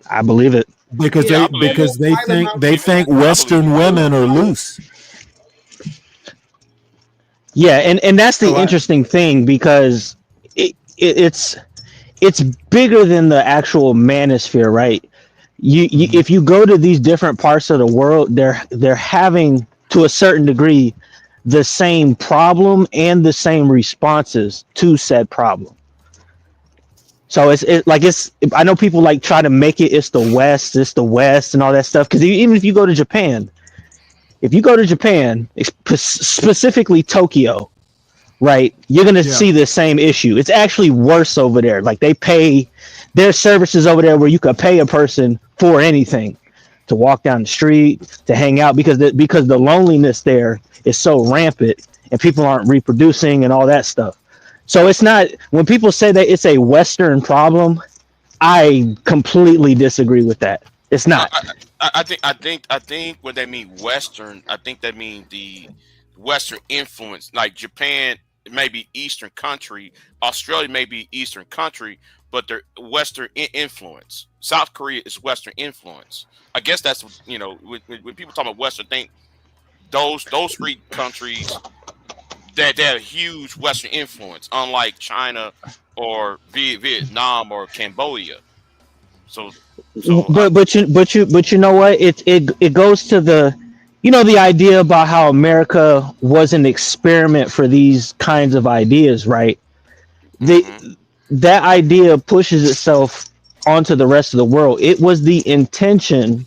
I believe it. Because they think Western women are loose. Yeah, and that's the interesting thing, because it's bigger than the actual manosphere, right? If you go to these different parts of the world, they're having, to a certain degree, the same problem and the same responses to said problem. So it's I know people like try to make it's the West and all that stuff, because even if you go to Japan, specifically Tokyo, right, you're gonna see the same issue. It's actually worse over there. Like, they pay their services over there where you could pay a person for anything, to walk down the street, to hang out, because the loneliness there is so rampant and people aren't reproducing and all that stuff. So it's not, when people say that it's a Western problem, I completely disagree with that. It's not. I think when they mean Western, I think they mean the Western influence. Like Japan, it may be Eastern country. Australia may be Eastern country, but they're Western influence. South Korea is Western influence. I guess that's when people talk about Western, think those three countries that they have a huge Western influence, unlike China or Vietnam or Cambodia. So But you know what? It goes to the idea about how America was an experiment for these kinds of ideas, right? That idea pushes itself onto the rest of the world. It was the intention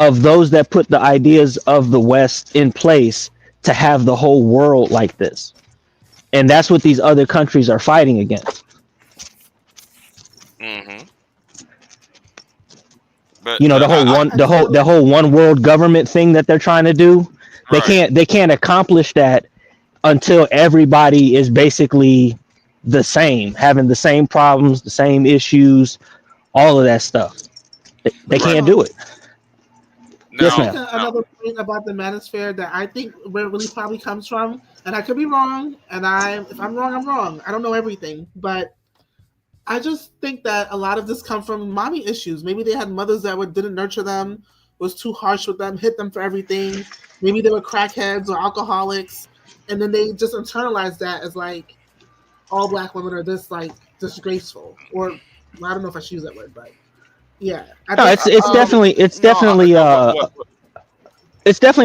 of those that put the ideas of the West in place to have the whole world like this. And that's what these other countries are fighting against. But the whole one world government thing that they're trying to do. They can't accomplish that until everybody is basically the same, having the same problems, the same issues, all of that stuff. They can't do it. Yes, ma'am. Another point about the manosphere that I think where it really probably comes from, and I could be wrong, and if I'm wrong, I'm wrong. I don't know everything, but I just think that a lot of this comes from mommy issues. Maybe they had mothers that didn't nurture them, was too harsh with them, hit them for everything. Maybe they were crackheads or alcoholics, and then they just internalized that as like all black women are this like disgraceful, or I don't know if I should use that word, but yeah. It's definitely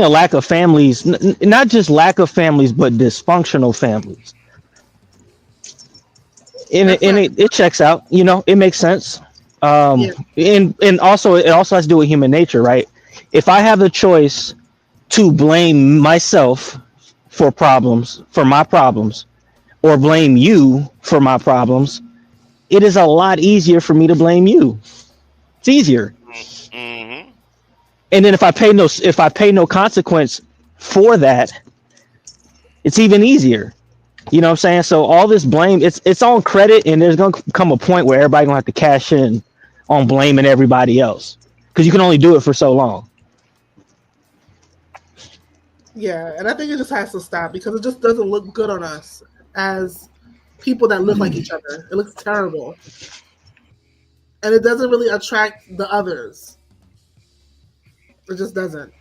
a lack of families, not just lack of families, but dysfunctional families. And it checks out, it makes sense. And also it also has to do with human nature, right? If I have the choice to blame myself for my problems, or blame you for my problems, it is a lot easier for me to blame you. It's easier. And then if I pay no consequence for that, it's even easier. You know what I'm saying? So all this blame, it's on credit, and there's gonna come a point where everybody's gonna have to cash in on blaming everybody else, because you can only do it for so long. Yeah, and I think it just has to stop, because it just doesn't look good on us as people that look like each other. It looks terrible. And it doesn't really attract the others. It just doesn't.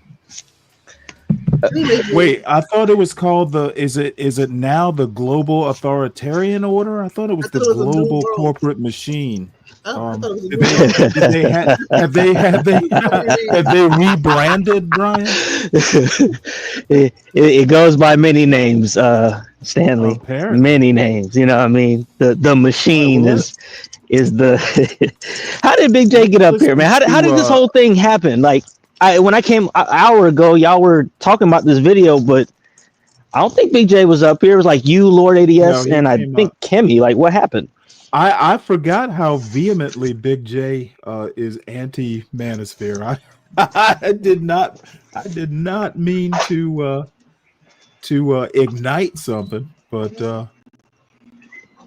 Wait, I thought it was called is it now the global authoritarian order? I thought it was the global corporate machine. Have they rebranded, Brian? It goes by many names, Stanley. Apparently. Many names. You know what I mean? The machine is the. How did Big J get up here, man? How did this whole thing happen? Like, when I came an hour ago, y'all were talking about this video, but I don't think Big J was up here. It was like you, Lord ADS, and I think Kimmy. Like, what happened? I forgot how vehemently Big J is anti-manosphere. I did not mean to ignite something, but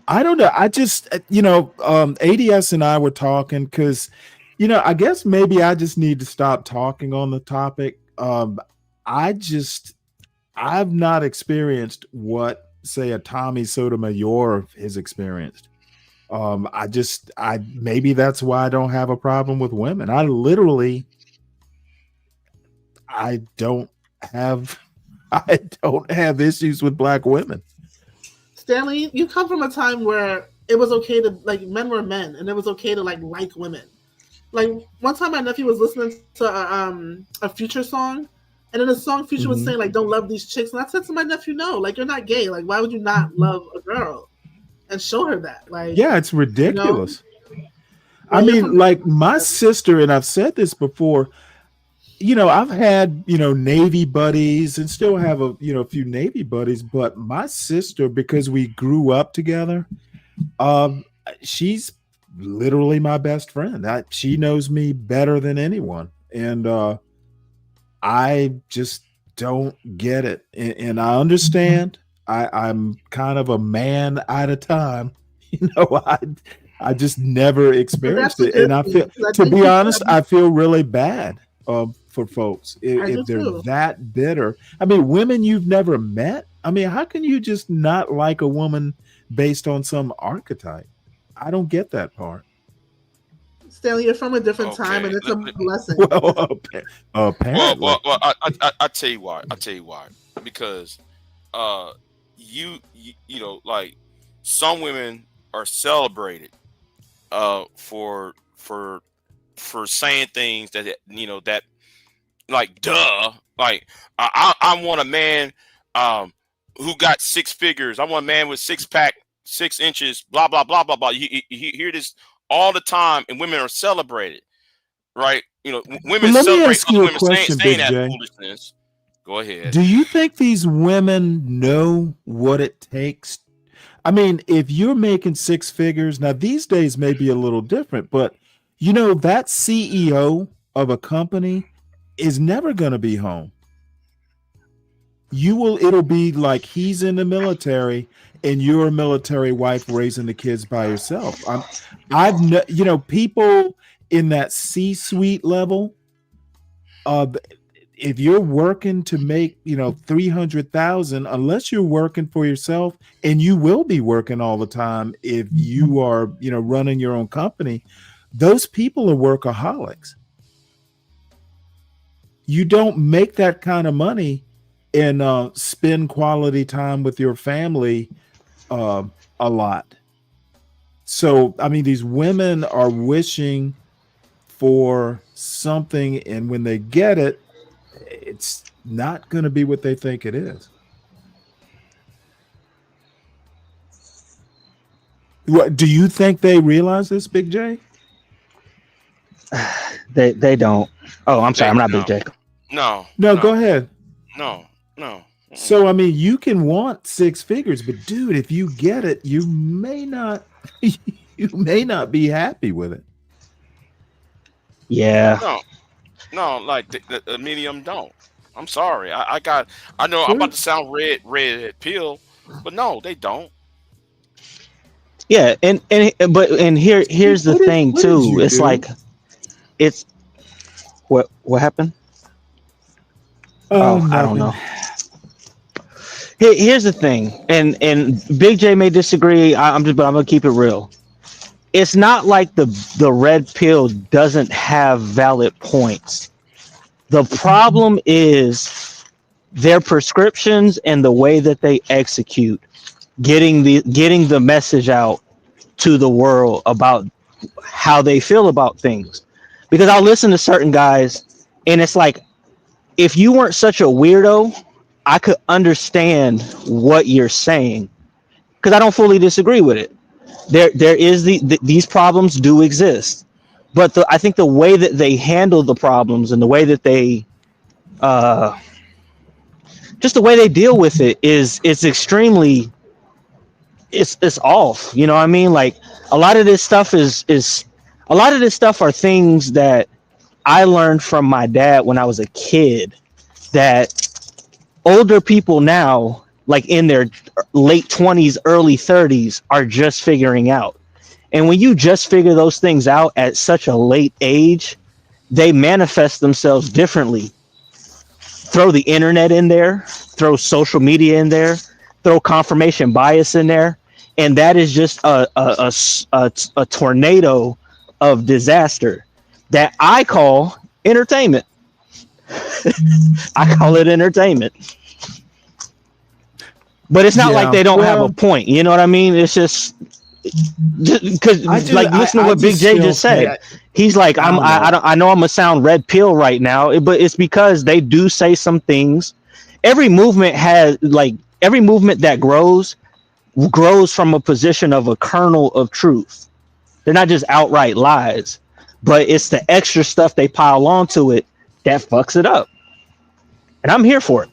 I don't know. I just ADS and I were talking because I guess maybe I just need to stop talking on the topic. I've not experienced what, say, a Tommy Sotomayor has experienced. Maybe that's why I don't have a problem with women. I don't have issues with black women. Stanley, you come from a time where it was okay to men were men, and it was okay to like women. Like one time, my nephew was listening to a Future song, and in the song, Future was saying like, "Don't love these chicks," and I said to my nephew, "No, like you're not gay. Like why would you not love a girl and show her that?" Like, yeah, it's ridiculous. I mean, like my sister, and I've said this before. I've had Navy buddies, and still have a few Navy buddies, but my sister, because we grew up together, she's literally my best friend. She knows me better than anyone, and I just don't get it. And I understand. I'm kind of a man at a time. I just never experienced a it, and good I thing, feel, 'cause I to think be people honest, have, I feel really bad for folks I do if they're too. that bitter. I mean, women you've never met. I mean, how can you just not like a woman based on some archetype? I don't get that part. Stanley, you're from a different time, Okay. and it's a blessing. Well, Well, apparently. I tell you why. I tell you why. Because you know, like some women are celebrated for saying things that that like duh, like I want a man who got six figures. I want a man with six pack, 6 inches, blah blah blah blah blah. You hear this all the time, and women are celebrated, right? But Women let me celebrate ask other you a women question, saying Big that J. foolishness. Go ahead. Do you think these women know what it takes? I mean, if you're making six figures, now these days may be a little different, but that CEO of a company is never going to be home. It'll be like he's in the military and you're a military wife raising the kids by yourself. People in that C-suite level, if you're working to make 300,000, unless you're working for yourself, and you will be working all the time if you are running your own company, those people are workaholics. You don't make that kind of money and spend quality time with your family a lot. So I mean, these women are wishing for something, and when they get it, it's not going to be what they think it is. What do you think they realize this, Big J? They don't. Oh, I'm sorry. I'm not No, Big J. no, No, go ahead. no. So I mean, you can want six figures, but dude, if you get it, you may not be happy with it. Yeah. No, like the medium don't. I'm sorry. I know I'm about to sound red pill, but no, they don't. Yeah, and here's the thing what did too. you It's do? like it's what happened? Oh, I don't nothing. know. Here's the thing, and Big J may disagree. But I'm gonna keep it real. It's not like the red pill doesn't have valid points. The problem is their prescriptions and the way that they execute, getting the message out to the world about how they feel about things. Because I'll listen to certain guys, and it's like, if you weren't such a weirdo, I could understand what you're saying, because I don't fully disagree with it. There is these problems do exist, but I think the way that they handle the problems and the way that they just the way they deal with it it's extremely it's off. You know what I mean? Like, a lot of this stuff are things that I learned from my dad when I was a kid, that older people now, like in their late 20s, early 30s, are just figuring out. And when you just figure those things out at such a late age, they manifest themselves differently. Throw the internet in there, throw social media in there, throw confirmation bias in there, and that is just a tornado of disaster that I call entertainment. I call it entertainment. But it's not like they don't have a point. You know what I mean? It's just because, like, listen to what Big J just said. He's like, I know I'm gonna sound red pill right now, but it's because they do say some things. Every movement that grows from a position of a kernel of truth. They're not just outright lies, but it's the extra stuff they pile onto it that fucks it up. And I'm here for it.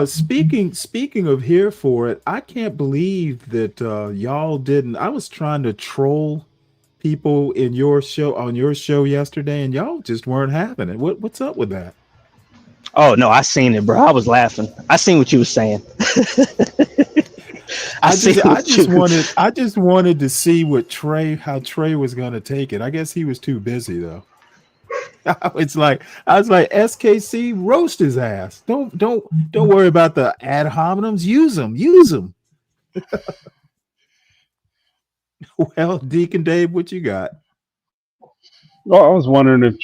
Speaking of here for it, I can't believe that y'all didn't. I was trying to troll people on your show yesterday, and y'all just weren't having it. What's up with that? Oh no, I seen it, bro. I was laughing. I seen what you was saying. I just wanted to see how Trey was going to take it. I guess he was too busy though. I was like, SKC, roast his ass. Don't worry about the ad hominems. Use them. Well, Deacon Dave, what you got? Well, I was wondering if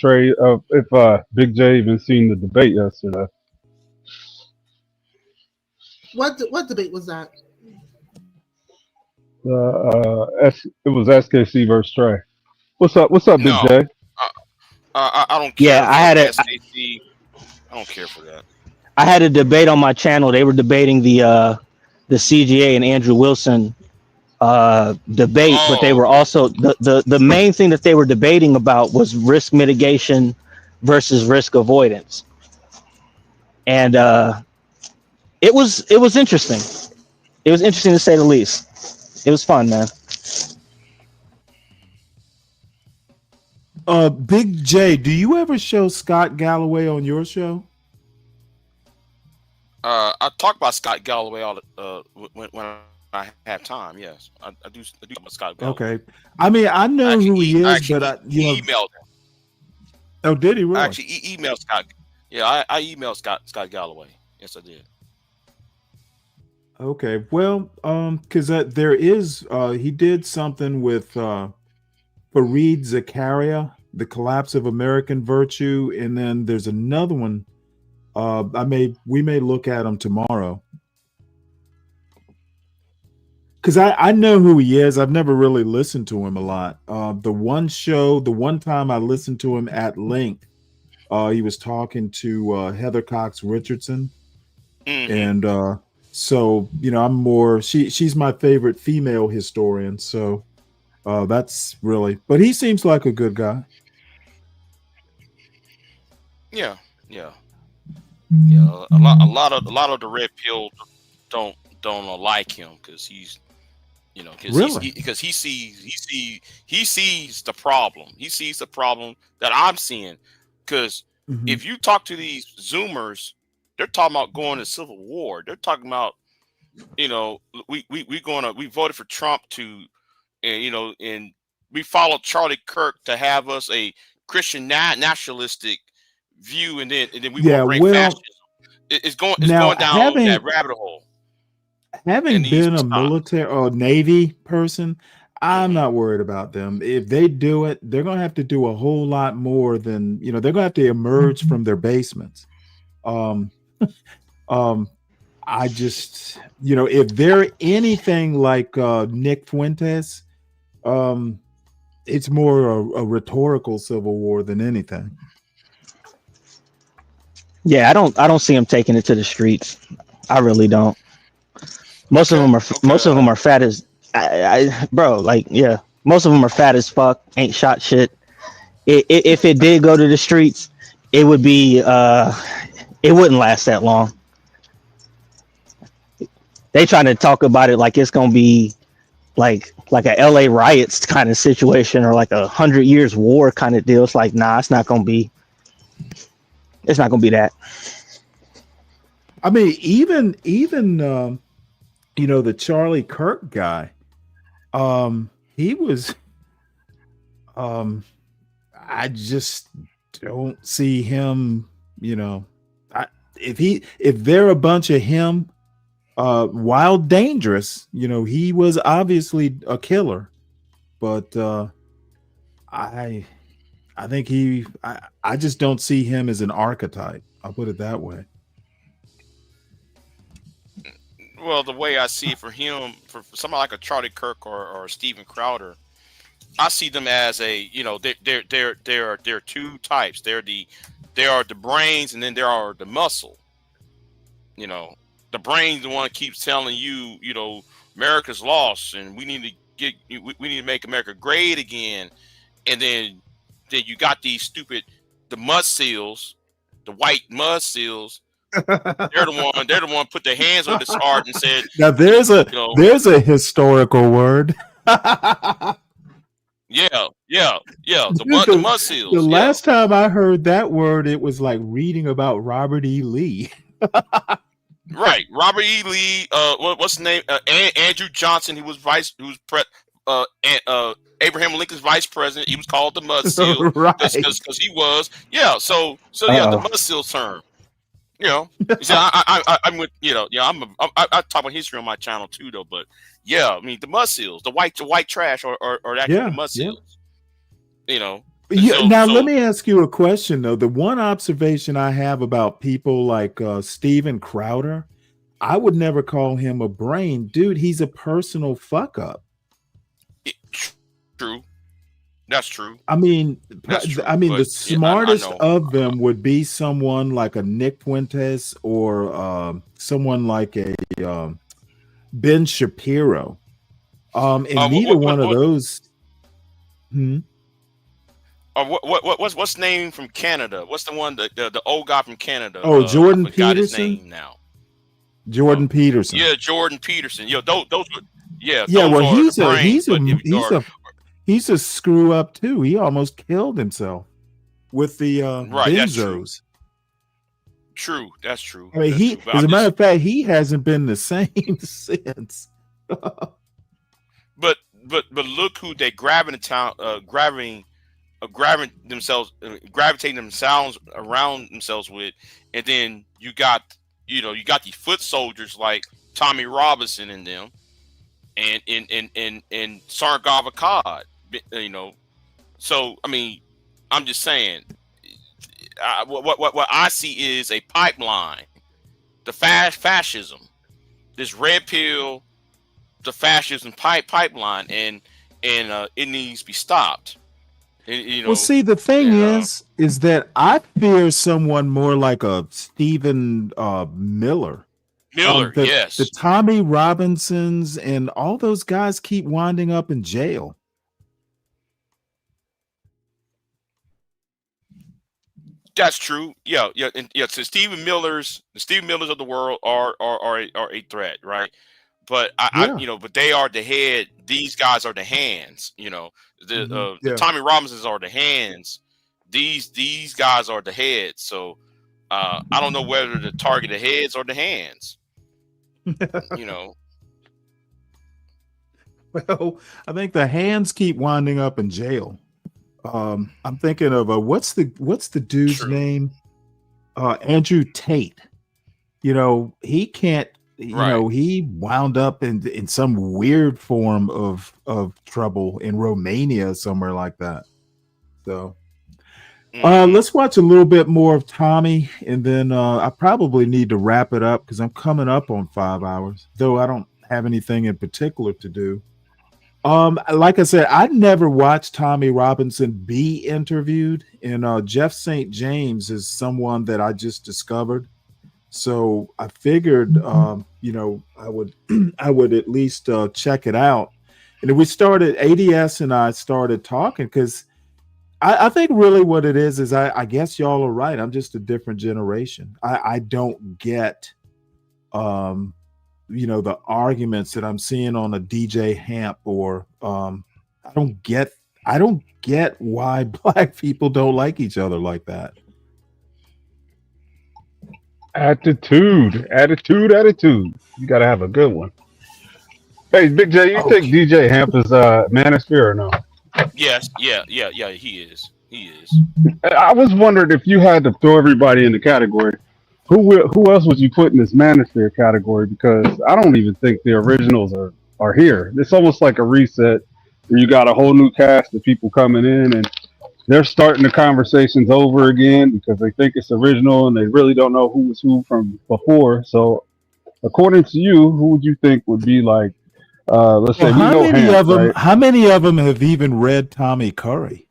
Big J even seen the debate yesterday. What debate was that? It was SKC versus Trey. What's up, Big No, J? I don't care. Yeah, I had a SKC. I don't care for that. I had a debate on my channel. They were debating the CGA and Andrew Wilson debate, but they were also the main thing that they were debating about was risk mitigation versus risk avoidance, and it was interesting. It was interesting to say the least. It was fun, man. Big J, do you ever show Scott Galloway on your show? I talk about Scott Galloway all when I have time. Yes, I do about Scott Galloway. Okay, I mean I know who he is, but I emailed him. Oh, did he really? I actually emailed Scott. Yeah, I emailed Scott Galloway. Yes, I did. Okay, well, because there is he did something with Fareed Zakaria, The Collapse of American Virtue, and then there's another one. We may look at him tomorrow. Because I know who he is. I've never really listened to him a lot. The one time I listened to him at length, he was talking to Heather Cox Richardson. And so, I'm more, she's my favorite female historian. So that's really, but he seems like a good guy. Yeah. A lot of the red pill don't like him because he's, because he sees the problem. He sees the problem that I'm seeing. Because if you talk to these Zoomers, they're talking about going to civil war. They're talking about, we voted for Trump and we followed Charlie Kirk to have us a Christian nationalistic view, and then we want to bring fascism. It's going down that rabbit hole. Having been a military or Navy person, I'm not worried about them. If they do it, they're going to have to do a whole lot more than, they're going to have to emerge from their basements. I just, if they're anything like Nick Fuentes, it's more a rhetorical civil war than anything. Yeah, I don't see them taking it to the streets. I really don't. Most of them are fat as most of them are fat as fuck, ain't shot shit. If it did go to the streets, it would be it wouldn't last that long. They trying to talk about it like it's gonna be like a LA riots kind of situation or like 100 years war kind of deal. It's like, nah, it's not gonna be that. I mean, even the Charlie Kirk guy, he was I just don't see him, if they're a bunch of him, Wild Dangerous, he was obviously a killer, but I think I just don't see him as an archetype. I'll put it that way. Well, the way I see it for him, for somebody like a Charlie Kirk or Steven Crowder, I see them as there are two types. There are the brains, and then there are the muscle. The brains, the one that keeps telling you, America's lost, and we need to make America great again. And then you got these the mud seals, the white mud seals. They're the one put their hands on his heart and said, now there's a historical word. The mud seals. The last time I heard that word, it was like reading about Robert E. Lee. Right, Robert E. Lee. What's the name? Andrew Johnson. He was Abraham Lincoln's vice president. He was called the Mud Seal Right. because he was. Yeah. So yeah, the Mud Seal term. You know, you see, I'm with I talk about history on my channel too, though. But yeah, I mean the Mud Seals, the white trash, or actually the Mud Seals. You know. Yeah. Now let me ask you a question though. The one observation I have about people like Steven Crowder, I would never call him a brain, dude. He's a personal fuck up. True. That's true. I mean, the smartest I know. of them would be someone like a Nick Fuentes or someone like a Ben Shapiro. And neither one of those. What's the name from Canada? What's the one the old guy from Canada? Oh, Jordan I forgot his Peterson. name now. Jordan Peterson. Yeah, Jordan Peterson. Yo, those Yeah, those well, are he's a screw up too. He almost killed himself with the right. That's true. benzos. True, that's true. I mean, as a matter of fact, he hasn't been the same since. But look who they gravitating themselves around themselves with, and then you got the foot soldiers like Tommy Robinson and them, and Sargava Cod, So I mean, I'm just saying, what I see is a pipeline, the fascism, this red pill, the fascism pipeline, and it needs to be stopped. Well, see, the thing is that I fear someone more like a Stephen Miller. Yes. The Tommy Robinsons and all those guys keep winding up in jail. That's true. Yeah. So the Stephen Millers of the world are a threat, right? But but they are the head. These guys are the hands. The Tommy Robinsons are the hands. These guys are the heads. So I don't know whether to target the heads or the hands. Well, I think the hands keep winding up in jail. I'm thinking of what's the dude's name? Andrew Tate. He can't. He wound up in some weird form of trouble in Romania, somewhere like that. So let's watch a little bit more of Tommy, and then I probably need to wrap it up because I'm coming up on 5 hours, though I don't have anything in particular to do. Like I said, I never watched Tommy Robinson be interviewed, and Jeff St. James is someone that I just discovered. So I figured, I would at least check it out. And we started, ADS and I started talking because I think really what it is I guess y'all are right. I'm just a different generation. I don't get, the arguments that I'm seeing on a DJ Hamp or I don't get why black people don't like each other like that. Attitude. You gotta have a good one. Hey, Big J, you think DJ Hamp is manosphere or no? Yes, yeah, he is. I was wondering if you had to throw everybody in the category, who else would you put in this manosphere category? Because I don't even think the originals are here. It's almost like a reset where you got a whole new cast of people coming in and they're starting the conversations over again because they think it's original and they really don't know who was who from before. So according to you, who would you think would be like, let's say, how many of them have even read Tommy Curry?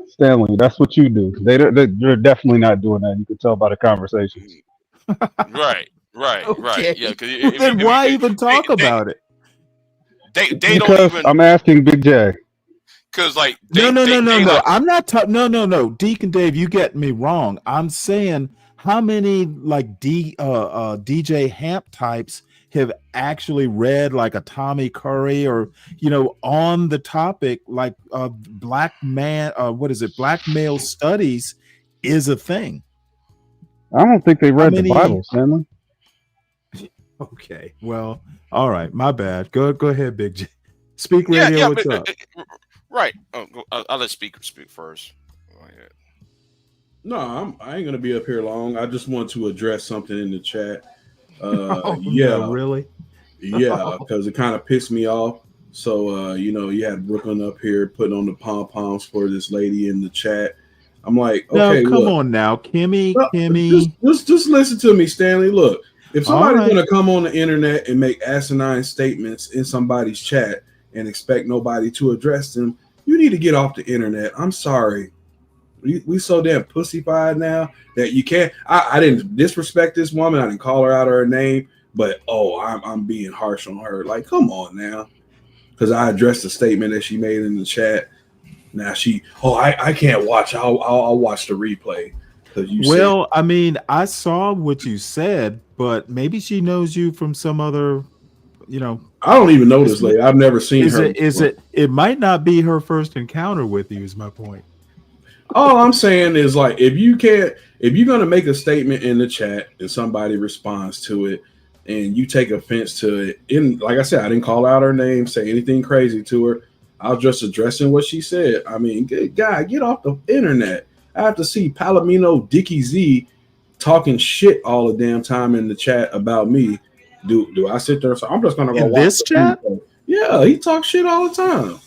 Stanley, that's what you do. They're definitely not doing that. You can tell by the conversations. Right. Yeah. Then why even talk about it? They because don't even. I'm asking Big J. Because like no. I'm not talking. No. Deacon Dave, you get me wrong. I'm saying how many like DJ Hamp types have actually read like a Tommy Curry or on the topic like black male studies is a thing. I don't think they How read the many? Bible, Stanley. Okay, well, all right, my bad. Go ahead, Big J. Speak Yeah, Radio, yeah, what's up? right. I'll let speaker speak first. Go ahead. No, I ain't gonna be up here long. I just want to address something in the chat. Oh no, Yeah, really? yeah, because it kind of pissed me off. So you had Brooklyn up here putting on the pom poms for this lady in the chat. I'm like, No, okay, come look, on now, Kimmy, no, Kimmy. just listen to me, Stanley. Look, if All somebody's right. gonna come on the internet and make asinine statements in somebody's chat and expect nobody to address them, you need to get off the internet. I'm sorry. We so damn pussyfied now that you can't. I didn't disrespect this woman. I didn't call her out of her name, but I'm being harsh on her. Like, come on now, because I addressed the statement that she made in the chat. Now I can't watch. I'll watch the replay because you said. Well, I mean, I saw what you said, but maybe she knows you from some other, I don't even know this lady. I've never seen her. It might not be her first encounter with you, is my point. All I'm saying is, like, if you're gonna make a statement in the chat and somebody responds to it and you take offense to it, like I said, I didn't call out her name, say anything crazy to her. I was just addressing what she said. I mean, good guy, get off the internet. I have to see Palomino Dickie Z talking shit all the damn time in the chat about me. Do I sit there? So I'm just gonna go in watch this chat? replay. Yeah, he talks shit all the time.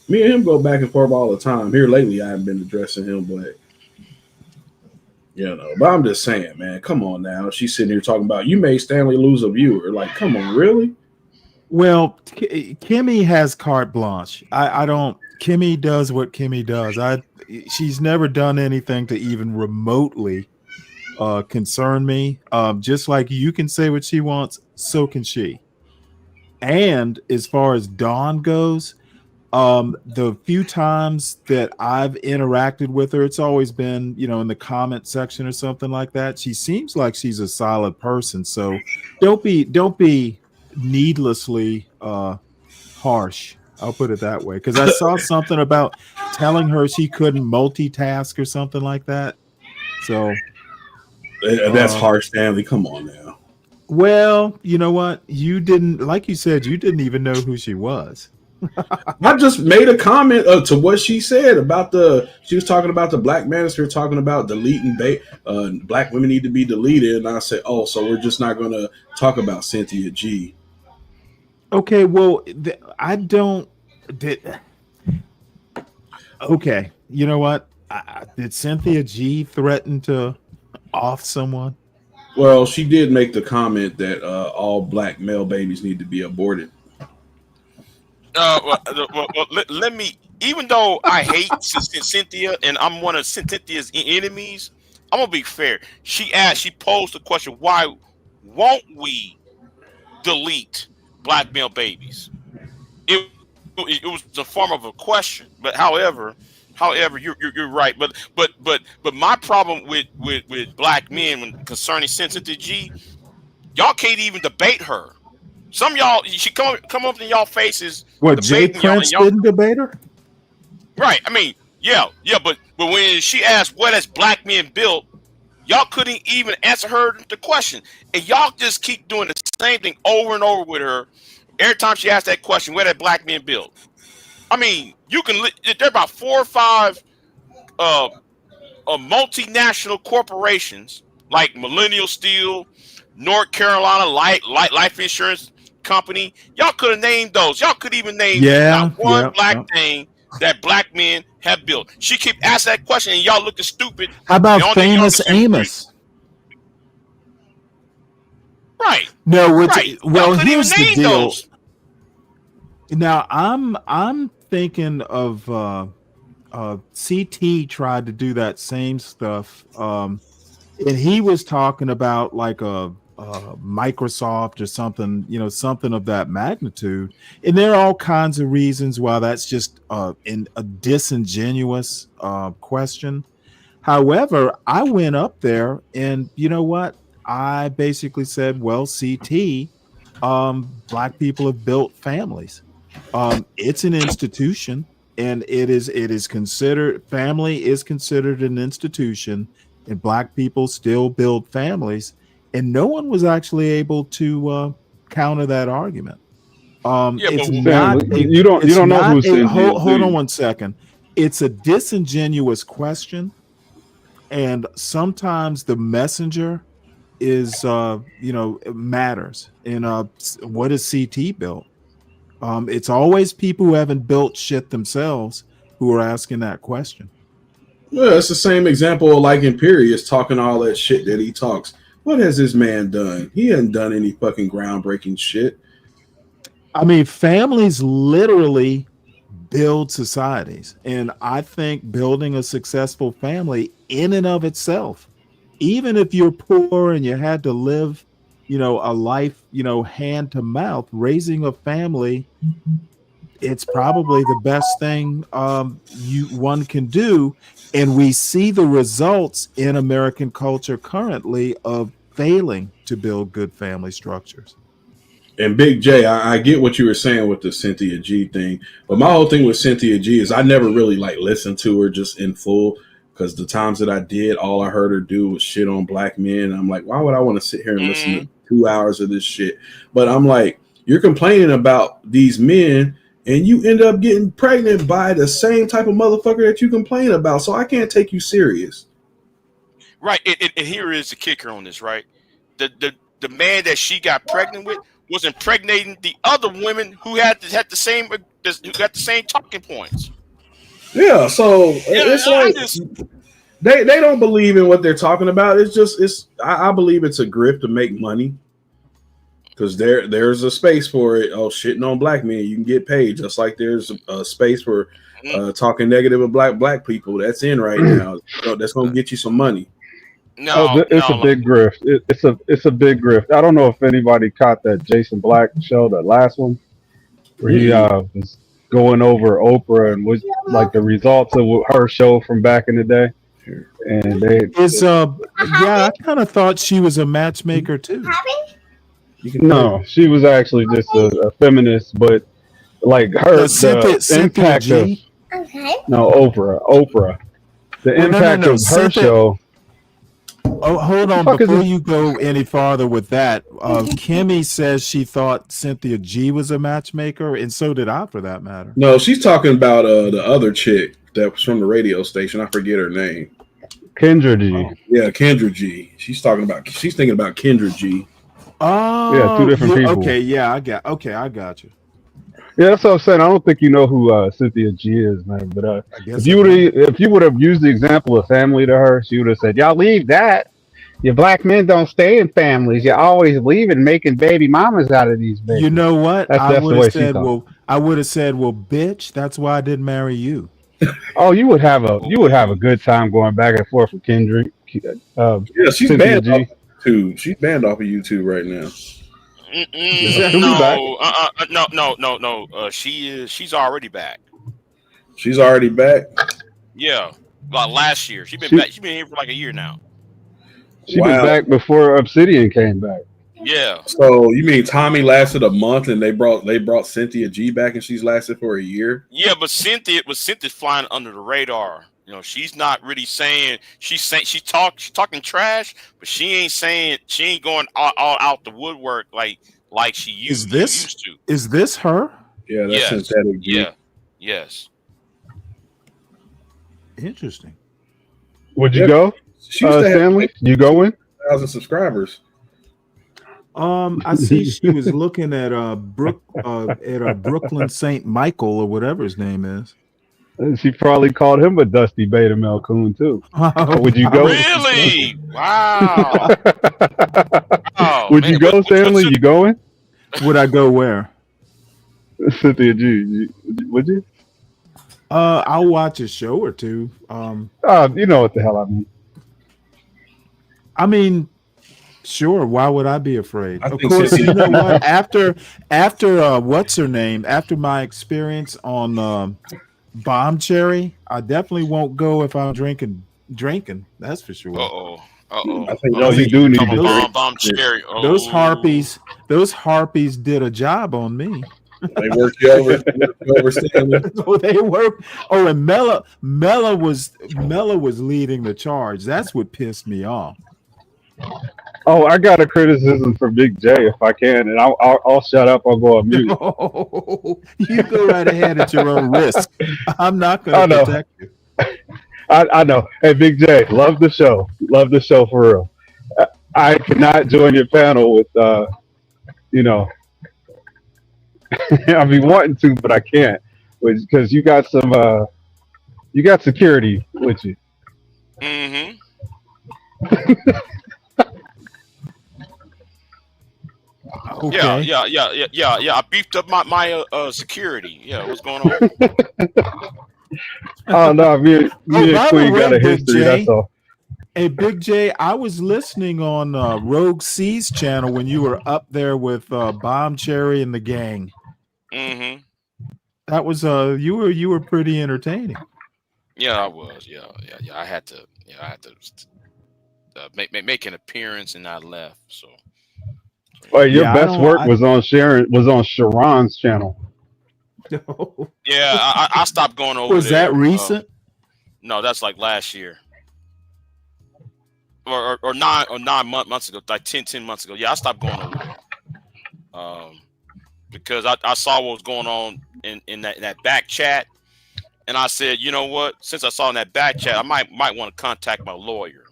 Me and him go back and forth all the time. Here lately, I haven't been addressing him, but But I'm just saying, man, come on now. She's sitting here talking about you made Stanley lose a viewer. Like, come on, really? Well, Kimmy has carte blanche. I don't. Kimmy does what Kimmy does. She's never done anything to even remotely concern me. Just like you can say what she wants, so can she. And as far as Dawn goes, the few times that I've interacted with her, it's always been, in the comment section or something like that. She seems like she's a solid person. So don't be needlessly harsh. I'll put it that way. Because I saw something about telling her she couldn't multitask or something like that. So that's harsh, Stanley. Come on now. Well, you know what? You didn't, like you said, you didn't even know who she was. I just made a comment to what she said about she was talking about the black manosphere, talking about deleting black women need to be deleted. And I said, oh, so we're just not going to talk about Cynthia G. Okay, well, okay, you know what? Did Cynthia G threaten to off someone? Well, she did make the comment that all black male babies need to be aborted. Let me. Even though I hate Cynthia and I'm one of Cynthia's enemies, I'm gonna be fair. She posed the question: why won't we delete black male babies? It was a form of a question, but however, you're right. But my problem with black men when concerning Cynthia G, y'all can't even debate her. Some of y'all, she come up in y'all faces. What, Jay Prince didn't debate her? Right. I mean, yeah. But when she asked what has black men built, y'all couldn't even answer her the question, and y'all just keep doing the same thing over and over with her. Every time she asks that question, what have black men built? I mean, there are about 4 or 5 multinational corporations like Millennial Steel, North Carolina Life Insurance Company. Y'all could have named those. Y'all could even name not one black thing that black men have built. She keep asking that question, and y'all looking stupid. How about Famous Amos? Right. No, right. Well, here's the deal. Those. Now I'm thinking of CT tried to do that same stuff, and he was talking about like a Microsoft or something, something of that magnitude. And there are all kinds of reasons why that's just a disingenuous question. However, I went up there and you know what? I basically said, well, CT, black people have built families. It's an institution, and it is considered, family is considered an institution, and black people still build families, and no one was actually able to counter that argument. Yeah, It's but not Stanley, a you don't know who Cynthia is, hold do on you? one second. It's a disingenuous question, and sometimes the messenger is matters. And what is CT built? It's always people who haven't built shit themselves who are asking that question. Well, it's the same example of like Imperius talking all that shit that he talks. What has this man done? He hasn't done any fucking groundbreaking shit. I mean, families literally build societies. And I think building a successful family in and of itself, even if you're poor and you had to live, a life, hand to mouth, raising a family, it's probably the best thing one can do. And we see the results in American culture currently of failing to build good family structures. And Big J, I get what you were saying with the Cynthia G thing, but my whole thing with Cynthia G is I never really like listened to her just in full, because the times that I did, all I heard her do was shit on black men. And I'm like, why would I want to sit here and listen to 2 hours of this shit? But I'm like, you're complaining about these men and you end up getting pregnant by the same type of motherfucker that you complain about. So I can't take you serious. Right. And here is the kicker on this, right? The man that she got pregnant with was impregnating the other women who had the same talking points. Yeah, so it's like they don't believe in what they're talking about. I believe it's a grift to make money, because there's a space for it. Oh, shitting on black men, you can get paid, just like there's a space for talking negative of black people. That's in right now. So that's gonna get you some money. It's a big grift. It's a big grift. I don't know if anybody caught that Jason Black show, the last one, where he was going over Oprah and was like the results of her show from back in the day. And I kind of thought she was a matchmaker too. No, she was actually just a feminist, but like her Cynthia impact G? No, Oprah. The impact of her show. Oh, hold on. Before you go any farther with that, Kimmy says she thought Cynthia G was a matchmaker, and so did I, for that matter. No, she's talking about the other chick that was from the radio station. I forget her name. Kendra G. Yeah, Kendra G. She's thinking about Kendra G. Oh, yeah, two different people. Okay, yeah, I got you. Yeah, that's what I'm saying. I don't think you know who Cynthia G is, man. But if you would have used the example of family to her, she would have said, "Y'all leave that. Your black men don't stay in families. You're always leaving, making baby mamas out of these babies." You know what? That's the way she well, I would have said, "Well, bitch, that's why I didn't marry you." Oh, you would have a good time going back and forth with Kendrick. Yeah, she's Cynthia banned off YouTube. She's banned off of YouTube right now. No. She's already back. She's already back. Yeah, like last year. She's been back. She's been here for like a year now. She was back before Obsidian came back. Yeah. So you mean Tommy lasted a month and they brought Cynthia G back and she's lasted for a year? Yeah, but Cynthia's flying under the radar. She's not really saying she's talking trash, but she ain't going all out the woodwork like she used to. Is this her? Yeah, that's synthetic G. Yeah. Yes. Interesting. Would you go? Stanley, you going? 1,000 subscribers. I see she was looking at Brooklyn St. Michael or whatever his name is. She probably called him a dusty beta male coon too. Would you go? Really? Wow. Would you go, Stanley? You going? Would I go where? Cynthia G. Would you? I'll watch a show or two. You know what the hell I mean. I mean, sure. Why would I be afraid? Of course, you know what? After what's her name? After my experience on Bomb Cherry, I definitely won't go if I'm drinking. That's for sure. I think you do need to Bomb Cherry. Those harpies did a job on me. They work you over Stanley. So they work. Oh, and Mella was leading the charge. That's what pissed me off. Oh, I got a criticism for Big J if I can, and I'll shut up. I'll go on mute. Oh, you go right ahead at your own risk. I'm not going to protect you. I know. Hey, Big J, love the show. Love the show for real. I cannot join your panel with, you know, I be wanting to, but I can't, because you got some, you got security with you. Mm-hmm. Okay. Yeah. I beefed up my security. Yeah, what's going on? Oh no, me and Queen got a history. That's all. Hey, Big J, I was listening on Rogue C's channel when you were up there with Bomb Cherry and the gang. Mm-hmm. That was you were pretty entertaining. Yeah, I was. Yeah. I had to make an appearance, and I left. So. Well, your best work was on Sharon's channel. Yeah, I stopped going over was there. Was that recent? No, that's like last year. Or 9 months ago, like 10 months ago. Yeah, I stopped going over there. Because I saw what was going on in that back chat. And I said, you know what? Since I saw in that back chat, I might want to contact my lawyer.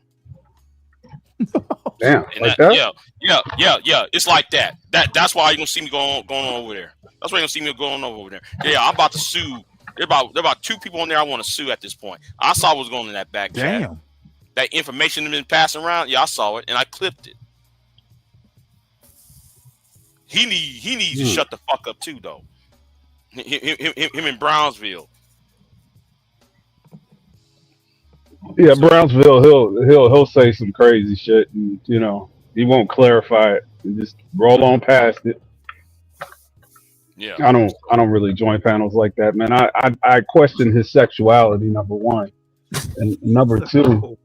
Damn. And like that? Yeah. It's like that. That's why you don't see me going on over there. That's why you don't see me going over there. Yeah, I'm about to sue. There about 2 people on there I want to sue at this point. I saw what was going on in that back chat. Damn. That information had been passing around. Yeah, I saw it and I clipped it. He needs to shut the fuck up too, though. Him in Brownsville. Yeah, Brownsville. He'll say some crazy shit, and you know he won't clarify it. And just roll on past it. Yeah, I don't really join panels like that, man. I question his sexuality, number one, and number two,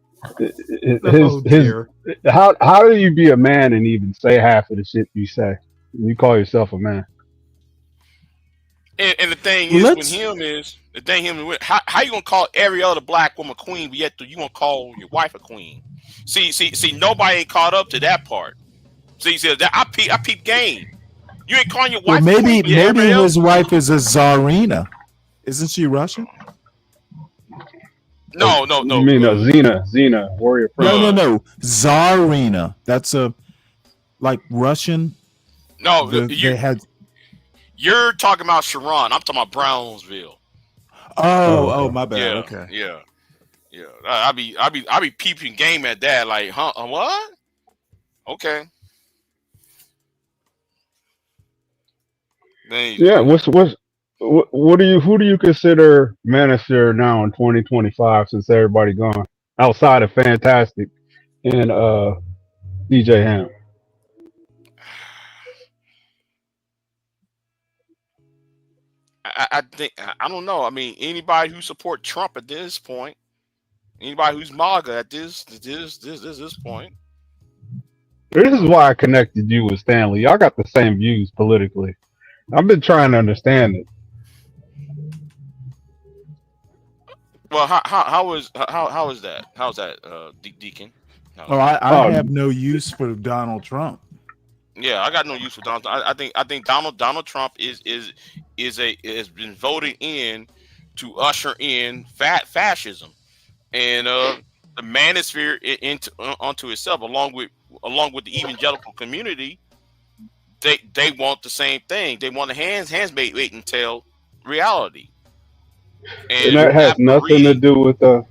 how do you be a man and even say half of the shit you say? You call yourself a man. And the thing is, how you gonna call every other black woman queen, but yet you gonna call your wife a queen? See, nobody ain't caught up to that part. See, that I peep game. You ain't calling your wife. Well, maybe his wife is a Tsarina. Isn't she Russian? No. You mean Xena, warrior princess? No. Tsarina. That's a Russian. No, you're talking about Sharon. I'm talking about Brownsville. Oh, my bad. Yeah, okay. Yeah. I be peeping game at that. Like, huh? What? Okay. Yeah. Who do you consider manosphere now in 2025 since everybody gone outside of Fantastic and DJ Ham? I think I don't know. I mean, anybody who support Trump at this point, anybody who's MAGA at this point. This is why I connected you with Stanley. Y'all got the same views politically. I've been trying to understand it. Well, how is that? How's that, Deacon? I have no use for Donald Trump. Yeah, I got no use for Donald. I think Donald Trump has been voted in to usher in fascism and the manosphere onto itself, along with the evangelical community. They want the same thing. They want the hands-maiden tale reality. And that has nothing to do with the.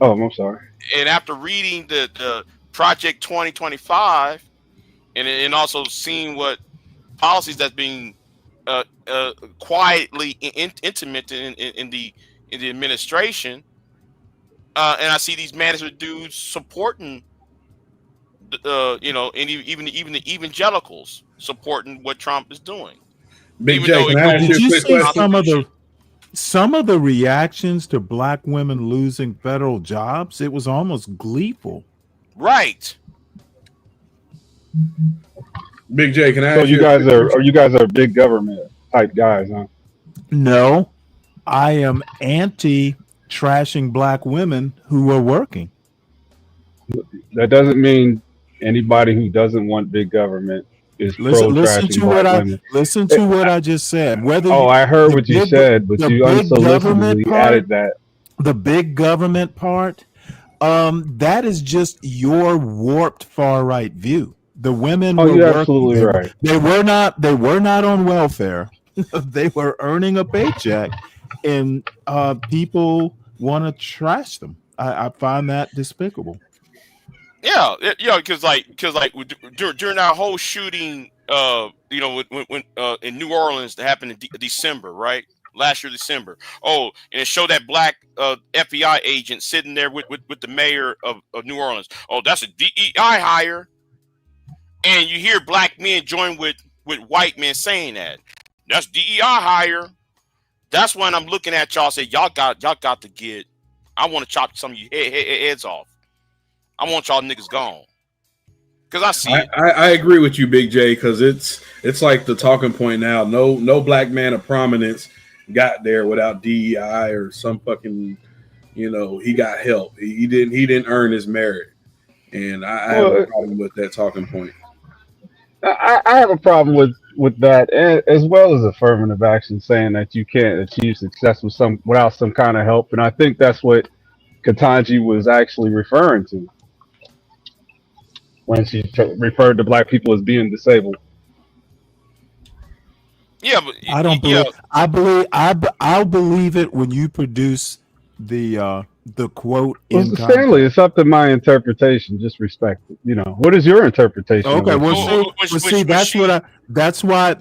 Oh, I'm sorry. And after reading the Project 2025, and also seeing what policies that's being quietly implemented in the administration, and I see these management dudes supporting, and even the evangelicals supporting what Trump is doing. Big J, can I ask you a quick question? Some of the reactions to black women losing federal jobs, it was almost gleeful. Right. Big J, can I So ask you guys are big government type guys, huh? No, I am anti trashing black women who are working. That doesn't mean anybody who doesn't want big government is pro Listen trashing to black what women. I just said. Whether Oh, you I heard what you said, but you big government unsolicitedly added part, that. the big government part, that is just your warped far right view. The women Oh, were you're working. absolutely right. They were not on welfare. They were earning a paycheck, and people want to trash them. I find that despicable. Yeah, because during that whole shooting, when in New Orleans that happened in December, right? Last year, December. Oh, and it showed that black FBI agent sitting there with the mayor of New Orleans. Oh, that's a DEI hire. And you hear black men join with white men saying that. That's DEI hire. That's when I'm looking at y'all say, y'all got to get, I want to chop some of your heads off. I want y'all niggas gone. Because I see it. I agree with you, Big J, because it's like the talking point now. No black man of prominence got there without DEI or some fucking, he got help. He didn't earn his merit. And I have a problem with that talking point. I have a problem with that, as well as affirmative action saying that you can't achieve success without some kind of help. And I think that's what Ketanji was actually referring to when she referred to black people as being disabled. Yeah, but I don't believe. I'll believe it when you produce the quote in Stanley, it's up to my interpretation. Just respect it. What is your interpretation? Okay, see, that's why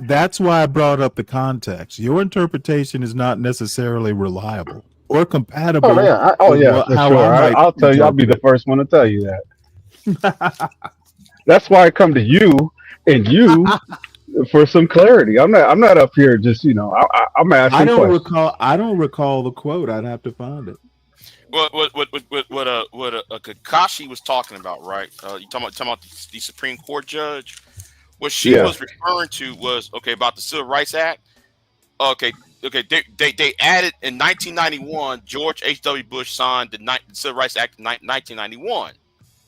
I brought up the context. Your interpretation is not necessarily reliable or compatible. For sure. I'll tell you. I'll be the first one to tell you that. That's why I come to you and you for some clarity. I'm not up here just I'm asking questions. I don't recall the quote. I'd have to find it. What Kakashi was talking about, right? You talking about the Supreme Court judge? What she was referring to was about the Civil Rights Act. Okay. They added in 1991. George H.W. Bush signed the Civil Rights Act in 1991,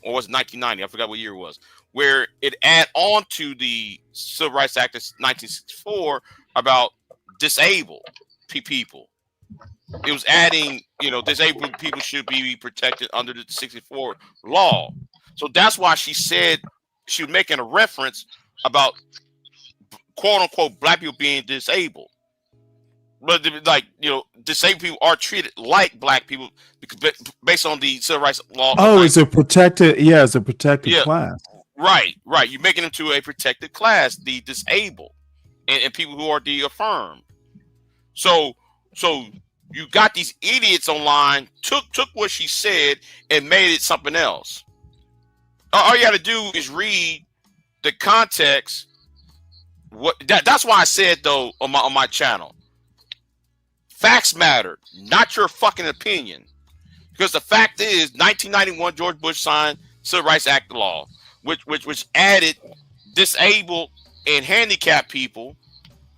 or was it 1990? I forgot what year it was. Where it add on to the Civil Rights Act of 1964 about disabled people. It was adding, disabled people should be protected under the 64 law. So that's why she said she was making a reference about quote unquote black people being disabled. But disabled people are treated like black people because based on the civil rights law. Oh, it's a protected, it's a protected class. Right. You're making them to a protected class, the disabled, and people who are the affirmed. So you got these idiots online, took what she said and made it something else. All you got to do is read the context. That's why I said though on my channel, facts matter, not your fucking opinion. Because the fact is, 1991 George Bush signed Civil Rights Act law, which added disabled and handicapped people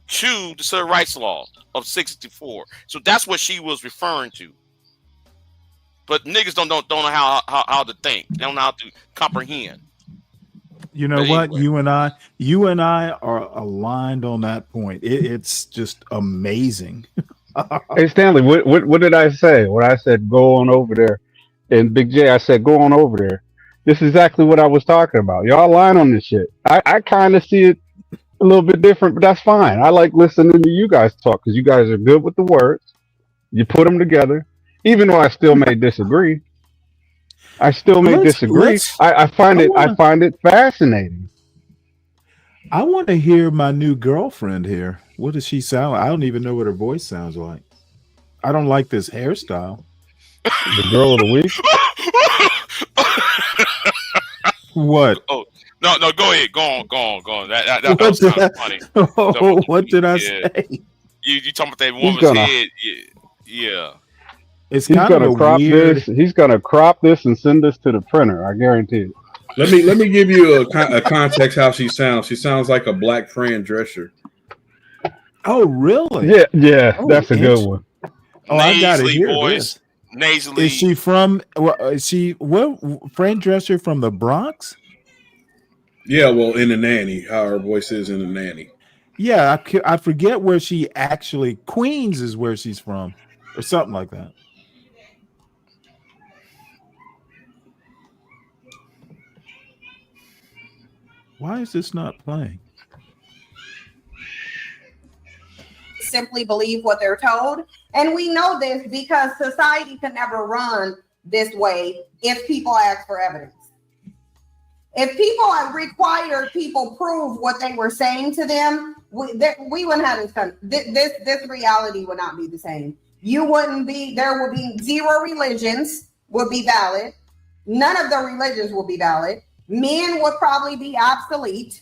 to the civil rights law of 64. So that's what she was referring to. But niggas don't know how to think. They don't know how to comprehend. You know what? Anyway. You and I are aligned on that point. It's just amazing. Hey Stanley, what did I say? When I said go on over there, and Big J, I said go on over there. This is exactly what I was talking about. Y'all lying on this shit. I kind of see it a little bit different, but that's fine. I like listening to you guys talk because you guys are good with the words. You put them together, even though I still may disagree. I find it fascinating. I want to hear my new girlfriend here. What does she sound like? I don't even know what her voice sounds like. I don't like this hairstyle. The girl of the week? What? Oh no! Go ahead. Go on. That was kind of funny. What did I say? You talking about that woman's head? Yeah. He's gonna crop weird... this. He's gonna crop this and send this to the printer. I guarantee it. Let me give you a context how she sounds. She sounds like a black Fran Drescher. Oh, really? Yeah, Oh, that's a good one. Oh, I got to Nasally hear voice. this. Nasally. Is she from? Is she what? Fran Drescher from the Bronx? Yeah, well, in the nanny, how her voice is in the nanny. Yeah, I forget where she actually. Queens is where she's from, or something like that. Why is this not playing? Simply believe what they're told. And we know this because society can never run this way if people ask for evidence. If people required people prove what they were saying to them, we wouldn't have this country. This reality would not be the same. You wouldn't be, there would be 0 religions would be valid. None of the religions will be valid. Men would probably be obsolete.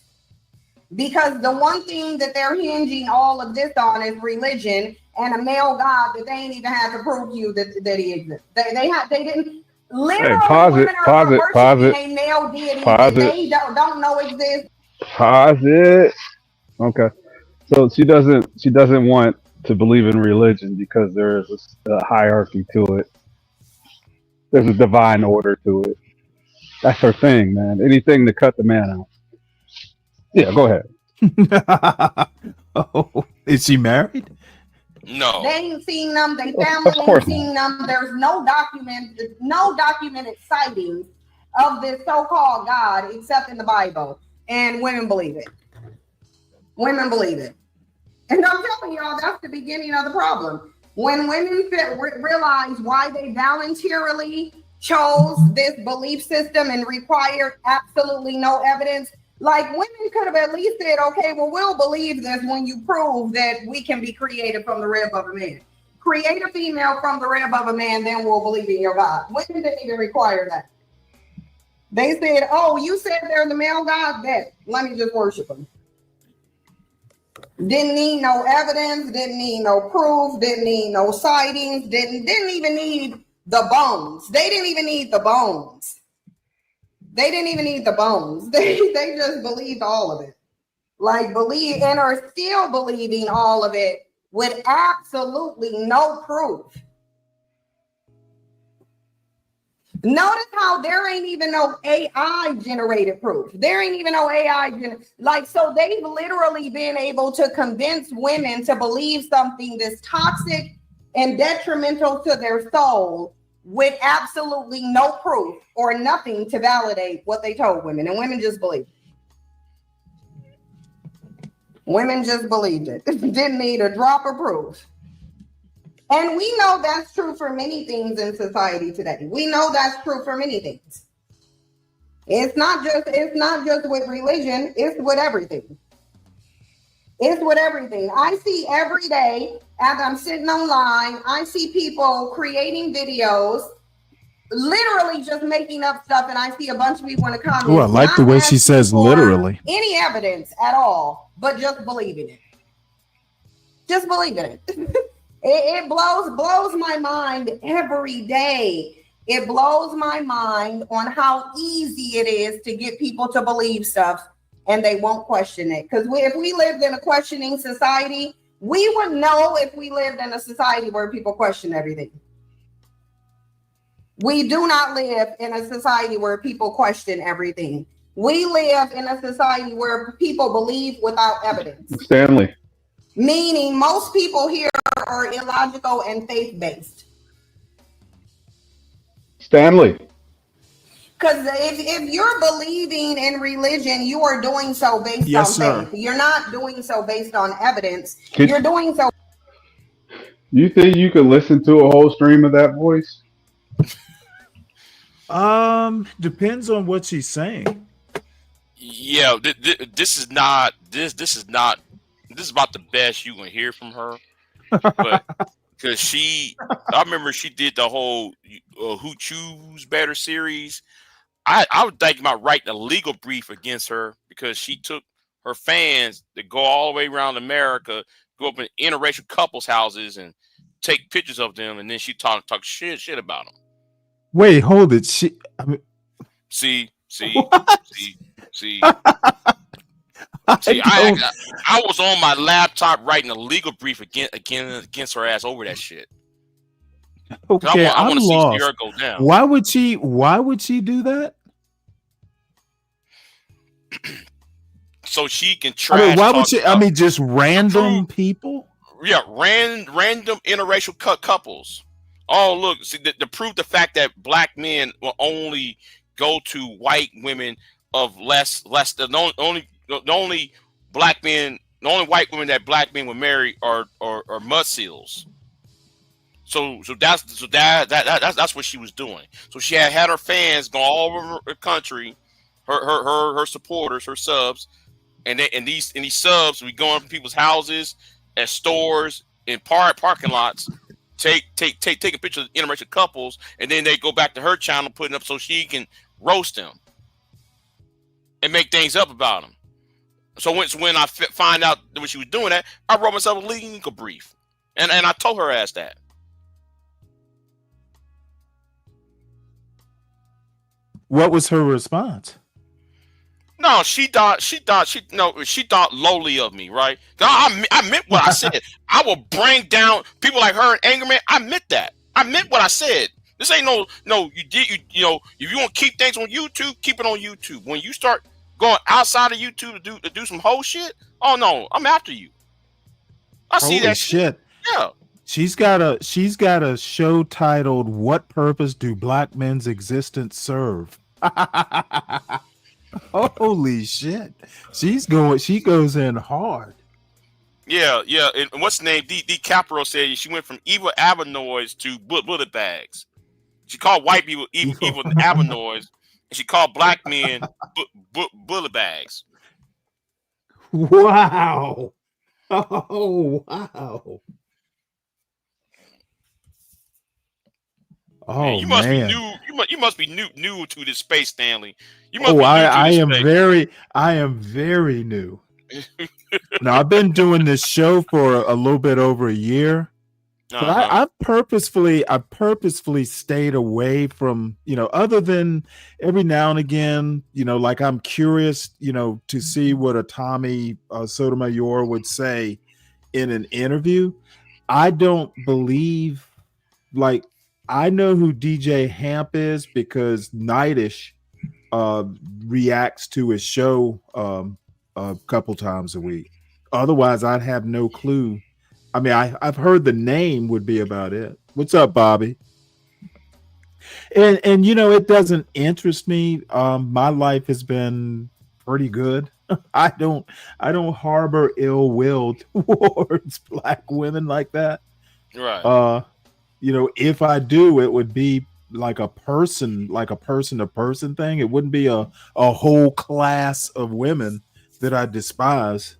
Because the one thing that they're hinging all of this on is religion and a male God that they ain't even had to prove to you that he exists. They didn't literally women are worshiping a male deity that they don't know exists. Pause it. Okay. So she doesn't want to believe in religion because there is a hierarchy to it. There's a divine order to it. That's her thing, man. Anything to cut the man out. Yeah, go ahead. Oh, is she married? No. They ain't seen them. They family ain't seen them. There's no documented sightings of this so-called God except in the Bible. And women believe it. Women believe it. And I'm telling y'all, that's the beginning of the problem. When women realize why they voluntarily chose this belief system and required absolutely no evidence, like women could have at least said, okay, well, we'll believe this when you prove that we can be created from the rib of a man. Create a female from the rib of a man, then we'll believe in your God. Women didn't even require that. They said, oh, you said they're the male God? Bet. Let me just worship them. Didn't need no evidence, didn't need no proof, didn't need no sightings, didn't even need the bones. They didn't even need the bones. They didn't even need the bones. They just believed all of it. Like believe and are still believing all of it with absolutely no proof. Notice how there ain't even no AI generated proof. There ain't even no AI so they've literally been able to convince women to believe something that's toxic and detrimental to their soul with absolutely no proof or nothing to validate what they told women. And women just believed it. Women just believed it. Didn't need a drop of proof. And we know that's true for many things in society today. We know that's true for many things. It's not just with religion, it's with everything. It's with everything. I see every day as I'm sitting online, I see people creating videos, literally just making up stuff, and I see a bunch of people in the comments. Oh, I like the way she says literally. Any evidence at all, but just believing it. Just believing it. It blows my mind every day. It blows my mind on how easy it is to get people to believe stuff and they won't question it. Because if we lived in a questioning society, we would know if we lived in a society where people question everything. We do not live in a society where people question everything. We live in a society where people believe without evidence. Stanley. Meaning most people here are illogical and faith-based. Stanley. Because if you're believing in religion, you are doing so based on faith. You're not doing so based on evidence. You're doing so. You think you could listen to a whole stream of that voice? Depends on what she's saying. Yeah, this is about the best you can hear from her. But because I remember she did the whole Who Choose Better series. I was thinking about writing a legal brief against her because she took her fans to go all the way around America, go up in interracial couples' houses and take pictures of them, and then she talk shit about them. Wait, hold it. See. See, I was on my laptop writing a legal brief against her ass over that shit. Okay, I want I'm to see lost. Sierra go down. Why would she do that? So she can I trash mean, why would talk she? about, I mean, just random people. yeah, random interracial couples. Oh, look, see, to prove the fact that black men will only go to white women of less the only black men, the only white women that black men would marry are mud seals. So that's what she was doing. So she had her fans go all over the country, her supporters, her subs, and these subs we go in people's houses, at stores, in parking lots, take a picture of interracial couples, and then they go back to her channel, putting up so she can roast them and make things up about them. So when I find out that when she was doing that, I wrote myself a legal brief, and I told her ass that. What was her response? No, she thought lowly of me, right? I meant what I said. I will bring down people like her and Angerman. I meant that. I meant what I said. This ain't no. If you want to keep things on YouTube, keep it on YouTube. When you start going outside of YouTube to do some whole shit, oh no, I'm after you. I see Holy that shit. Yeah. She's got a show titled "What Purpose Do Black Men's Existence Serve?" Holy shit. She goes in hard. Yeah. And what's the name? D Capro said she went from evil Avanoids to bullet bags. She called white people evil Avanoids, and she called black men bullet bags. Wow. Oh, wow. Oh, man, you must man. be new. You must be new to this space, Stanley. You must I be new to am this space. I am very new. Now I've been doing this show for a little bit over a year. But I've purposefully stayed away from, other than every now and again, like I'm curious, to see what a Tommy Sotomayor would say in an interview. I don't believe, like, I know who DJ Hamp is because Nightish reacts to his show a couple times a week. Otherwise, I'd have no clue. I mean, I've heard the name would be about it. What's up, Bobby? And it doesn't interest me. My life has been pretty good. I don't harbor ill will towards black women like that. Right. If I do, it would be like a person to person thing. It wouldn't be a whole class of women that I despise.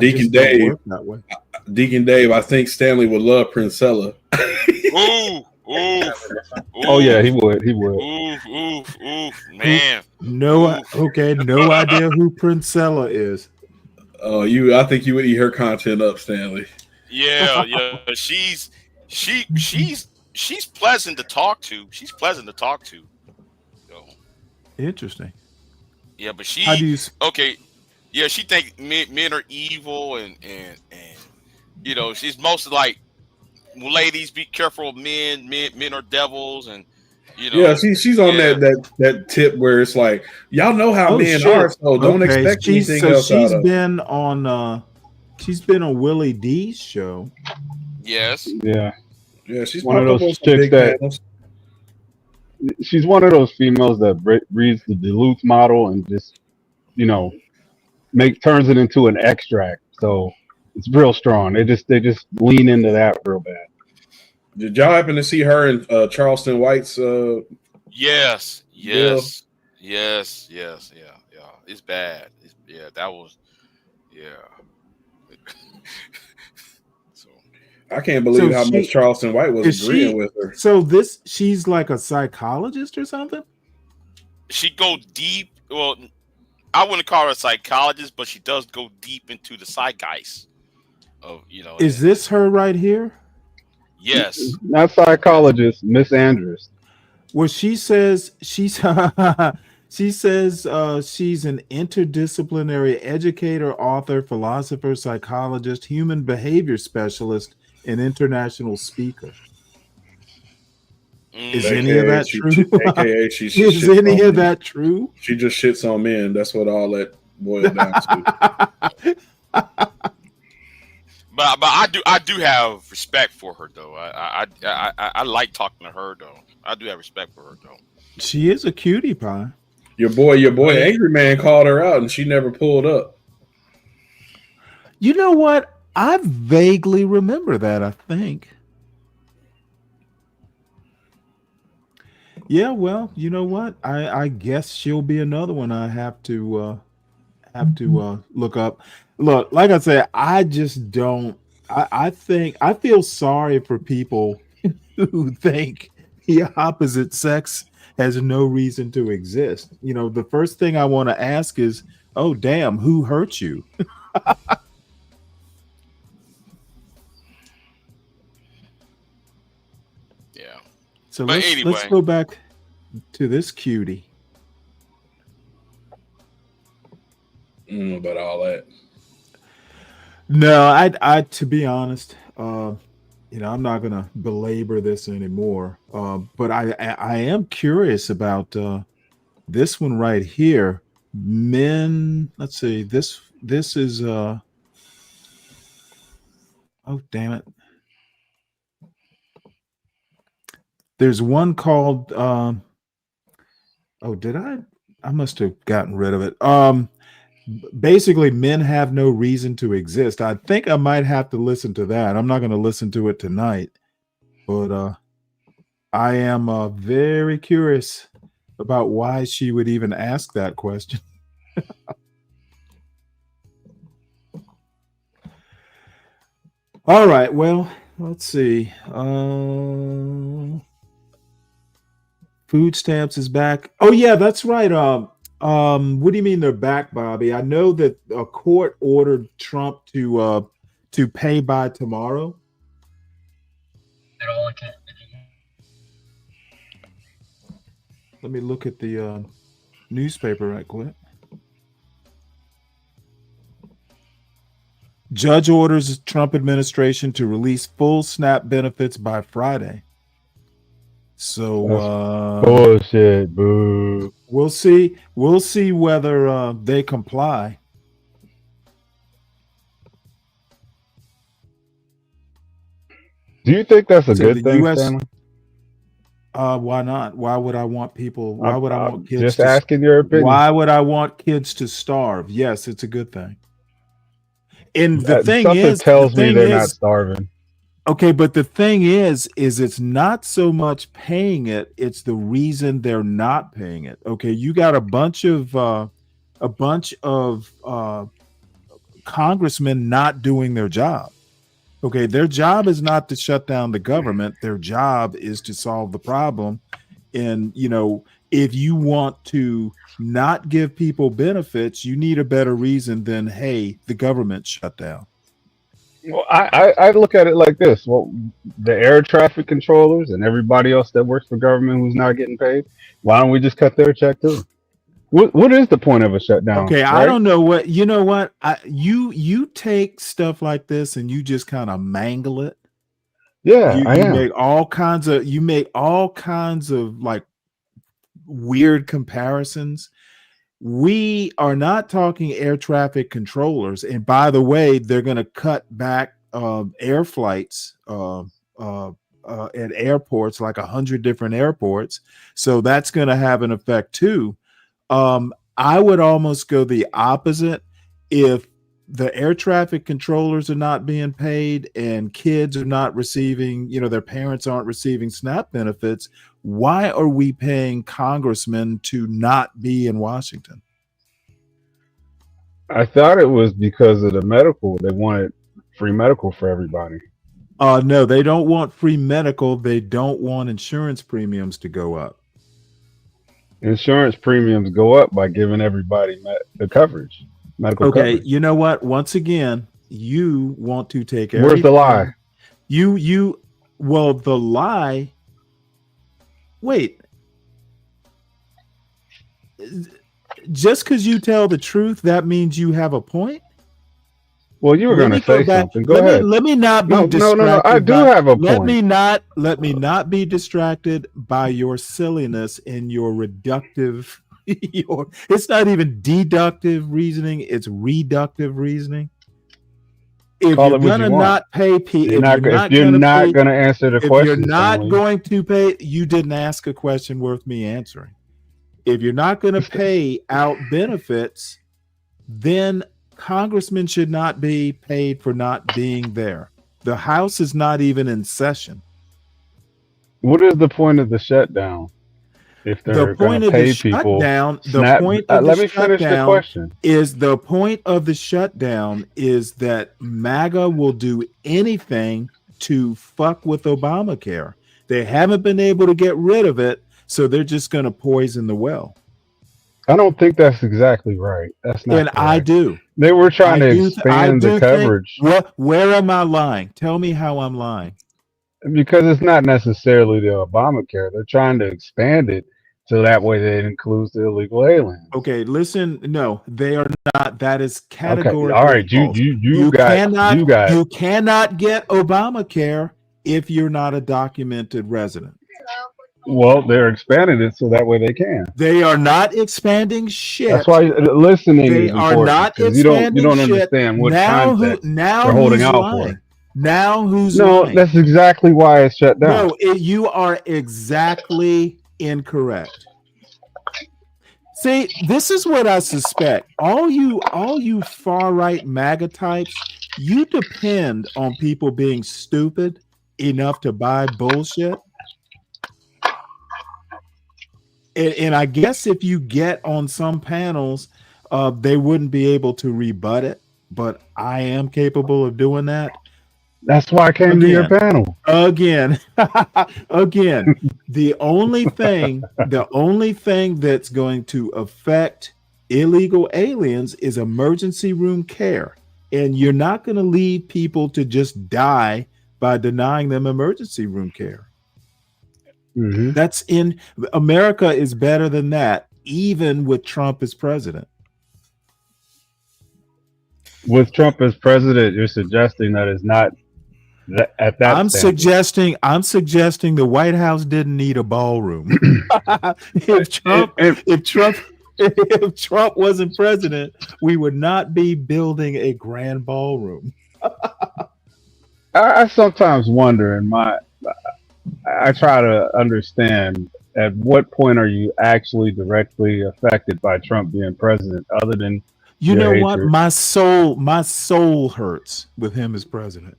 Deacon Dave, I think Stanley would love Princella. Oh yeah, he would. Man. No idea who Princella is. Oh, I think you would eat her content up, Stanley. Yeah. She's pleasant to talk to. Interesting. Yeah, but okay. Yeah, she thinks men are evil, and she's mostly like, ladies, be careful of men. Men are devils, and Yeah, she's on that tip where it's like, y'all know how men are, so don't expect anything else. She's been on Willie D's show. Yes. Yeah. She's one of those chicks that. She's one of those females that reads the Duluth model and just, turns it into an extract. So it's real strong. They just lean into that real bad. Did y'all happen to see her in Charleston White's? Yes. Yeah. It's bad. That was. So I can't believe how much Charleston White was agreeing with her. So she's like a psychologist or something? She go deep. Well, I wouldn't call her a psychologist, but she does go deep into the zeitgeist of, Is this her right here? Yes. Not psychologist, Miss Andrews. Well, she says She says she's an interdisciplinary educator, author, philosopher, psychologist, human behavior specialist, and international speaker. Is any of AKA that true? AKA she Is shits any on of men. that true? She just shits on men. That's what all that boils down to. But I do have respect for her though. I like talking to her though. I do have respect for her though. She is a cutie pie. Your boy, Angry Man called her out, and she never pulled up. You know what? I vaguely remember that. I think. Yeah, well, you know what? I guess she'll be another one I have to look up. Look, like I said, I just don't. I think I feel sorry for people who think the opposite sex has no reason to exist. You know, the first thing I want to ask is, "Oh, damn, who hurt you?" Yeah. So But let's anyway, go back to this cutie. I don't know about all that. No, I to be honest, you know, I'm not gonna belabor this anymore. But I am curious about this one right here. Men, let's see, this is oh damn it. There's one called oh, did I must have gotten rid of it. Basically, men have no reason to exist. I think I might have to listen to that. I'm not going to listen to it tonight, but I am very curious about why she would even ask that question. All right, well, let's see. Food stamps is back. Oh yeah, that's right. What do you mean they're back, Bobby? I know that a court ordered Trump to pay by tomorrow. Let me look at the newspaper right quick. Judge orders Trump administration to release full SNAP benefits by Friday. So bullshit, boo. We'll see. We'll see whether they comply. Do you think that's a So good the thing, US Stanley? Why not? Why would I want people? Why would I want kids just to? asking your opinion. Why would I want kids to starve? Yes, it's a good thing. And the thing Something is, tells me they're not starving. Okay, but the thing is it's not so much paying it; it's the reason they're not paying it. Okay, you got a bunch of congressmen not doing their job. Okay, their job is not to shut down the government. Their job is to solve the problem. And, you know, if you want to not give people benefits, you need a better reason than, hey, the government shut down. Well, I look at it like this. Well, the air traffic controllers and everybody else that works for government who's not getting paid, why don't we just cut their check too? What is the point of a shutdown? Okay, right? I don't know what you know. What you take stuff like this and you just kind of mangle it. Yeah, you make all kinds of like weird comparisons. We are not talking air traffic controllers, and by the way, they're going to cut back air flights at airports, like 100 different airports. So that's going to have an effect too. I would almost go the opposite. If the air traffic controllers are not being paid and kids are not receiving, you know, their parents aren't receiving SNAP benefits, why are we paying congressmen to not be in Washington? I thought it was because of the medical. They wanted free medical for everybody. No, they don't want free medical. They don't want insurance premiums to go up. Insurance premiums go up by giving everybody the coverage, medical coverage. You know what? Once again, you want to take everything. Where's the lie? Well, the lie. Wait. just because you tell the truth, that means you have a point. Well, you were going to say something. Go ahead. Let me not be No. distracted. I do have a point. Let me not be distracted by your silliness and your reductive. It's not even deductive reasoning; it's reductive reasoning. If Call you're it what gonna you want. not pay people, If you're not going to answer the if question, you're not Stanley. going to pay, you didn't ask a question worth me answering. If you're not going to pay out benefits, then congressmen should not be paid for not being there. The House is not even in session. What is the point of the shutdown? If they're going to pay people, the point of let the me finish the shutdown question. is the point of the shutdown is that MAGA will do anything to fuck with Obamacare. They haven't been able to get rid of it, so they're just going to poison the well. I don't think that's exactly right. That's not. And correct. I do. They were trying to expand the coverage. Where am I lying? Tell me how I'm lying. Because it's not necessarily the Obamacare. They're trying to expand it so that way it includes the illegal aliens. Okay, listen. No, they are not. That is categorically all right. false. You cannot get Obamacare if you're not a documented resident. Well, they're expanding it so that way they can. They are not expanding shit. That's why listening They is are important. not Because expanding you don't shit. understand what Now context now they're holding who's out lying? for. Now who's No, lying? that's exactly why it's shut down. No, you are exactly incorrect. See, this is what I suspect. All you far right MAGA types, you depend on people being stupid enough to buy bullshit. And I guess if you get on some panels, they wouldn't be able to rebut it. But I am capable of doing that. That's why I came to your panel. Again, the only thing that's going to affect illegal aliens is emergency room care. And you're not going to leave people to just die by denying them emergency room care. Mm-hmm. That's in America is better than that, even with Trump as president. With Trump as president, you're suggesting that it's not at that. I'm suggesting the White House didn't need a ballroom. if Trump wasn't president, we would not be building a grand ballroom. I sometimes wonder, I try to understand at what point are you actually directly affected by Trump being president, other than what? My soul hurts with him as president.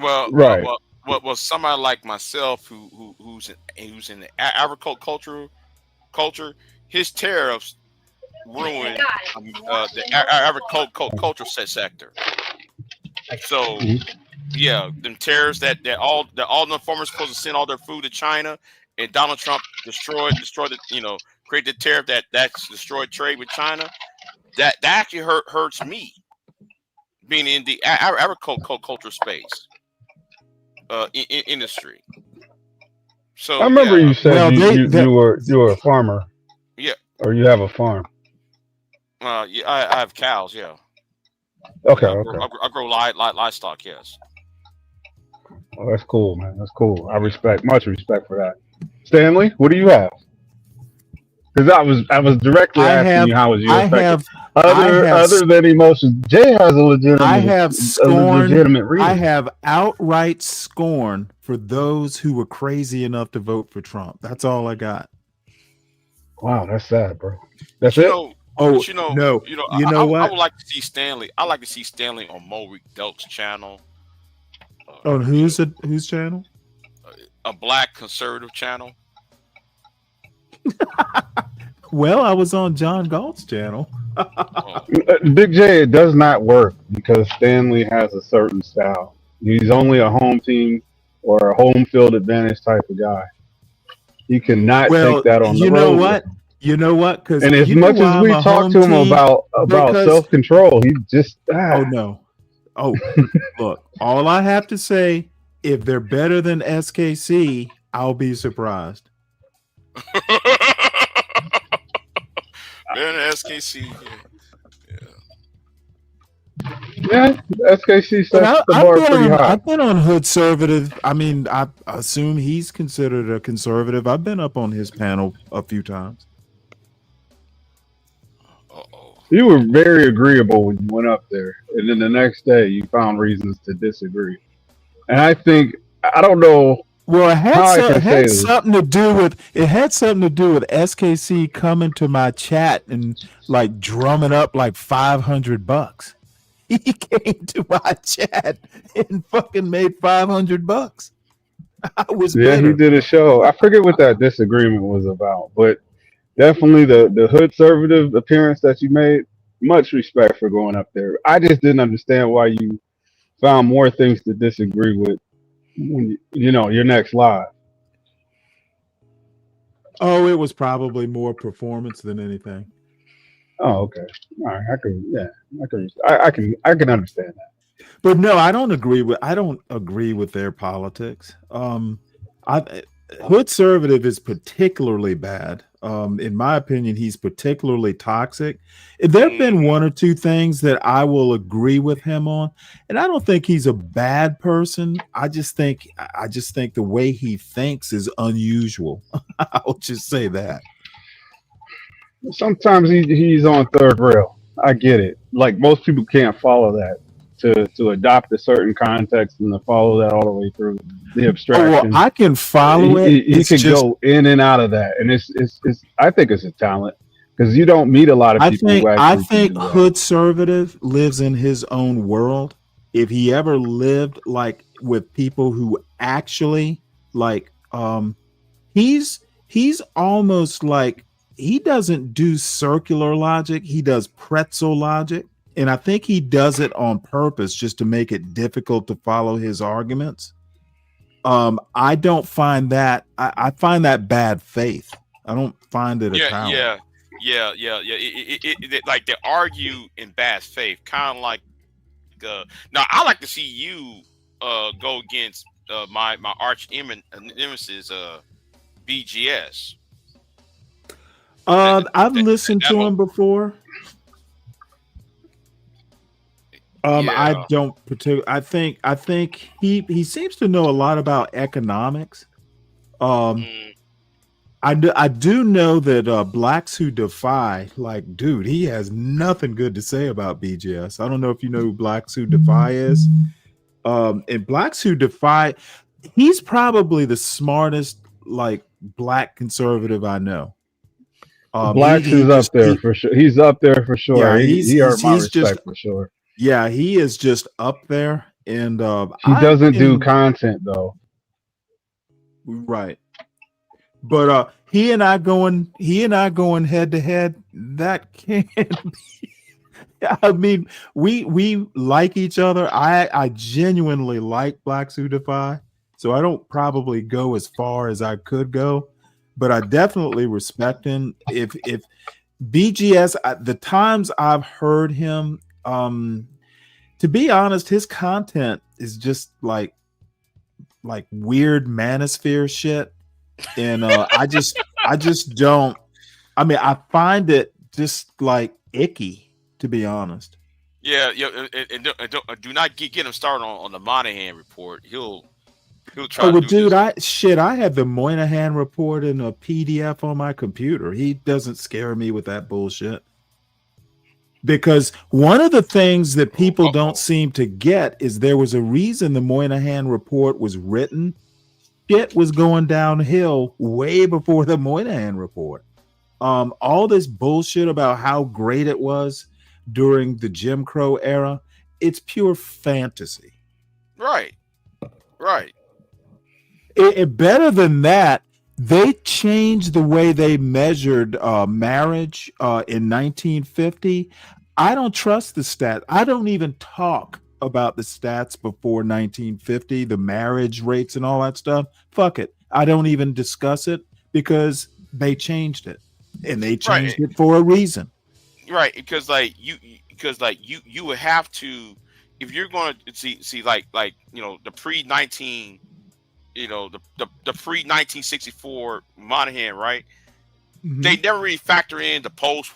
Well, right. Well, somebody like myself who's in the agriculture culture, his tariffs ruin the agriculture sector. So yeah, them tariffs that all the farmers supposed to send all their food to China, and Donald Trump destroyed the created the tariff that's destroyed trade with China. That actually hurts me being in the agriculture space industry. So I remember you said you were a farmer. Yeah. Or you have a farm. Yeah, I have cows. Yeah. Okay. I grow livestock. Yes. Oh, that's cool, man. That's cool. Much respect for that. Stanley, what do you have? Because I was directly asking you how was your affected. Other than emotions, Jay has a legitimate reason. I have outright scorn for those who were crazy enough to vote for Trump. That's all I got. Wow, that's sad, bro. That's it. No. I would like to see Stanley. I like to see Stanley on Maury Delk's channel. On whose channel? A black conservative channel. Well, I was on John Galt's channel. Big J, it does not work because Stanley has a certain style. He's only a home team or a home field advantage type of guy. He cannot take that on the road. You know what? And as much as we talk to him about self-control, he just Oh no. Oh, look, all I have to say, if they're better than SKC, I'll be surprised. Better than SKC. Yeah, SKC But sets the bar pretty high. I've been on Hoodservative. I mean, I assume he's considered a conservative. I've been up on his panel a few times. You were very agreeable when you went up there, and then the next day you found reasons to disagree. And I think I don't know. Well, it had something to do with SKC coming to my chat and like drumming up like $500. He came to my chat and fucking made $500. I was He did a show. I forget what that disagreement was about, but definitely the Hoodservative appearance that you made. Much respect for going up there. I just didn't understand why you found more things to disagree with when your next live. Oh, it was probably more performance than anything. Oh, okay. All right. I can understand that. But no, I don't agree with their politics. Hoodservative is particularly bad. In my opinion, he's particularly toxic. There have been one or two things that I will agree with him on, and I don't think he's a bad person. I just think the way he thinks is unusual. I'll just say that. Sometimes he's on third rail. I get it. Like most people can't follow that. To adopt a certain context and to follow that all the way through the abstraction. Oh, well, I can follow it. He can go in and out of that, and it's. I think it's a talent because you don't meet a lot of people. I think Hoodservative lives in his own world. If he ever lived like with people who actually like, he's almost like he doesn't do circular logic. He does pretzel logic. And I think he does it on purpose just to make it difficult to follow his arguments. I don't find that. I find that bad faith. I don't find it a talent. Yeah. It, like they argue in bad faith, kind of like. Now I like to see you go against my arch nemesis, BGS. I've listened to him before. I don't particularly. I think he seems to know a lot about economics. I do know that Blacks Who Defy, like, dude, he has nothing good to say about BGS. I don't know if you know who Blacks Who Defy is. And Blacks Who Defy, he's probably the smartest like black conservative I know. Blacks is up there for sure. He's up there for sure. Yeah, he earned my respect for sure. Yeah, he is just up there, and he doesn't do content though. Right, but he and I going head to head. That can't be. I mean, we like each other. I genuinely like Blacks Who Defy, so I don't probably go as far as I could go, but I definitely respect him. If BGS, the times I've heard him. To be honest, his content is just like weird manosphere shit, and I just don't. I mean, I find it just like icky, to be honest. Yeah, and do not get him started on the Moynihan report. He'll try. Oh, well, dude, I have the Moynihan report in a PDF on my computer. He doesn't scare me with that bullshit. Because one of the things that people don't seem to get is there was a reason the Moynihan report was written. Shit was going downhill way before the Moynihan report. All this bullshit about how great it was during the Jim Crow era, it's pure fantasy. Right. Better than that, they changed the way they measured marriage in 1950. I don't trust the stats. I don't even talk about the stats before 1950, the marriage rates and all that stuff. Fuck it. I don't even discuss it because they changed it, and they changed it for a reason. Right, because you would have to, if you're going to see like the pre-19. The pre-1964 Moynihan, right? they never really factor in the post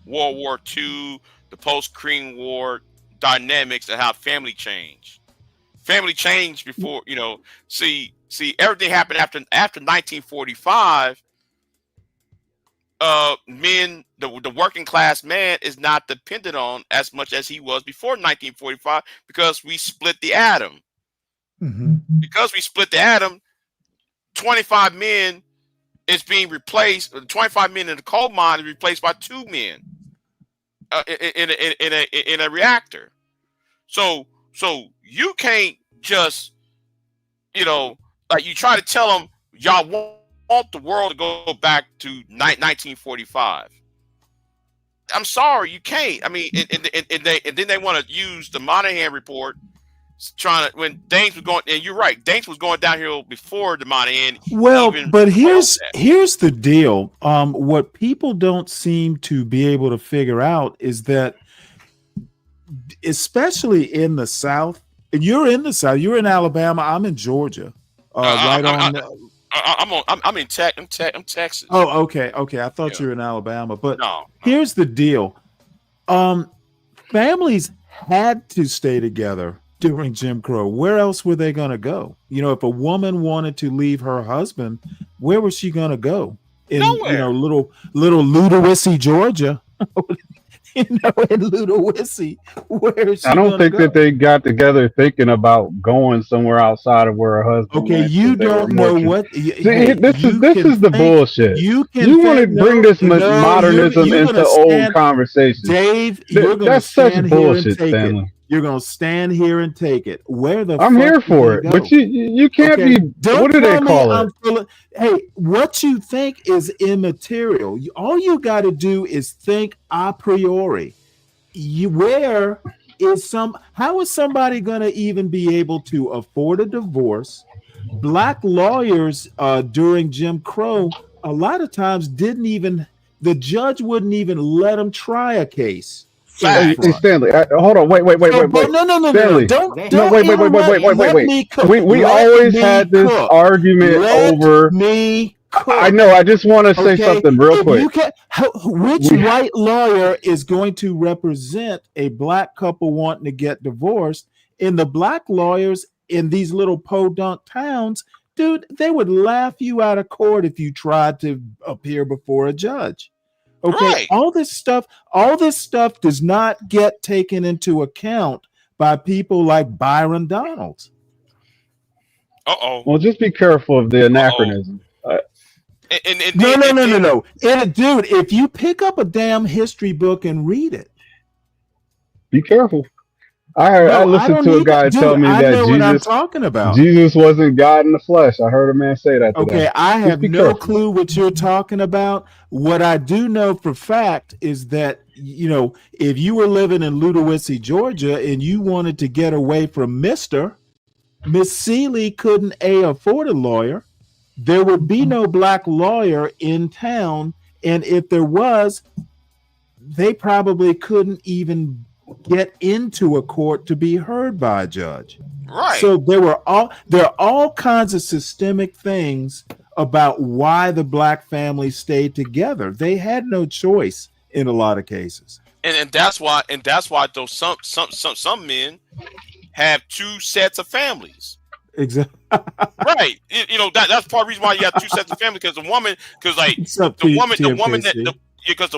World War II, the post Korean War dynamics and how family changed. Family changed before, see everything happened after 1945. Men, the working class man is not dependent on as much as he was before 1945 because we split the atom. Because we split the atom, 25 men is being replaced. 25 men in the coal mine is replaced by 2 men in a reactor. So you can't just, like you try to tell them y'all want the world to go back to 1945. I'm sorry, you can't. I mean, and then they want to use the Monahan report, when things was going. And you're right, things was going downhill before the Monahan. Well, but here's the deal. What people don't seem to be able to figure out is that, especially in the South, and you're in the South, you're in Alabama, I'm in Georgia, I'm in Texas. Oh, okay. I thought you were in Alabama, but here's the deal. Families had to stay together during Jim Crow. Where else were they going to go? If a woman wanted to leave her husband, where was she going to go? Nowhere. Little Ludowici, Georgia. In Ludowici, where is she? I don't think that they got together thinking about going somewhere outside of where her husband. Okay, you don't know what. This is the bullshit. You want to bring this modernism into old conversations, Dave. That's such bullshit, Stanley. You're gonna stand here and take it. Where the I'm fuck here for it, go? but you can't be. What do they call it? Hey, what you think is immaterial. All you got to do is think a priori. How is somebody gonna even be able to afford a divorce? Black lawyers during Jim Crow, a lot of times the judge wouldn't even let them try a case. Hey, Stanley, hold on. Wait. No. Stanley, Don't wait. We always had this argument over. I know. I just want to say something real quick. Which white lawyer is going to represent a black couple wanting to get divorced? And the black lawyers in these little podunk towns, dude, they would laugh you out of court if you tried to appear before a judge. Okay, right. all this stuff does not get taken into account by people like Byron Donalds. Well, just be careful of the anachronism. No. And dude, if you pick up a damn history book and read it, be careful. I listened to a guy tell me that Jesus wasn't God in the flesh. I heard a man say that today. Okay, I have no clue what you're talking about. What I do know for fact is that, if you were living in Ludowici, Georgia, and you wanted to get away from Miss Seeley couldn't afford a lawyer. There would be no black lawyer in town, and if there was, they probably couldn't even get into a court to be heard by a judge. Right. So there are all kinds of systemic things about why the black family stayed together. They had no choice in a lot of cases. And that's why though some men have 2 sets of families. Exactly. Right. That's part of the reason why you have 2 sets of families, because the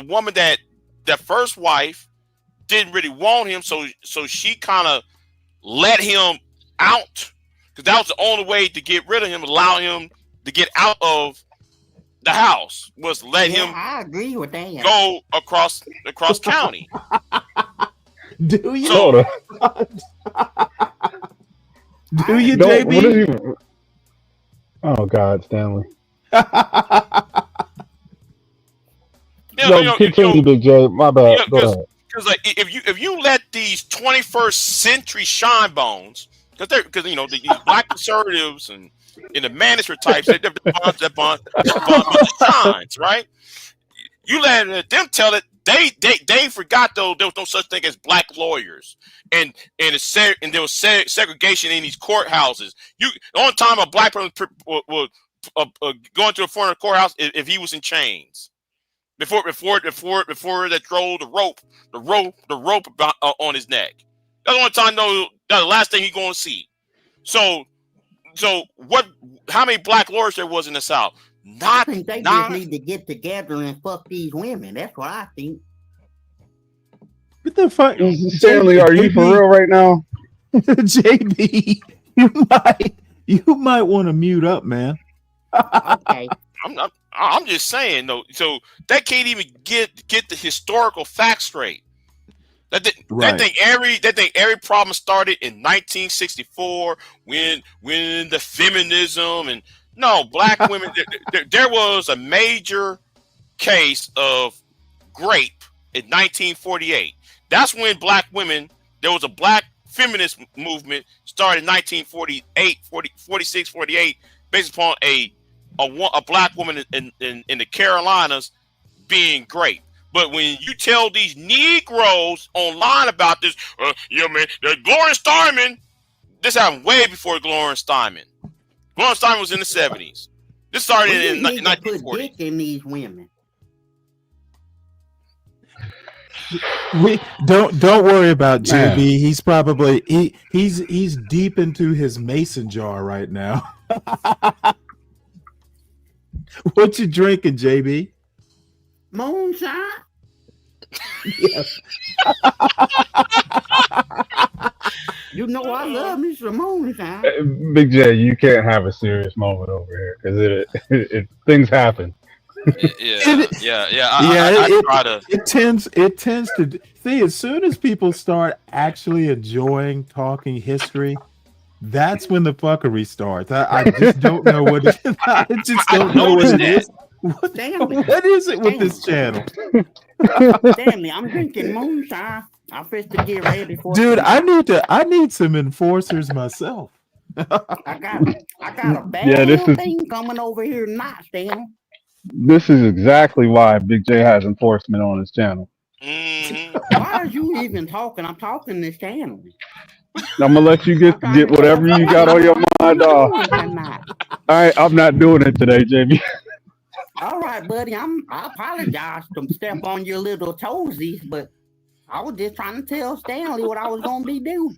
woman that first wife didn't really want him, so she kind of let him out, because that was the only way to get rid of him, allow him to get out of the house, was let him. I agree with that. Go across county. Do you? Do you, JB? Oh God, Stanley. Continue, Big J. My bad. Go ahead. Because like if you let these 21st century shine bones, because these black conservatives and the manager types, they're a bunch of shines, right? You let them tell it. They forgot though there was no such thing as black lawyers, and there was segregation in these courthouses. The only time a black person would going to the front of the courthouse if he was in chains. Before they throw the rope on his neck. That's the only time that's the last thing he's going to see. So what? How many black lawyers there was in the South? I think they just need to get together and fuck these women. That's what I think. What the fuck, Stanley? Are you for real right now? JB, you might want to mute up, man. Okay. I'm just saying though. So that can't even get the historical facts straight. That thing every problem started in 1964 when the feminism and black women. there was a major case of rape in 1948. That's when black women. There was a black feminist movement started in 1948, 46, 48, based upon a black woman in the Carolinas being raped. But when you tell these Negroes online about this, man, Gloria Steinem, this happened way before Gloria Steinem. Gloria Steinem was in the 70s. This started in 1940. Dick in these women. We don't worry about JB. He's probably he's deep into his mason jar right now. What you drinking, JB? Moonshine. Yes. You know I love me some moonshine. Big J, you can't have a serious moment over here because it things happen. It tends to see, as soon as people start actually enjoying talking history, that's when the fucking starts. I just don't know what it is. I just don't know what it is. What is it with this channel? Stanley, I'm drinking moonshine. I'm supposed to get ready for. Dude, I need some enforcers myself. I got a bad thing coming over here tonight, Stanley. This is exactly why Big J has enforcement on his channel. Why are you even talking? I'm talking this channel. I'm gonna let you get whatever you got on your mind. All right, I'm not doing it today, JB. All right, buddy. I apologize to step on your little toesies, but I was just trying to tell Stanley what I was gonna be doing.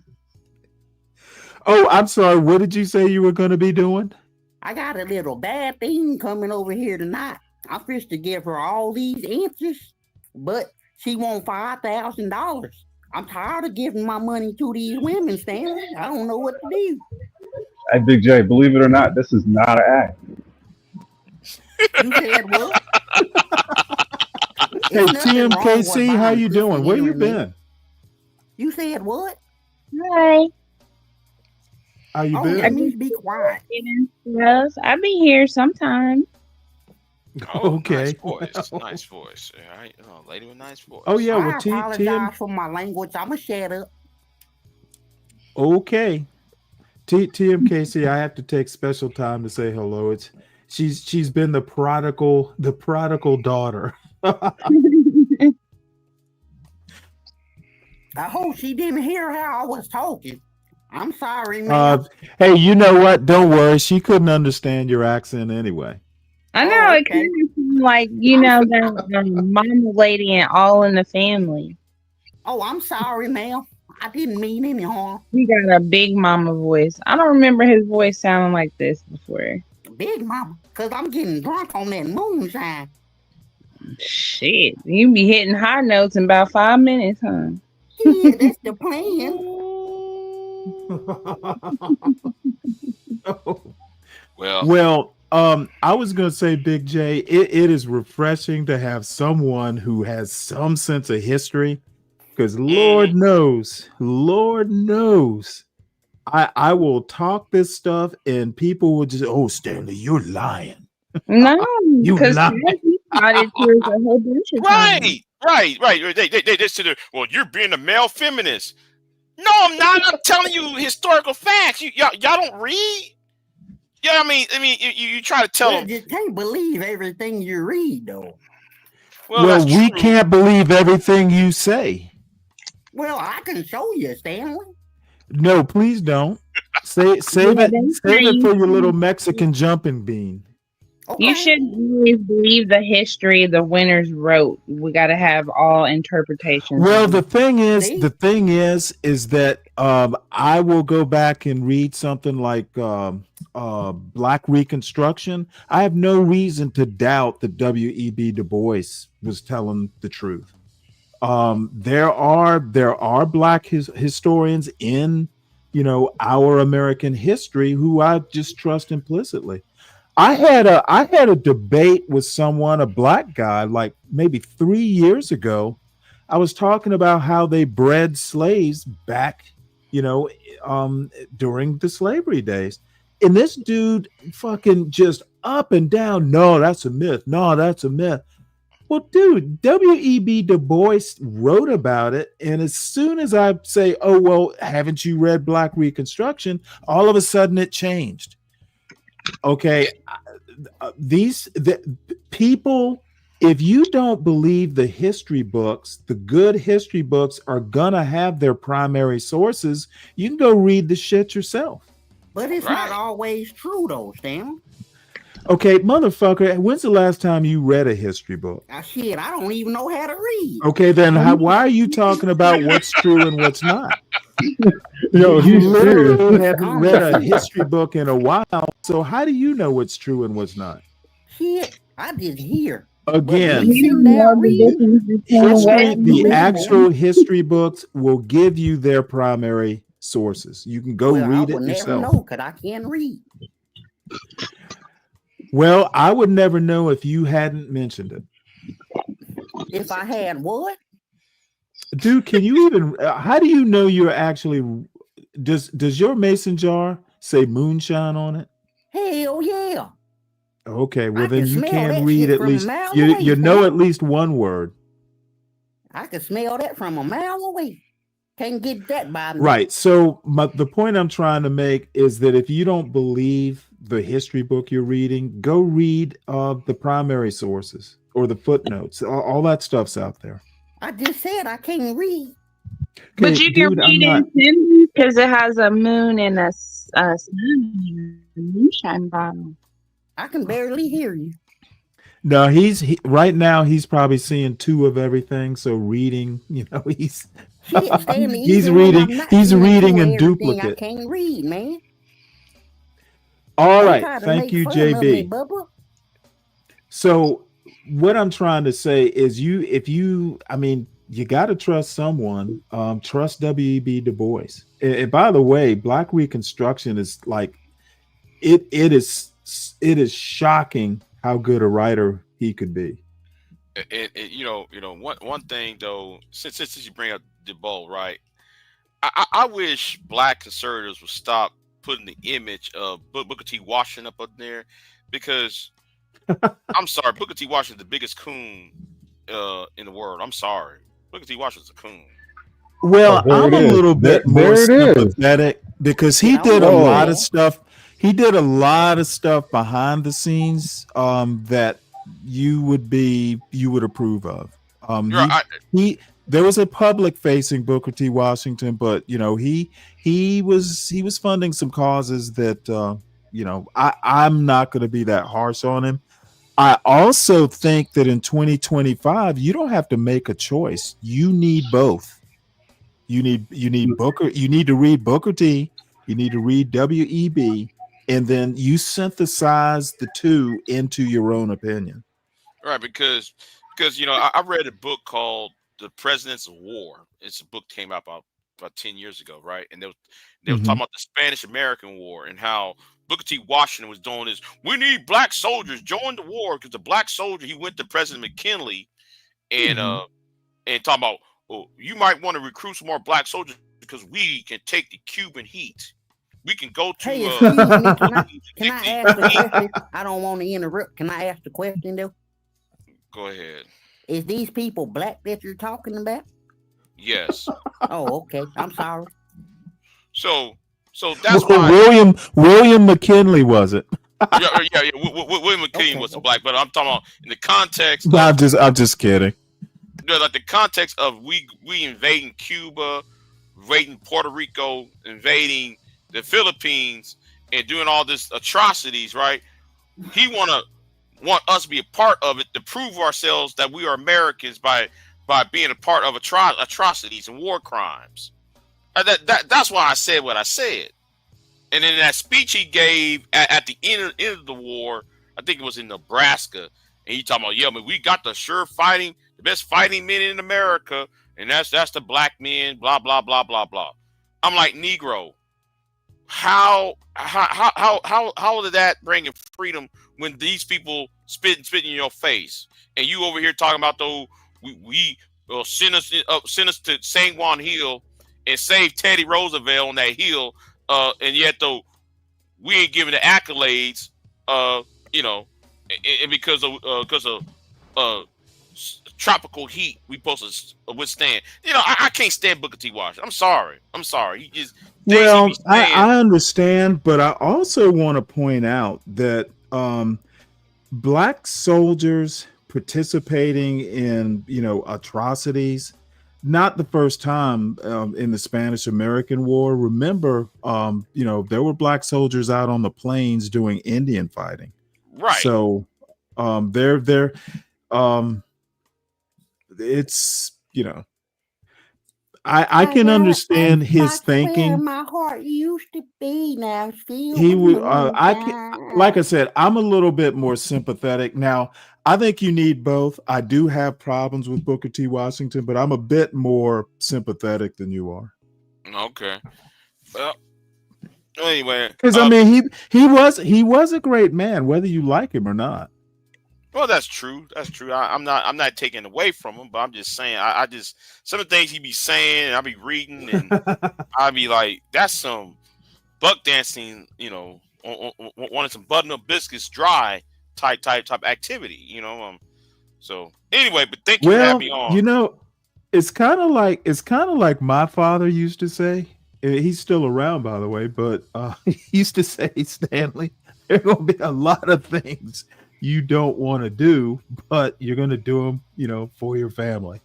Oh, I'm sorry. What did you say you were gonna be doing? I got a little bad thing coming over here tonight. I'm supposed to give her all these answers, but she wants $5,000. I'm tired of giving my money to these women, Stanley. I don't know what to do. Hey, Big J, believe it or not, this is not an act. You said what? Hey, TMKC, how you doing? Where you been? You said what? Hi. How you been? I need to be quiet. Yes, I be here sometime. Oh, okay. Nice voice. All right, lady with nice voice. Oh yeah, I apologize for my language. I'ma shut up. Okay. TMKC, I have to take special time to say hello. She's been the prodigal daughter. I hope she didn't hear how I was talking. I'm sorry, man. Hey, you know what? Don't worry. She couldn't understand your accent anyway. I know it kind of seemed like the mama lady and All in the Family. Oh, I'm sorry, ma'am. I didn't mean any harm. He got a big mama voice. I don't remember his voice sounding like this before. Big mama, because I'm getting drunk on that moonshine. Shit, you be hitting high notes in about 5 minutes, huh? Yeah, that's the plan. Well, I was gonna say, Big J, it is refreshing to have someone who has some sense of history, because Lord knows, I will talk this stuff and people will just, oh, Stanley, you're lying. No, you because lying. a whole bunch of times. Right. They sit there, well, you're being a male feminist. No, I'm not. I'm telling you historical facts. Y'all don't read. Yeah, I mean, you try to tell them. You can't believe everything you read, though. Well, we can't believe everything you say. Well, I can show you, Stanley. No, please don't. Save it for your little Mexican jumping bean. You shouldn't always believe the history the winners wrote. We got to have all interpretations. Well, the thing is that I will go back and read something like Black Reconstruction. I have no reason to doubt that W.E.B. Du Bois was telling the truth. There are Black historians in our American history who I just trust implicitly. I had a debate with someone, a Black guy, like maybe 3 years ago. I was talking about how they bred slaves back, during the slavery days. And this dude fucking just up and down. No, that's a myth. No, that's a myth. Well, dude, W.E.B. Du Bois wrote about it. And as soon as I say, oh, well, haven't you read Black Reconstruction? All of a sudden it changed. Okay. The people, if you don't believe the history books, the good history books are gonna have their primary sources. You can go read the shit yourself. But it's not always true, though, Stan. Okay, motherfucker, when's the last time you read a history book? Shit, I don't even know how to read. Okay, then why are you talking about what's true and what's not? Yo, You he's literally serious. haven't read a history book in a while, so how do you know what's true and what's not? Shit, I just hear. Again, History, the actual history books will give you their primary sources. You can go read it yourself. I never know because I can't read. Well, I would never know if you hadn't mentioned it. If I had what? Dude, can you even, how do you know you're actually, does your mason jar say moonshine on it? Hell yeah. Okay, well I then can you smell can that read shit at from a least, mile you away, know boy. at least one word. I can smell that from a mile away. Can't get that by me. Right. So the point I'm trying to make is that if you don't believe the history book you're reading, go read the primary sources or the footnotes. All that stuff's out there. I just said I can't read. But Okay, you can dude, read it because it has a moon and a sun, a moonshine bottle. I can barely hear you. No, right now he's probably seeing 2 of everything. So reading, he's Shit, Stanley, he's even when reading, I'm not he's seeing reading two of in everything, I duplicate. can't read, man. All Don't right, try to thank make you, fun of me, JB. Bubba. So what I'm trying to say is you got to trust someone. Trust W.E.B. Du Bois. And by the way, Black Reconstruction is like it is shocking how good a writer he could be. One thing though, since you bring up Du Bois, right? I wish Black conservatives would stop putting the image of Booker T. Washington up there, because I'm sorry, Booker T. Washington's the biggest coon in the world. I'm sorry, Booker T. Washington's a coon. Well, I'm a little bit more There it is. sympathetic because he did a lot of stuff. He did a lot of stuff behind the scenes that you would approve of. There was a public facing Booker T. Washington, but he was funding some causes that I'm not going to be that harsh on him. I also think that in 2025 you don't have to make a choice. You need both. You need Booker. You need to read Booker T. You need to read W.E.B. and then you synthesize the two into your own opinion. Right, because I read a book called The Presidents of War. It's a book that came out about 10 years ago, right? And they were talking about the Spanish-American War and how Booker T. Washington was doing this. We need black soldiers, join the war, because the black soldier, he went to President McKinley and talking about, you might want to recruit some more black soldiers because we can take the Cuban heat. We can go to. Hey, excuse me. Can I ask the question? I don't want to interrupt. Can I ask the question though? Go ahead. Is these people black that you're talking about? Yes. Oh, okay. I'm sorry. So that's why William McKinley was it? yeah. William McKinley was black, but I'm talking about in the context. I'm just kidding. Like the context of we invading Cuba, invading Puerto Rico, invading the Philippines, and doing all this atrocities, right? He wanna want us to be a part of it to prove ourselves that we are Americans by being a part of atrocities and war crimes. That's why I said what I said. And in that speech he gave at the end of the war, I think it was in Nebraska, and he talking about, yeah, but we got the best fighting men in America, and that's the black men, blah blah blah blah blah. I'm like, Negro, how did that bring in freedom when these people spit in your face, and you over here talking about though we send us to San Juan Hill and save Teddy Roosevelt on that hill, and yet though we ain't giving the accolades, you know, and because of tropical heat we supposed to withstand. You know, I can't stand Booker T. Washington. I'm sorry. He just well, I understand, but I also want to point out that black soldiers participating in, you know, atrocities, not the first time in the Spanish-American War. Remember, you know, there were black soldiers out on the plains doing Indian fighting. Right. So it's, you know, I can understand his thinking. Where my heart used to be now. He would. Like I said, I'm a little bit more sympathetic now. I think you need both. I do have problems with Booker T. Washington, but I'm a bit more sympathetic than you are. Okay. Well, anyway, because I mean, he was a great man, whether you like him or not. Well, that's true. That's true. I'm not taking away from him, but I'm just saying. I just some of the things he be saying, I be reading, and I be like, that's some buck dancing, you know, wanting some button-up biscuits dry type activity, you know. So anyway, but thank you for having me on. You know, it's kind of like my father used to say. He's still around, by the way, but he used to say, Stanley, there are going to be a lot of things you don't want to do, but you're going to do them, you know, for your family.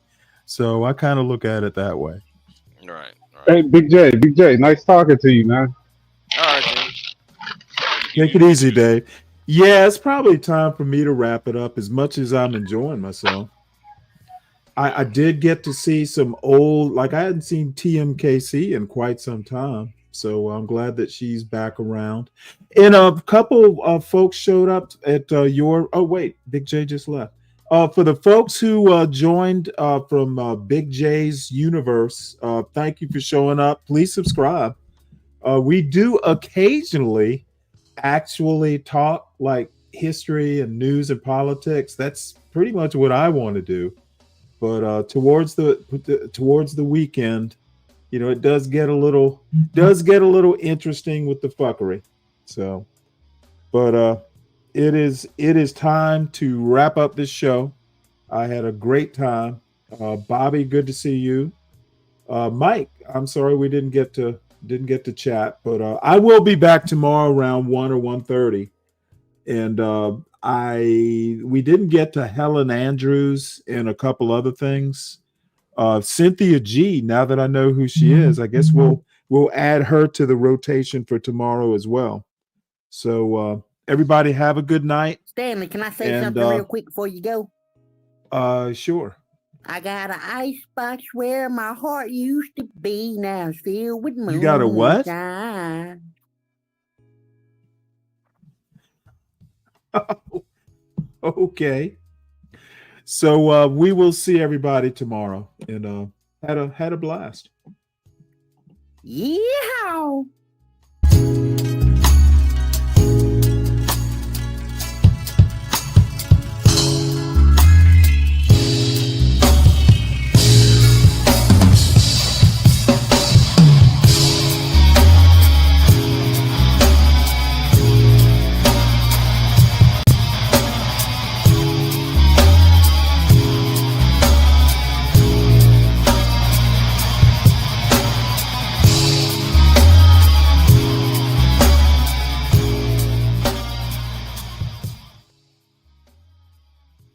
So I kind of look at it that way. All right. Hey, Big J, nice talking to you, man. All right, Dave. Take it easy, Dave. Yeah, it's probably time for me to wrap it up. As much as I'm enjoying myself, I did get to see some old, like I hadn't seen TMKC in quite some time. So I'm glad that she's back around. And a couple of folks showed up at your. Oh wait, Big J just left. For the folks who joined from Big J's universe, thank you for showing up. Please subscribe. We do occasionally actually talk like history and news and politics. That's pretty much what I want to do. But towards the weekend, you know, it does get a little interesting with the fuckery. So, but it is time to wrap up this show. I had a great time. Bobby, good to see you. Mike, I'm sorry we didn't get to chat, but I will be back tomorrow around 1 or 1:30. And we didn't get to Helen Andrews and a couple other things. Cynthia G, now that I know who she is, I guess we'll add her to the rotation for tomorrow as well. So everybody have a good night. Stanley, can I say something real quick before you go? Sure. I got an icebox where my heart used to be. Now it's filled with moonshine. You got a what? Okay. So we will see everybody tomorrow, and had a blast. Yeah.